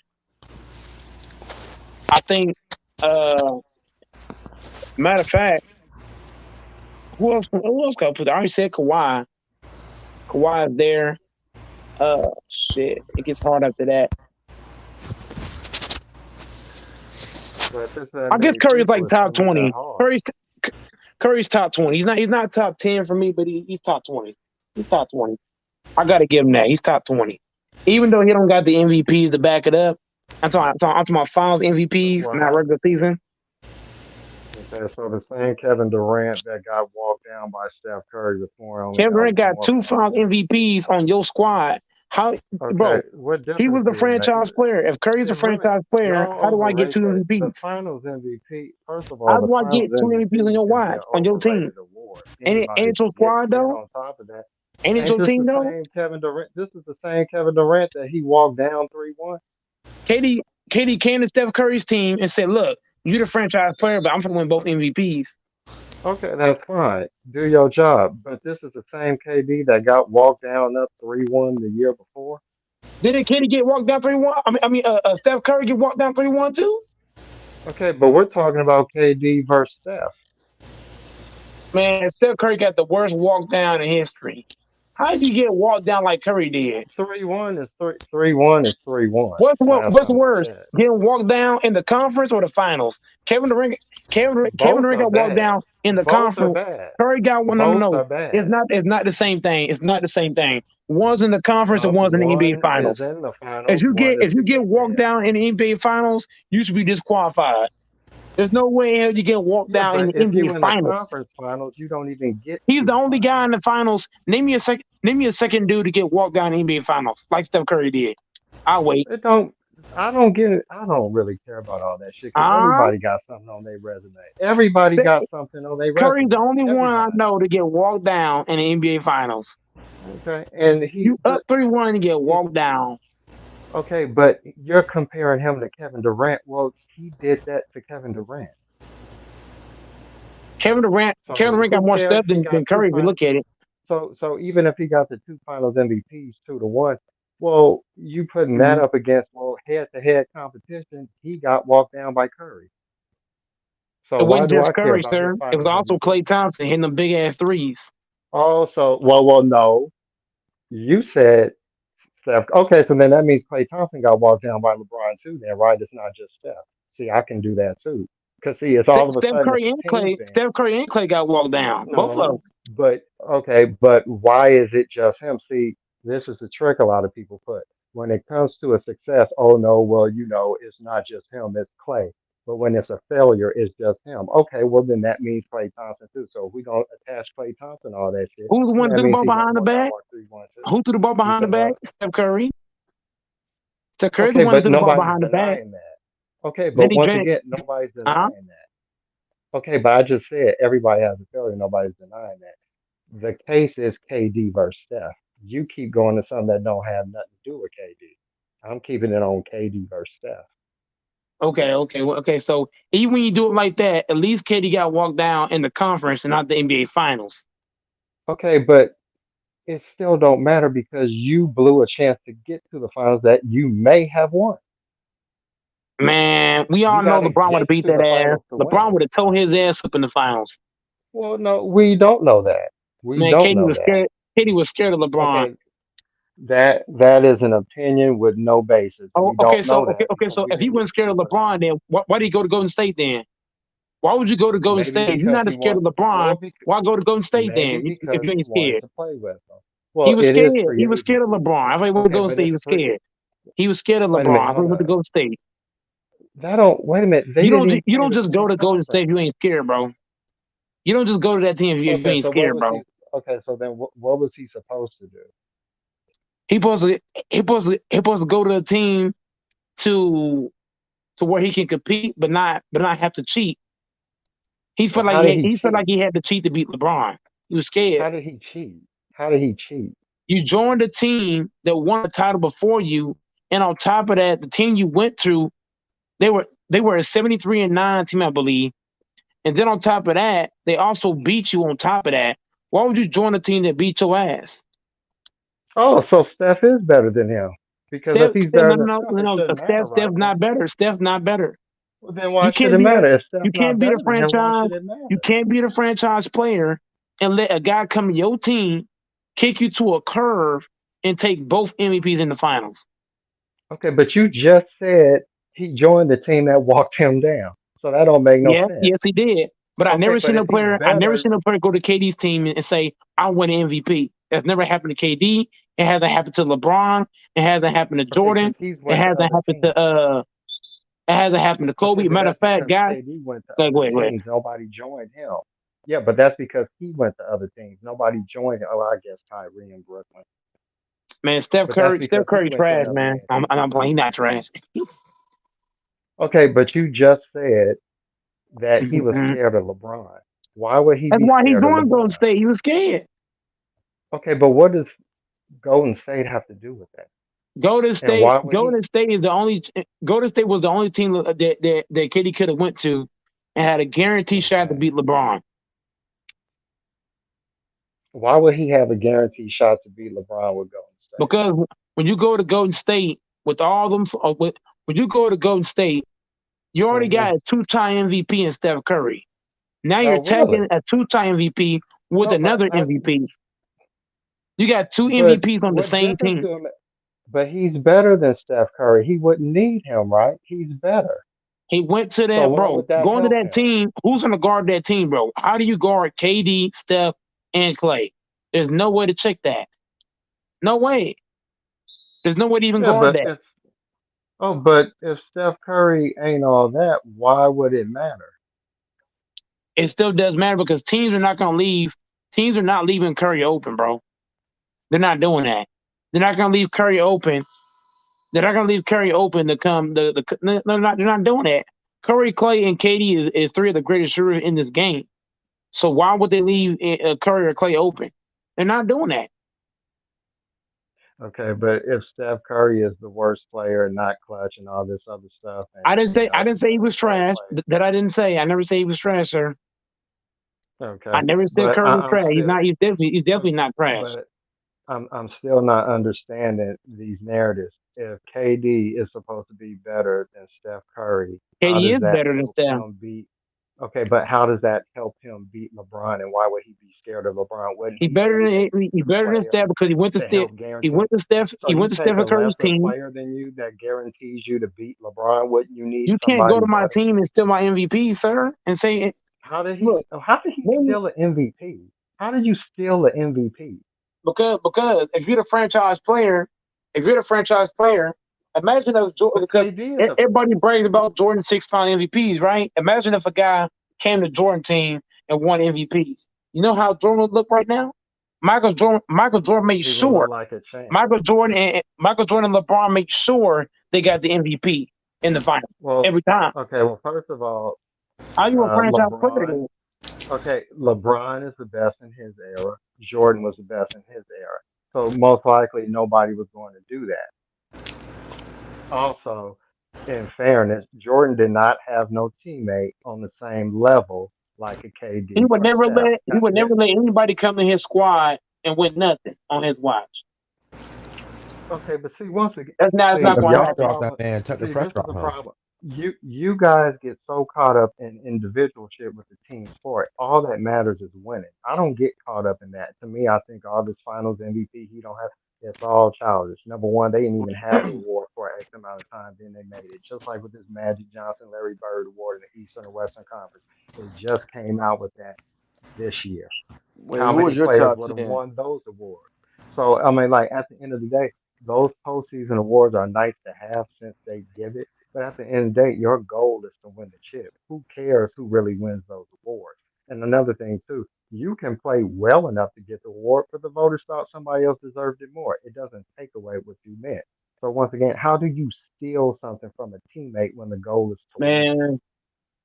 I think, matter of fact, who else got put there? I already said Kawhi. Kawhi is there. Shit, it gets hard after that. I guess Curry's like top 20. Curry's top 20. He's not top 10 for me, but he's top 20. He's top 20. I gotta give him that. He's top 20. Even though he don't got the MVPs to back it up. I'm talking about finals MVPs, not regular season. Okay, so the same Kevin Durant that got walked down by Steph Curry before. Kevin Durant got 2 finals MVPs on your squad. Bro, he was the franchise player. If Curry's a franchise player, how do I get 2 MVPs? The finals MVP, first of all, how do I get 2 MVPs on your watch, on your team? Ain't it your squad though? On top of that, ain't it your team though? Kevin Durant. This is the same Kevin Durant that he walked down 3-1. KD came to Steph Curry's team and said, "Look, you're the franchise player, but I'm going to win both MVPs." Okay, that's fine. Do your job. But this is the same KD that got walked down up 3-1 the year before. Didn't KD get walked down 3-1? Steph Curry get walked down 3-1 too? Okay, but we're talking about KD versus Steph. Man, Steph Curry got the worst walk down in history. How did you get walked down like Curry did? 3-1 is 3-1 is 3-1. Last What's time I worse, checked. getting walked down in the conference or the finals? Kevin Both Durant are got walked bad. down in the Both are conference. bad. Curry got one. No, no, Both no. are bad. It's not the same thing. It's not the same thing. One's in the conference and one's in the NBA One is finals. in the finals. One is If the you get get walked there. down in the NBA finals, you should be disqualified. There's no way in hell you get walked Yeah, down in but the if NBA you in the finals. conference finals, you don't even get He's to the the only guy in finals. the finals. Name me a second. Name me a second dude to get walked down in the NBA finals like Steph Curry did. I'll wait. It don't. I don't get it. I don't really care about all that shit because Uh everybody got something on their resume. Everybody got something on their Curry's the resume. only one I Everybody. know to get walked down in the NBA finals. Okay, and You up 3-1 and get it, walked down. okay, but you're comparing him to Kevin Durant. Well, he did that to Kevin Durant. Kevin Durant So got who more cares? stuff He than got two Curry if you finals. look at it. So even if he got the two Finals MVPs 2-1, well, you putting that Mhm. up against head to head competition, he got walked down by Curry. So It why wasn't do I just care Curry, about his sir. It was Finals also MVP? Klay Thompson hitting them big ass threes. Also, well, no, you said Steph. Okay, so then that means Klay Thompson got walked down by LeBron too. Then right? It's not just Steph. See, I can do that too. Cause see, it's all of a sudden it's a team thing. Steph Curry and Klay got walked down. Both of them. No, but okay, but why is it just him? See, this is the trick a lot of people put. When it comes to a success, oh no, well, it's not just him, it's Clay. But when it's a failure, it's just him. Okay, well then that means Clay Thompson too. So if we gonna attach Clay Thompson all that shit, Who's the then one to that do the means ball he gonna behind the go down back? by 3-1 too. Who threw the ball You behind the said back? what? Steph Curry. Steph Curry's the Okay, one that but threw the ball nobody's behind the back. denying that. Okay, Then but he once drank. again, nobody's Uh-huh. denying that. Okay, but I just said everybody has a failure, nobody's denying that. The case is KD versus Steph. You keep going to something that don't have nothing to do with KD. I'm keeping it on KD versus Steph. Okay. So even when you do it like that, at least KD got walked down in the conference and not the NBA finals. Okay, but it still don't matter because you blew a chance to get to the finals that you may have won. Man, we all You got know to LeBron would have get beat to that the ass. finals to win LeBron it. would have tore his ass up in the finals. Well, no, we don't know that. We Man, don't Katie know was that. scared. Katie was scared of LeBron. Okay, that is an opinion with no basis. Oh, We don't know that okay. because So we if he didn't get wasn't to scared see of what LeBron, happened. then why did he go to Golden State then? Why would you go to Golden Maybe State? If you're because not he scared of wants, LeBron, well, because, why go to Golden State maybe then? If because you he ain't wanted scared, to play with them. he Well, was it is scared. free He was scared of agency. LeBron. I thought he went to Okay, Golden but State. He it's was free. scared. He was scared of Wait a minute, LeBron. So he hold went to up. Golden State. Wait a minute. They didn't even You play don't the just go same to Golden State conference. if you ain't scared, bro. You don't just go to that team if you Okay, ain't so what scared, was he? bro. Okay, so then what was he supposed to do? He supposed to go to a team to where he can compete, but not have to cheat. So how did he He felt like cheat? he had to cheat to beat LeBron. He was scared. How did he cheat? How did he cheat? You joined a team that won a title before you, and on top of that, the team you went to, they were a 73-9 team, I believe. And then on top of that, they also beat you on top of that. Why would you join a team that beat your ass? Oh, so Steph is better than him. Because if he's better than Steph, it shouldn't matter, right Steph's not then. better. Steph's not better. Well, then why You should can't it be a matter? If you Steph's not can't be a better than him, why franchise. should it You matter? can't be the franchise player and let a guy come in your team, kick you to a curve, and take both MVPs in the finals. Okay, but you just said he joined the team that walked him down. So that don't make no sense. Yes, he did. But Okay, but if he's I never better, seen a player go to KD's team and say, "I win MVP." That's never happened to KD. It hasn't happened to LeBron. It hasn't happened to okay, because Jordan. he's It went to hasn't other happened to teams. It hasn't happened to Okay, Kobe. but Matter that's of fact, because guys, KD went to like other wait. teams. Nobody joined him. Yeah, but that's because he went to other teams. Nobody joined him. Oh, I guess Kyrie in Brooklyn. Man, But that's Steph because he Curry went to trash, another man. team. I'm playing. He's not trash. Okay, but you just said that he was Mhm. scared of LeBron. Why would he That's be why he scared of joined Golden LeBron? State. He was scared. Okay, but what does Golden State have to do with that? And why would he? Golden State is the only. Golden State was the only team that KD could have went to, and had a guaranteed shot to Okay. beat LeBron. Why would he have a guaranteed shot to beat LeBron with Golden State? Because when you go to Golden State with all them, when you go to Golden State, You already got a 2-time MVP in Steph Curry. Now you're tagging a 2-time MVP with another MVP. You got 2 MVPs on the same team. But he's better than Steph Curry. He wouldn't need him, right? He's better. He went to that, So why bro. would that Going to help that him? team, who's going to guard that team, bro? How do you guard KD, Steph, and Clay? There's no way to check that. No way. There's no way to even guard that. But if Steph Curry ain't all that, why would it matter? It still does matter because teams are not going to leave. Teams are not leaving Curry open, bro. They're not doing that. They're not going to leave Curry open. They're not going to leave Curry open to come. They're not doing that. Curry, Clay, and KD is 3 of the greatest shooters in this game. So why would they leave Curry or Clay open? They're not doing that. Okay, but if Steph Curry is the worst player and not clutch and all this other stuff, I didn't say he was trash. That I didn't say. I never say he was trash, sir. Okay, I never said Curry was trash. He's definitely not trash. But I'm still not understanding these narratives. If KD is supposed to be better than Steph Curry, KD is better than Steph. Okay, but how does that help him beat LeBron? And why would he be scared of LeBron? He's better than Steph because he went to Steph. He went to Steph. So he went to Stephen Curry's team. Player than you that guarantees you to beat LeBron. What you need? You can't go to my team and steal my MVP, sir, and say how did he steal an MVP? How did you steal an MVP? Because if you're the franchise player, imagine if Jordan, because everybody brags about Jordan's 6 final MVPs, right? Imagine if a guy came to Jordan team and won MVPs. You know how Jordan would look right now? Michael Jordan made sure. Michael Jordan and LeBron made sure they got the MVP in the final every time. Okay, well, first of all, how you a franchise player? Okay, LeBron is the best in his era. Jordan was the best in his era. So most likely nobody was going to do that. Also, in fairness, Jordan did not have no teammate on the same level like a KD. He would never let anybody come in his squad and win nothing on his watch. Okay, but see, once again, that's not going to happen. That man took the pressure off. You guys get so caught up in individualship with the team sport. All that matters is winning. I don't get caught up in that. To me, I think all this finals MVP he don't have, it's all childish. Number one, they didn't even have the award for X amount of time, then they made it. Just like with this Magic Johnson, Larry Bird award in the Eastern or Western Conference. It just came out with that this year. Wait, how who many was your players top would have 10? won those awards? So I mean, like at the end of the day, those postseason awards are nice to have since they give it. But at the end of the day, your goal is to win the chip. Who cares who really wins those awards? And another thing too, you can play well enough to get the award, but the voters thought somebody else deserved it more. It doesn't take away what you meant. So once again, how do you steal something from a teammate when the goal is to win? Man,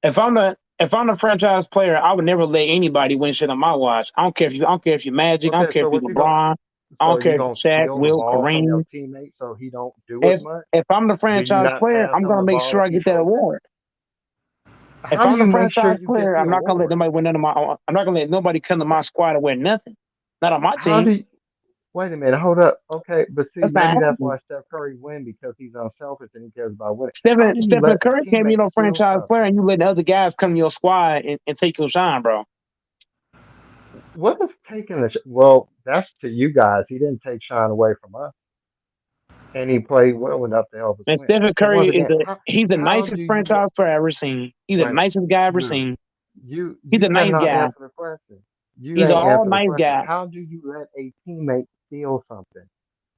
if I'm the franchise player, I would never let anybody win shit on my watch. I don't care if you're Magic. I don't care if you're LeBron. I don't care if it's Shaq, Will, Kareem. Teammate so he don't do it much. If I'm the franchise player, I'm gonna make sure I get that award. If I'm the franchise player, I'm not gonna let nobody win none of my. I'm not gonna let nobody come to my squad and win nothing. Not on my team. Wait a minute, hold up. Okay, but see, maybe that's why Steph Curry win because he's unselfish and he cares about winning. Stephen Curry can't be no franchise player, and you letting other guys come to your squad and take your shine, bro. What is taking the? Well, that's to you guys. He didn't take shine away from us, and he played well enough to help us. And Stephen Curry he's the nicest franchise player I've ever seen. He's the nicest guy I've ever seen. He's a nice guy. He's an all nice guy. How do you let a teammate steal something?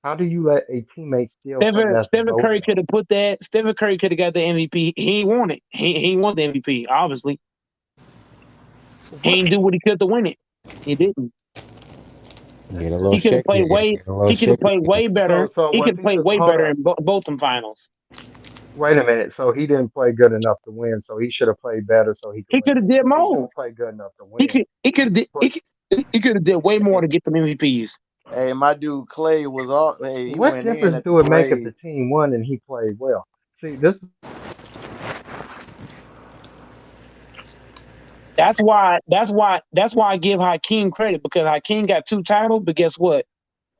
How do you let a teammate steal something? Stephen Curry could have put that. Stephen Curry could have got the MVP. He ain't won it. He ain't won the MVP. Obviously, he ain't do what he could to win it. He didn't. He could have played way. He could have played way better. He could play way better in both them finals. Wait a minute. So he didn't play good enough to win. So he should have played better. So he could have did more. Play good enough to win. He could have did way more to get them MVPs. Hey, my dude Clay was all. Hey, he what went difference in do it make if the team won and he played well? See this. That's why I give Hakeem credit because Hakeem got 2 titles, but guess what?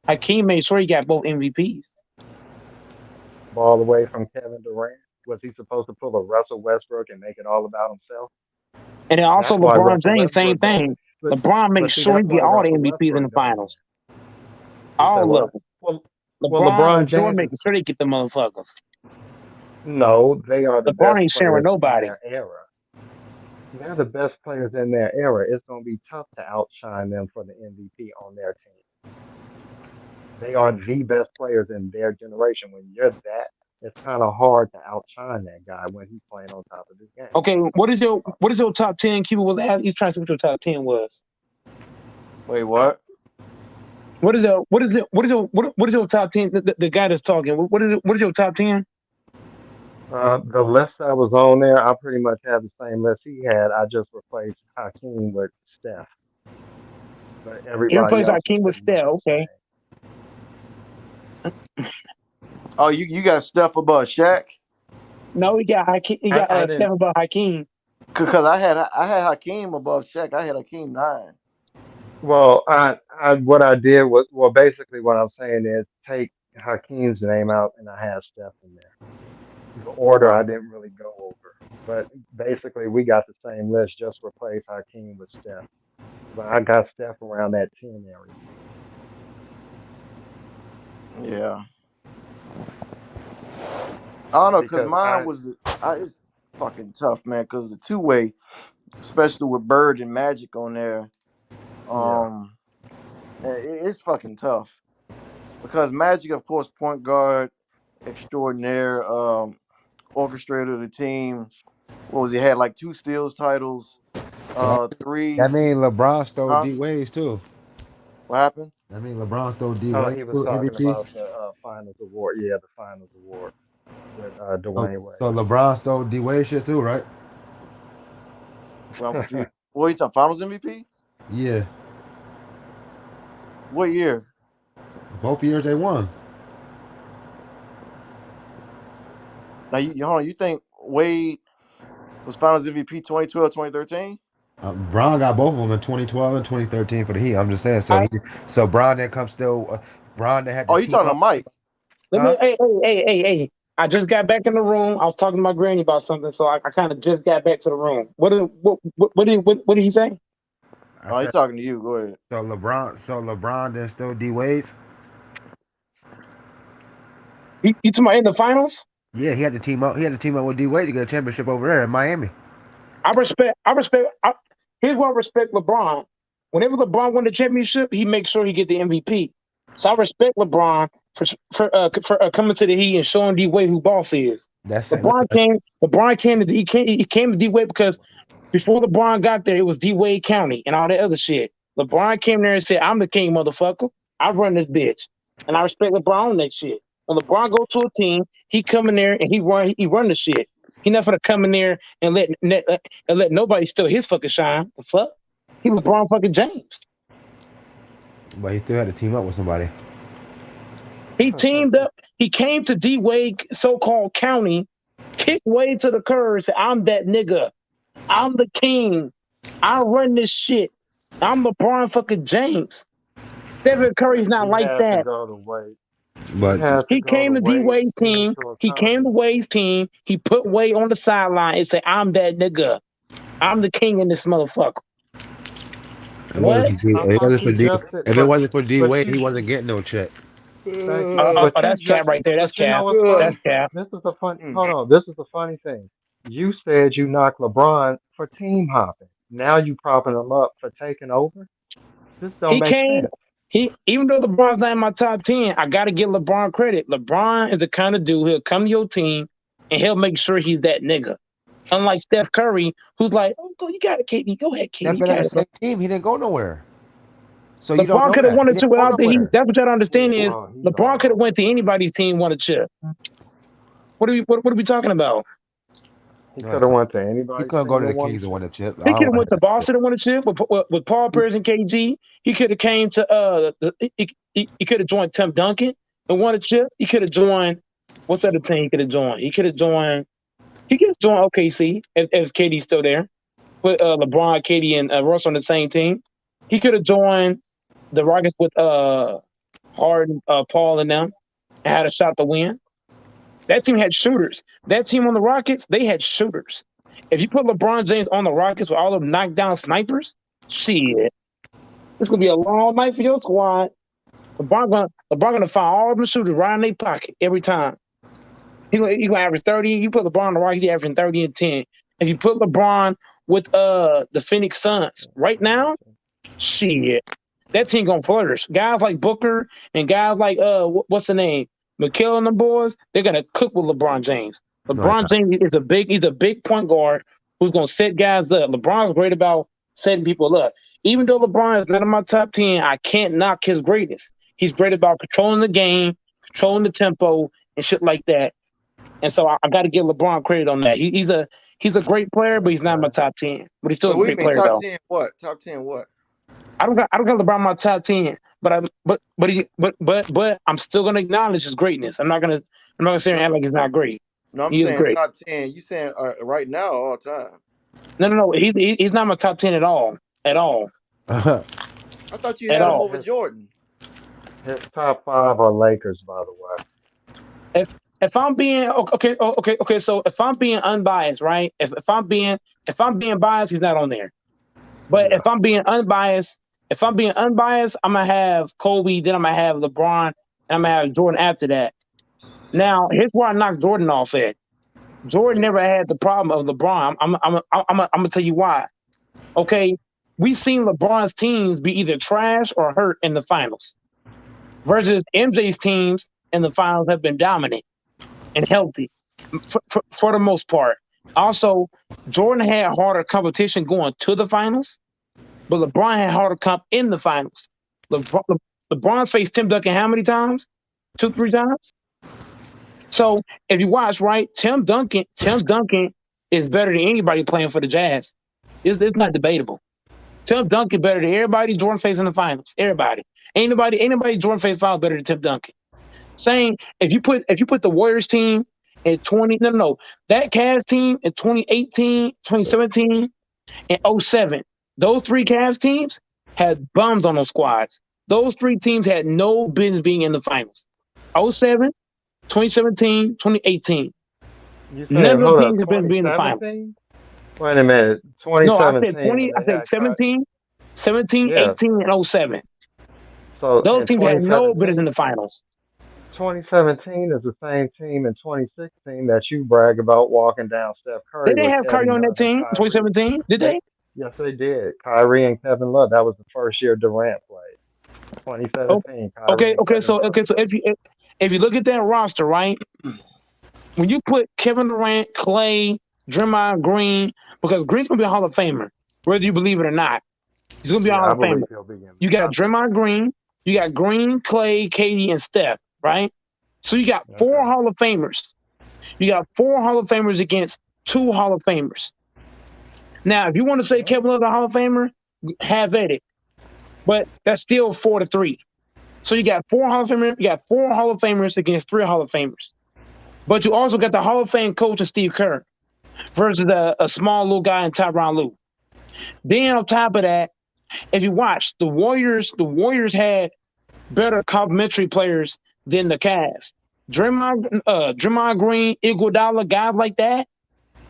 Hakeem made sure he got both MVPs. Ball away from Kevin Durant. Was he supposed to pull a Russell Westbrook and make it all about himself? And then also That's why LeBron Russell James, same Westbrook don't. thing. LeBron But makes see, sure he that's get why all the Russell MVPs in Westbrook the don't win. finals. You say All of what? them. Well, LeBron and LeBron Jordan James making is sure they get the motherfuckers. no, they are the LeBron best ain't sharing players with in nobody. their era. They're the best players in their era. It's going to be tough to outshine them for the MVP on their team. They are the best players in their generation. When you're that, it's kind of hard to outshine that guy when he's playing on top of his game. Okay, what is your top 10? Cuba was asked. He's trying to see what your top 10 was. Wait, what? What is your top 10? The guy that's talking. What is your top 10? The list that was on there, I pretty much have the same list he had. I just replaced Hakeem with Steph. But He everybody replaced else was Hakeem with pretty much Steph. the Okay. same. Oh, you got Steph above Shaq? No, he got Hakeem. He got I Steph didn't. above Hakeem. Because I had Hakeem above Shaq. I had Hakeem 9. Well, what I did was, well, basically what I'm saying is take Hakeem's name out and I have Steph in there. The order Right. I didn't really go over, but basically we got the same list. Just replace Hakeem with Steph. But I got Steph around that 10 area. Yeah. I don't know, because Because mine was it's fucking tough, man. Because the 2-way, especially with Bird and Magic on there, yeah, it's fucking tough. Because Magic, of course, point guard extraordinaire, orchestrator of the team. What was he had like 2 steals titles, So 3. that mean LeBron stole Huh? D Wade's too. What happened? That mean LeBron stole D oh, Wade's he was too, talking MVP. about the Finals Award. Yeah, the Finals Award with So, Dwayne Wade. so LeBron stole D Wade shit too, right? Well, I'm confused. What, you talking Finals MVP? Yeah. What year? Both years they won. Now, hold on. You think Wade was Finals MVP 2012, 2013? Bron got both of them in 2012 and 2013 for the Heat. I'm just saying. So Bron that comes still. Bron that had to Oh, you team talking to up. Mike? Let me. Hey. I just got back in the room. I was talking to my granny about something, so I kind of just got back to the room. What did he say? Oh, he's talking to you. Go ahead. So LeBron then stole D Wade's. You talking about in the finals? Yeah, he had to team up. He had to team up with D Wade to get a championship over there in Miami. Here's why I respect LeBron. Whenever LeBron won the championship, he makes sure he get the MVP. So I respect LeBron for coming to the Heat and showing D Wade who boss is. That's LeBron came to D Wade because before LeBron got there, it was D Wade County and all that other shit. LeBron came there and said, "I'm the king, motherfucker. I run this bitch," and I respect LeBron on that shit. When LeBron go to a team, he come in there and he run the shit. He not gonna come in there and let nobody steal his fucking shine. The fuck? He LeBron fucking James. But he still had to team up with somebody. He teamed up. He came to D Wade so-called county, kicked Wade to the curb, said, "I'm that nigga. I'm the king. I run this shit. I'm LeBron fucking James." Stephen Curry's not like that. To go to Wade. But he came to D Wade's team. He came to Wade's team. He put Wade on the sideline and said, "I'm that nigga. I'm the king in this motherfucker." What? If it wasn't for D Wade, he wasn't getting no check. That's cap right there. That's cap. That's cap. This is the fun. Hold on. This is the funny thing. You said you knocked LeBron for team hopping. Now you propping him up for taking over. This don't make sense. Even though LeBron's not in my top 10, I got to give LeBron credit. LeBron is the kind of dude, he'll come to your team and he'll make sure he's that nigga. Unlike Steph Curry, who's like, "Oh, you got it, KD. Go ahead, KD." That's been the same team. He didn't go nowhere. So you LeBron could have won a chip without the Heat. That's what you gotta understand is Oh, LeBron could have went to anybody's team, won a chip. What are we talking about? He could have went to anybody. He couldn't go to the Kings and win a chip. He could have went to Boston and won a chip with Paul Pierce and KG. He could have came to he could have joined Tim Duncan and won a chip. He could have joined what's the other team he could have joined? He could have joined OKC as KD's still there. With LeBron, KD, and Russ on the same team. He could have joined the Rockets with Harden, Paul, and them, and had a shot to win. That team had shooters. That team on the Rockets, they had shooters. If you put LeBron James on the Rockets with all of them knockdown snipers, shit, it's gonna be a long night for your squad. LeBron gonna find all of them shooters right in their pocket every time. He gonna average 30. You put LeBron on the Rockets, he's averaging 30 and 10. If you put LeBron with the Phoenix Suns right now, shit, that team gonna flourish. Guys like Booker and guys like what's the name? McHale and the boys, they're gonna cook with LeBron James. LeBron James is he's a big point guard who's gonna set guys up. LeBron's great about setting people up. Even though LeBron is not in my top 10, I can't knock his greatness. He's great about controlling the game, controlling the tempo, and shit like that. And so I got to give LeBron credit on that. He's a great player, but he's not in my top 10. But he's still a great player, top though. 10 what? Top 10 what? I don't got LeBron in my top 10, but I'm still gonna acknowledge his greatness. I'm not gonna say and act like he's not great. No, I'm He is saying great. top 10. You saying right now all time? No. He's not my top 10 at all. I thought you had him over Jordan. His top 5 are Lakers, by the way. If I'm being okay, so if I'm being unbiased, right? If I'm being biased, he's not on there. But if I'm being unbiased, I'm gonna have Kobe, then I'm gonna have LeBron, and I'm gonna have Jordan after that. Now, here's where I knocked Jordan off at. Jordan never had the problem of LeBron. I'm gonna tell you why. Okay, we've seen LeBron's teams be either trash or hurt in the finals, versus MJ's teams in the finals have been dominant and healthy for the most part. Also, Jordan had harder competition going to the finals, but LeBron had harder comp in the finals. LeBron's faced Tim Duncan how many times? 2-3 times? So if you watch, right, Tim Duncan is better than anybody playing for the Jazz. It's not debatable. Tim Duncan better than everybody Jordan faced in the finals. Everybody. Ain't nobody Jordan faced finals better than Tim Duncan. Saying if you put the Warriors team in that Cavs team in 2018, 2017, and 07, those 3 Cavs teams had bums on those squads. Those 3 teams had no business being in the finals. 07, 2017, 2018, none of those teams have been in the finals. Wait a minute, 2017. No, I said 17, 18, and 07. So those teams had no business in the finals. 2017 is the same team in 2016 that you brag about walking down Steph Curry. Did they have Curry on that team in 2017? Did they? Yes, they did. Kyrie and Kevin Love. That was the first year Durant played. 2017. Okay. So if you look at that roster, right, when you put Kevin Durant, Clay, Draymond Green, because Green's gonna be a Hall of Famer, whether you believe it or not, he's gonna be a Hall of Famer. You got Draymond Green, you got Green, Clay, KD, and Steph, right? So you got 4 Hall of Famers. You got 4 Hall of Famers against 2 Hall of Famers. Now, if you want to say Kevin Love the Hall of Famer, have at it. But that's still 4-3. So you got 4 Hall of Famers, you got 4 Hall of Famers against 3 Hall of Famers. But you also got the Hall of Fame coach of Steve Kerr versus a small little guy in Tyronn Lue. Then on top of that, if you watch, the Warriors had better complementary players than the Cavs. Draymond Green, Iguodala, guys like that,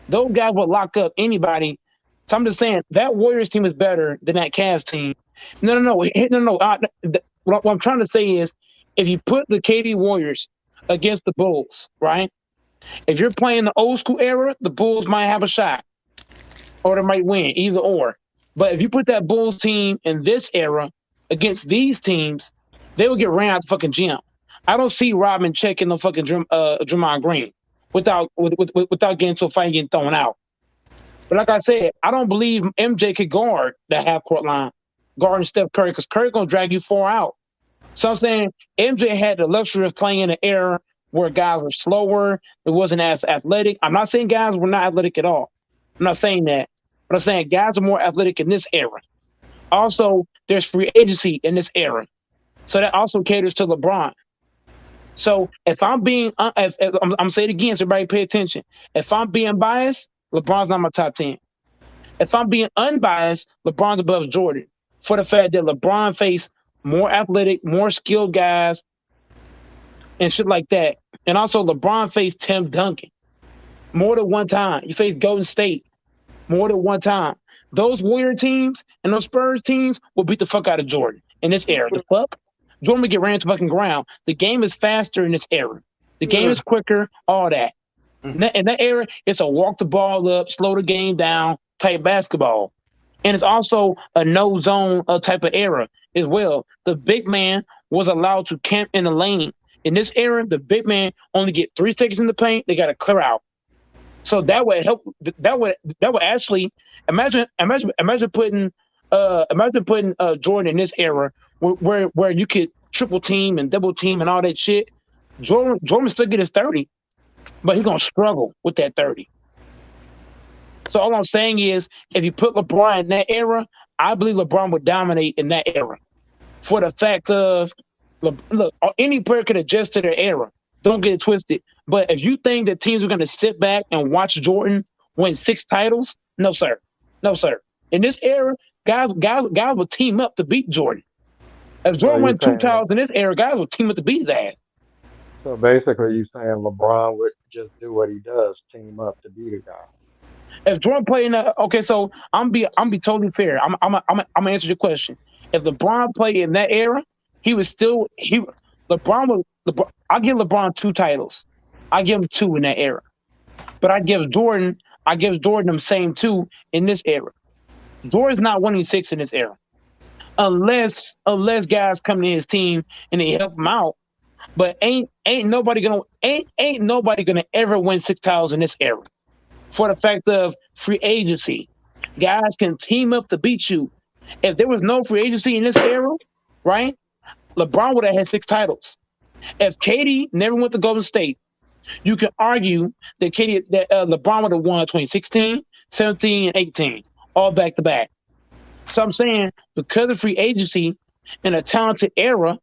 those guys would lock up anybody. So I'm just saying that Warriors team is better than that Cavs team. No. What I'm trying to say is, if you put the KD Warriors against the Bulls, right? If you're playing the old school era, the Bulls might have a shot, or they might win, either or. But if you put that Bulls team in this era against these teams, they will get ran out the fucking gym. I don't see Rodman checking the fucking Draymond Green without getting into a fight and getting thrown out. But like I said, I don't believe MJ could guard that half-court line, guarding Steph Curry, because Curry going to drag you 4 out. So I'm saying MJ had the luxury of playing in an era where guys were slower, it wasn't as athletic. I'm not saying guys were not athletic at all. I'm not saying that. But I'm saying guys are more athletic in this era. Also, there's free agency in this era. So that also caters to LeBron. So if I'm being, I'm saying it again, so everybody pay attention. If I'm being biased, LeBron's not my top 10. If I'm being unbiased, LeBron's above Jordan, for the fact that LeBron faced more athletic, more skilled guys and shit like that LeBron faced Tim Duncan more than one time. You faced Golden State more than one time. Those Warrior teams and those Spurs teams will beat the fuck out of Jordan in this era. The fuck? Jordan will get ran to fucking ground. The game is faster in this era. The game is quicker, all that. In that era, it's a walk the ball up, slow the game down type basketball. And it's also a no zone type of era as well. The big man was allowed to camp in the lane. In this era, the big man only get 3 seconds in the paint. They got to clear out. So that would help. That would actually imagine putting Jordan in this era where you could triple team and double team and all that shit. Jordan still get his 30, but he's gonna struggle with that 30. So all I'm saying is, if you put LeBron in that era, I believe LeBron would dominate in that era. For the fact of, look, any player could adjust to their era. Don't get it twisted. But if you think that teams are going to sit back and watch Jordan win 6 titles, no, sir. No, sir. In this era, guys will team up to beat Jordan. If Jordan won 2 titles in this era, guys will team up to beat his ass. So basically, you saying LeBron would just do what he does, team up to beat a guy. If Jordan played in okay, so I'm be totally fair. I'm gonna answer your question. If LeBron played in that era, I give LeBron 2 titles. I give him 2 in that era. But I give Jordan them same 2 in this era. Jordan's not winning 6 in this era. Unless guys come to his team and they help him out. But ain't nobody gonna ever win 6 titles in this era. For the fact of free agency. Guys can team up to beat you. If there was no free agency in this era, right? LeBron would have had 6 titles. If KD never went to Golden State, you can argue that LeBron would have won 2016, 17, and 18, all back to back. So I'm saying, because of free agency in a talented era,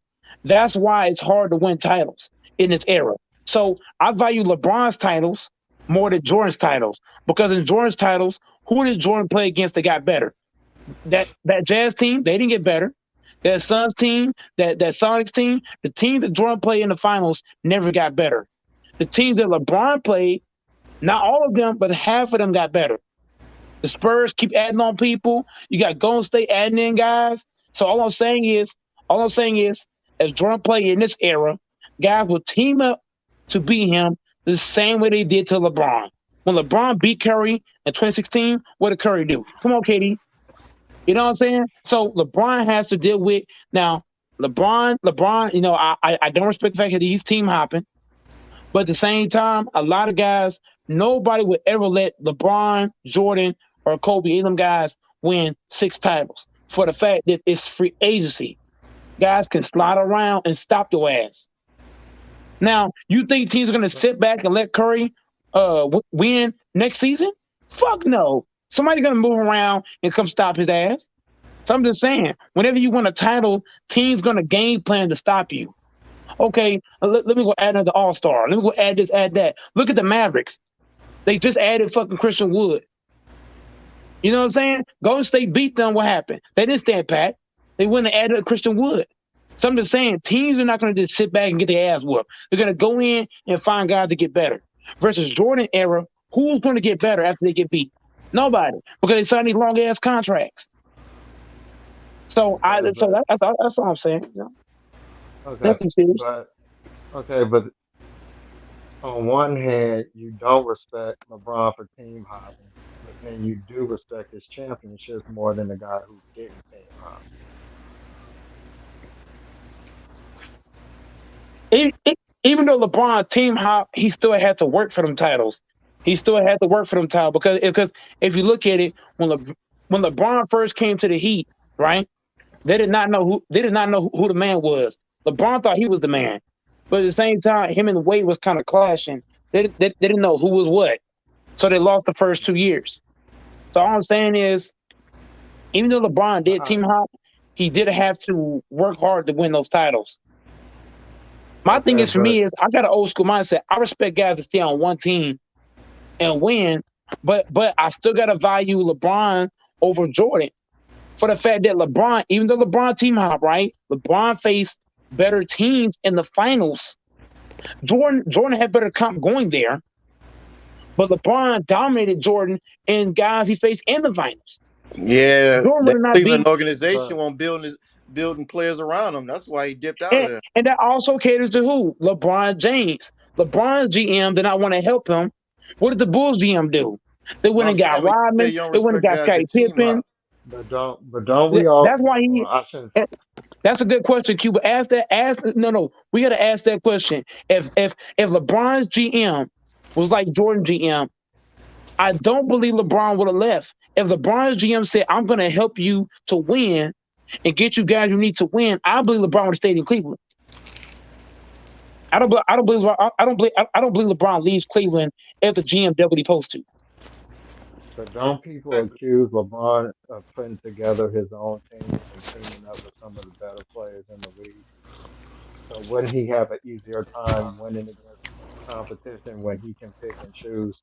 that's why it's hard to win titles in this era. So I value LeBron's titles more than Jordan's titles, because in Jordan's titles, who did Jordan play against that got better? That Jazz team, they didn't get better. That Suns team, that Sonics team, the team that Jordan played in the finals never got better. The teams that LeBron played, not all of them, but half of them got better. The Spurs keep adding on people. You got Golden State adding in guys. So all I'm saying is, as Jordan played in this era, guys will team up to beat him the same way they did to LeBron. When LeBron beat Curry in 2016, what did Curry do? Come on, KD. You know what I'm saying? So LeBron has to deal with now. LeBron. You know, I don't respect the fact that he's team hopping, but at the same time, a lot of guys, nobody would ever let LeBron, Jordan, or Kobe, any of them guys, win 6 titles for the fact that it's free agency. Guys can slide around and stop your ass. Now, you think teams are going to sit back and let Curry win next season? Fuck no. Somebody's going to move around and come stop his ass. So I'm just saying, whenever you win a title, teams going to game plan to stop you. Okay, let me go add another all-star. Let me go add this, add that. Look at the Mavericks. They just added fucking Christian Wood. You know what I'm saying? Golden State beat them. What happened? They didn't stand pat. They went and added Christian Wood. So I'm just saying, teams are not going to just sit back and get their ass whooped. They're going to go in and find guys to get better. Versus Jordan era, who's going to get better after they get beat? Nobody, because they signed these long ass contracts. So that's all I'm saying. You know? Okay, but on one hand, you don't respect LeBron for team hopping, but then you do respect his championships more than the guy who didn't team hop. Even though LeBron team hop, he still had to work for them titles. Because if you look at it, when LeBron first came to the Heat, right? They did not know who the man was. LeBron thought he was the man, but at the same time, him and Wade was kind of clashing. They didn't know who was what, so they lost the first 2 years. So all I'm saying is, even though LeBron did team hop, he did have to work hard to win those titles. My thing is, for me, is I got an old school mindset. I respect guys that stay on one team and win, but I still got to value LeBron over Jordan for the fact that LeBron, even though LeBron team hop, right? LeBron faced better teams in the finals Jordan had better comp going there, but LeBron dominated Jordan and guys he faced in the finals. Yeah, Jordan that would not Cleveland be, organization won't building players around him. That's why he dipped out of there. and that also caters to who? LeBron James. LeBron's GM did not want to help him. What did the Bulls GM do? They But went I'm and got saying, but you say Rodman. you don't They went and respect got guys Scottie that team Pippen. up. But don't we all? That's why Well, I shouldn't. That's a good question, Cuba. Ask that. No. We got to ask that question. If LeBron's GM was like Jordan GM, I don't believe LeBron would have left. If LeBron's GM said, "I'm going to help you to win and get you guys you need to win," I believe LeBron would have stayed in Cleveland. I don't believe LeBron leaves Cleveland if the GM did what he supposed to. But don't people accuse LeBron of putting together his own team and teaming up with some of the better players in the league? So wouldn't he have an easier time winning against competition when he can pick and choose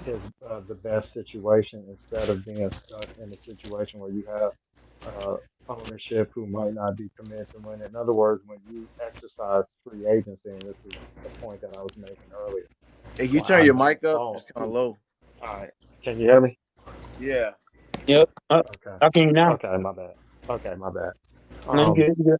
the best situation instead of being stuck in a situation where you have ownership who might not be committed to win? In other words, when you exercise free agency, and this is the point that I was making earlier. Hey, you Well, turn I your don't mic up. fault It's kind of you. low. All right, can you hear me? Yeah. Yep. Okay. I can now. Okay, my bad. Okay, my bad. No, you good.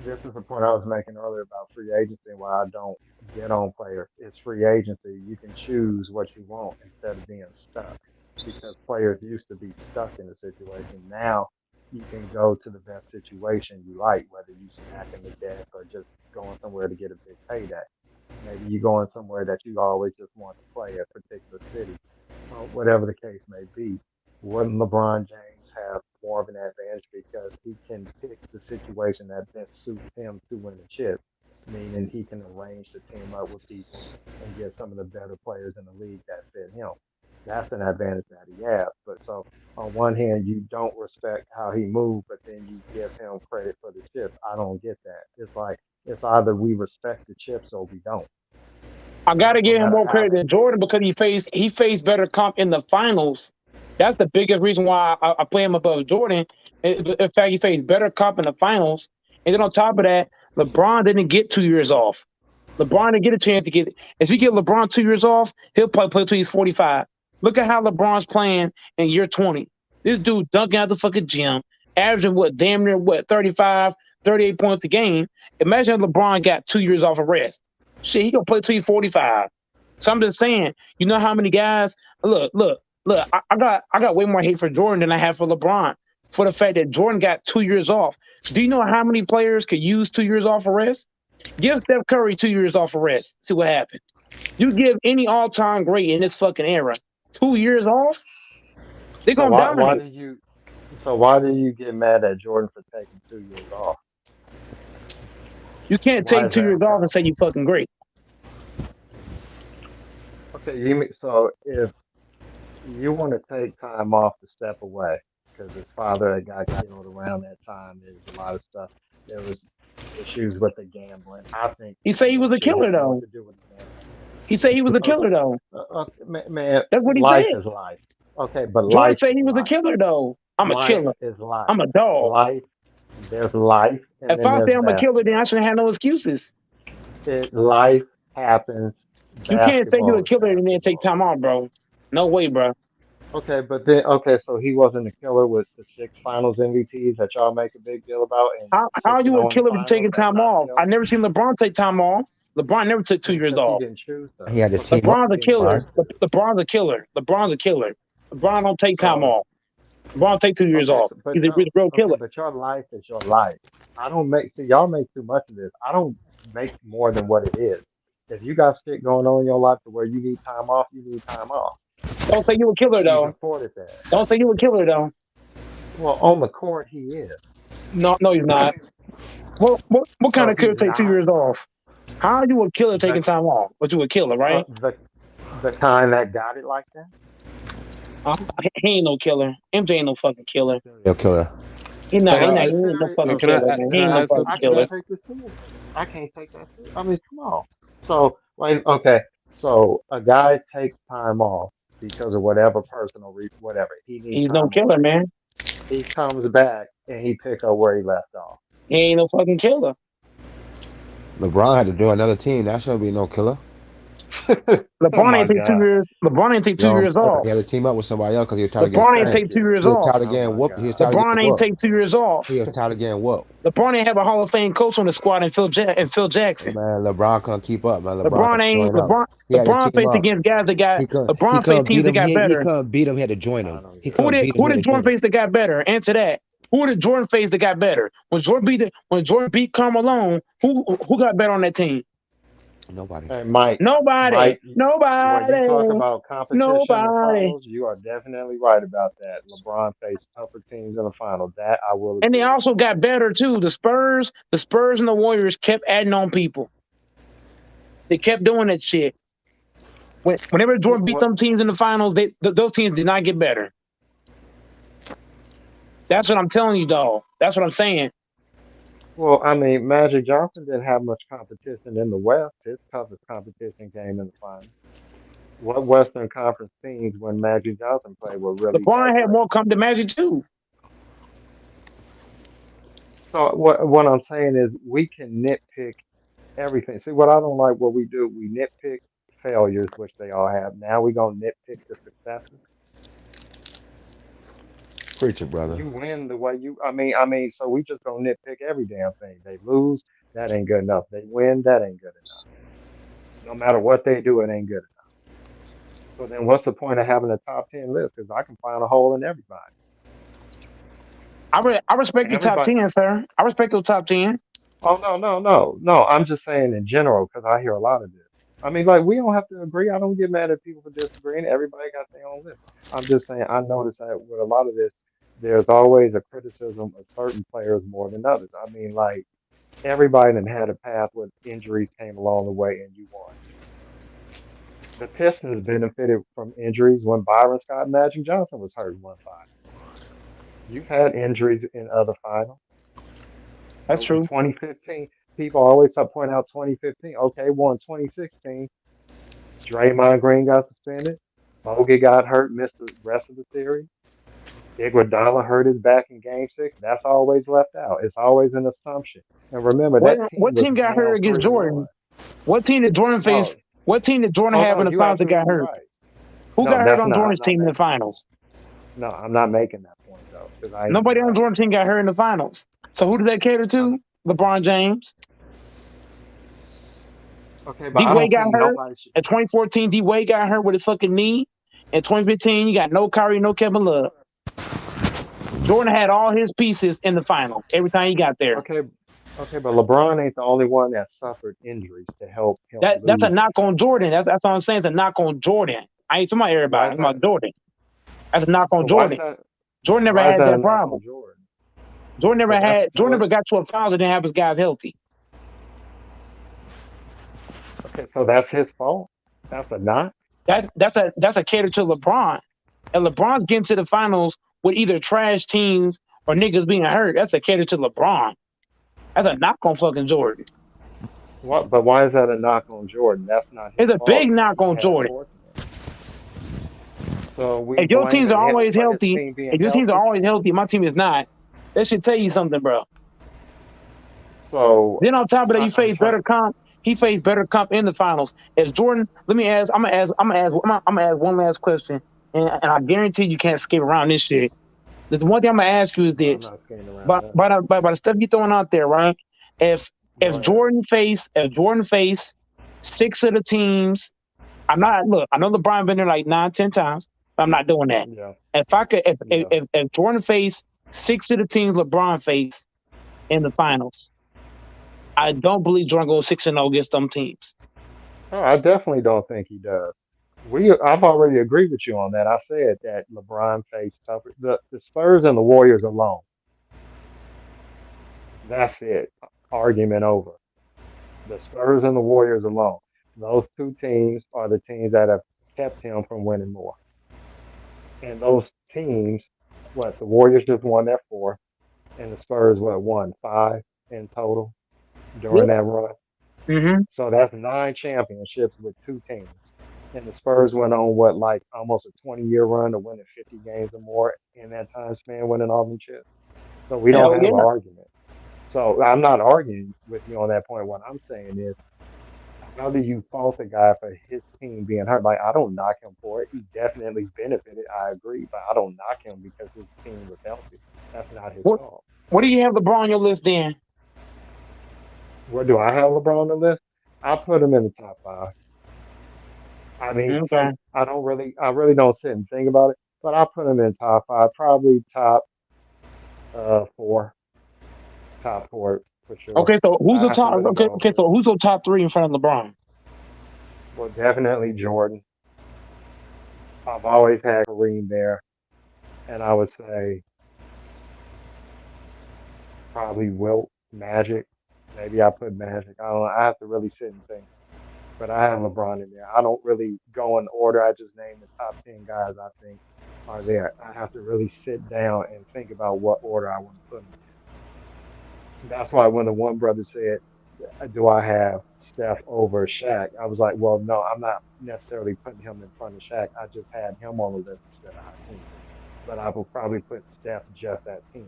This is the point I was making earlier about free agency and why I don't get on players. It's free agency. You can choose what you want instead of being stuck. Because players used to be stuck in a situation. Now you can go to the best situation you like, whether you stacking the deck or just going somewhere to get a big payday. Maybe you're going somewhere that you always just want to play at a particular city, whatever the case may be. Wouldn't LeBron James have more of an advantage because he can pick the situation that best suits him to win the chip, meaning he can arrange the team up with people and get some of the better players in the league that fit him. That's an advantage that he has. But so on one hand, you don't respect how he moved, but then you give him credit for the chips. I don't get that. It's like it's either we respect the chips or we don't. I gotta No give him matter more how. credit than Jordan because he faced better comp in the finals. That's the biggest reason why I play him above Jordan. In fact, he faced better comp in the finals. And then on top of that, LeBron didn't get 2 years off. LeBron didn't get a chance to get. If you get LeBron 2 years off, he'll play till he's 45. Look at how LeBron's playing in year 20. This dude dunking out the fucking gym, averaging damn near 35, 38 points a game. Imagine if LeBron got 2 years off of rest. Shit, he gonna play till he's 45. So I'm just saying, you know how many guys look. I got way more hate for Jordan than I have for LeBron for the fact that Jordan got 2 years off. Do you know how many players could use 2 years off of rest? Give Steph Curry 2 years off of rest. See what happens. You give any all-time great in this fucking era 2 years off, they're So gonna why dominate. why do you get mad at Jordan for taking 2 years off? You can't Why take is 2 that years off so? and say you fucking great. Okay, so if you want to take time off to step away, because his father had got killed around that time, there's a lot of stuff. There was issues with the gambling. I think He said he was a shit killer had more though. to do with the gambling. He said he was a Okay, killer though. man, That's what he life said. is life. Okay, but Jordan life said is he was a life. killer though. I'm a Life killer. is life. I'm a dog. Life, there's life, and If then I say there's I'm a killer, then I basketball. shouldn't have no excuses. Life happens. You can't say you're Basketball a is killer and then take basketball. time off, bro. No way, bro. Okay, but then so he wasn't a killer with the 6 Finals MVPs that y'all make a big deal about, and How 6 are and you a 0 in the killer for finals. taking That's time not a off? I killer never seen LeBron take time off. LeBron never took 2 years because he off. didn't choose to. He had the Okay, team up. LeBron's a he didn't killer. choose to. LeBron's a killer. LeBron's a killer. LeBron don't take time So off. LeBron take 2 years okay, off. but He's a real killer. but your life is your life. I don't y'all make too much of this. I don't make more than what it is. If you got shit going on in your life to where you need time off, you need time off. Don't say you a killer He's though. afforded that. Don't say you a killer though. Well, on the court he is. No, he's not. What kind So of killer he's take 2 not years off? How are you a killer taking the time off? But you a killer, right? the kind that got it like that. He ain't no killer. MJ ain't no fucking killer. Serial killer. He not. Well, He it's ain't no serious. fucking Can killer, I man. can He ain't I no add some? fucking I Can I? killer. can't take this serious. I can't take that serious. I mean, come on. So, like, okay, so a guy takes time off because of whatever personal reason, whatever. He needs He's no time killer, away. man. He comes back and he pick up where he left off. He ain't no fucking killer. LeBron had to join another team. That should be no killer. Oh LeBron my ain't take 2 God. years. LeBron ain't take You know 2 what I'm years saying? off. He had to team up with somebody else because he was trying to get LeBron ain't Thank take fame. 2 you. years He was off. tired of Oh getting my whooped. He was God. tired of getting LeBron ain't whooped. take 2 years off. He was tired of getting whooped. LeBron ain't have a Hall of Fame coach on the squad and Phil Jackson. Man, LeBron couldn't keep up, man. LeBron had LeBron to ain't join up. LeBron. He had to LeBron team faced up. against guys that got He LeBron faced couldn't teams beat that him. got He better. couldn't beat him. He had to join I him. don't He get it. couldn't beat him. Who He had did to Jordan join him. face that got better? Answer that. Who did Jordan face that got better? When Jordan beat Carmelo, who got better on that team? Nobody. Hey, Mike, Nobody. Mike, when you talk Nobody. about competition in the Nobody. finals, you are definitely right about that. LeBron faced tougher teams in the final. That I will And they agree with also you on. got better too. The Spurs and the Warriors kept adding on people. They kept doing that shit. Whenever Jordan beat What? them teams in the finals, those teams did not get better. That's what I'm telling you, dog. That's what I'm saying. Well, I mean, Magic Johnson didn't have much competition in the West. His toughest competition came in the finals. What Western Conference teams when Magic Johnson played were really that LeBron had great? more come to Magic too. So what I'm saying is we can nitpick everything. See, what I don't like what we do, we nitpick failures, which they all have. Now we gonna nitpick the successes. Preach it, brother. You win the way you. I mean. So we just gonna nitpick every damn thing. They lose, that ain't good enough. They win, that ain't good enough. No matter what they do, it ain't good enough. So then, what's the point of having a top 10 list? Because I can find a hole in everybody. I respect your top Everybody. 10, sir. I respect your top 10. Oh no, no, no, no. I'm just saying in general because I hear a lot of this. I mean, like we don't have to agree. I don't get mad at people for disagreeing. Everybody got their own list. I'm just saying I notice that with a lot of this, there's always a criticism of certain players more than others. I mean, like everybody that had a path with injuries came along the way and you won. The Pistons benefited from injuries when Byron Scott and Magic Johnson was hurt in one final. You've had injuries in other finals. That's In true. 2015, people always point out 2015. Okay, won 2016. Draymond Green got suspended. Bogut got hurt, missed the rest of the series. Iguodala hurt his back in Game 6. That's always left out. It's always an assumption. And remember, What that team what was team got hurt down against 3-1. Jordan? What team did Jordan face? No, What team did Jordan oh have no, in the you finals that got absolutely hurt? right. Who No, got hurt that's on not. I'm Jordan's not team in the making. finals? No, I'm not making that point though, because I ain't even Nobody on right. Jordan's team got hurt in the finals. So who did that cater I'm, to? LeBron James. okay, but D I Wade don't got think hurt. nobody should. In 2014, D Wade got hurt with his fucking knee. In 2015, you got no Kyrie, no Kevin Love. Jordan had all his pieces in the finals every time he got there. Okay, okay, but LeBron ain't the only one that suffered injuries to help him That's a lose the knock on championship. Jordan. That's what I'm saying. It's a knock on Jordan. I ain't talking about Why everybody. is I'm talking that? about Jordan. That's a knock on But why is Jordan. that? Jordan never Why is had that a that knock problem. on Jordan? But that's Jordan still a, never got to a finals and didn't have his guys healthy. okay. So that's his fault. That's a knock. That's a cater to LeBron. And LeBron's getting to the finals with either trash teams or niggas being hurt. That's a cater to LeBron. That's a knock on fucking Jordan. What? But why is that a knock on Jordan? That's not his It's a fault. big knock He on had Jordan. fortunate. So we If your teams are blaming him always for his healthy, team being if your teams are healthy. always healthy, my team is not. That should tell you something, bro. So Then on top of that, you I'm face trying. better comp. He faced better comp in the finals. As Jordan, let me ask. I'm gonna ask one last question, and I guarantee you can't skip around this shit. The one thing I'm gonna ask you is I'm this: not skating around by that. by the, by the stuff you're throwing out there, right? If Go if ahead. Jordan faced six of the teams, I'm not look. I know LeBron been there like 9, 10 times. But I'm not doing that. Yeah. If I could, Yeah. if Jordan faced six of the teams LeBron faced in the finals, I don't believe Jordan goes 6-0 against them teams. Oh, I definitely don't think he does. I've already agreed with you on that. I said that LeBron faced tougher. The Spurs and the Warriors alone. That's it. Argument over. The Spurs and the Warriors alone. Those two teams are the teams that have kept him from winning more. And those teams, what the Warriors just won their fourth, and the Spurs won five in total Yeah. during that run. Mm-hmm. So that's 9 championships with two teams. And the Spurs went on like almost a 20-year run of winning 50 games or more in that time span, winning all them chips. So we don't Hell have yeah. an argument. So I'm not arguing with you on that point. What I'm saying is, how do you fault the guy for his team being hurt? Like, I don't knock him for it. He definitely benefited. I agree, but I don't knock him because his team was healthy. That's not his What fault. What do you have LeBron on your list then? Where do I have LeBron on the list? I put him in the top 5. I mean, Okay. I really don't sit and think about it, but I put him in top 5, probably top 4, top 4 for sure. Okay. So who's I the have to top? really Okay. go Okay. over it. So who's your top 3 in front of LeBron? Well, definitely Jordan. I've always had Kareem there, and I would say probably Wilt, Magic. Maybe I put Magic. I don't know. I have to really sit and think. But I have LeBron in there. I don't really go in order. I just name the top 10 guys I think are there. I have to really sit down and think about what order I want to put them in. That's why when the one brother said, "Do I have Steph over Shaq?" I was like, "Well, no, I'm not necessarily putting him in front of Shaq. I just had him on the list instead of Hakeem. But I will probably put Steph just at 10.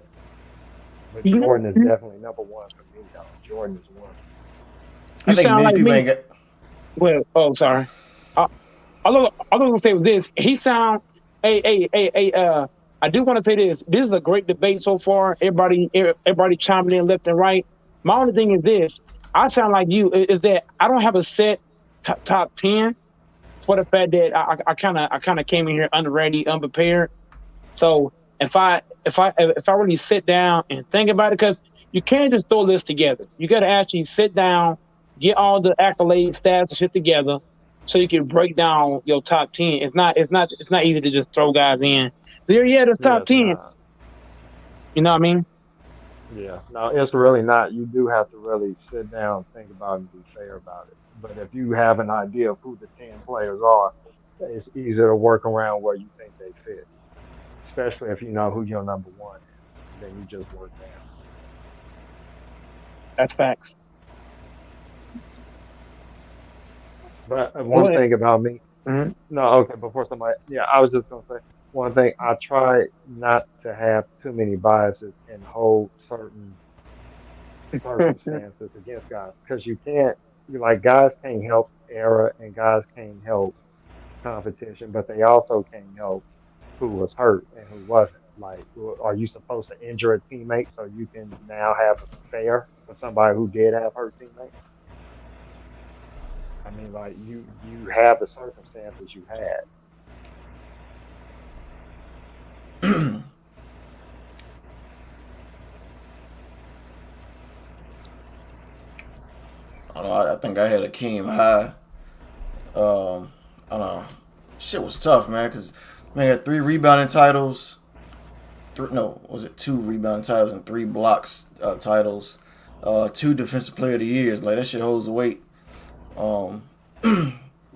But You, Jordan is you definitely number 1 for me, though. Jordan is one. I you think sound many like people ain't me. got. Well, oh, sorry. I, I was gonna say this. He sound. Hey. I do want to say this. This is a great debate so far. Everybody chiming in left and right. My only thing is this. I sound like you. Is that I don't have a set top 10 for the fact that I kind of came in here unready, unprepared. So if I really sit down and think about it, because you can't just throw this together. You got to actually sit down, get all the accolades, stats, and shit together, so you can break down your top 10. It's not easy to just throw guys in. So yeah, there's Yeah, top it's 10. not. You know what I mean? Yeah, no, it's really not. You do have to really sit down, think about it, and be fair about it. But if you have an idea of who the 10 players are, it's easier to work around where you think they fit, especially if you know who your number 1 is. Then you just work down. That's facts. But Go one ahead. thing about me, Mhm. no, okay, before somebody, yeah, I was just gonna say one thing. I try not to have too many biases and hold certain circumstances against guys because you can't, guys can't help error and guys can't help competition, but they also can't help who was hurt and who wasn't. Like, are you supposed to injure a teammate so you can now have a fair for somebody who did have hurt teammates? I mean, like you have the circumstances you had. I don't know. I think I had Akeem high. I don't know. Shit was tough, man. Cause man had 3 rebounding titles. No, was it 2 rebounding titles and 3 blocks titles? 2 defensive player of the years. Like that shit holds the weight. Um,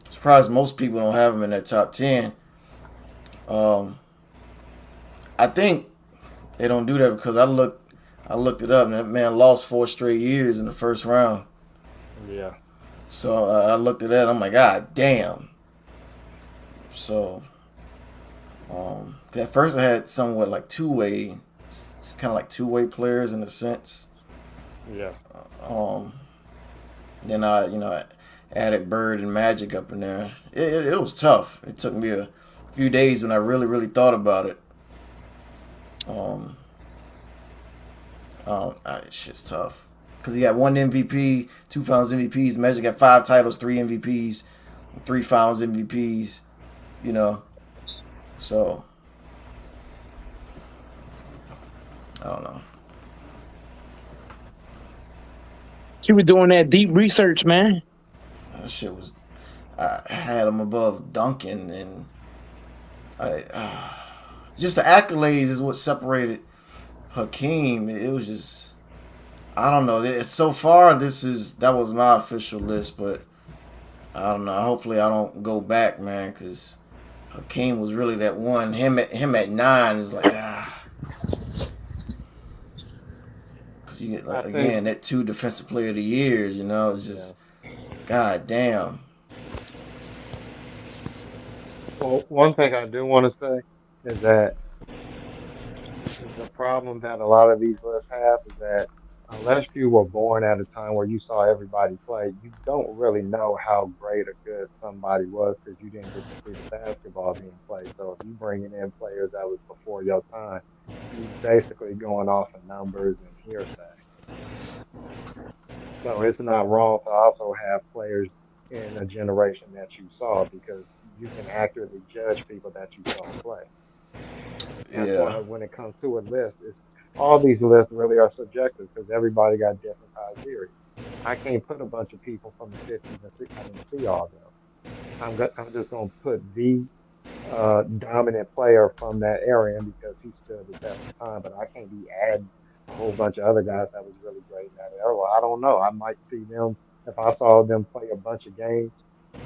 surprised most people don't have him in that top 10. I think they don't do that because I looked it up and that man lost 4 straight years in the first round. Yeah. So I looked at that. I'm like, God damn. So at first I had somewhat like two-way, kind of like two-way players in a sense. Yeah. Then I added Bird and Magic up in there. It was tough. It took me a few days when I really thought about it. Shit's tough. Because he got 1 MVP, 2 Finals MVPs. Magic got 5 titles, 3 MVPs, 3 Finals MVPs. So I don't know. You were doing that deep research, man. That shit was. I had him above Duncan, and just the accolades is what separated Hakeem. It was just. I don't know. So far, that was my official list, but I don't know. Hopefully, I don't go back, man, because Hakeem was really that one. Him at 9 is like because you get again that 2 defensive player of the years. It's just god damn. Well, one thing I do want to say is that the problem that a lot of these lists have is that unless you were born at a time where you saw everybody play, you don't really know how great or good somebody was because you didn't get to see the basketball being played. So if you bringing in players that was before your time, you basically going off of numbers and hearsay. So it's not wrong to also have players in a generation that you saw because you can accurately judge people that you saw play. That's Yeah. why when it comes to a list, it's all these lists really are subjective because everybody got different criteria. I can't put a bunch of people from the 50s and I didn't see all of them. I'm just gonna put the dominant player from that area because he stood the test of time. But I can't be adding a whole bunch of other guys that was really great in that era. Well, I don't know. I might see them if I saw them play a bunch of games,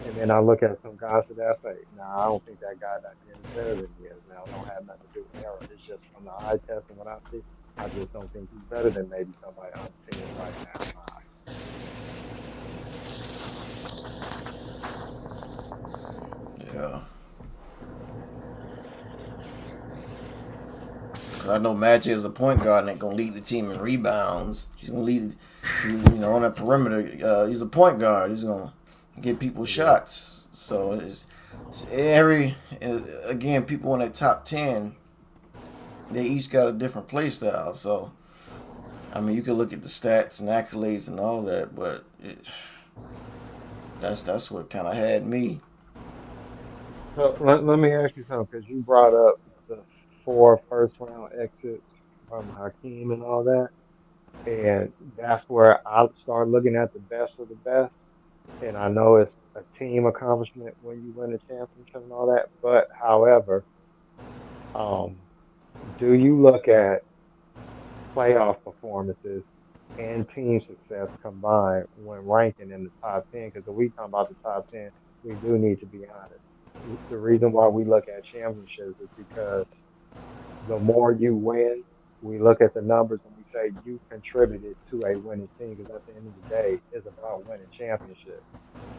and then I look at some guys that I say, nah, I don't think that guy that good is better than he is now. It don't have nothing to do with era. It's just from the eye test and what I see. I just don't think he's better than maybe somebody I'm seeing right now in my eyes. Yeah. I know Magic is a point guard and ain't gonna lead the team in rebounds. He's gonna lead, on that perimeter. He's a point guard. He's gonna get people shots. So it's again, people in that top 10, they each got a different play style. So I mean, you can look at the stats and accolades and all that, but that's what kind of had me. So let me ask you something, because you brought up the 4 first round exits from Hakeem and all that, and that's where I start looking at the best of the best. And I know it's a team accomplishment when you win a championship and all that, but however, um, do you look at playoff performances and team success combined when ranking in the top 10? Because if we talk about the top 10, we do need to be honest. The reason why we look at championships is because the more you win, we look at the numbers and we say you contributed to a winning team. Because at the end of the day, it's about winning championships.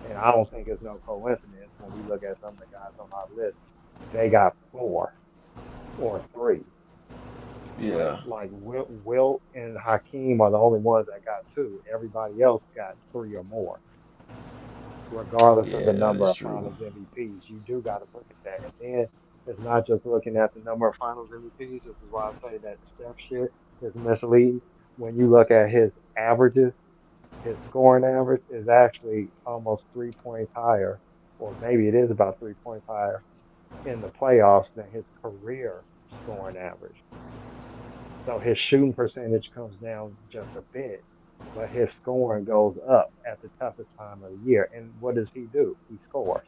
And I don't think it's no coincidence when we look at some of the guys on our list. They got 4 or 3. Yeah. Like Wilt and Hakeem are the only ones that got 2. Everybody else got 3 or more, regardless of the Yeah, number that's of true. Finals MVPs. You do got to look at that. And then it's not just looking at the number of Finals MVPs. This is why I say that Steph shit is misleading. When you look at his averages, his scoring average is actually almost 3 points higher, or maybe it is about 3 points higher in the playoffs than his career scoring average. So his shooting percentage comes down just a bit, but his scoring goes up at the toughest time of the year. And what does he do? He scores.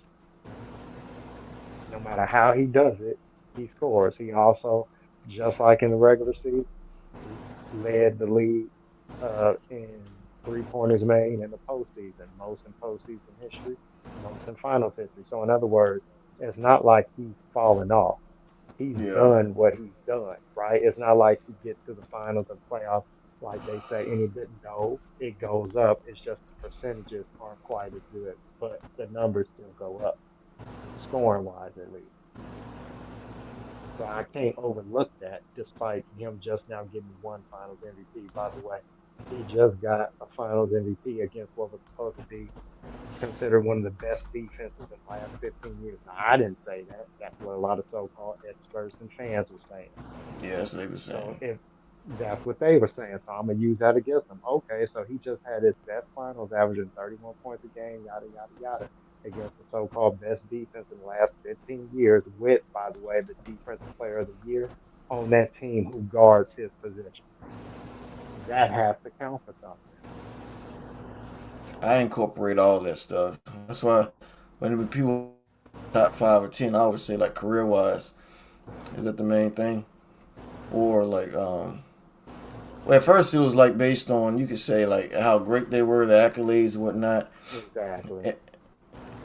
No matter how he does it, he scores. He also, just like in the regular season, led the league in 3 pointers made in the postseason, most in postseason history, most in finals history. So in other words, it's not like he's fallen off. He's Yeah. done what he's done, right? It's not like he gets to the finals and playoffs like they say, and it didn't go. It goes up. It's just the percentages aren't quite as good, but the numbers still go up, scoring wise at least. So I can't overlook that, despite him just now getting 1 Finals MVP. By the way, he just got a Finals MVP against what was supposed to be considered one of the best defenses in the last 15 years. Now, I didn't say that. That's what a lot of so-called experts and fans were saying. Yeah, that's what they were So saying. if that's what they were saying, so I'm gonna use that against them. Okay, so he just had his best finals, averaging 31 points a game, yada yada yada, against the so-called best defense in the last 15 years, with, by the way, the defensive player of the year on that team who guards his position. That has to count for something. I incorporate all that stuff. That's why when people top 5 or 10, I always say like career wise, is that the main thing? Or like well, at first it was like based on, you could say like how great they were, the accolades and whatnot. Exactly.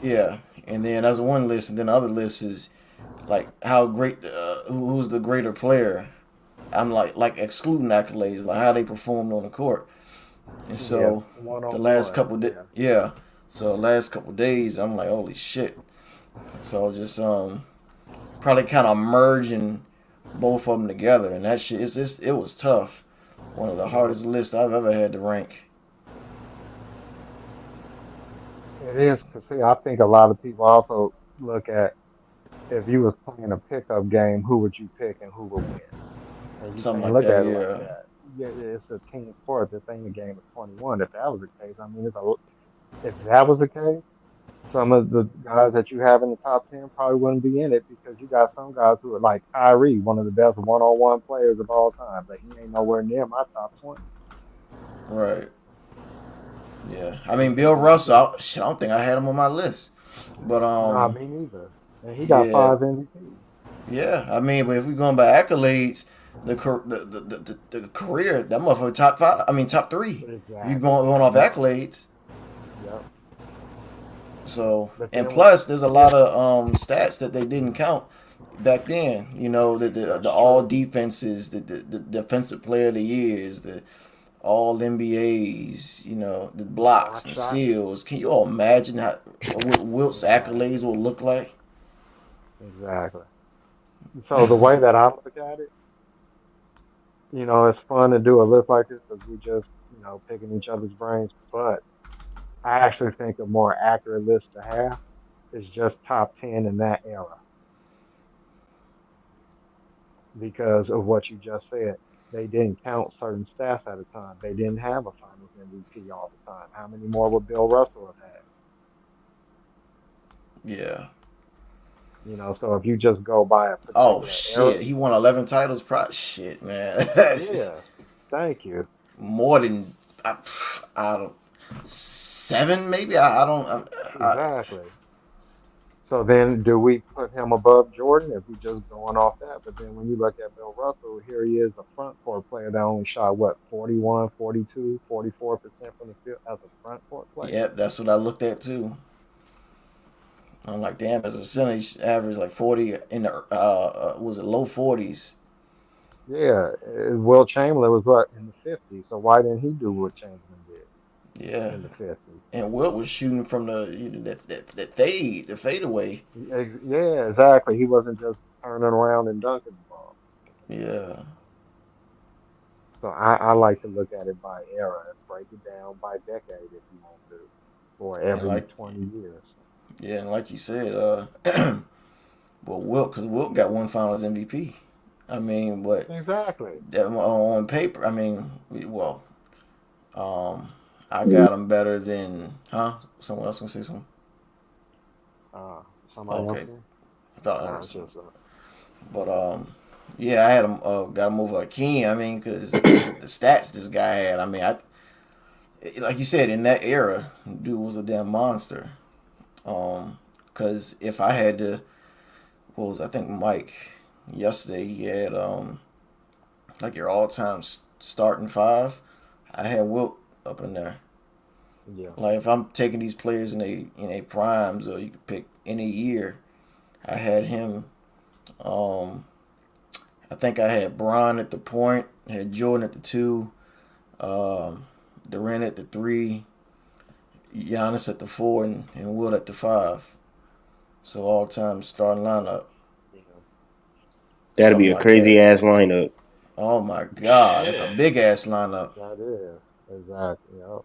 Yeah, and then that's one list, and then the other list is like how great, who's the greater player. I'm like excluding accolades, like how they performed on the court. And Yeah, so one the on last one. couple Yeah. yeah, so the last couple days I'm like, holy shit. So just probably kind of merging both of them together, and that shit it was tough. One of the hardest lists I've ever had to rank. It is because see, I think a lot of people also look at if you was playing a pickup game, who would you pick and who would win? And you Something can't like look that, at it like yeah. that. Yeah, it's a team sport. This ain't a game of 21. If that was the case, I mean, if that was the case, some of the guys that you have in the top 10 probably wouldn't be in it because you got some guys who are like Kyrie, one of the best one-on-one players of all time, but he ain't nowhere near my top 20. Right. Yeah. I mean, Bill Russell, I don't think I had him on my list. But Nah, me neither. And he got yeah, 5 MVPs. yeah. I mean, but if we're going by accolades, the career, that motherfucker top 5. I mean, top 3. If you Exactly. going off Yep. accolades. Yep. So, But and then plus, there's a lot of stats that they didn't count back then. You know, the that's all true. defenses, the defensive player of the years, the all NBAs, you know, the blocks Block and shot. steals. Can you all imagine what Wilt's Exactly. accolades will look like? Exactly. So the way that I look at it, it's fun to do a list like this because we just, picking each other's brains. But I actually think a more accurate list to have is just top 10 in that era because of what you just said. They didn't count certain stats at a time. They didn't have a Finals MVP all the time. How many more would Bill Russell have had? Yeah. So if you just go by a Oh particular era, shit, he won 11 titles. Shit, man. yeah. Thank you. More than I don't 7 maybe. I don't. Exactly. So then do we put him above Jordan if we just going off that? But then when you look at Bill Russell, here he is, a front court player that only shot what, 41, 42, 44% from the field as a front court player. Yep, that's what I looked at too. I'm like, damn, as a center, he averaged like 40 in the was it low 40s? Yeah, Will Chamberlain was what in the 50s. So why didn't he do what Chamberlain did Yeah, in the 50s? and Wilt was shooting from the fadeaway. Yeah, exactly. He wasn't just turning around and dunking the ball. Yeah, So I like to look at it by era and break it down by decade if you want to, or and every like 20 years. yeah, and like you said, well, because Wilt got one Finals MVP. I mean, but Exactly. that on paper, I mean, well, I got him better than Someone else gonna say something? Uh, Somebody else Okay, here? I thought I No, heard it's something. just But yeah, I had him got him over Hakeem. I mean, because the stats this guy had. I mean, like you said, in that era, dude was a damn monster. Because if I had to, I think Mike yesterday he had like your all time starting 5. I had Wilt up in there. yeah. Like if I'm taking these players in a primes, or you could pick any year, I had him. I think I had Bron at the point, had Jordan at the 2, Durant at the 3, Giannis at the 4, and Wilt at the 5. So all time starting lineup, Yeah. That'd be something a like that. crazy ass lineup. Oh my God, that's a big ass lineup. That is exactly. Yep.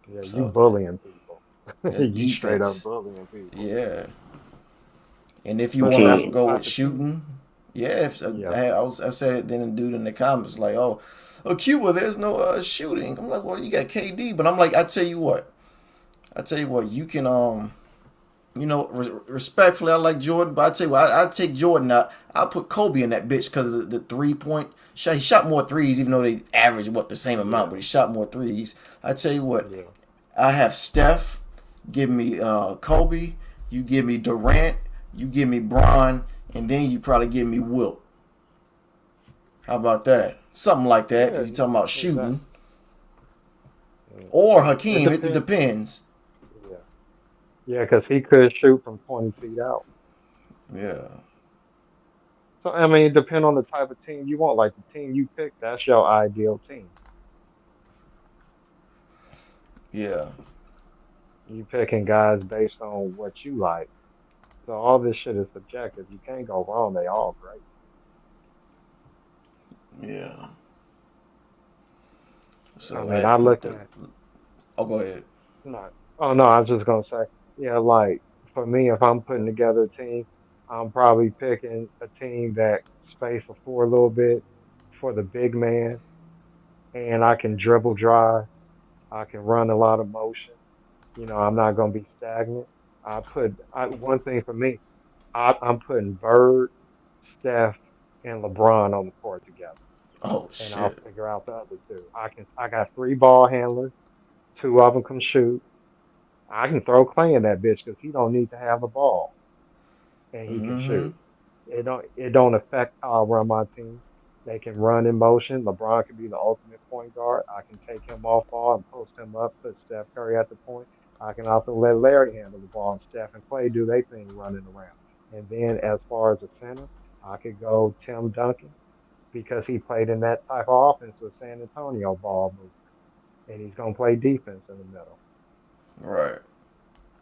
Yeah, you So bullying people. that's You straight up defense. bullying people. Yeah. And if you You But want that's to the can't. go type with of team. shooting, yeah. If Yeah. I said it then, a dude in the comments like, oh, Cuba, there's no shooting. I'm like, well, you got KD, but I'm like, I tell you what, you can respectfully, I like Jordan, but I tell you what, I take Jordan out. I'll put Kobe in that bitch because of the 3-point shot. He shot more threes, even though they average the same amount, Yeah. but he shot more threes. I tell you what, Yeah. I have Steph, give me Kobe, you give me Durant, you give me Bron, and then you probably give me Wilt. How about that? Something like that. Yeah. If you're talking about Exactly. shooting. Or It Hakeem, it depends. depends. Yeah. Yeah, because he could shoot from 20 feet out. Yeah. So I mean, depend on the type of team you want. Like the team you pick, that's your ideal team. Yeah. You picking guys based on what you like. So all this shit is subjective. You can't go wrong. They all great. Yeah. So I I mean, had I put look the. at Oh, go ahead. no. Oh no, I was just gonna say, yeah, like for me, if I'm putting together a team, I'm probably picking a team that space the floor a little bit for the big man, and I can dribble drive. I can run a lot of motion. I'm not gonna be stagnant. One thing for me, I'm putting Bird, Steph, and LeBron on the court together, Oh and I'll shit. figure out the other two. I got three ball handlers. Two of them can shoot. I can throw Clay in that bitch because he don't need to have the ball and he can Mm-hmm. shoot. It don't affect how I run my team. They can run in motion. LeBron can be the ultimate point guard. I can take him off ball and post him up, put Steph Curry at the point. I can also let Larry handle the ball and Steph and Clay do their thing running around. And then as far as the center, I could go Tim Duncan because he played in that type of offense with San Antonio ball movement. And he's gonna play defense in the middle. Right.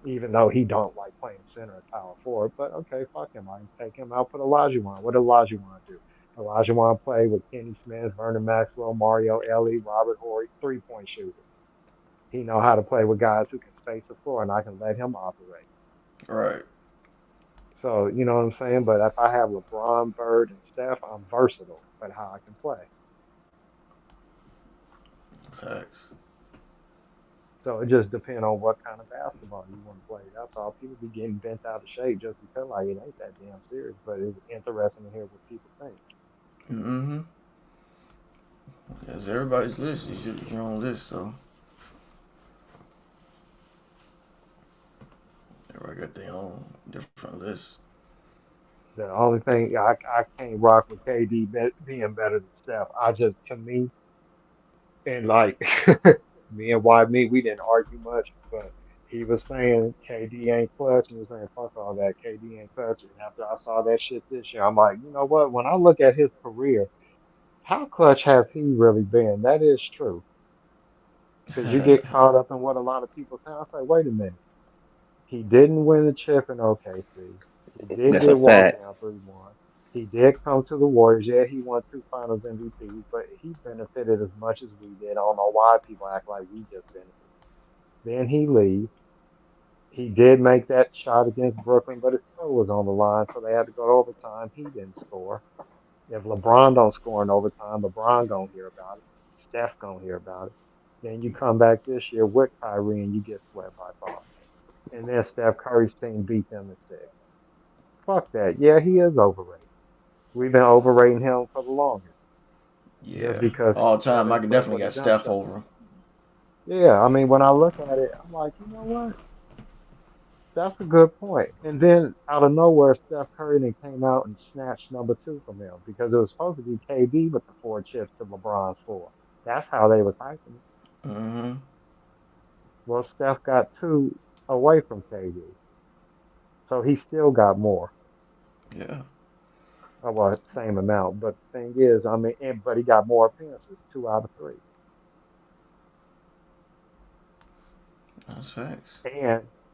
Even though he don't like playing center or power forward. But okay, fuck him. I can take him out, put Olajuwon. What does Olajuwon do? Olajuwon play with Kenny Smith, Vernon Maxwell, Mario Ellie, Robert Horry, 3-point shooter. He know how to play with guys who can space the floor, and I can let him operate. Right. So you know what I'm saying. But if I have LeBron, Bird, and Steph, I'm versatile at how I can play. Facts. So it just depends on what kind of basketball you want to play. That's all. People be getting bent out of shape just because like it ain't that damn serious. But it's interesting to hear what people think. Mm-hmm. It's everybody's list. It's your own list, so everybody got their own different lists. The only thing I can't rock with KD being better than Steph. To me, and like me and me, we didn't argue much, but he was saying KD ain't clutch, and he was saying fuck all that, KD ain't clutch. And after I saw that shit this year, I'm like, you know what? When I look at his career, how clutch has he really been? That is true, because you get caught up in what a lot of people say. I say, wait a minute, he didn't win the chip in OKC. He did That's a get walked fact. down 3-1. He did come to the Warriors. Yeah, he won 2 Finals MVPs, but he benefited as much as we did. I don't know why people act like we just benefited. Then he leaves. He did make that shot against Brooklyn, but his toe was on the line, so they had to go to overtime. He didn't score. If LeBron don't score in overtime, LeBron gonna hear about it. Steph gonna hear about it. Then you come back this year with Kyrie and you get swept by Boston. And then Steph Curry's team beat them in 6. Fuck that. Yeah, he is overrated. We've been overrating him for the longest just Yeah. because All he's time, seven I can foot definitely with a got jump Steph shot. over him. Yeah, I mean, when I look at it, I'm like, you know what? That's a good point. And then out of nowhere, Steph Curry then came out and snatched number 2 from him because it was supposed to be KD with the 4 chips to LeBron's 4. That's how they was hyping it. Mm-hmm. Well, Steph got 2 away from KD, so he still got more. Yeah. Well, same amount. But the thing is, I mean, but he got more appearances, 2 out of 3. That's facts.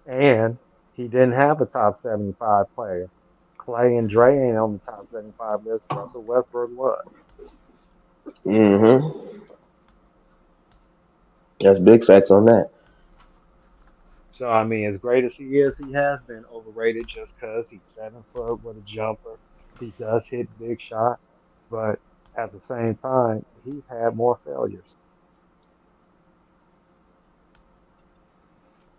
And he didn't have a top 75 player. Clay and Dre ain't on the top 75 list. Russell Westbrook was. Mm-hmm. That's big facts on that. So I mean, as great as he is, he has been overrated just because he's 7 foot with a jumper. He does hit big shots, but at the same time, he's had more failures.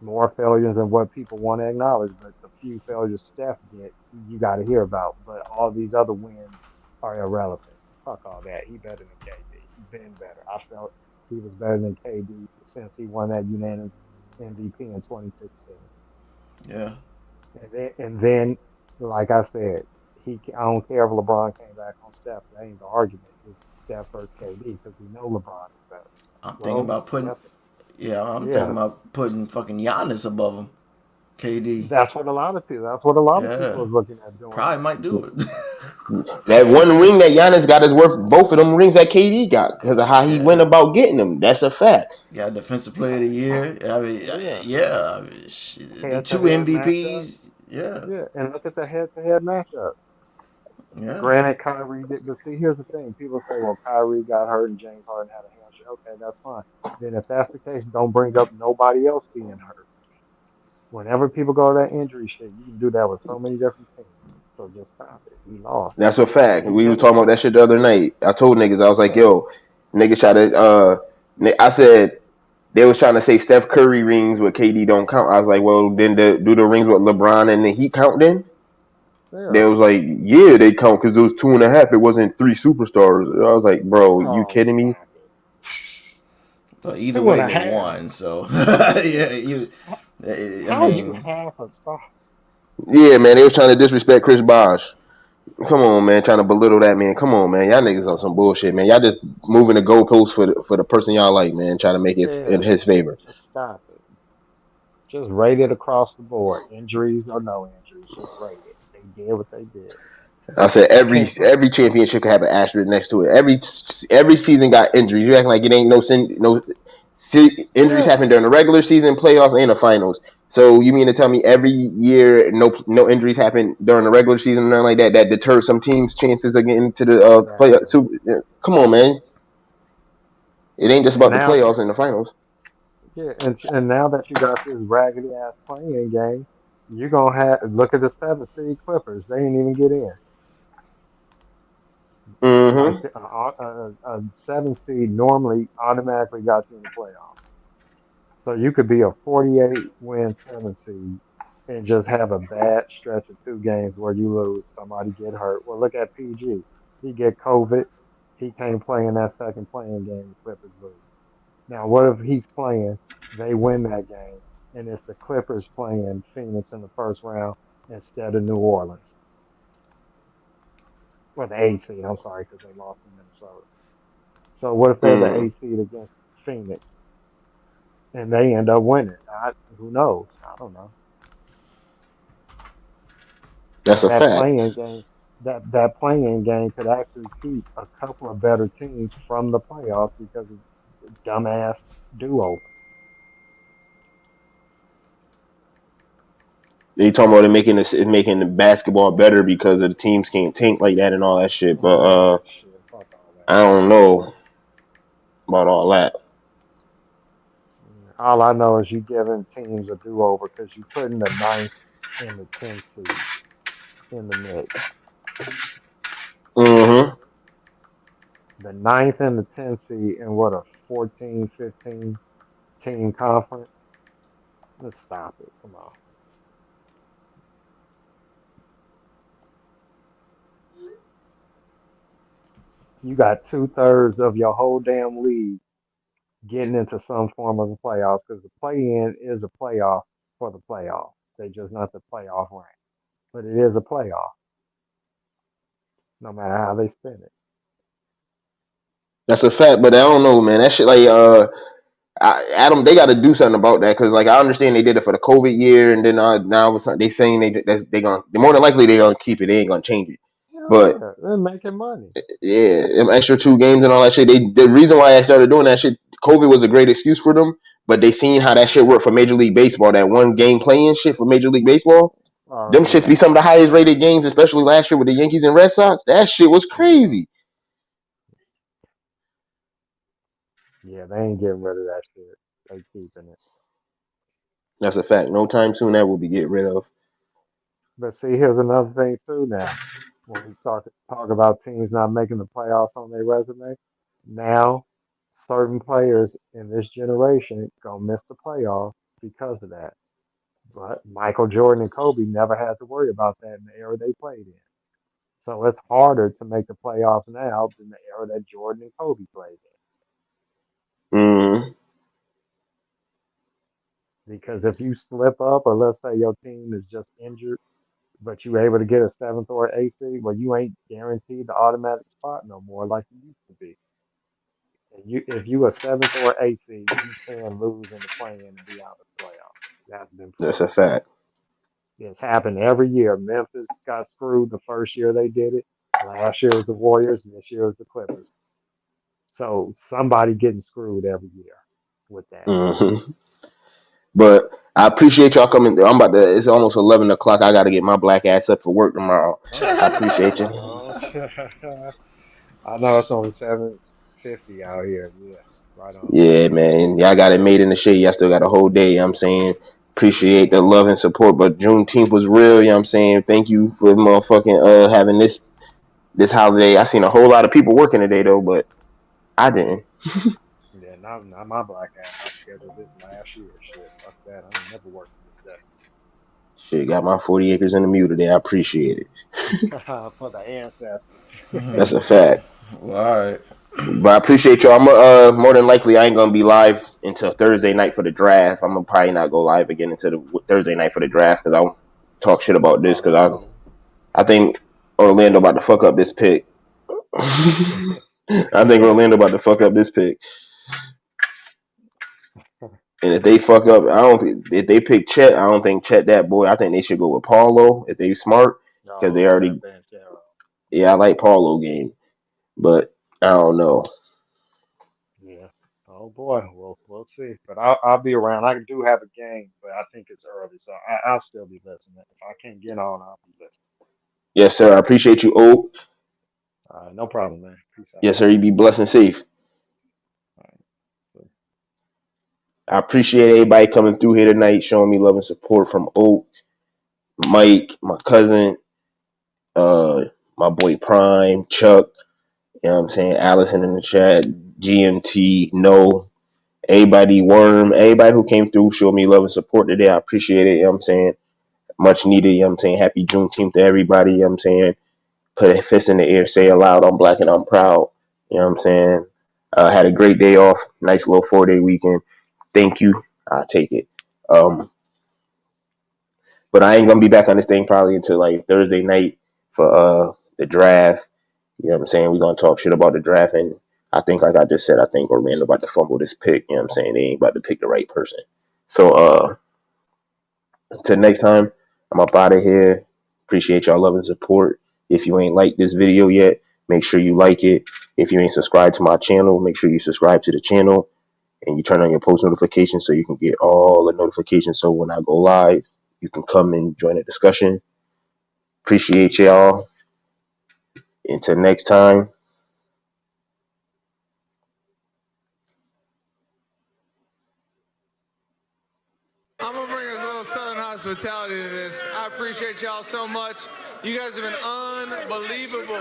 More failures than what people want to acknowledge, but the few failures Steph get, you got to hear about. But all these other wins are irrelevant. Fuck all that. He better than KD. He been better. I felt he was better than KD since he won that unanimous MVP in 2016. Yeah. And then, like I said, I don't care if LeBron came back on Steph. That ain't the argument. It's Steph versus KD because we know LeBron is better. I'm thinking Well, about putting. Steph, Yeah, I'm thinking yeah, about putting fucking Giannis above him. KD. that's what a lot of Yeah. people is looking at doing Probably now. might do it. That one ring that Giannis got is worth both of them rings that KD got because of how he went Yeah. about getting them. That's a fact. Got Defensive Player of the Year. I mean, Yeah, yeah. I mean, shit, the head to two head matchup. MVPs. Yeah. Yeah, and look at the head to head matchup. Yeah. Granted, Kyrie did, but see, here's the thing. People say, well, Kyrie got hurt and James Harden had a hamstring. Okay, that's fine. Then if that's the case, don't bring up nobody else being hurt. Whenever people go to that injury shit, you can do that with so many different teams. So just stop it. He lost. That's a fact. You We were get talking about that shit the other night. I told niggas, I was like, yeah, yo, niggas try to I said they was trying to say Steph Curry rings with KD don't count. I was like, well, then do the rings with LeBron and the Heat count then? They yeah. was like, yeah, they count because those 2.5. It wasn't 3 superstars. I was like, bro, you Oh, kidding me? stop it. But either Two and way, a they half. won. So yeah, I How you mean, half a star? Yeah, man, they was trying to disrespect Chris Bosh. Come on, man, trying to belittle that man. Come on, man, y'all niggas on some bullshit, man. Y'all just moving the goalposts for the person y'all like, man, trying to make it in Yeah, his favor. just stop it. Just rate it across the board. Injuries or no injuries, just rate it. They did what they did. I said You every can't. every championship can have an asterisk next to it. Every season got injuries. You acting like it ain't injuries Yeah, happen during the regular season, playoffs, and the finals. So you mean to tell me every year no injuries happen during the regular season, nothing like that, that deters some teams' chances of getting to the play? exactly. Come on, man. It ain't just And about the now, playoffs and the finals. yeah, and now that you got this raggedy ass playing game, you're gonna have look at the 7 seed Clippers. They didn't even get in. Like Mm-hmm. a 7 seed normally automatically got you in the playoffs. So you could be a 48 win 7 seed and just have a bad stretch of 2 games where you lose, somebody get hurt. Well, look at PG. He get COVID. He can't play in that second playing game. The Clippers lose. Now, what if he's playing? They win that game, and it's the Clippers playing Phoenix in the first round instead of New Orleans. Well, the 8 seed. I'm sorry, because they lost to Minnesota. So what if they're the Mm. 8 seed against Phoenix and they end up winning? Who knows? I don't know. That's But a fact. that playing game could actually keep a couple of better teams from the playoffs because of dumbass do over. They talking about it making the basketball better because of the teams can't tank like that and all that shit. But Oh shit! Fuck all that. I don't know about all that. All I know is you giving teams a do over because you putting the ninth and the 10th seed in the mix. Mm-hmm. The ninth and the 10th seed in what, a 14, 15 team conference. Let's stop it. Come on. You got 2/3 of your whole damn league getting into some form of the playoffs because the play-in is a playoff for the playoff. They just not the playoff rank, but it is a playoff, no matter how they spin it. That's a fact. But I don't know, man. That shit like Adam, they got to do something about that because like I understand they did it for the COVID year, and then now they saying they gonna more than likely they gonna keep it. They ain't gonna change it. Hell But yeah, they're making money. yeah, them extra 2 games and all that shit. The reason why I started doing that shit, COVID was a great excuse for them. But they seen how that shit worked for Major League Baseball. That one game playing shit for Major League Baseball. Them Oh shits be some of the highest rated games, especially last year with the Yankees and Red Sox. That shit was yeah, crazy. yeah, they ain't getting rid of that shit. They keeping it. That's a fact. No time soon that will be get rid of. But see, here's another thing too. Now, when we talk about teams not making the playoffs on their resume, now certain players in this generation gonna miss the playoffs because of that. But Michael Jordan and Kobe never had to worry about that in the era they played in. So it's harder to make the playoffs now than the era that Jordan and Kobe played Mm, in. Because if you slip up, or let's say your team is just injured, but you're able to get a seventh or eighth seed, well, you ain't guaranteed the automatic spot no more like you used to be. And if you a seventh or eighth seed, you can lose in the play-in and be out of the playoffs. That's been that's a proven. fact. It's happened every year. Memphis got screwed the first year they did it. Last year was the Warriors, and this year was the Clippers. So somebody getting screwed every year with that. Hmm. But I appreciate y'all coming. I'm about to. It's almost 11 o'clock. I got to get my black ass up for work tomorrow. I appreciate you. Oh, I know it's only 7:50 out here. Yeah, right on. Yeah, man. Y'all got it made in the shade. Y'all still got a whole day. You know what I'm saying? Appreciate the love and support. But Juneteenth was real. You know what I'm saying? Thank you for motherfucking having this holiday. I seen a whole lot of people working today though, but I didn't. Yeah, not my black ass. I scheduled this last year. Shit, fuck that. I ain't never working this Shit, got my 40 acres in the mule today. I appreciate it. day. For the ancestors. That's a fact. All right. But I appreciate y'all. I'm more than likely I ain't gonna be live until Thursday night for the draft. I'm gonna probably not go live again until the Thursday night for the draft because I'll talk shit about this because I think Orlando about to fuck up this pick. I think Orlando about to fuck up this pick. And if they fuck up, if they pick Chet, I don't think Chet that boy. I think they should go with Paulo if they smart because they already. Yeah, I like Paulo game, but I don't know. Yeah. Oh boy. We'll see. But I'll be around. I do have a game, but I think it's early, so I'll still be listening. If I can't get on, I'll be listening. Yes, sir. I appreciate you, Oak. No problem, man. Peace out. Yes, sir. You be blessed and safe. I appreciate everybody coming through here tonight, showing me love and support from Oak, Mike, my cousin, my boy Prime, Chuck, you know what I'm saying, Allison in the chat, GMT, No, everybody, Worm, everybody who came through, showed me love and support today. I appreciate it, you know what I'm saying. Much needed, you know what I'm saying. Happy Juneteenth to everybody, you know what I'm saying. Put a fist in the air, say it loud, I'm black and I'm proud, you know what I'm saying. Had a great day off, nice little 4-day weekend. Thank you. I'll take it. But I ain't gonna be back on this thing probably until like Thursday night for the draft. You know what I'm saying? We're gonna talk shit about the draft, and I think like I just said, I think Orlando about to fumble this pick, you know what I'm saying? They ain't about to pick the right person. So till next time, I'm up out of here. Appreciate y'all love and support. If you ain't liked this video yet, make sure you like it. If you ain't subscribed to my channel, make sure you subscribe to the channel. And you turn on your post notifications so you can get all the notifications. So when I go live, you can come and join the discussion. Appreciate y'all. Until next time. I'm going to bring us a little Southern hospitality to this. I appreciate y'all so much. You guys have been unbelievable.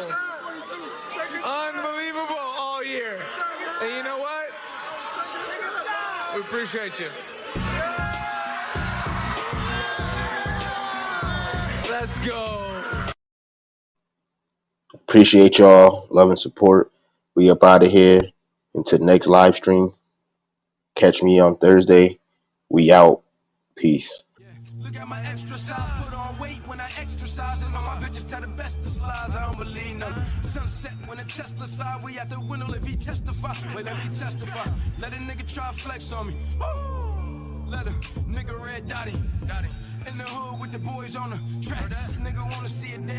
Unbelievable all year. And you know what? We appreciate you. Let's go. Appreciate y'all. Love and support. We up out of here. Until next live stream. Catch me on Thursday. We out. Peace. Look at my extra size, put on weight when I exercise. And all my bitches tell the best of slides. I don't believe none. Sunset when a Tesla slide, we at the window if he testify. Wait, let me testify. Let a nigga try flex on me. Woo! Let a nigga red dotty. In the hood with the boys on the tracks. Nigga wanna see it dead.